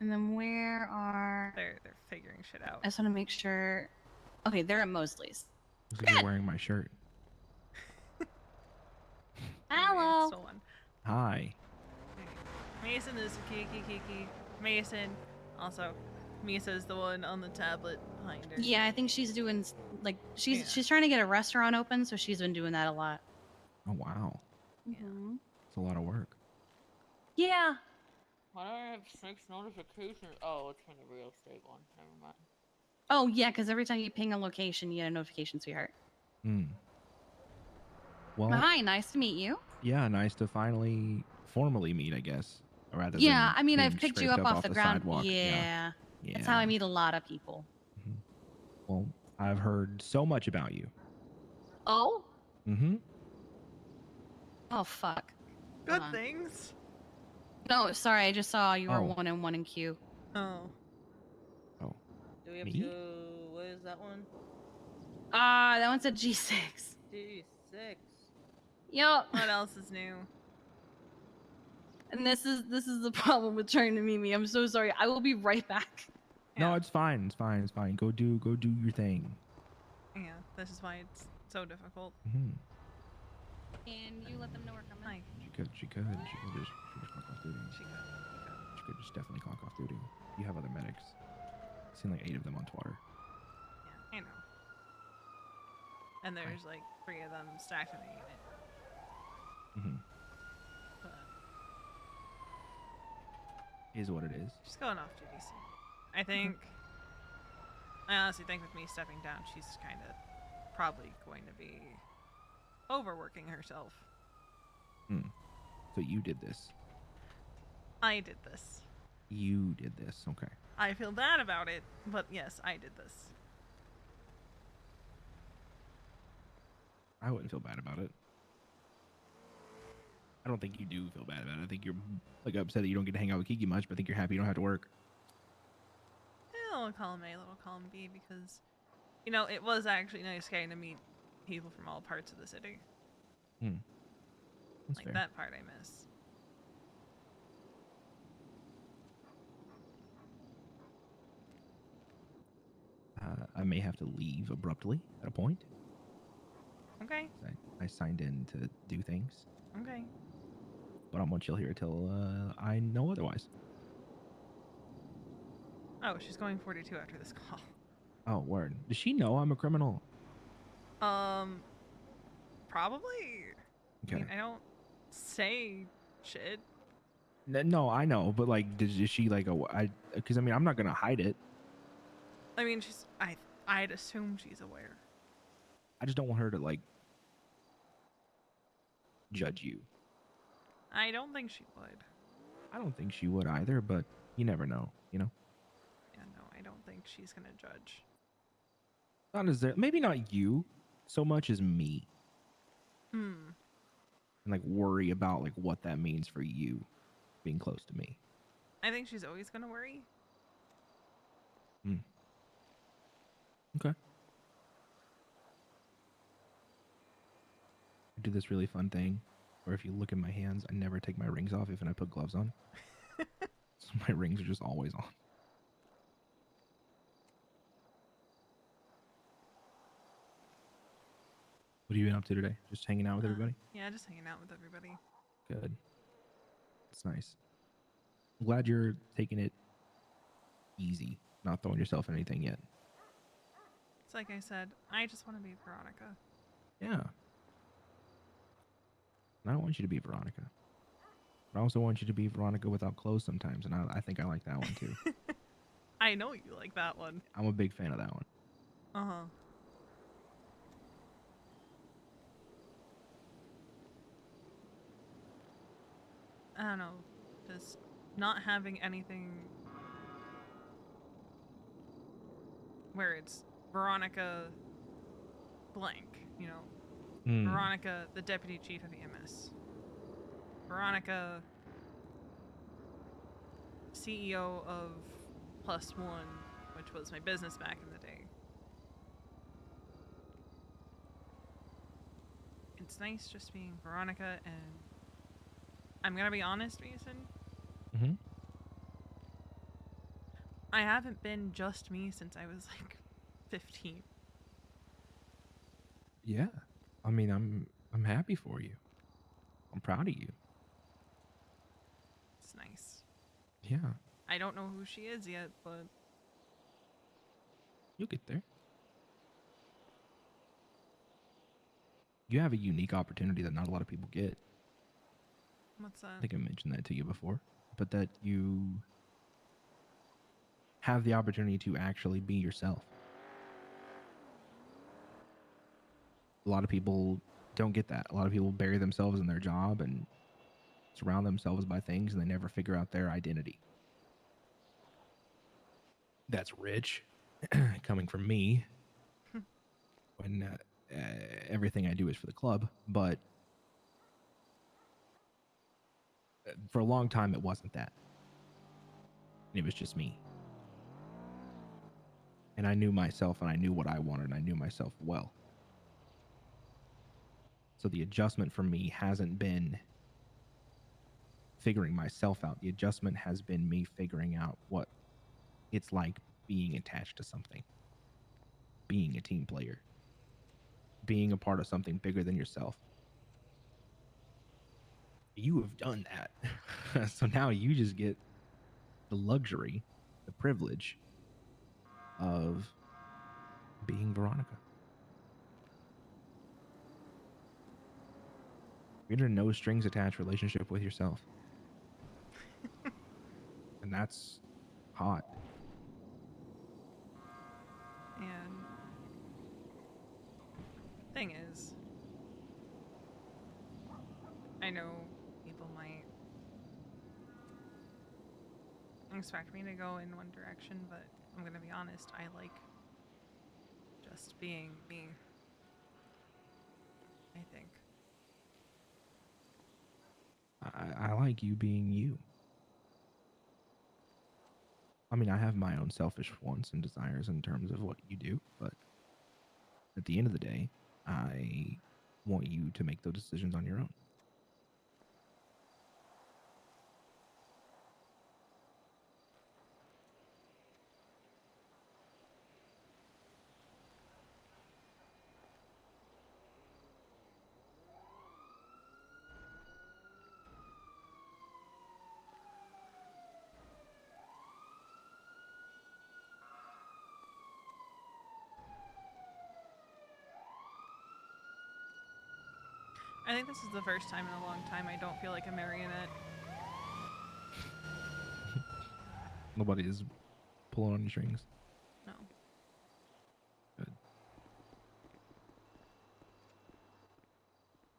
And then where are? They're figuring shit out. I just want to make sure. Okay, they're at Mosley's. Looks like you're wearing my shirt. Hello. Stolen. Hi. Mason is Kiki. Mason. Also, Misa's the one on the tablet behind her. Yeah, I think she's doing like she's trying to get a restaurant open, so she's been doing that a lot. Oh wow. Mm-hmm. It's a lot of work. Yeah. Why do I have 6 notifications? Oh, it's from the real estate one. Never mind. Oh yeah, because every time you ping a location, you get a notification, sweetheart. Hmm. Well, Hi, nice to meet you. yeah, nice to finally formally meet, I guess. Rather Yeah, than I mean, being I've picked you scraped up off the ground. sidewalk. Yeah. Yeah. That's how I meet a lot of people. Well, I've heard so much about you. Oh? Mm-hmm. Oh, fuck. Good Hold on. things. No, sorry, I just saw you were Oh. 1 and 1 in queue. Oh. Oh. Do we have Me? to? What is that one? That one's a G6. G6. Yup. What else is new? And this is the problem with trying to meet me. I'm so sorry. I will be right back. No, it's fine. It's fine. It's fine. Go do your thing. Yeah, this is why it's so difficult. Mm-hmm. And you let them know we're coming. She could just clock off duty. She could just definitely clock off duty. You have other medics. I've seen like 8 of them on Twitter. Yeah, I know. And there's like 3 of them stacked in the unit. Mm-hmm. But Is what it is. she's going off duty soon. I think. I honestly think with me stepping down, she's kind of probably going to be overworking herself. Hmm. So you did this. I did this. You did this. Okay. I feel bad about it, but yes, I did this. I wouldn't feel bad about it. I don't think you do feel bad about it. I think you're like upset that you don't get to hang out with Kiki much, but I think you're happy you don't have to work. A little column A, little column B, because, you know, it was actually nice getting to meet people from all parts of the city. Hmm. That's Like, fair. that part I miss. I may have to leave abruptly at a point. Okay. I signed in to do things, Okay. but I won't chill here till I know otherwise. Oh, she's going 42 after this call. Oh, word. Does she know I'm a criminal? Probably. Okay. I mean, I don't say shit. No, I know, but like, is she like because I mean, I'm not gonna hide it. I mean, I'd assume she's aware. I just don't want her to like judge you. I don't think she would. I don't think she would either, but you never know, you know? Yeah, no, I don't think she's gonna judge. Not as there, maybe not you so much as me. Hmm. And like worry about like what that means for you being close to me. I think she's always gonna worry. Hmm. Okay. I do this really fun thing where if you look at my hands, I never take my rings off even I put gloves on. So my rings are just always on. What have you been up to today? Just hanging out with everybody? Yeah, just hanging out with everybody. Good. It's nice. I'm glad you're taking it easy, not throwing yourself in anything yet. like I said, I just want to be Veronica. Yeah. And I don't want you to be Veronica. But I also want you to be Veronica without clothes sometimes, and I think I like that one too. I know you like that one. I'm a big fan of that one. Uh-huh. I don't know, just not having anything where it's Veronica blank, you know. Veronica, the deputy chief of EMS. Veronica, CEO of Plus One, which was my business back in the day. It's nice just being Veronica, and I'm gonna be honest, Mason. Mm-hmm. I haven't been just me since I was like 15. Yeah. I mean, I'm happy for you. I'm proud of you. It's nice. Yeah. I don't know who she is yet, but You'll get there. You have a unique opportunity that not a lot of people get. what's that? I think I mentioned that to you before, but that you have the opportunity to actually be yourself. A lot of people don't get that. A lot of people bury themselves in their job and surround themselves by things, and they never figure out their identity. That's rich coming from me when everything I do is for the club, but for a long time it wasn't that. It was just me. And I knew myself, and I knew what I wanted, and I knew myself well. So the adjustment for me hasn't been figuring myself out. The adjustment has been me figuring out what it's like being attached to something, being a team player, being a part of something bigger than yourself. You have done that. So now you just get the luxury, the privilege of being Veronica. You're in a no strings attached relationship with yourself. And that's hot. And thing is, I know people might expect me to go in one direction, but I'm gonna be honest, I like just being me. I think. I like you being you. I mean, I have my own selfish wants and desires in terms of what you do, but at the end of the day, I want you to make those decisions on your own. I think this is the first time in a long time I don't feel like a marionette. Nobody is pulling on your strings. No. Good.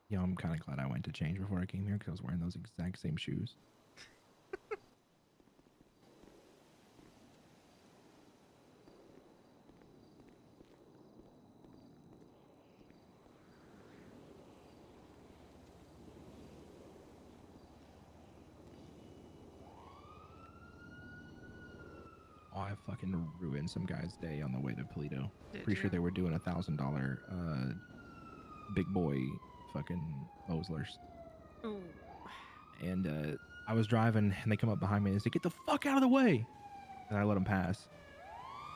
Yeah, I'm kind of glad I went to change before I came here because I was wearing those exact same shoes. Oh, I fucking ruined some guy's day on the way to Polito. Pretty sure they were doing $1,000 big boy fucking Oslers. Ooh. And I was driving, and they come up behind me and say, "Get the fuck out of the way!" And I let them pass.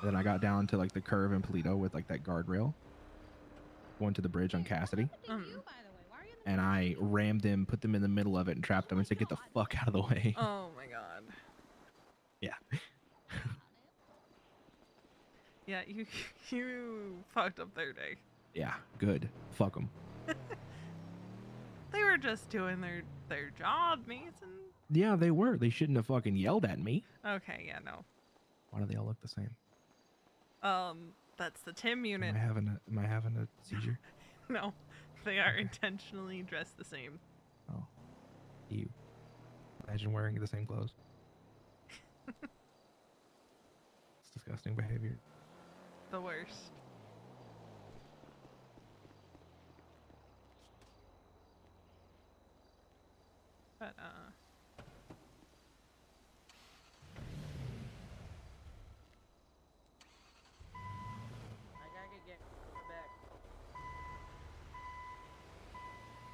And then I got down to like the curve in Polito with like that guardrail, going to the bridge on Cassidy. And I rammed them, put them in the middle of it, and trapped them, and said, "Get the fuck out of the way." Oh my god. Yeah. Yeah, you fucked up their day. Yeah, good. Fuck them. They were just doing their job, Mason. Yeah, they were. They shouldn't have fucking yelled at me. Okay, yeah, no. Why do they all look the same? That's the Tim unit. Am I having a seizure? No, they are intentionally dressed the same. Oh, you. Imagine wearing the same clothes. It's disgusting behavior. The worst. But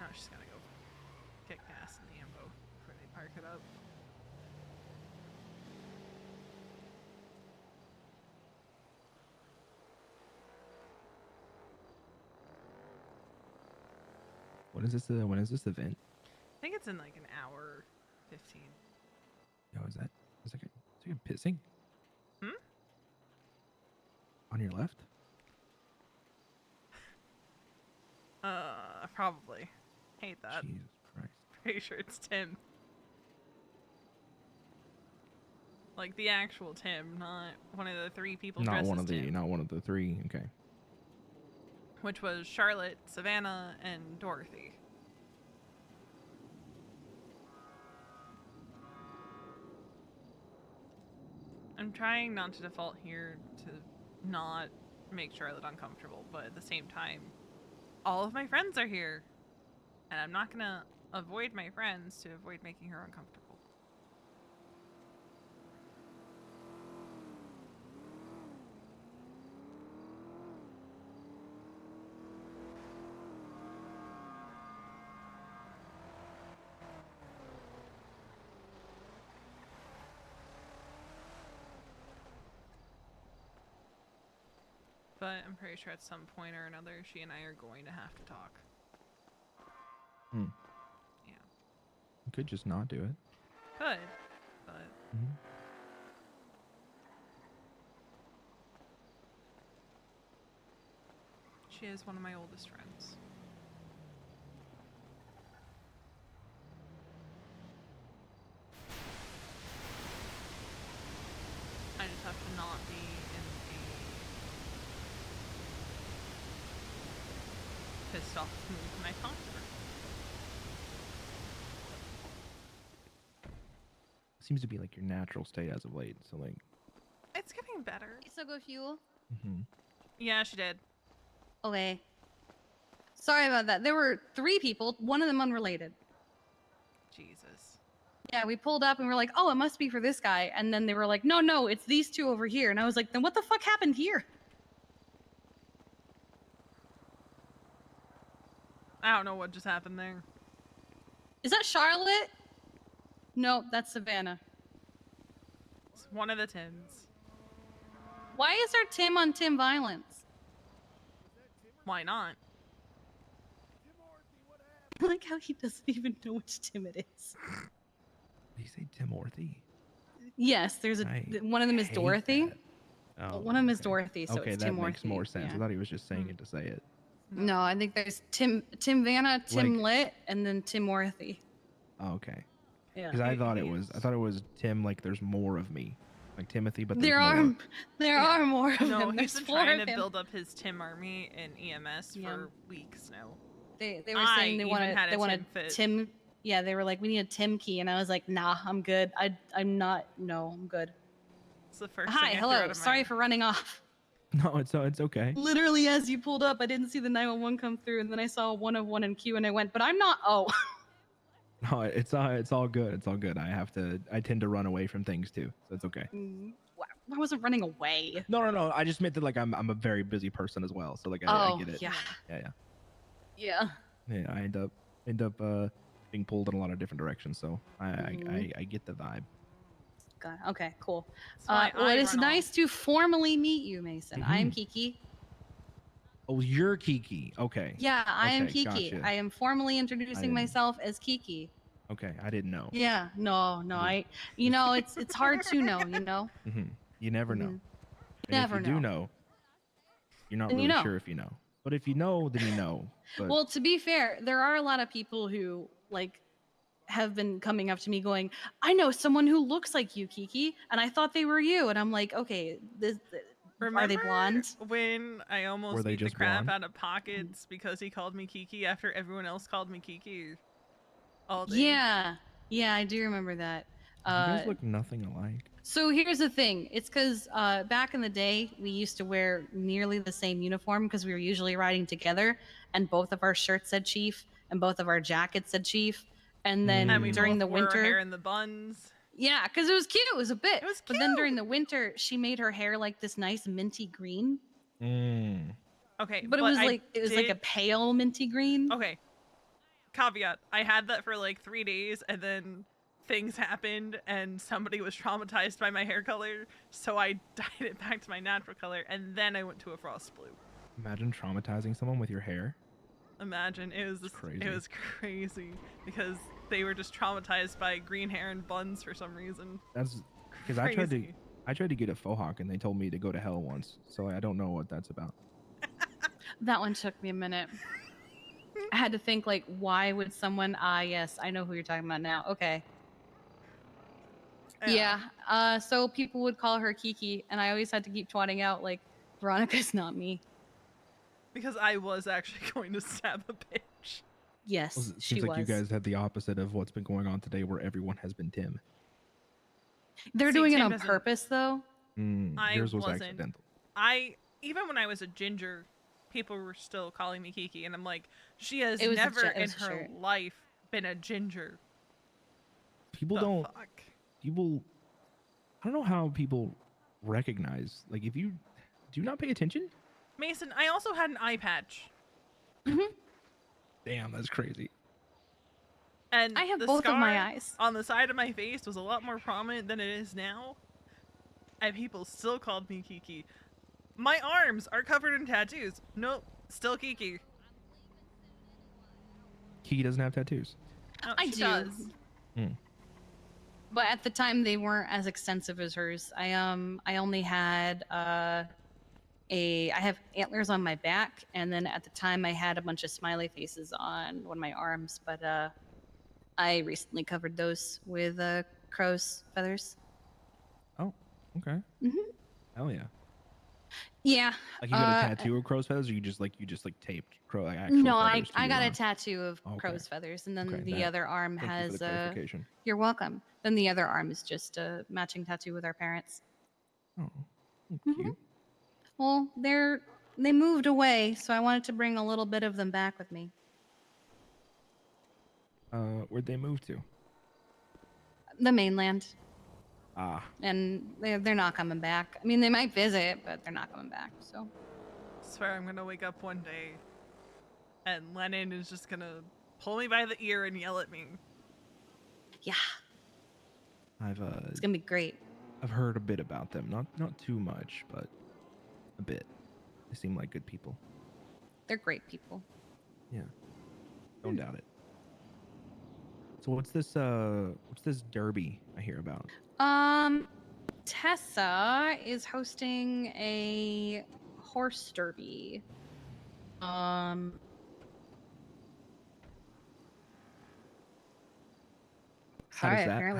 now she's gonna go kick gas in the ambo before they park it up. When is this event? I think it's in like an hour 15. Yo, is that pissing? Hmm? On your left? Probably. Hate that. Jesus Christ. Pretty sure it's Tim. Like the actual Tim, not one of the three people Not dressed one as of the Tim. not one of the three. Okay. Which was Charlotte, Savannah, and Dorothy. I'm trying not to default here to not make Charlotte uncomfortable, but at the same time, all of my friends are here. And I'm not gonna avoid my friends to avoid making her uncomfortable. But I'm pretty sure at some point or another, she and I are going to have to talk. Hmm. Yeah. You could just not do it. Could, but Mhm. she is one of my oldest friends. I just have to not be in a pissed off mood when I talk to her. Seems to be like your natural state as of late. So like. It's getting better. You still go fuel? Mm-hmm. Yeah, she did. Okay. Sorry about that. There were 3 people, one of them unrelated. Jesus. Yeah, we pulled up and we're like, oh, it must be for this guy. And then they were like, no, it's these 2 over here. And I was like, then what the fuck happened here? I don't know what just happened there. Is that Charlotte? No, that's Savannah. It's one of the Tims. Why is there Tim on Tim violence? Why not? I like how he doesn't even know which Tim it is. Did you say Timothy? Yes, there's one of them is hate Dorothy. that. Oh, One of them is Dorothy, so okay, it's that Timorthy. makes more sense. Yeah. I thought he was just saying it to say it. No, I think there's Tim Vanna, Tim Lit, and then Timorthy. Oh, okay. Yeah. Because I thought it was Tim. Like there's more of me, like Timothy, but There are more of No, them. he's There's been 4 trying of to him. build up his Tim army in EMS for weeks now. They were saying they want a Tim. Yeah, they were like, we need a Tim key, and I was like, nah, I'm good. I'm not. No, I'm good. It's the first Hi, thing I threw out hello. of my Sorry for running off. No, it's okay. Literally, as you pulled up, I didn't see the 911 come through, and then I saw 101 in queue, and I went, but I'm not. Oh. No, it's all good. It's all good. I tend to run away from things too, so it's okay. I wasn't running away. No. I just meant that like I'm a very busy person as well, so like I get it. Yeah. Yeah. I end up being pulled in a lot of different directions, so I get the vibe. God. Okay, cool. why Well, I it is run nice to formally meet you, Mason. I am Kiki. Oh, you're Kiki. Okay. Yeah, I am Okay, Kiki. gotcha. I am formally introducing didn't- myself as Kiki. Okay, I didn't know. Yeah, no, it's hard to know, you know. You never know. Mhm. And Never if you know. do know, You're not Then you really know. sure if you know. But if you know, then you know. But Well, to be fair, there are a lot of people who like have been coming up to me going, "I know someone who looks like you, Kiki, and I thought they were you." And I'm like, "Okay, are they Remember blonde?" when I were almost they beat the just crap blonde? out of Pockets because he called me Kiki after everyone else called me Kiki all day? Yeah. Yeah, I do remember that. You guys look nothing alike. So here's the thing. It's because back in the day, we used to wear nearly the same uniform because we were usually riding together, and both of our shirts said Chief, and both of our jackets said Chief. And then And we during both the wore winter, hair in the buns. yeah, because it was cute. It was a bit. It was But then during the winter, she made her hair like this nice minty green. Okay, But it was like a pale minty green. Okay. Caveat: I had that for like 3 days, and then things happened, and somebody was traumatized by my hair color, so I dyed it back to my natural color, and then I went to a frost blue. Imagine traumatizing someone with your hair. Imagine it was crazy. It was crazy because they were just traumatized by green hair and buns for some reason. That's because Crazy. I tried to get a faux hawk and they told me to go to hell once. So I don't know what that's about. That one took me a minute. I had to think like, why would someone? Yes, I know who you're talking about now. Okay. Yeah. So people would call her Kiki, and I always had to keep twatting out like, Veronica's not me. Because I was actually going to stab a bitch. Yes, Well, it she seems like was. you guys had the opposite of what's been going on today, where everyone has been Tim. They're See, doing it Tim on doesn't- purpose, though. Yours was wasn't. accidental. Even when I was a ginger, people were still calling me Kiki, and I'm like, she has It was a never it in was a her shirt. life been a ginger. People The don't. fuck? People. I don't know how people recognize. Like, if you do not pay attention. Mason, I also had an eye patch. Damn, that's crazy. And I have the both of my scar eyes. on the side of my face was a lot more prominent than it is now. And people still called me Kiki. My arms are covered in tattoos. Nope, still Kiki. Kiki doesn't have tattoos. No, I she do. does. But at the time, they weren't as extensive as hers. I only had I have antlers on my back, and then at the time, I had a bunch of smiley faces on one of my arms. But I recently covered those with crow's feathers. Oh, okay. Hell yeah. Yeah. Like you got a tattoo of crow's feathers, or you just taped actual No, feathers to I your got a arm? tattoo of Okay. crow's feathers, and then Okay, the other arm thank you for has the clarification. You're welcome. Then the other arm is just a matching tattoo with our parents. Oh, cute. Well, they moved away, so I wanted to bring a little bit of them back with me. Where'd they move to? The mainland. Ah. And they're not coming back. I mean, they might visit, but they're not coming back. So. I swear I'm gonna wake up one day and Lennon is just gonna pull me by the ear and yell at me. Yeah. It's gonna be great. I've heard a bit about them. Not too much, but a bit. They seem like good people. They're great people. Yeah. Don't doubt it. So what's this derby I hear about? Tessa is hosting a horse derby. How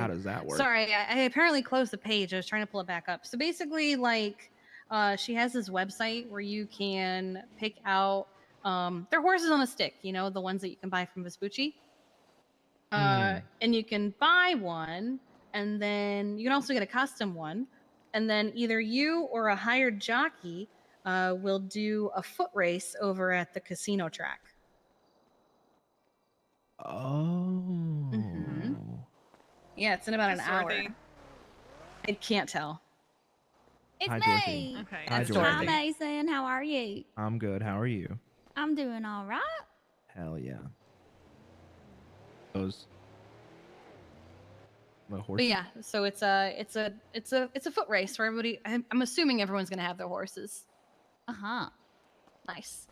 does that work? Sorry, I apparently closed the page. I was trying to pull it back up. So basically, like, she has this website where you can pick out they're horses on a stick, you know, the ones that you can buy from Vespucci. And you can buy one, and then you can also get a custom one, and then either you or a hired jockey will do a foot race over at the casino track. Oh. Yeah, it's in about an Is hour. Dorothy? I can't tell. It's Hi, me. Dorothy. Okay. Hi, It's Dorothy. Hi, Mason. How are you? I'm good. How are you? I'm doing all right. Hell yeah. Those. The horse. But yeah, so it's a foot race where everybody. I'm assuming everyone's gonna have their horses. Nice.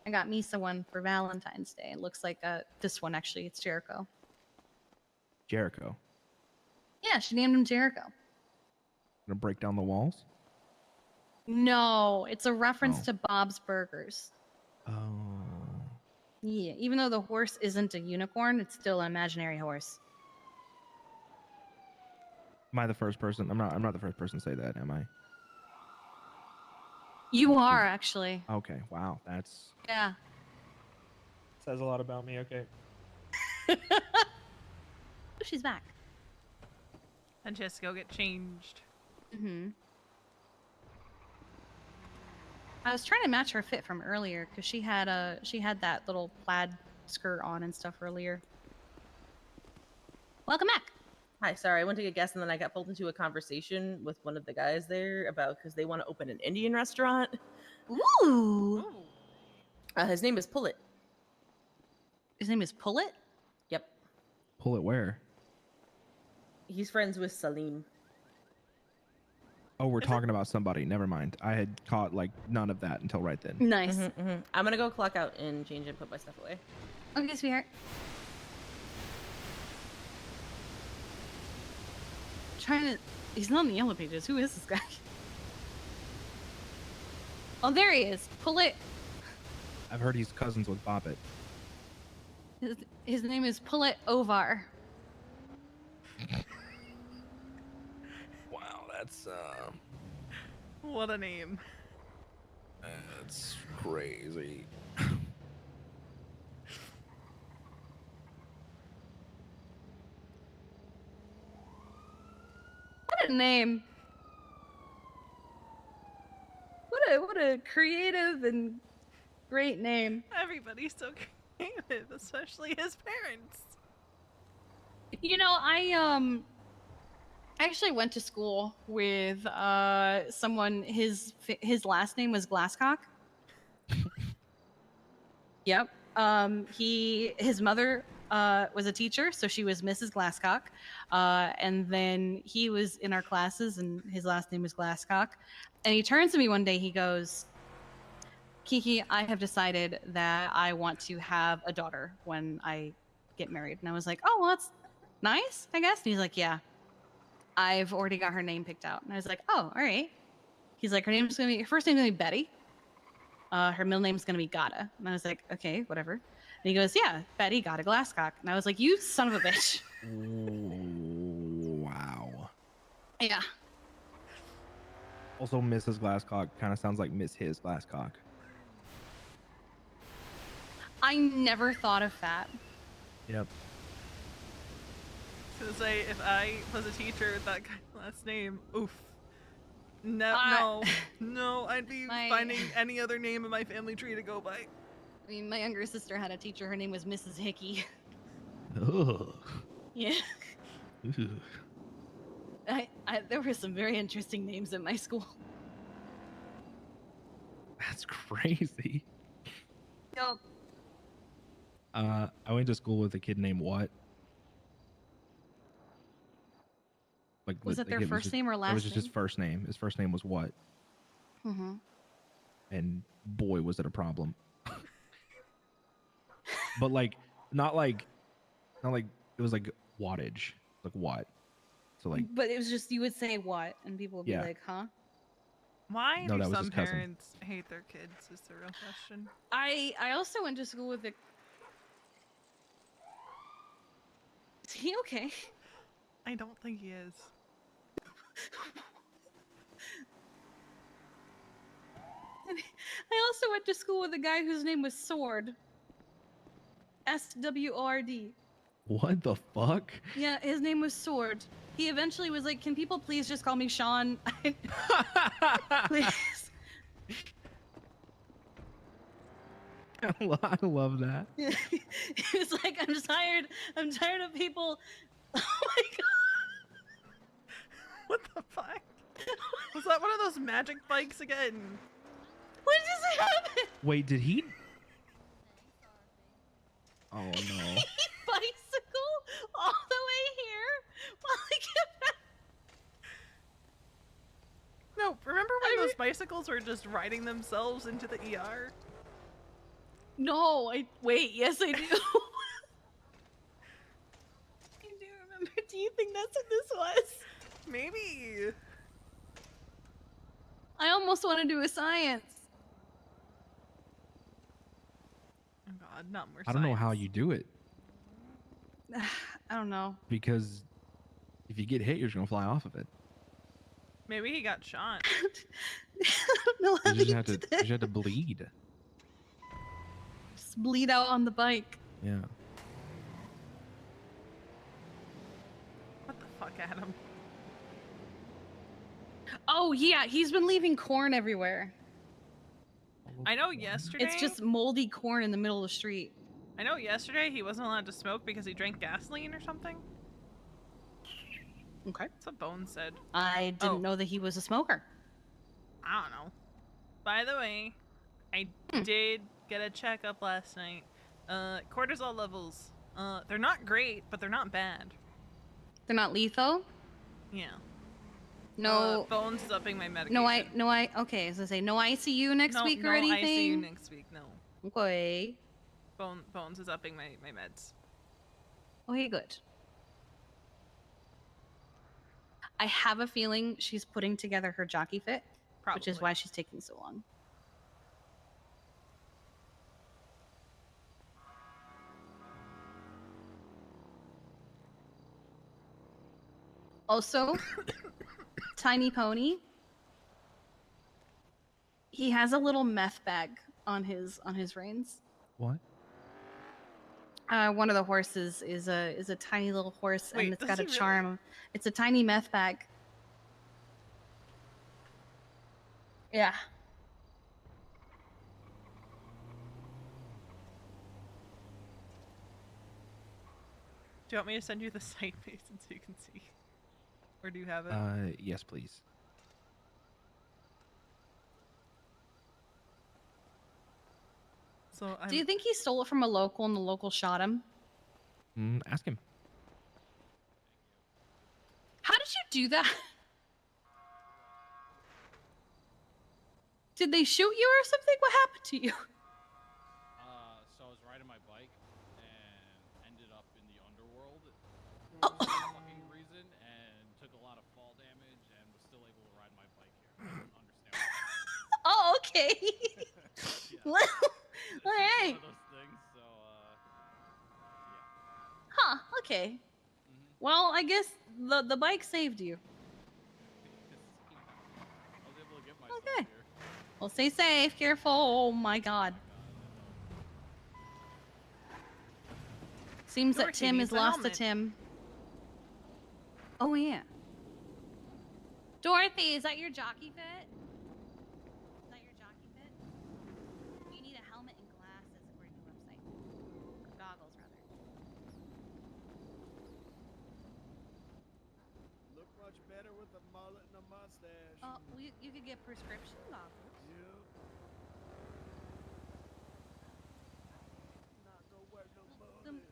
I got Misa one for Valentine's Day. It looks like this one actually. It's Jericho. Jericho. Yeah, she named him Jericho. Gonna break down the walls. No, it's a reference Oh. to Bob's Burgers. Oh. Yeah, even though the horse isn't a unicorn, it's still an imaginary horse. Am I the first person? I'm not the first person to say that, am I? You are actually. Okay. Wow. That's Yeah. Says a lot about me. Okay. Oh, she's back. And she has to go get changed. I was trying to match her fit from earlier because she had that little plaid skirt on and stuff earlier. Welcome back. Hi, sorry, I went to get gas and then I got pulled into a conversation with one of the guys there about because they want to open an Indian restaurant. Ooh. His name is Pullet. His name is Pullet? Yep. Pull it where? He's friends with Salim. Oh, we're talking about somebody. Never mind. I had caught like none of that until right then. Nice. I'm gonna go clock out and change and put my stuff away. Okay, sweetheart. He's not in the yellow pages. Who is this guy? Oh, there he is. Pullet. I've heard he's cousins with Bobbit. His name is Pullet Ovar. Wow, that's What a name. that's crazy. What a name. What a creative and great name. Everybody's so creative, especially his parents. You know, I actually went to school with someone. His last name was Glasscock. Yep. His mother was a teacher, so she was Mrs. Glasscock. And then he was in our classes, and his last name was Glasscock. And he turns to me one day. He goes, "Kiki, I have decided that I want to have a daughter when I get married." And I was like, "Oh, well, that's nice, I guess." And he's like, "Yeah, I've already got her name picked out." And I was like, "Oh, all right." He's like, her first name's gonna be Betty. Her middle name's gonna be Gata. And I was like, "Okay, whatever." And he goes, "Yeah, Betty Gata Glasscock." And I was like, "You son of a bitch." Wow. Yeah. Also, Mrs. Glasscock kind of sounds like Miss His Glasscock. I never thought of that. Yep. I was gonna say, if I was a teacher with that kind of last name, oof. No, I'd be finding any other name in my family tree to go by. I mean, my younger sister had a teacher. Her name was Mrs. Hickey. Ugh. Yeah. Ugh. There were some very interesting names in my school. That's crazy. Yep. I went to school with a kid named What. Like, Was that their it was first just- name or last It was just his name? first name. His first name was What, Mm-hmm. and boy, was it a problem. But like, not like it was like wattage, like what? So like, But it was just, you would say what, and people would be Yeah. like, huh? Why No, do that was some his cousin. parents hate their kids is the real question. I also went to school with a... Is he okay? I don't think he is. I also went to school with a guy whose name was Sword. SWORD. what the fuck? Yeah, his name was Sword. He eventually was like, "Can people please just call me Sean?" Please. I love that. He was like, I'm tired of people. Oh my god. What the fuck? Was that one of those magic bikes again? What just happened? Wait, did he? Oh no. Bicycle all the way here while I get back. No, remember when those bicycles were just riding themselves into the ER? No, wait, yes I do. I do remember. Do you think that's what this was? Maybe. I almost want to do a science. Oh God, not more. I don't know how you do it I don't know. because if you get hit, you're just gonna fly off of it. Maybe he got shot. No, You just have to. You just have to bleed. Just bleed out on the bike. Yeah. What the fuck, Adam? Oh yeah, he's been leaving corn everywhere. I know yesterday. It's just moldy corn in the middle of the street. I know yesterday he wasn't allowed to smoke because he drank gasoline or something. Okay. That's what Bones said. I didn't know that he was a smoker. I don't know. By the way, I did get a checkup last night. Cortisol levels. They're not great, but they're not bad. They're not lethal? Yeah. No. Bones is upping my medication. Okay, I was gonna say no ICU next week or No anything? ICU next week, no. Okay. Bones is upping my meds. Okay, good. I have a feeling she's putting together her jockey fit, which is why she's taking so long. Also, Tiny Pony. He has a little meth bag on his reins. What? One of the horses is a tiny little horse, Wait, and it's does got a he really? charm. It's a tiny meth bag. Yeah. Do you want me to send you the site, Mason, so you can see? Or do you have it? Yes, please. So Do you think he stole it from a local and the local shot him? Ask him. How did you do that? Did they shoot you or something? What happened to you? So I was riding my bike and ended up in the underworld for some fucking reason and took a lot of fall damage and was still able to ride my bike here. I don't understand why. Oh, okay. Well, It's all just right. one of those things, so Huh, okay. Well, I guess the bike saved you. I was able to get myself Okay. here. Well, stay safe, careful. Oh my god. Seems that Dorothy Tim needs has a lost a helmet. Tim. Oh yeah. Dorothy, is that your jockey fit? Is that your jockey fit? You need a helmet and glasses according to the website. Or goggles, rather. Look much better with a mullet and a mustache. Oh, well, you could get prescription goggles. Yeah. Not gonna wear no mullet.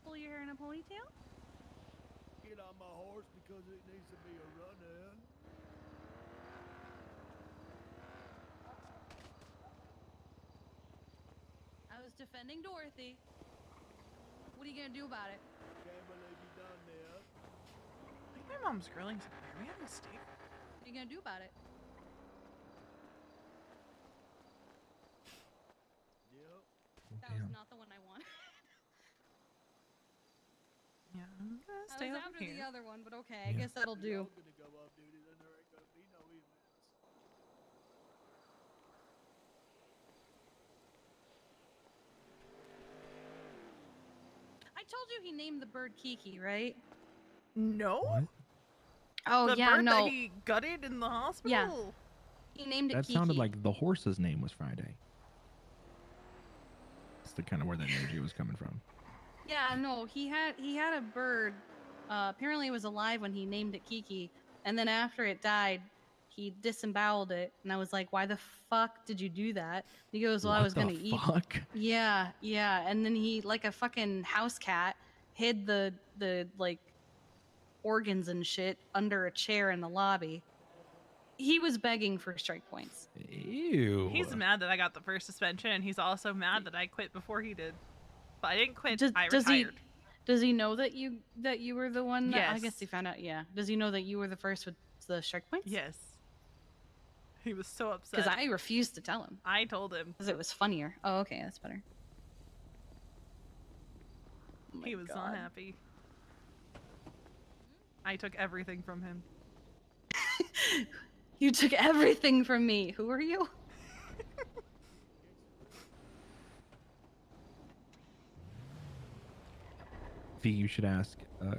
Pull your hair in a ponytail? Get on my horse because it needs to be a run-in. I was defending Dorothy. What are you gonna do about it? Can't believe you done that. I think my mom's grilling something. Are we having a steak? What are you gonna do about it? Yep. That was not the one I wanted. Yeah, I'm gonna I stay was over after here. the other one, but okay, I guess that'll do. I'm gonna go off duty, then there ain't gonna be no events. I told you he named the bird Kiki, right? No. What? Oh the yeah, bird no. that he gutted in the hospital. Yeah. He named it That Kiki. sounded like the horse's name was Friday. That's the kind of where that energy was coming from. Yeah, no, he had a bird. Apparently it was alive when he named it Kiki, and then after it died, he disemboweled it. And I was like, "Why the fuck did you do that?" He goes, "Well, I What was the gonna eat." fuck? Yeah, yeah. And then he, like a fucking house cat, hid the like organs and shit under a chair in the lobby. He was begging for strike points. Ew. He's mad that I got the first suspension, and he's also mad that I quit before he did. But I didn't quit. I retired. Does he know that you were the one that I guess Yes. he found out? Yeah. Does he know that you were the first with the strike points? Yes. He was so upset. Because I refused to tell him. I told him. Because it was funnier. Oh, okay, that's better. Oh He my was God. not happy. I took everything from him. You took everything from me. Who are you? Fee, you should ask,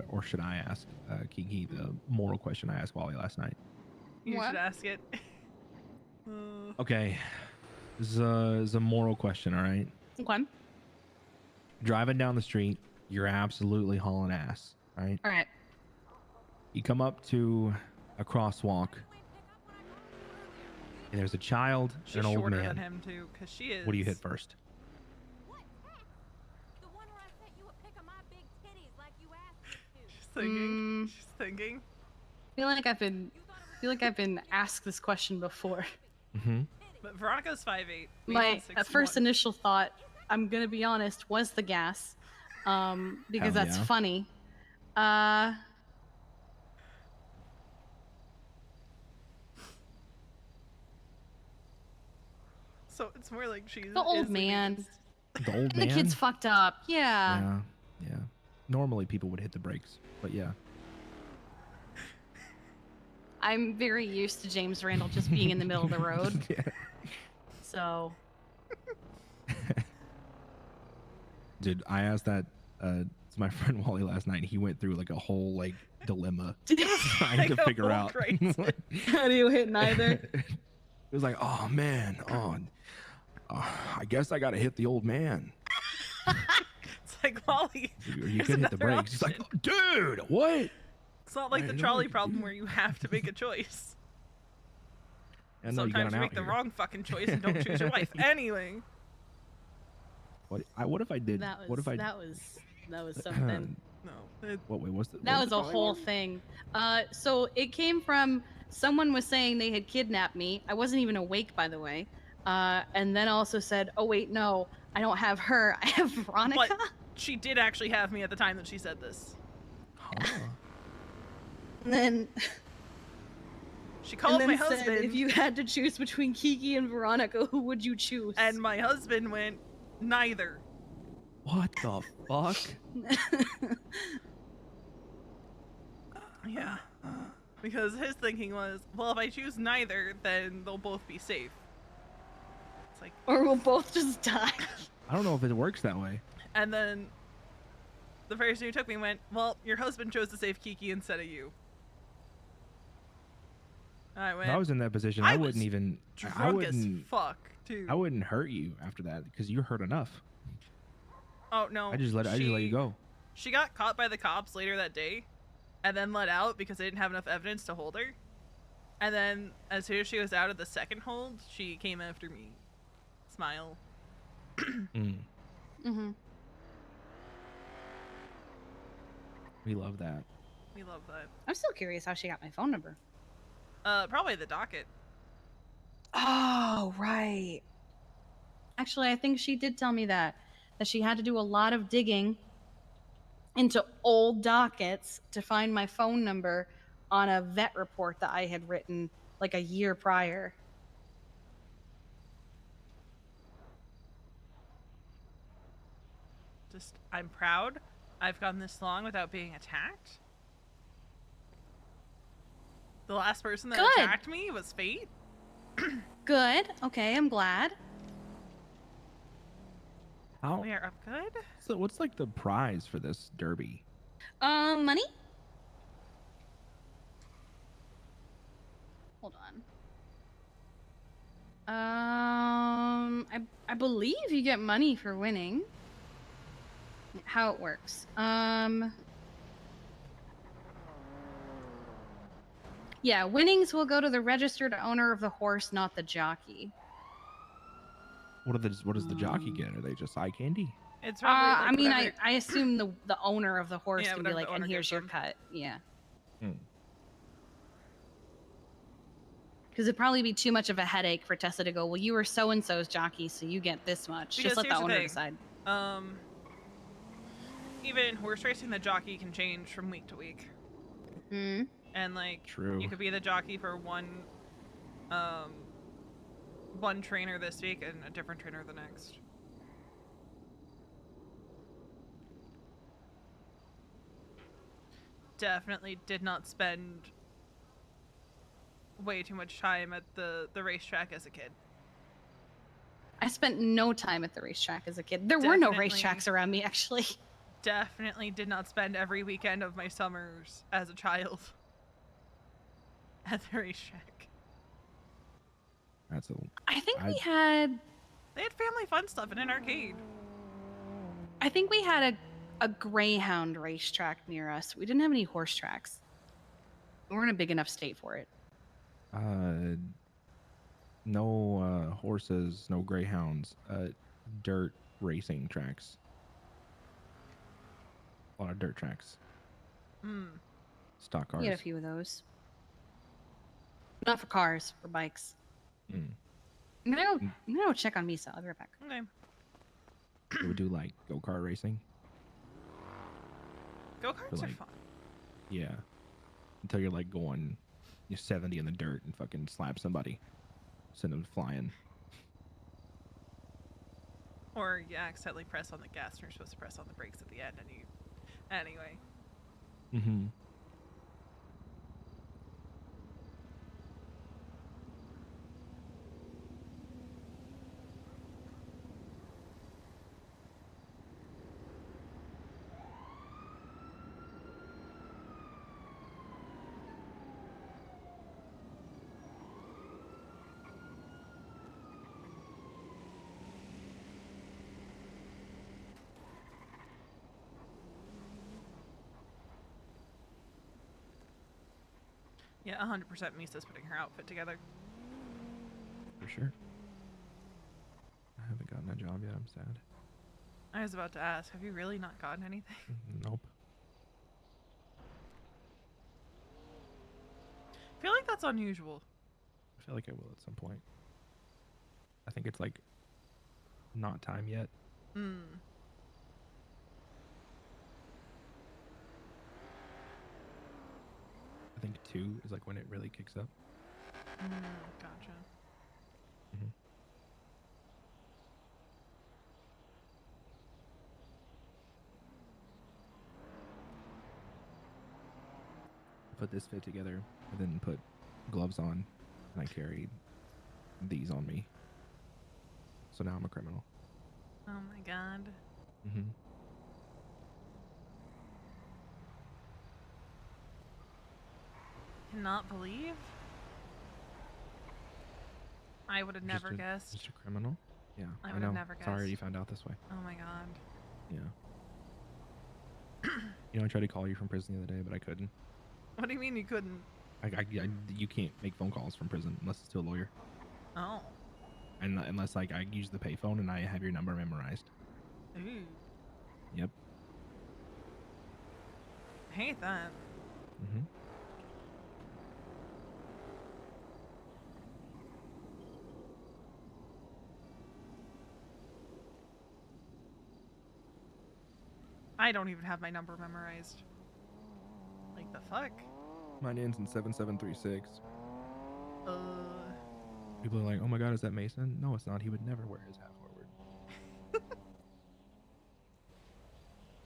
or should I ask, Kiki, the moral question I asked Wally last night. You What? should ask it. Okay, this is a moral question, all right? Okay. Driving down the street, you're absolutely hauling ass, right? All right. You come up to a crosswalk, and there's a child She's and an old shorter man. than him too, because she is. What do you hit first? She's thinking. She's thinking. I feel like I've been asked this question before. Mm-hmm. But Veronica's 5'8". My Megan's first 6'1". initial thought, I'm gonna be honest, was the gas, because Hell that's yeah. funny. So it's more like she's The old man. The old And man? the kid's fucked up. Yeah. Yeah. Normally people would hit the brakes, but yeah. I'm very used to James Randall just being in the middle of the road. Yeah. So Dude, I asked that to my friend Wally last night. He went through like a whole like dilemma trying to figure out. How do you hit neither? It was like, oh man, I guess I gotta hit the old man. It's like, Wally, You there's could hit the another brakes. He's like, option. dude, what? It's not like I the know trolley what problem where you have to make a choice. I know you got Sometimes an you out make the here. wrong fucking choice and don't choose your wife. Anyway. What if I did? that was what if I? that was something. No. What? Wait, what's the? That what was a the whole thing. So it came from someone was saying they had kidnapped me. I wasn't even awake, by the way. And then also said, "Oh wait, no, I don't have her. I have Veronica." But she did actually have me at the time that she said this. And then She called and my then said, husband. if you had to choose between Kiki and Veronica, who would you choose? And my husband went, neither. What the fuck? Yeah. Because his thinking was, well, if I choose neither, then they'll both be safe. It's like, or we'll both just die. I don't know if it works that way. and then the person who took me went, well, your husband chose to save Kiki instead of you. I went, If I was in that position, I I was wouldn't even. I drunk as wouldn't. fuck, too. I wouldn't hurt you after that because you hurt enough. Oh, no. I just let you go. She got caught by the cops later that day and then let out because they didn't have enough evidence to hold her. And then as soon as she was out of the second hold, she came after me. Smile. Mm-hmm. We love that. We love that. I'm still curious how she got my phone number. Probably the docket. Oh, right. Actually, I think she did tell me that she had to do a lot of digging into old dockets to find my phone number on a vet report that I had written like a year prior. Just, I'm proud. I've gone this long without being attacked. The last person that Good. attacked me was Fate. Good. Okay, I'm glad. How? We are up good. So what's like the prize for this derby? Money? Hold on. I believe you get money for winning. How it works. Yeah, winnings will go to the registered owner of the horse, not the jockey. What does the jockey get? Are they just eye candy? It's probably like I mean, whatever- I assume the owner of the horse Yeah, can be whatever like, the and owner here's gives your them. cut. Yeah. Hmm. Because it'd probably be too much of a headache for Tessa to go, well, you were so-and-so's jockey, so you get this much. Because Just let the here's owner thing. decide. Even in horse racing, the jockey can change from week to week. Hmm. And like, True. you could be the jockey for one one trainer this week and a different trainer the next. Definitely did not spend way too much time at the racetrack as a kid. I spent no time at the racetrack as a kid. There were no Definitely. racetracks around me, actually. Definitely did not spend every weekend of my summers as a child at the racetrack. That's a. I think we had. They had family fun stuff in an arcade. I think we had a Greyhound racetrack near us. We didn't have any horse tracks. We weren't a big enough state for it. No horses, no greyhounds. Dirt racing tracks. A lot of dirt tracks. Stock cars. We had a few of those. Not for cars, for bikes. I'm gonna go check on Misa. I'll be right back. Okay. We would do like go-kart racing. Go-karts like, are fun. Yeah. Until you're like going 70 in the dirt and fucking slap somebody. Send them flying. Or you accidentally press on the gas and you're supposed to press on the brakes at the end and you... Anyway. Mm-hmm. Yeah, 100% Misa's putting her outfit together. For sure. I haven't gotten a job yet. I'm sad. I was about to ask, have you really not gotten anything? Nope. I feel like that's unusual. I feel like I will at some point. I think it's like not time yet. I think 2 is like when it really kicks up. Gotcha. Put this fit together and then put gloves on, and I carried these on me. So now I'm a criminal. Oh my god. Cannot believe. I would have never guessed. Just a criminal? Yeah, I I would know. have never guessed. Sorry you found out this way. Oh my god. Yeah. You know, I tried to call you from prison the other day, but I couldn't. What do you mean you couldn't? You can't make phone calls from prison unless it's to a lawyer. Oh. And unless like I use the payphone and I have your number memorized. Ooh. Yep. I hate that. I don't even have my number memorized. Like the fuck? Mine ends in 7736. People are like, oh my god, is that Mason? No, it's not. He would never wear his hat forward.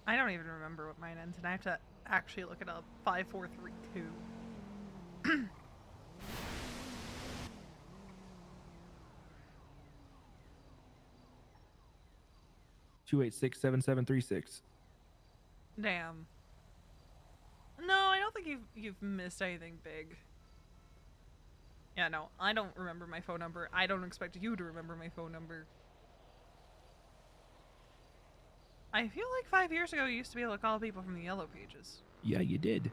I don't even remember what mine ends, and I have to actually look it up. 5432. 2867736. Damn. No, I don't think you've missed anything big. Yeah, no, I don't remember my phone number. I don't expect you to remember my phone number. I feel like 5 years ago you used to be able to call people from the yellow pages. Yeah, you did.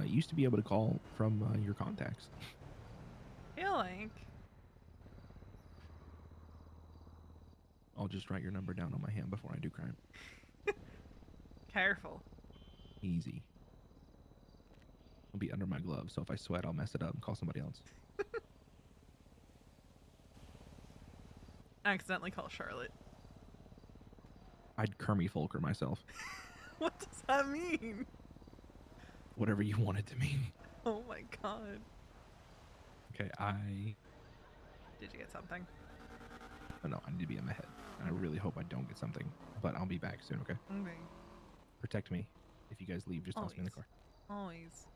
You used to be able to call from your contacts. I feel like. I'll just write your number down on my hand before I do crime. Careful. Easy. It'll be under my glove, so if I sweat, I'll mess it up and call somebody else. Accidentally call Charlotte. I'd Kermie Folker myself. What does that mean? Whatever you want it to mean. Oh my god. Okay, I Did you get something? Oh, no, I need to be in my head. And I really hope I don't get something, but I'll be back soon, okay? Okay. Protect me. If you guys leave, just toss me in the car. Always.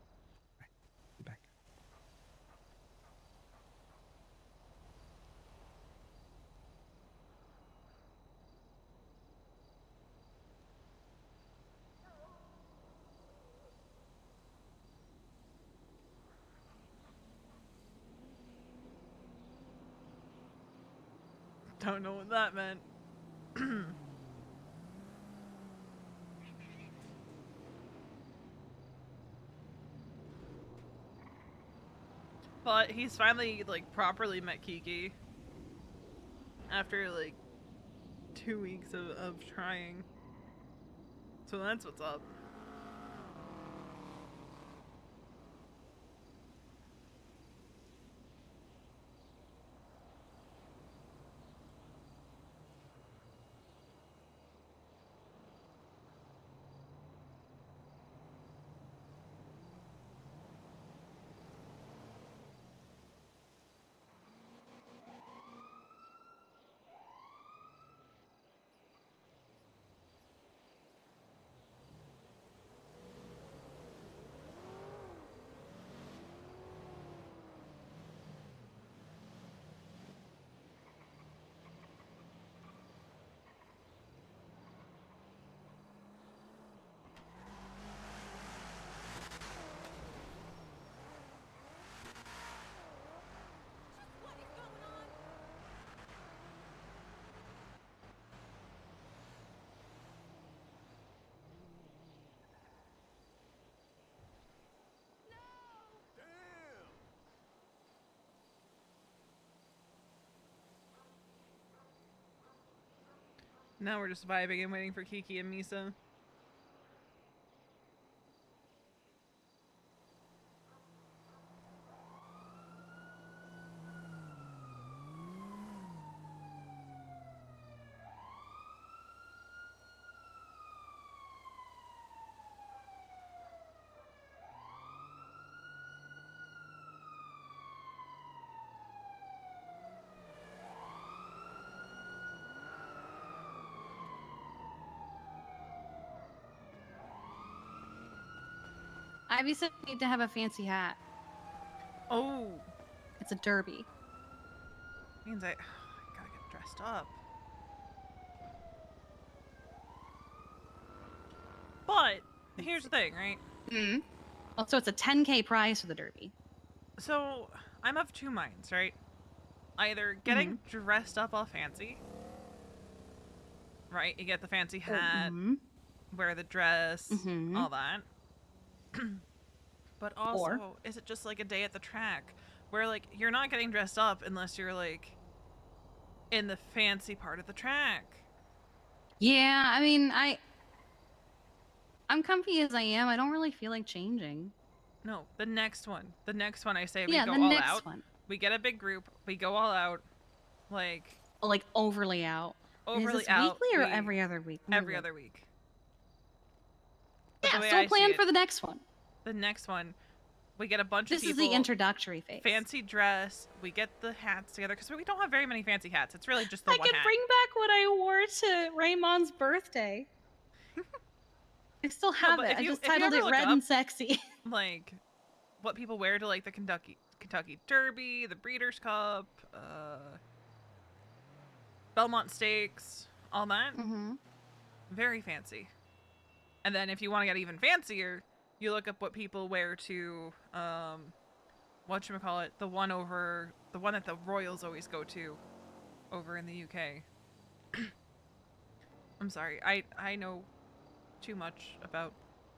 Be back. Don't know what that meant. But he's finally, like, properly met Kiki. After, like, 2 weeks of trying. So that's what's up. Now we're just vibing and waiting for Kiki and Misa. Ivy said you need to have a fancy hat. Oh. It's a derby. Means I gotta get dressed up. But here's the thing, right? Mm. Also, it's a 10K prize for the derby. So I'm of two minds, right? Either getting dressed up all fancy, right? You get the fancy hat, wear the dress, all that. But also, is it just like a day at the track where, like, you're not getting dressed up unless you're, like, in the fancy part of the track? Yeah, I mean, I'm comfy as I am. I don't really feel like changing. No, the next one. The next one I say we Yeah, go the all next out. one. We get a big group. We go all out. Like overly out. Overly is this out. weekly or every other week? Every other week. But Yeah, the way so I plan see for it, the next one. The next one, we get a bunch of This people. is the introductory phase. Fancy dress. We get the hats together because we don't have very many fancy hats. It's really just the one I could hat. bring back what I wore to Raymond's birthday. I still have it. I just titled it Red and Sexy. Like, what people wear to, like, the Kentucky Derby, the Breeders' Cup, Belmont Stakes, all that. Very fancy. And then if you want to get even fancier, you look up what people wear to, whatchamacallit, the one that the Royals always go to over in the UK. I'm sorry, I know too much about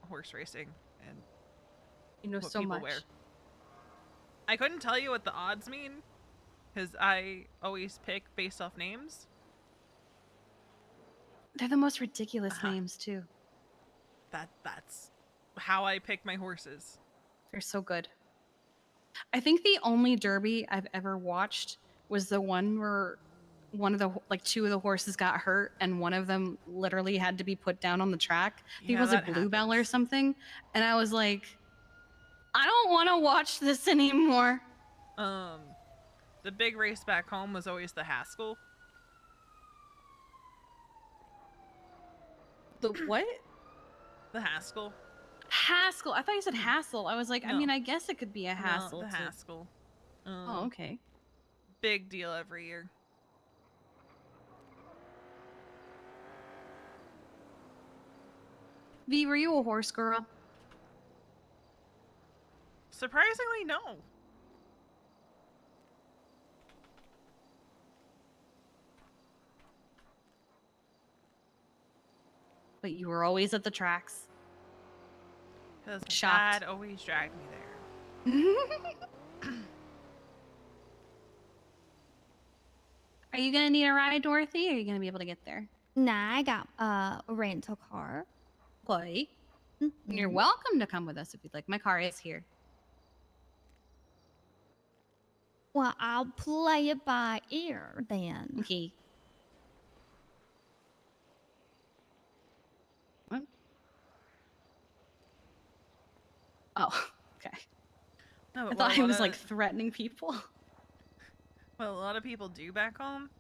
horse racing and You know what so people much. wear. I couldn't tell you what the odds mean, because I always pick based off names. They're the most ridiculous names, too. That's how I pick my horses. They're so good. I think the only derby I've ever watched was the one where two of the horses got hurt and one of them literally had to be put down on the track. I think it was a Bluebell or something. And I was like, I don't want to watch this anymore. The big race back home was always the Haskell. The what? The Haskell. Haskell. I thought you said hassle. I was like, I No. mean, I guess it could be a hassle. No, the to... Haskell. Oh, okay. Big deal every year. V, were you a horse girl? Surprisingly, no. But you were always at the tracks. Because my Shocked. dad always dragged me there. Are you gonna need a ride, Dorothy? Or are you gonna be able to get there? Nah, I got a rental car. Okay. You're welcome to come with us if you'd like. My car is here. Well, I'll play it by ear then. Okay. What? Oh, okay. No, I but thought what he a was lot like of- threatening people. Well, a lot of people do back home,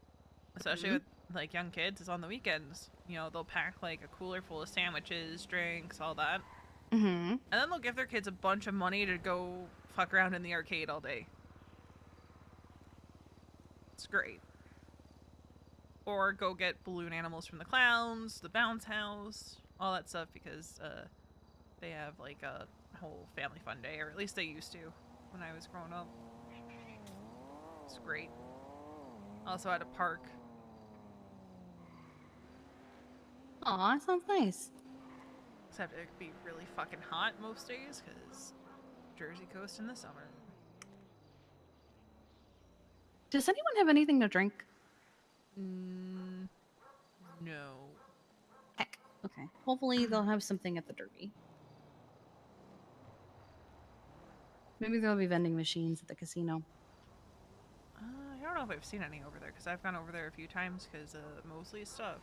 especially with like young kids, is on the weekends. You know, they'll pack like a cooler full of sandwiches, drinks, all that. Mm-hmm. And then they'll give their kids a bunch of money to go fuck around in the arcade all day. It's great. Or go get balloon animals from the clowns, the bounce house, all that stuff, because they have like a whole family fun day, or at least they used to when I was growing up. It's great. Also at a park. Aw, sounds nice. Except it'd be really fucking hot most days, because Jersey Coast in the summer. Does anyone have anything to drink? No. Heck. Okay. Hopefully they'll have something at the Derby. Maybe there'll be vending machines at the casino. I don't know if I've seen any over there, because I've gone over there a few times because of Mosley's stuff.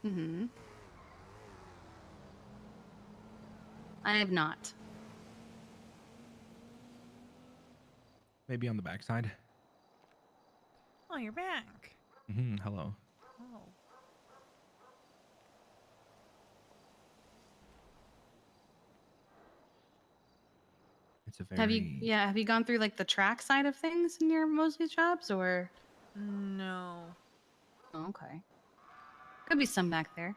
Mm-hmm. I have not. Maybe on the backside. Oh, you're back. Hello. Oh. It's a very. Have you gone through like the track side of things in your Mosley's jobs, or? No. Oh, okay. Could be some back there.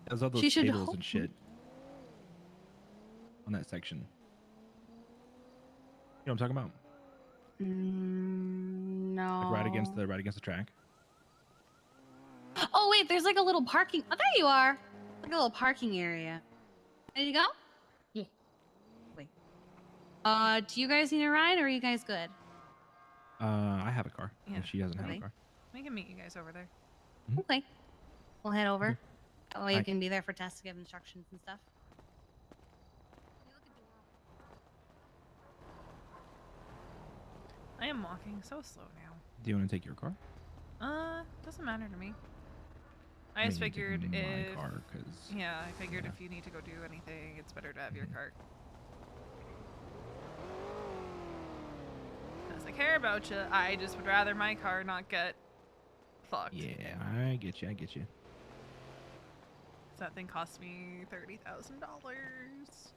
There's all those She should tables hope- and shit on that section. You know what I'm talking about? No. Like right against the track. Oh wait, there's like a little parking. Oh, there you are. Like a little parking area. There you go. Yeah. Wait. Do you guys need a ride, or are you guys good? I have a car. Yeah. And she doesn't have Okay. a car. We can meet you guys over there. Okay. We'll head over. That way you Hi. can be there for tests to give instructions and stuff. I am walking so slow now. Do you want to take your car? Doesn't matter to me. I mean, just you can figured take my if... car, 'cause, yeah, I figured yeah. if you need to go do anything, it's better to have your car. Because I care about you, I just would rather my car not get fucked. Yeah, I get you. That thing cost me $30,000.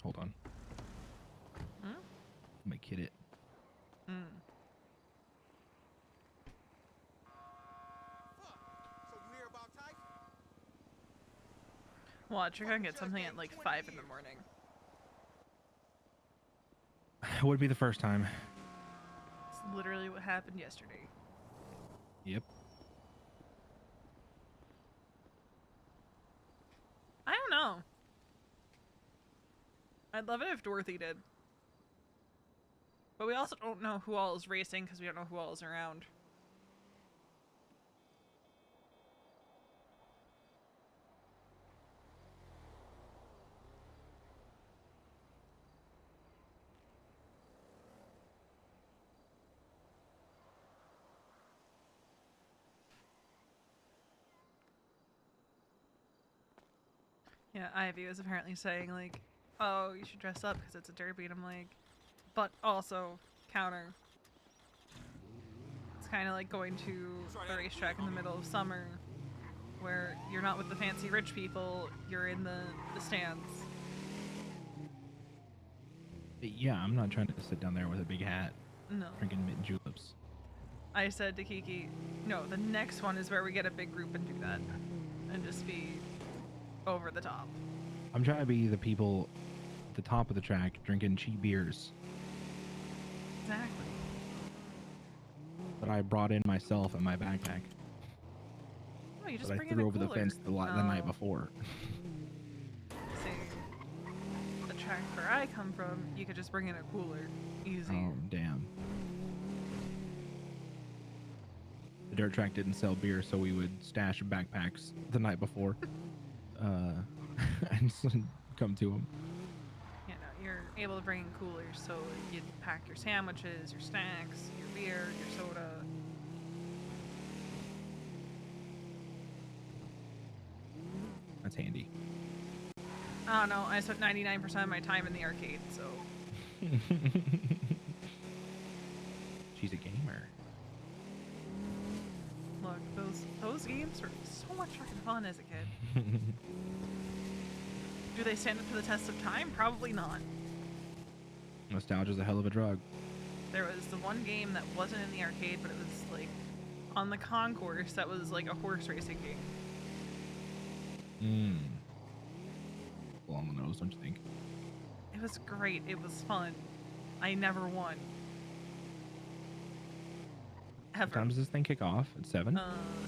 Hold on. Hmm? Let me kid it. Watch, you're gonna get something at like 5 in the morning. It would be the first time. It's literally what happened yesterday. Yep. I don't know. I'd love it if Dorothy did. But we also don't know who all is racing because we don't know who all is around. Yeah, Ivy was apparently saying, like, oh, you should dress up because it's a derby. And I'm like, but also, counter. It's kind of like going to the racetrack in the middle of summer where you're not with the fancy rich people, you're in the stands. Yeah, I'm not trying to sit down there with a big hat. No. Drinking mint juleps. I said to Kiki, no, the next one is where we get a big group and do that. And just be over the top. I'm trying to be the people at the top of the track drinking cheap beers Exactly. that I brought in myself in my backpack. Oh, you just That I bring in threw a over the cooler. fence the night before. See, the track where I come from, you could just bring in a cooler. Easy. Oh, damn. The dirt track didn't sell beer, so we would stash backpacks the night before and come to them. You know, you're able to bring in coolers, so you'd pack your sandwiches, your snacks, your beer, your soda. That's handy. I don't know, I spent 99% of my time in the arcade, so... She's a gamer. Look, those games were so much fucking fun as a kid. Do they stand up to the test of time? Probably not. Nostalgia's a hell of a drug. There was the one game that wasn't in the arcade, but it was like on the concourse that was like a horse racing game. Well, on the nose, don't you think? It was great. It was fun. I never won. What time does this thing kick off? At 7?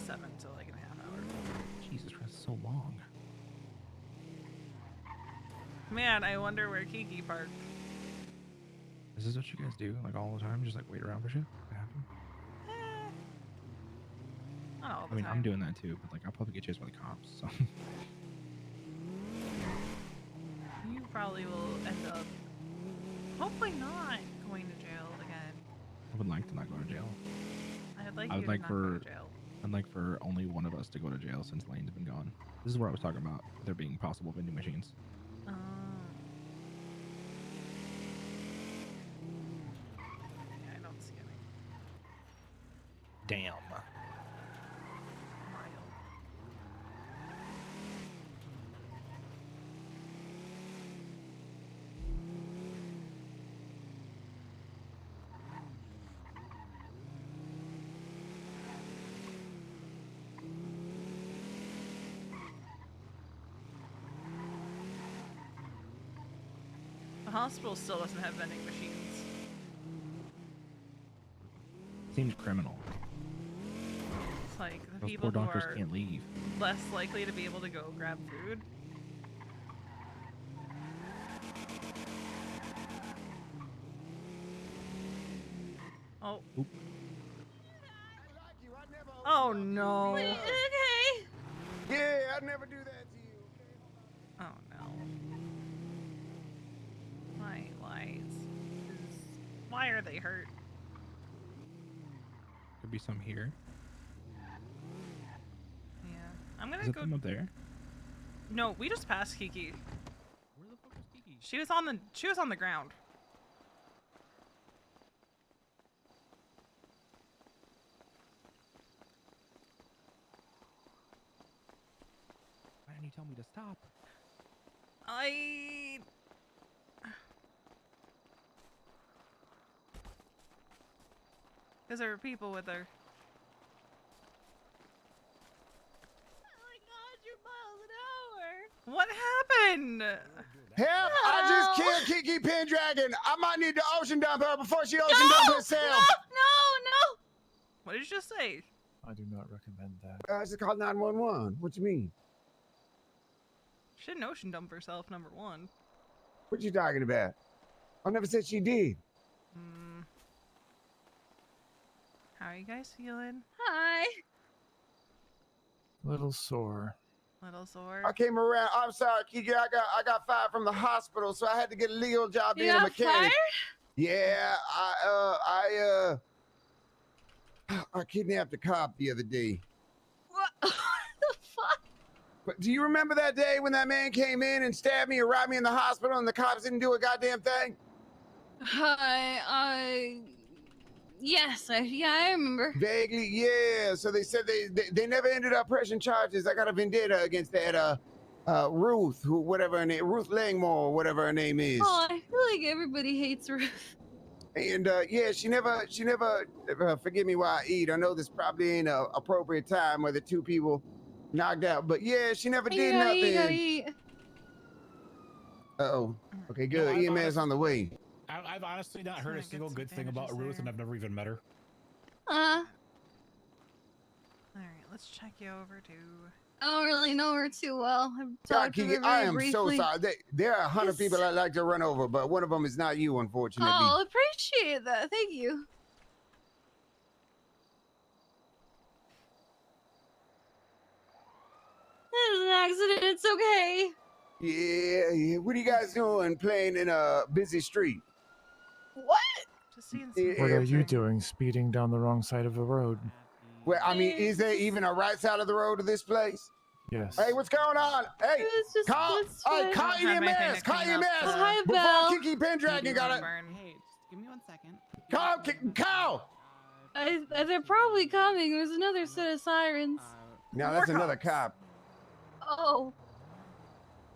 7, so like in a half hour. Jesus Christ, so long. Man, I wonder where Kiki parked. Is this what you guys do, like all the time? Just like wait around for shit? What happened? Not all the I mean, time. I'm doing that too, but like I'll probably get chased by the cops. So. You probably will end up, hopefully not going to jail again. I would like to not go to jail. I'd like I you would to like not for go to jail. I'd like for only one of us to go to jail since Lane's been gone. This is what I was talking about. There being possible vending machines. Oh. Yeah, I don't see any. Damn. The hospital still doesn't have vending machines. Seems criminal. It's like the Those people poor who doctors are can't leave. less likely to be able to go grab food. Oh. Oop. Oh no. Okay. Yeah, I'd never do that to you. Oh no. Why are they hurt? Could be some here. Yeah. I'm gonna Is it go them up there? No, we just passed Kiki. Where the fuck is Kiki? She was on the ground. Why didn't you tell me to stop? Because there were people with her. Oh my god, you're miles an hour. What happened? Help! I just killed Kiki Pendragon. I might need to ocean dump her before she ocean dumps herself. No! What did you just say? I do not recommend that. I just called 911. What you mean? She didn't ocean dump herself, number one. What you talking about? I never said she did. How are you guys feeling? Hi. Little sore. Little sore. I came around. I'm sorry, Kiki. I got fired from the hospital, so I had to get a legal job You being a got mechanic. fired? Yeah, I kidnapped a cop the other day. What the fuck? But do you remember that day when that man came in and stabbed me and robbed me in the hospital and the cops didn't do a goddamn thing? Yes, I remember. Vaguely, yeah. So they said they never ended up pressing charges. I got a vendetta against that Ruth, whatever her name, Ruth Langmore, whatever her name is. Oh, I feel like everybody hates Ruth. And yeah, she never forgive me while I eat. I know this probably ain't a appropriate time where the two people knocked out, but yeah, she never did nothing. Uh-oh. Okay, good. EMS on the way. I've honestly not heard a single good thing about Ruth, and I've never even met her. Alright, let's check you over to... I don't really know her too well. I've God, talked to her Kiki, very I am briefly. so sorry. There are 100 people I'd like to run over, but one of them is not you, unfortunately. Oh, appreciate that. Thank you. It was an accident. It's okay. Yeah. What are you guys doing playing in a busy street? What? Just seeing What are you doing speeding down the wrong side of the road? Well, I mean, is there even a right side of the road to this place? Yes. Hey, what's going on? Hey, call EMS! Call EMS! Hi, Before Belle. Kiki Pendragon got it. Hey, just give me 1 second. Call! They're probably coming. There's another set of sirens. No, that's another cop. Oh.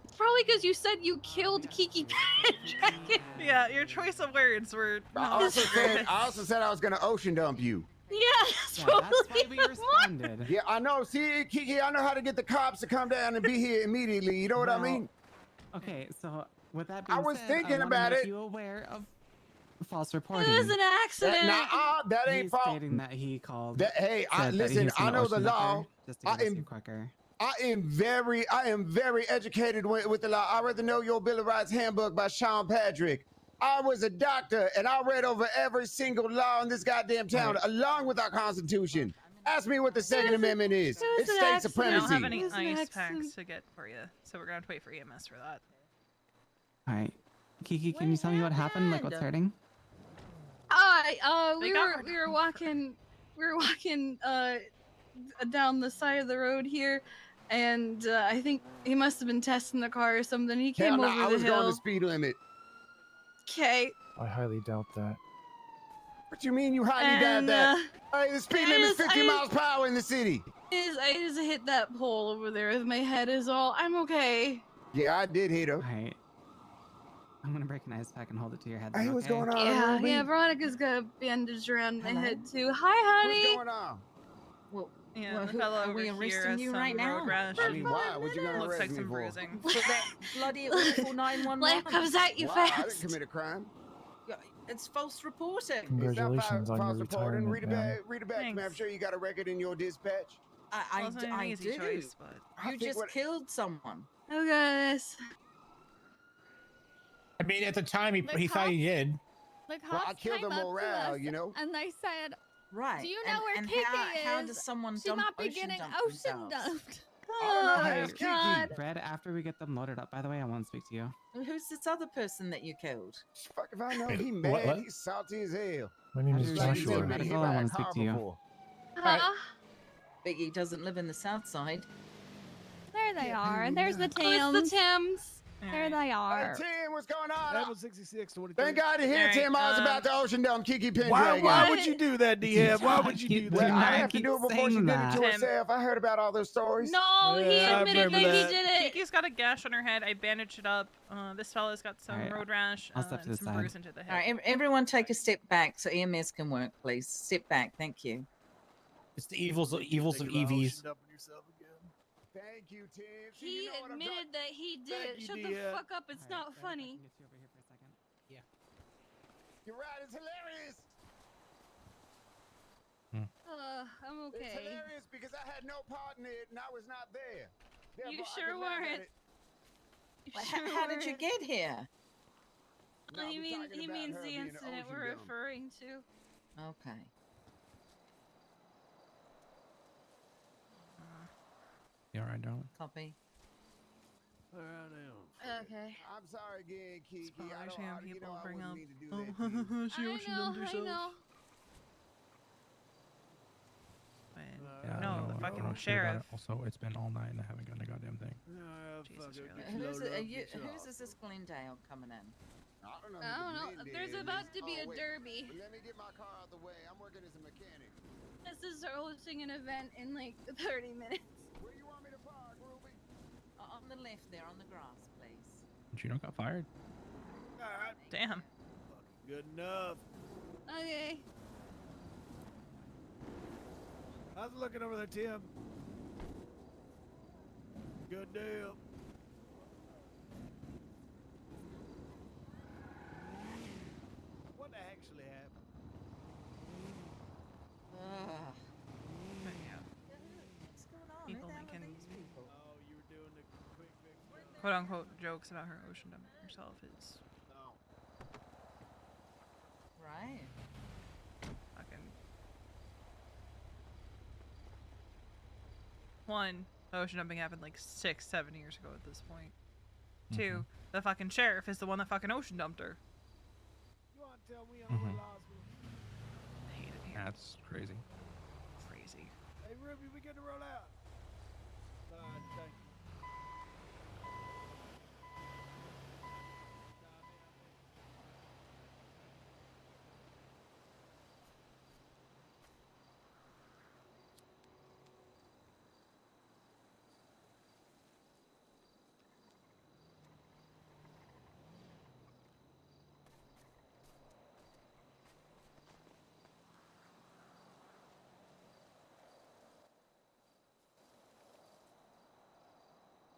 It's probably because you said you killed Kiki Pendragon. Yeah, your choice of words were I not also accurate. said I was gonna ocean dump you. Yeah, that's why we responded. Yeah, I know. See, Kiki, I know how to get the cops to come down and be here immediately. You know what I Well, mean? Okay, so with that being I was said, thinking wanna about make it. you aware of false reporting. It was an accident. That ain't He's fault. stating that he called. Hey, said that he listen, was I gonna know the ocean dump law. her just to get us here quicker. I am very educated with the law. I read the Know Your Bill of Rights handbook by Sean Patrick. I was a doctor, and I read over every single law in this goddamn town, along with our Constitution. Ask me what the Second Amendment is. It's state I supremacy. don't have any ice packs to get for you, so we're gonna have to wait for EMS for that. All right, Kiki, can you tell me what happened? Like, what's hurting? We were walking down the side of the road here, and I think he must have been testing the car or something. He came over the hill. I was going the speed limit. Okay. I highly doubt that. What you mean you highly doubt that? Hey, the speed limit is 50 miles per hour in the city. I just hit that pole over there with my head is all. I'm okay. Yeah, I did hit her. All right. I'm gonna break an ice pack and hold it to your head. Hey, what's going on? Yeah, Ruby? yeah. Veronica's got a bandage around my head too. Hi, honey. What's going on? Well, Yeah, well, the fellow are over we here arresting has you some right now? road rash. I mean, why? What you gonna Looks arrest like me some for? bruising. For that bloody awful 911. Life comes at you Wow, I fast. didn't commit a crime. It's false reporting. Congratulations on your False reporting. retirement, Read it ma'am. back. Read it back, man. I'm sure you got a record in your dispatch. Wasn't an I easy do. choice, but You just killed someone. Oh goodness. I mean, at the time, he thought he did. Like, Well, I Hops killed came the up to morale, us, you know? and they said, Right. "Do you know where and Kiki how is? does someone She dump might be ocean getting dump ocean themselves? dumped." Oh God. Fred, after we get them loaded up, by the way, I want to speak to you. Who's this other person that you killed? Fuck if I know. He What- mad. what? He's salty as hell. My name is After we get Joshua. them medical, I want to speak to you. Biggie doesn't live in the south side. There they are. There's the Oh, it's Tams. the Thames. There they are. Hey, Tim, what's going on? Level 66, 23. Thank God to hear Alright, Tim. I was about to ocean dump Kiki Pendragon. Why would you do that, DM? Why would you do Well, that? I have to do it before she did it to Tim. herself. I heard about all those stories. No, he Yeah, I admitted that remember he that. did it. Kiki's got a gash on her head. I bandaged it up. This fella's got some Alright, road rash I'll step to and the some side. bruising to the head. All right, everyone take a step back so EMS can work, please. Step back. Thank you. It's the evils of EVs. Thank you, Tim. See, He you know what I'm admitted that he did Thank it. you, Shut the dear. fuck up. It's not funny. You're right. It's hilarious. I'm It's okay. hilarious because I had no part in it and I was not there. You Therefore, I sure could laugh at weren't. it. You Well, sure how did you weren't. get here? No, he I'm means talking he about means her the being incident ocean we're dumb. referring to. Okay. All right, darling. Copy. Okay. I'm sorry again, Kiki. I don't, Usually when I, you people know, I bring wouldn't up, mean to do oh, that to you. she ocean dumped herself. Yeah, I No, don't the know, I fucking don't know shit about sheriff. it. Also, it's been all night and I haven't gotten a goddamn thing. Jesus, really? Who's is this Glendale coming in? I don't know. I don't know. There's about to be a wait. derby. Let me get my car out the way. I'm working as a mechanic. This is hosting an event in like 30 minutes. Where you want me to park, Ruby? On the left there, on the grass, please. Gino got fired. Damn. Good enough. Okay. How's it looking over there, Tim? Good deal. What actually happened? What's going on? People Who the hell are making these people? Oh, you were doing the quick fix. quote unquote jokes about her ocean dumping herself is Right. fucking. One, the ocean dumping happened like 6-7 years ago at this point. Two, the fucking sheriff is the one that fucking ocean dumped her. You want to tell me I'm in the hospital? I hate it here. That's crazy. Crazy. Hey, Ruby, we get to roll out. Thank you.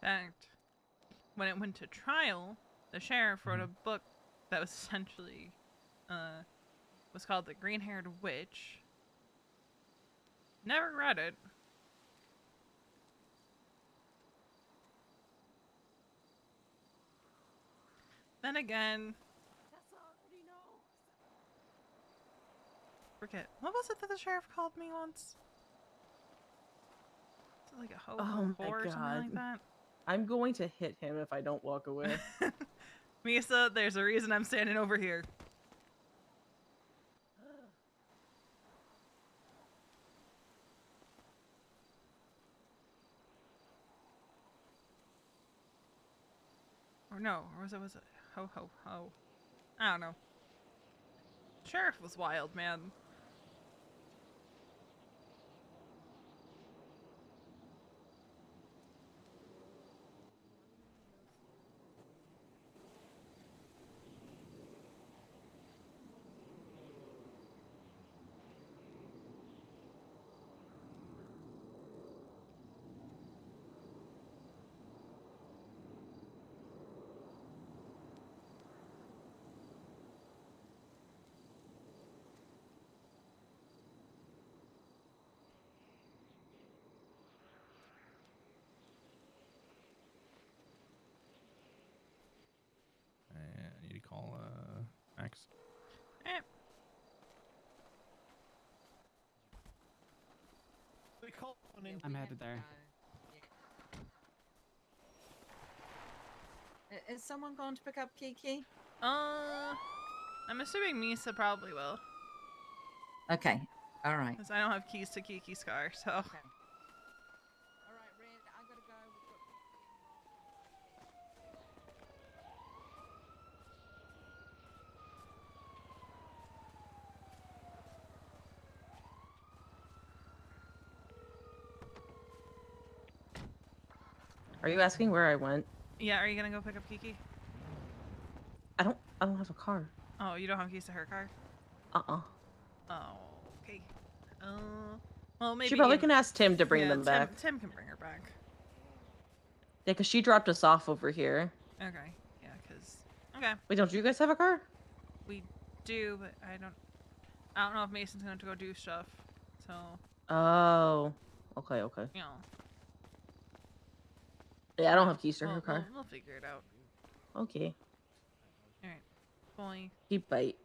In fact, when it went to trial, the sheriff wrote a book that was essentially was called The Green-Haired Witch. Never read it. Then again, forget, what was it that the sheriff called me once? Was it like a ho Oh ho my whore or something like God. that? I'm going to hit him if I don't walk away. Misa, there's a reason I'm standing over here. Or no, or was it ho ho ho? I don't know. Sheriff was wild, man. And I need to call Max. I'm headed there. Is someone going to pick up Kiki? I'm assuming Misa probably will. Okay. All right. Because I don't have keys to Kiki's car, so. All right, Red, I gotta go. We've got Are you asking where I went? Yeah, are you gonna go pick up Kiki? I don't have a car. Oh, you don't have keys to her car? Oh, okay. Well, maybe She probably you- can ask Tim to bring yeah, them back. Tim can bring her back. Yeah, because she dropped us off over here. Okay, yeah, because okay, Wait, don't you guys have a car? we do, but I don't know if Mason's going to go do stuff. So Oh. Okay, okay. you know, Yeah, I don't have keys to her we'll, car. we'll figure it out. Okay. All right, fully. Keep bite.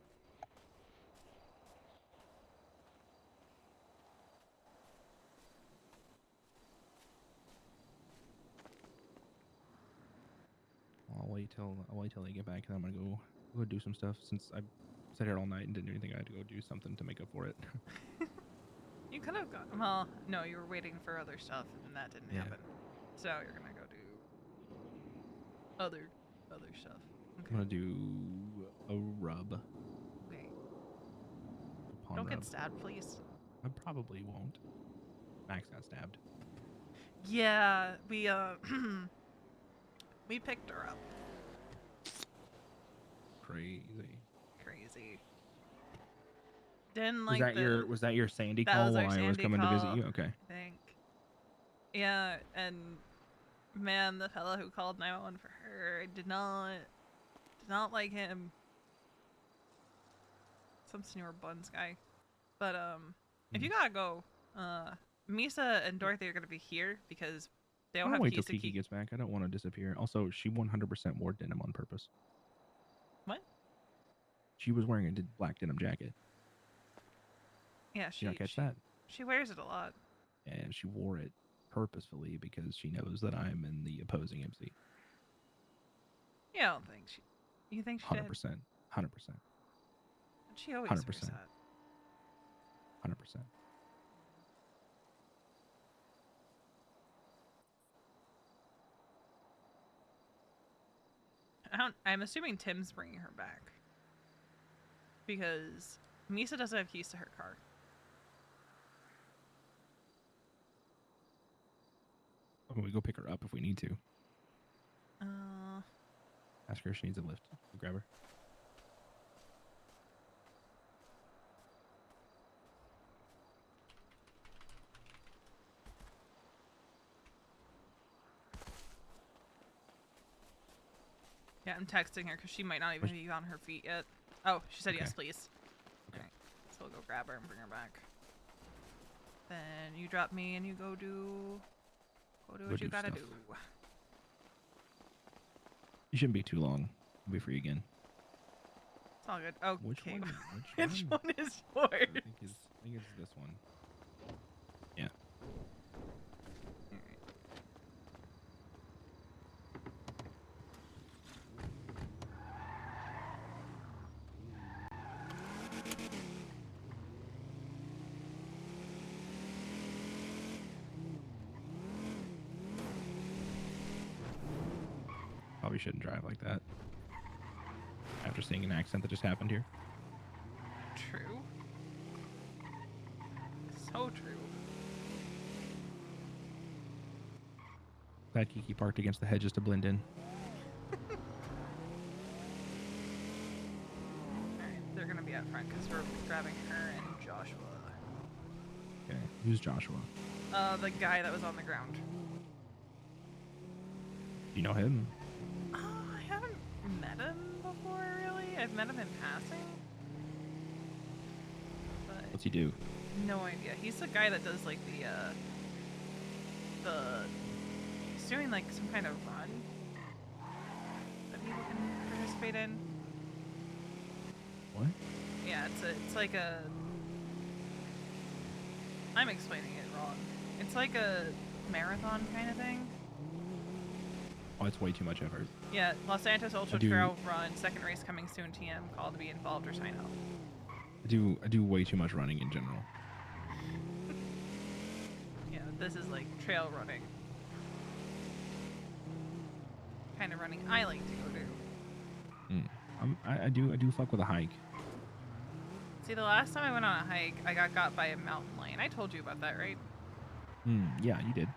wait till they get back, and I'm gonna go do some stuff since I sat here all night and didn't do anything. I had to go do something to make up for it. You could have gone. Well, no, you were waiting for other stuff, and that didn't Yeah. happen. So you're gonna go do other stuff. Okay. I'm gonna do a rub. Okay. Pawn Don't rub. get stabbed, please. I probably won't. Max got stabbed. Yeah, we we picked her up. Crazy. Didn't like Was that your Sandy that call was our while I was Sandy coming to visit call, you? Okay. I think. Yeah, and man, the fellow who called 911 for her, I did not like him. Some Senor Buns guy. But if you gotta go, Misa and Dorothy are gonna be here because they don't I'll have wait keys till to Kiki keep. gets back. I don't want to disappear. Also, she 100% wore denim on purpose. What? She was wearing a black denim jacket. Yeah, Did you not catch that? She wears it a lot. And she wore it purposefully because she knows that I'm in the opposing MC. Yeah, I don't think she. You think she 100%. did? 100%. She always 100%. wears that. 100%. I'm assuming Tim's bringing her back because Misa doesn't have keys to her car. Oh, we go pick her up if we need to. Uh, Ask her if she needs a lift. We'll grab her. yeah, I'm texting her because she might not even be on her feet yet. Oh, she said yes, please. Okay. Alright, so we'll go grab her and bring her back. Then you drop me and you go do what you gotta stuff. do. You shouldn't be too long. I'll be free again. It's all good. Okay. Which one? Which one is yours? I think it's this one. Yeah. Probably shouldn't drive like that. After seeing an accident that just happened here. True. So true. Glad Kiki parked against the hedges to blend in. Alright, they're gonna be out front because we're grabbing her and Joshua. Okay. Who's Joshua? The guy that was on the ground. Do you know him? I haven't met him before, really. I've met him in passing. But What's he do? no idea. He's the guy that does like he's doing like some kind of run that people can participate in. What? Yeah, it's like a. I'm explaining it wrong. It's like a marathon kind of thing. Oh, it's way too much effort. Yeah, Los Santos Ultra do- Trail Run, second race coming soon. TM, call to be involved or sign up. I do way too much running in general. Yeah, this is like trail running. Kind of running I like to go do. I do fuck with a hike. See, the last time I went on a hike, I got by a mountain lion. I told you about that, right? Yeah, you did.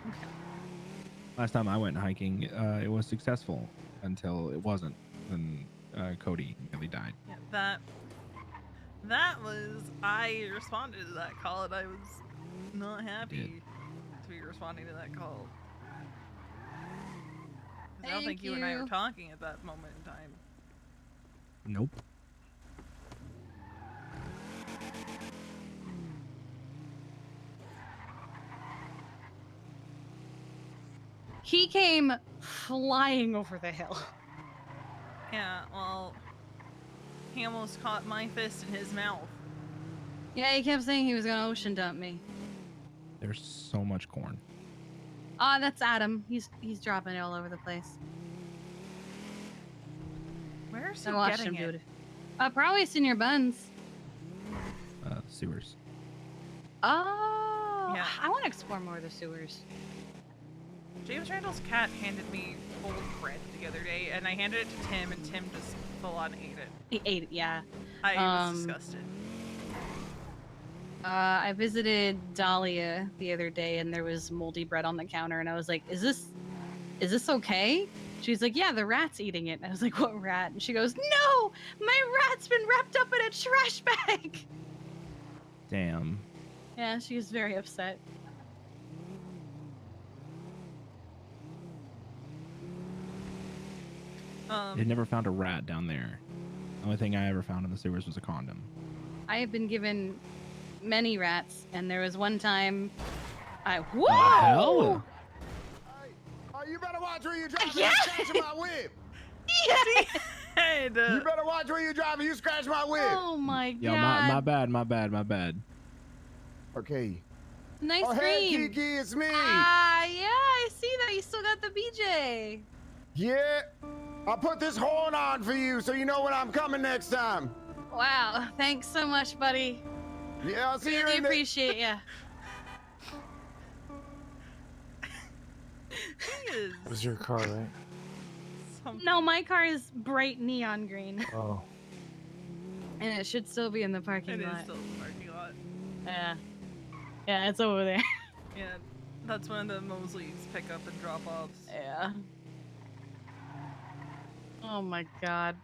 Okay. Last time I went hiking, it was successful until it wasn't. Then Cody nearly died. Yeah, that was, I responded to that call and I was not happy to be responding to that call. 'Cause I don't think you and I were talking at that moment in time. Nope. He came flying over the hill. Yeah, well, he almost caught my fist in his mouth. Yeah, he kept saying he was gonna ocean dump me. There's so much corn. That's Adam. He's dropping it all over the place. Where's I he watched getting him do it? it. Probably Senior Buns. Sewers. Oh, Yeah. I want to explore more of the sewers. James Randall's cat handed me old bread the other day, and I handed it to Tim, and Tim just full on ate it. He ate it, yeah. I was disgusted. I visited Dahlia the other day, and there was moldy bread on the counter, and I was like, "Is this okay?" She's like, "Yeah, the rat's eating it." And I was like, "What rat?" And she goes, "No, my rat's been wrapped up in a trash bag." Damn. Yeah, she was very upset. They never found a rat down there. The only thing I ever found in the sewers was a condom. I have been given many rats, and there was one time whoa! Hell? Oh, you better watch where you're driving. You scratching my whip. Yeah. You better watch where you're driving. You scratch my whip. Oh my god. Yo, my bad. Okay. Nice Oh, hey, scream. Kiki, it's me. Ah, yeah, I see that. You still got the BJ. Yeah. I'll put this horn on for you so you know when I'm coming next time. Wow, thanks so much, buddy. Yeah, I'll see you Really in appreciate you. It was your car, right? No, my car is bright neon green. Oh. And it should still be in the parking It lot. is still in the parking lot. Yeah. Yeah, it's over there. Yeah, that's one of the Mosley's pick up and drop offs. Yeah. Oh my god.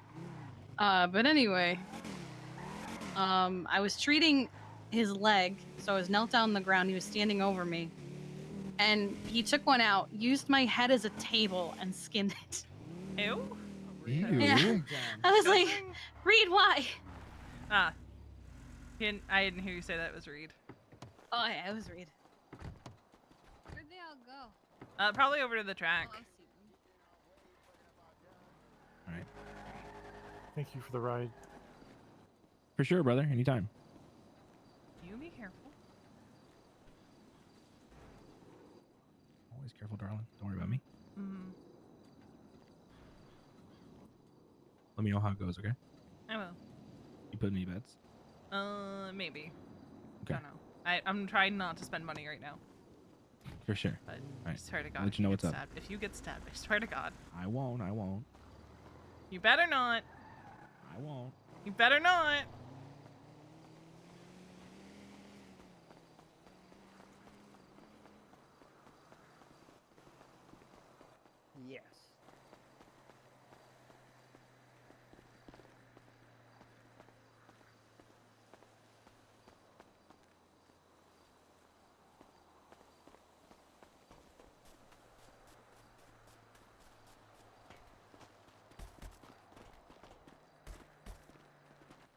But anyway. I was treating his leg, so I was knelt down on the ground. He was standing over me. And he took one out, used my head as a table, and skinned it. Ew? Yeah. I was like, Reed, why? Ah. I didn't hear you say that was Reed. Oh, yeah, it was Reed. Where'd they all go? Probably over to the track. All right. Thank you for the ride. For sure, brother. Anytime. You be careful. Always careful, darling. Don't worry about me. Mm. Let me know how it goes, okay? I will. You put me bets? Maybe. Okay. I don't know. I'm trying not to spend money right now. For sure. But All I right. swear to God, I'll let you know what's up. If you get stabbed, I swear to God. I won't. You better not. I won't. You better not. Yes.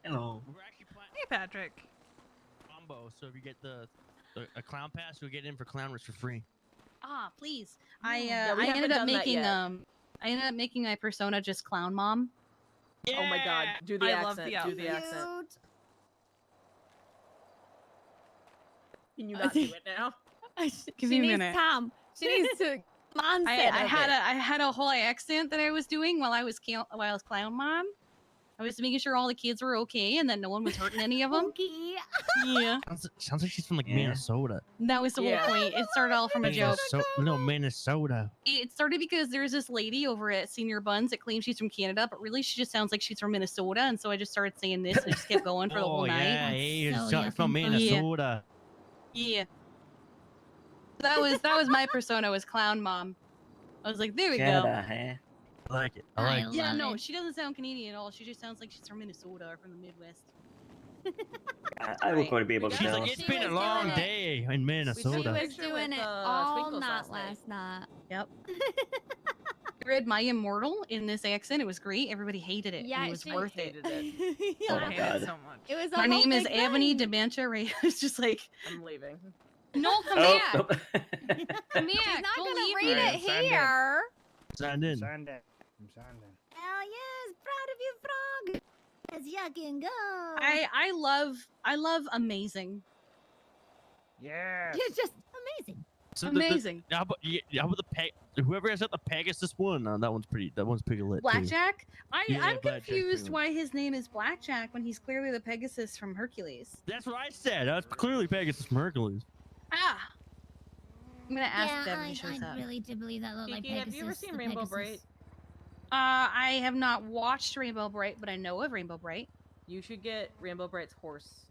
Hello. Hey, Patrick. Combo. So if you get a clown pass, you'll get in for clowners for free. Ah, please. Yeah, we I haven't ended up done that making yet. I ended up making my persona just clown mom. Oh my god, do the I accent. love the Do the outfit. accent. Can you not do it now? Give she me a needs minute. time. She needs to mindset I of had it. I had a whole accent that I was doing while I was clown mom. I was making sure all the kids were okay and that no one was hurting any of them. Okay. Yeah. Sounds like she's from like Minnesota. That was the whole point. It started all from a joke. No, Minnesota. It started because there's this lady over at Senior Buns that claims she's from Canada, but really she just sounds like she's from Minnesota. And so I just started saying this and it just kept going for the whole night. Yeah, hey, So you're from yucking Minnesota. Yeah. That was my persona, was clown mom. I was like, there we Canada, go. huh? I like it. I like it. Yeah, no, she doesn't sound Canadian at all. She just sounds like she's from Minnesota or from the Midwest. I will probably be able to She's tell. like, It's she been a was long doing it. day in Minnesota. She was Picture doing with, it all Twinkle night Sauce Day. last night. Yep. I read My Immortal in this accent. It was great. Everybody hated it. Yeah, and it was she worth hated it. it. Yeah. I hate it so much. It was a My whole name is big Ebony thing. Dementia Ray. It's just like, I'm leaving. no, come Oh, back. nope. Come here. She's not Don't gonna leave read me. it here. Signed in. I'm signed in. Hell yes, proud of you, frog. As you can go. I love amazing. Yeah. You're just amazing. So Amazing. How about whoever has got the Pegasus one? That one's pretty. That one's pretty lit. Too. Blackjack? Yeah, I'm Blackjack's confused pretty why his name is Blackjack when he's clearly the Pegasus from Hercules. That's what I said. That's clearly Pegasus from Hercules. Ah. I'm gonna ask Yeah, Deb when he shows up. really do believe that looked like Kiki, Pegasus. have you ever seen the Rainbow Pegasus. Bright? I have not watched Rainbow Bright, but I know of Rainbow Bright. You should get Rainbow Bright's horse.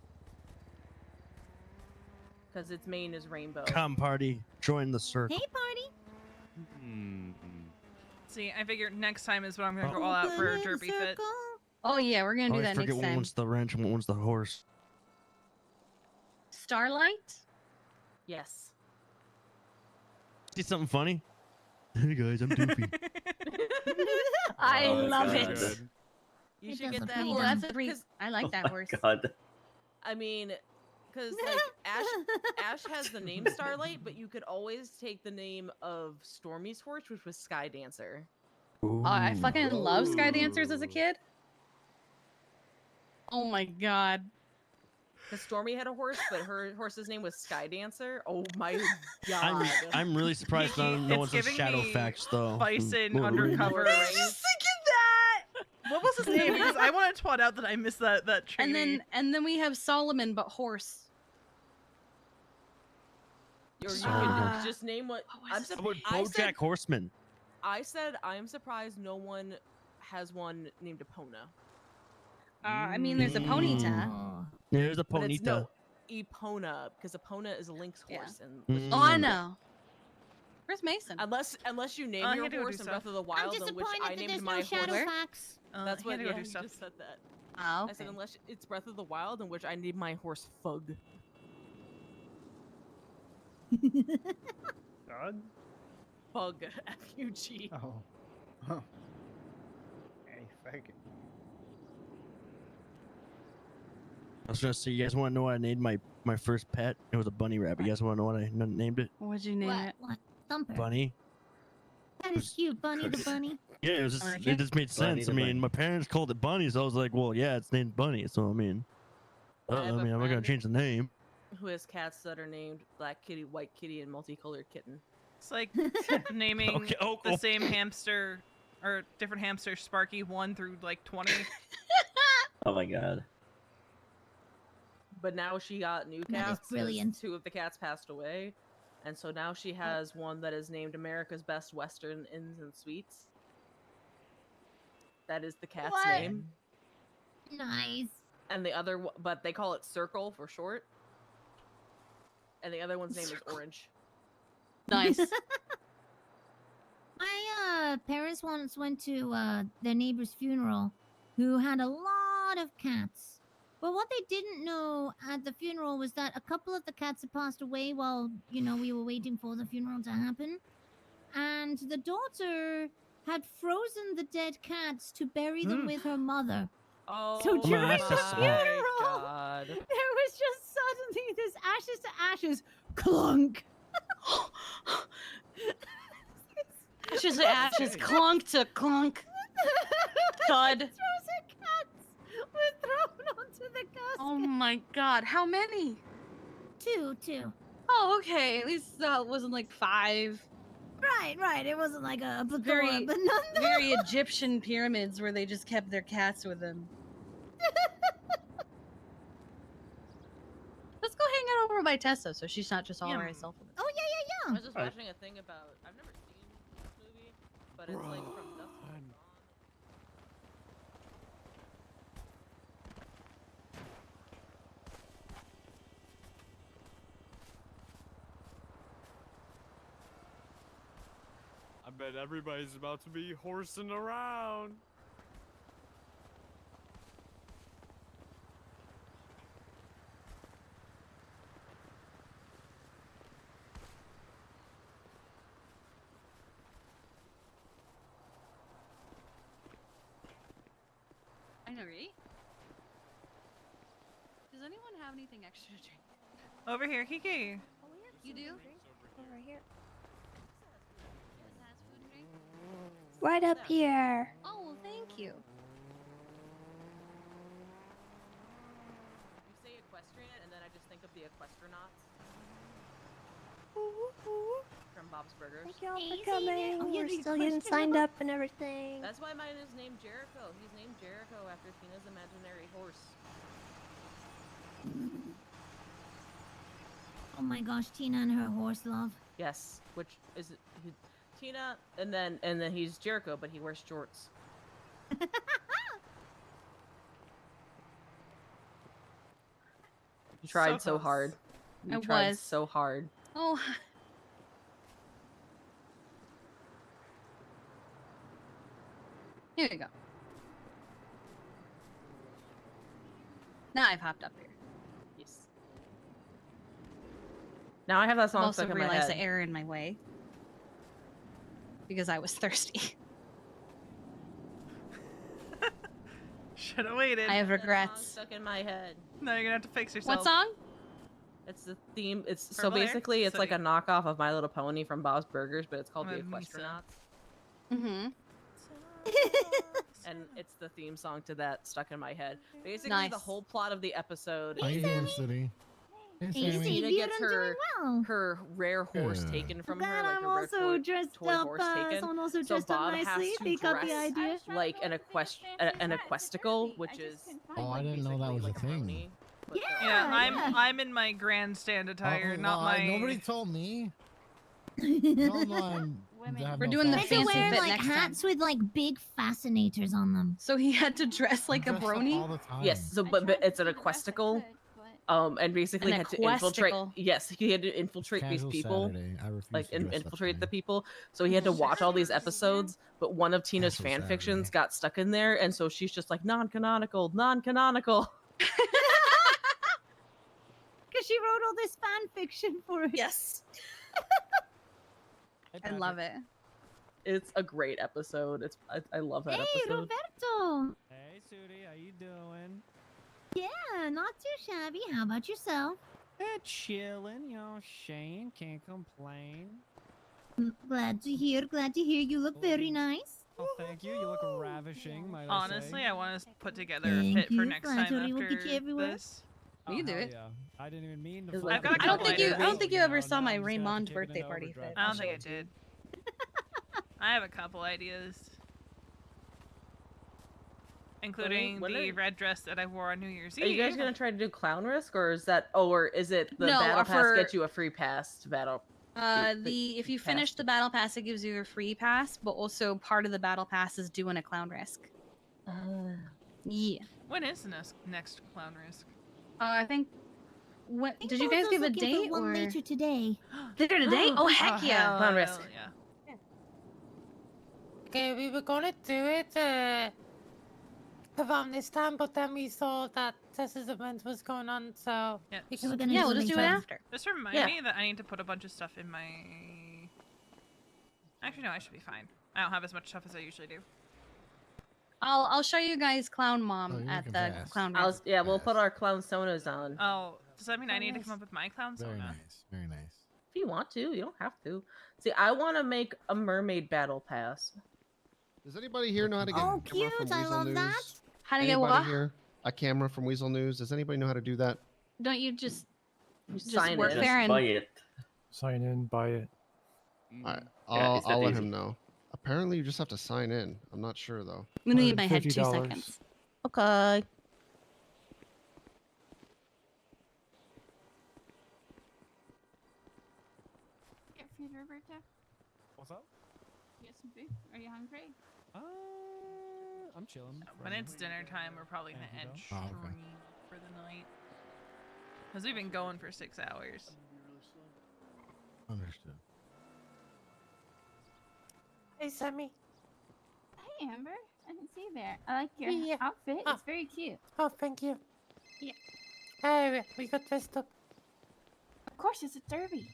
Because its mane is rainbow. Come party, join the circle. Hey, party. See, I figured next time is when I'm gonna go all out for Derpy Fit. Oh yeah, we're gonna do that I forget next what time. one's the wrench and what one's the horse. Starlight? Yes. See something funny? Hey guys, I'm Doofy. I Oh, love that's it. good. You It should does get look that pretty horse. That's a pretty. I like Oh that my horse. God. I mean, because like Ash has the name Starlight, but you could always take the name of Stormy's horse, which was Sky Dancer. Oh, I fucking love Sky Dancers as a kid. Oh my god. Because Stormy had a horse, but her horse's name was Sky Dancer. Oh my god. I'm really surprised no It's one's giving Shadow me Facts though. Bison Lord of the Rings. undercover. Just thinking that. What was his name? Because I want to twat out that I missed that treaty. And then we have Solomon, but horse. Or you Ah. could just name what I'm How about I said, BoJack Horseman? I said I'm surprised no one has one named Epona. I mean, there's a Ponyta. Yeah, there's a But it's Ponyta. no Epona, because Epona is a lynx horse. And Mm. Oh, I know. Where's Mason? Unless you name he your had to go horse do in stuff. Breath of the Wild, in which I named my horse. Facts. That's he what had to go yeah, do you stuff. just said that. Oh, I said unless it's Breath of the Wild, in which I named my horse Fug. God? Fug, F-U-G. Oh. Huh. Hey, fuck it. I was gonna say, you guys want to know what I named my first pet? It was a bunny rabbit. You guys want to know what I named it? What'd you name it? What? Thumper. Bunny. That is cute, Bunny the bunny. Yeah, it was just, like it it. just made Bunny sense. the I mean, bunny. my parents called it Bunny, so I was like, well, yeah, it's named Bunny. So I mean, I have a I'm not gonna friend change the name. who has cats that are named Black Kitty, White Kitty, and Multicolored Kitten. It's like naming Okay, oh, the oh. same hamster or different hamster Sparky 1 through like 20. Oh my God. But now she got new That is cats. 'cause brilliant. 2 of the cats passed away. And so now she has one that is named America's Best Western Inns and Suites. That is the cat's What? name. Nice. And the other, but they call it Circle for short. And the other one's name is Orange. Nice. My parents once went to their neighbor's funeral who had a lot of cats. But what they didn't know at the funeral was that a couple of the cats had passed away while, we were waiting for the funeral to happen. And the daughter had frozen the dead cats to bury them with her mother. Oh, So during that's the just funeral, smart. God. there was just suddenly this ashes to ashes clunk. Ashes to ashes, clunk to clunk. Thud. Frozen cats were thrown onto the casket. Oh my god, how many? Two. Oh, okay. At least it wasn't like 5. Right. It wasn't like a plethora, Very, but none. very Egyptian pyramids where they just kept their cats with them. Let's go hang out over by Tessa so she's not just all by herself. Oh I yeah. was just watching a thing about. I've never seen this movie, but it's like from Dusk Till Dawn. I bet everybody's about to be horsing around. I know, right? Does anyone have anything extra to drink? Over here, Kiki. You do? Over here. Has food and drink? Right up here. Oh, well, thank you. You say equestrian, and then I just think of the equestronauts. From Bob's Burgers. Thank y'all Easy for coming. now. We're You still pushed getting it signed up. up and everything. That's why mine is named Jericho. He's named Jericho after Tina's imaginary horse. Oh my gosh, Tina and her horse love. Yes, which is Tina, and then he's Jericho, but he wears shorts. You tried so close. hard. You I tried was. so hard. Oh. Here you go. Now I've hopped up here. Yes. Now I have that I've song also stuck in my realized head. the error in my way. Because I was thirsty. Should have waited. I have That song regrets. stuck in my head. Now you're gonna have to fix yourself. What song? It's the theme. It's so Purple Air? basically it's like a City. knockoff of My Little Pony from Bob's Burgers, but it's called I'm the a Misa. Equestronauts. Mm-hmm. And it's the theme song to that stuck in my head. Basically, Nice. the whole plot of the episode How you is doing, City? Hey, Easy, Sammy. Tina you gets done doing well. her rare horse Yeah. taken from Glad her, like I'm her rare also dressed toy up. horse taken. Someone also So dressed up Bob has nicely. to They got the dress idea. like an equestical, which is Oh, I didn't know that was a thing. Yeah, Yeah. I'm in my grandstand attire, Oh, not well, my. Nobody told me. No, no, I'm. We're doing the They fancy wear fit like next hats time. with like big fascinators on them. So he had to dress like a dress up brony? all the time. Yes, so but it's an equestical. And basically An had to infiltrate. equestical. Yes, he had to infiltrate these Casual people. Saturday. I refuse Like to dress up infiltrate the today. people. So he had to watch all these episodes, but one of Tina's Casual fan fictions Saturday. got stuck in there, and so she's just like non-canonical, non-canonical. Because she wrote all this fan fiction for it. Yes. I love it. It's a great episode. I love that Hey, episode. Roberto. Hey, Sudi, how you doing? Yeah, not too shabby. How about yourself? Chilling, you know, Shane, can't complain. Glad to hear. Glad to hear. You look very nice. Oh, thank you. You look ravishing, might I Honestly, say. I want to put together a Thank pit for you. next time Flattery will get after you everywhere. this. Oh, You do hell it. Yeah. I didn't even mean to. I've fuck got a with I I couple don't think you. I don't think you ever know, saw now my I'm just gonna have Raymond to kick it birthday in party overdrive. fit. I I'll don't show think it it to you. did. I have a couple ideas. Including when the are- red dress that I wore on New Year's Are you guys Eve. gonna try to do Clown Risk, or is that? Oh, or is it the No, battle pass for- gets you a free pass to battle? If you finish the battle pass, it gives you a free pass, but also part of the battle pass is doing a clown risk. Yeah. When is the next clown risk? I think. What I think did you guys Bozo's give a looking for date one or later today. later today? Oh heck yeah! Clown Risk. Yeah. Okay, we were gonna do it around this time, but then we saw that Tessa's event was going on, so Yeah. we So we're can gonna Yeah, do we'll just do it later. after. Just remind Yeah. me that I need to put a bunch of stuff in my. Actually, no, I should be fine. I don't have as much stuff as I usually do. I'll show you guys Clown Mom Oh, you're at looking the fast. clown I'll, risk. yeah, we'll put our clown sonas on. Oh, does that mean I need to nice. come up with my clown Very soda? nice. Very nice. If you want to, you don't have to. See, I want to make a mermaid battle pass. Does anybody here know how to get Oh, a camera cute. from I Weasel love News? that. How to get Anybody what? here? A camera from Weasel News. Does anybody know how to do that? Don't you just sign work in. there and Buy it. Sign in, buy it. Alright, Yeah, it's that I'll let easy. him know. Apparently, you just have to sign in. I'm not sure though. I'm gonna need my head 2 $50. seconds. Okay. Get food, Roberta? What's up? Get some food? Are you hungry? I'm chilling. When it's dinner time, we're probably gonna Thank end you, though. Oh, stream okay. for the night. Because we've been going for 6 hours. Understood. Hey, Sammy. Hey, Amber. I didn't see you there. I like your Yeah. outfit. Oh. It's very cute. Oh, thank you. Yeah. Hey, we got dressed up. Of course, it's a derby.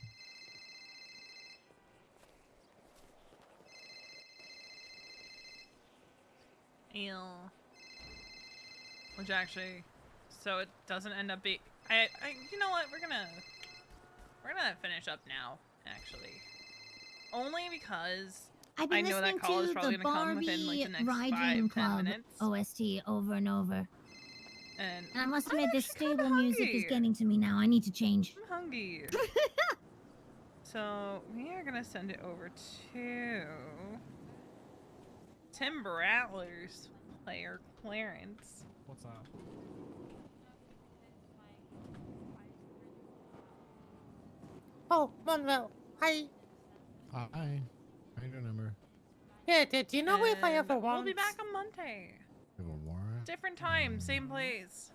Ew. Which actually, so it doesn't end up being. You know what? We're gonna finish up now. Actually, only because I've been I know listening that call is to probably the gonna come within like Barbie the next Riding 5-10 Club minutes. OST over and over. And And I must I'm admit, this actually kinda stable music is hungry. getting to me now. I need to change. I'm hungry. So we are gonna send it over to Tim Rattler's player Clarence. What's up? Oh, Monroe. Hi. Hi. How you doing, Ember? Yeah, do you know if I And ever want... we'll be back on Monday. You have a warrant? Different time, same place.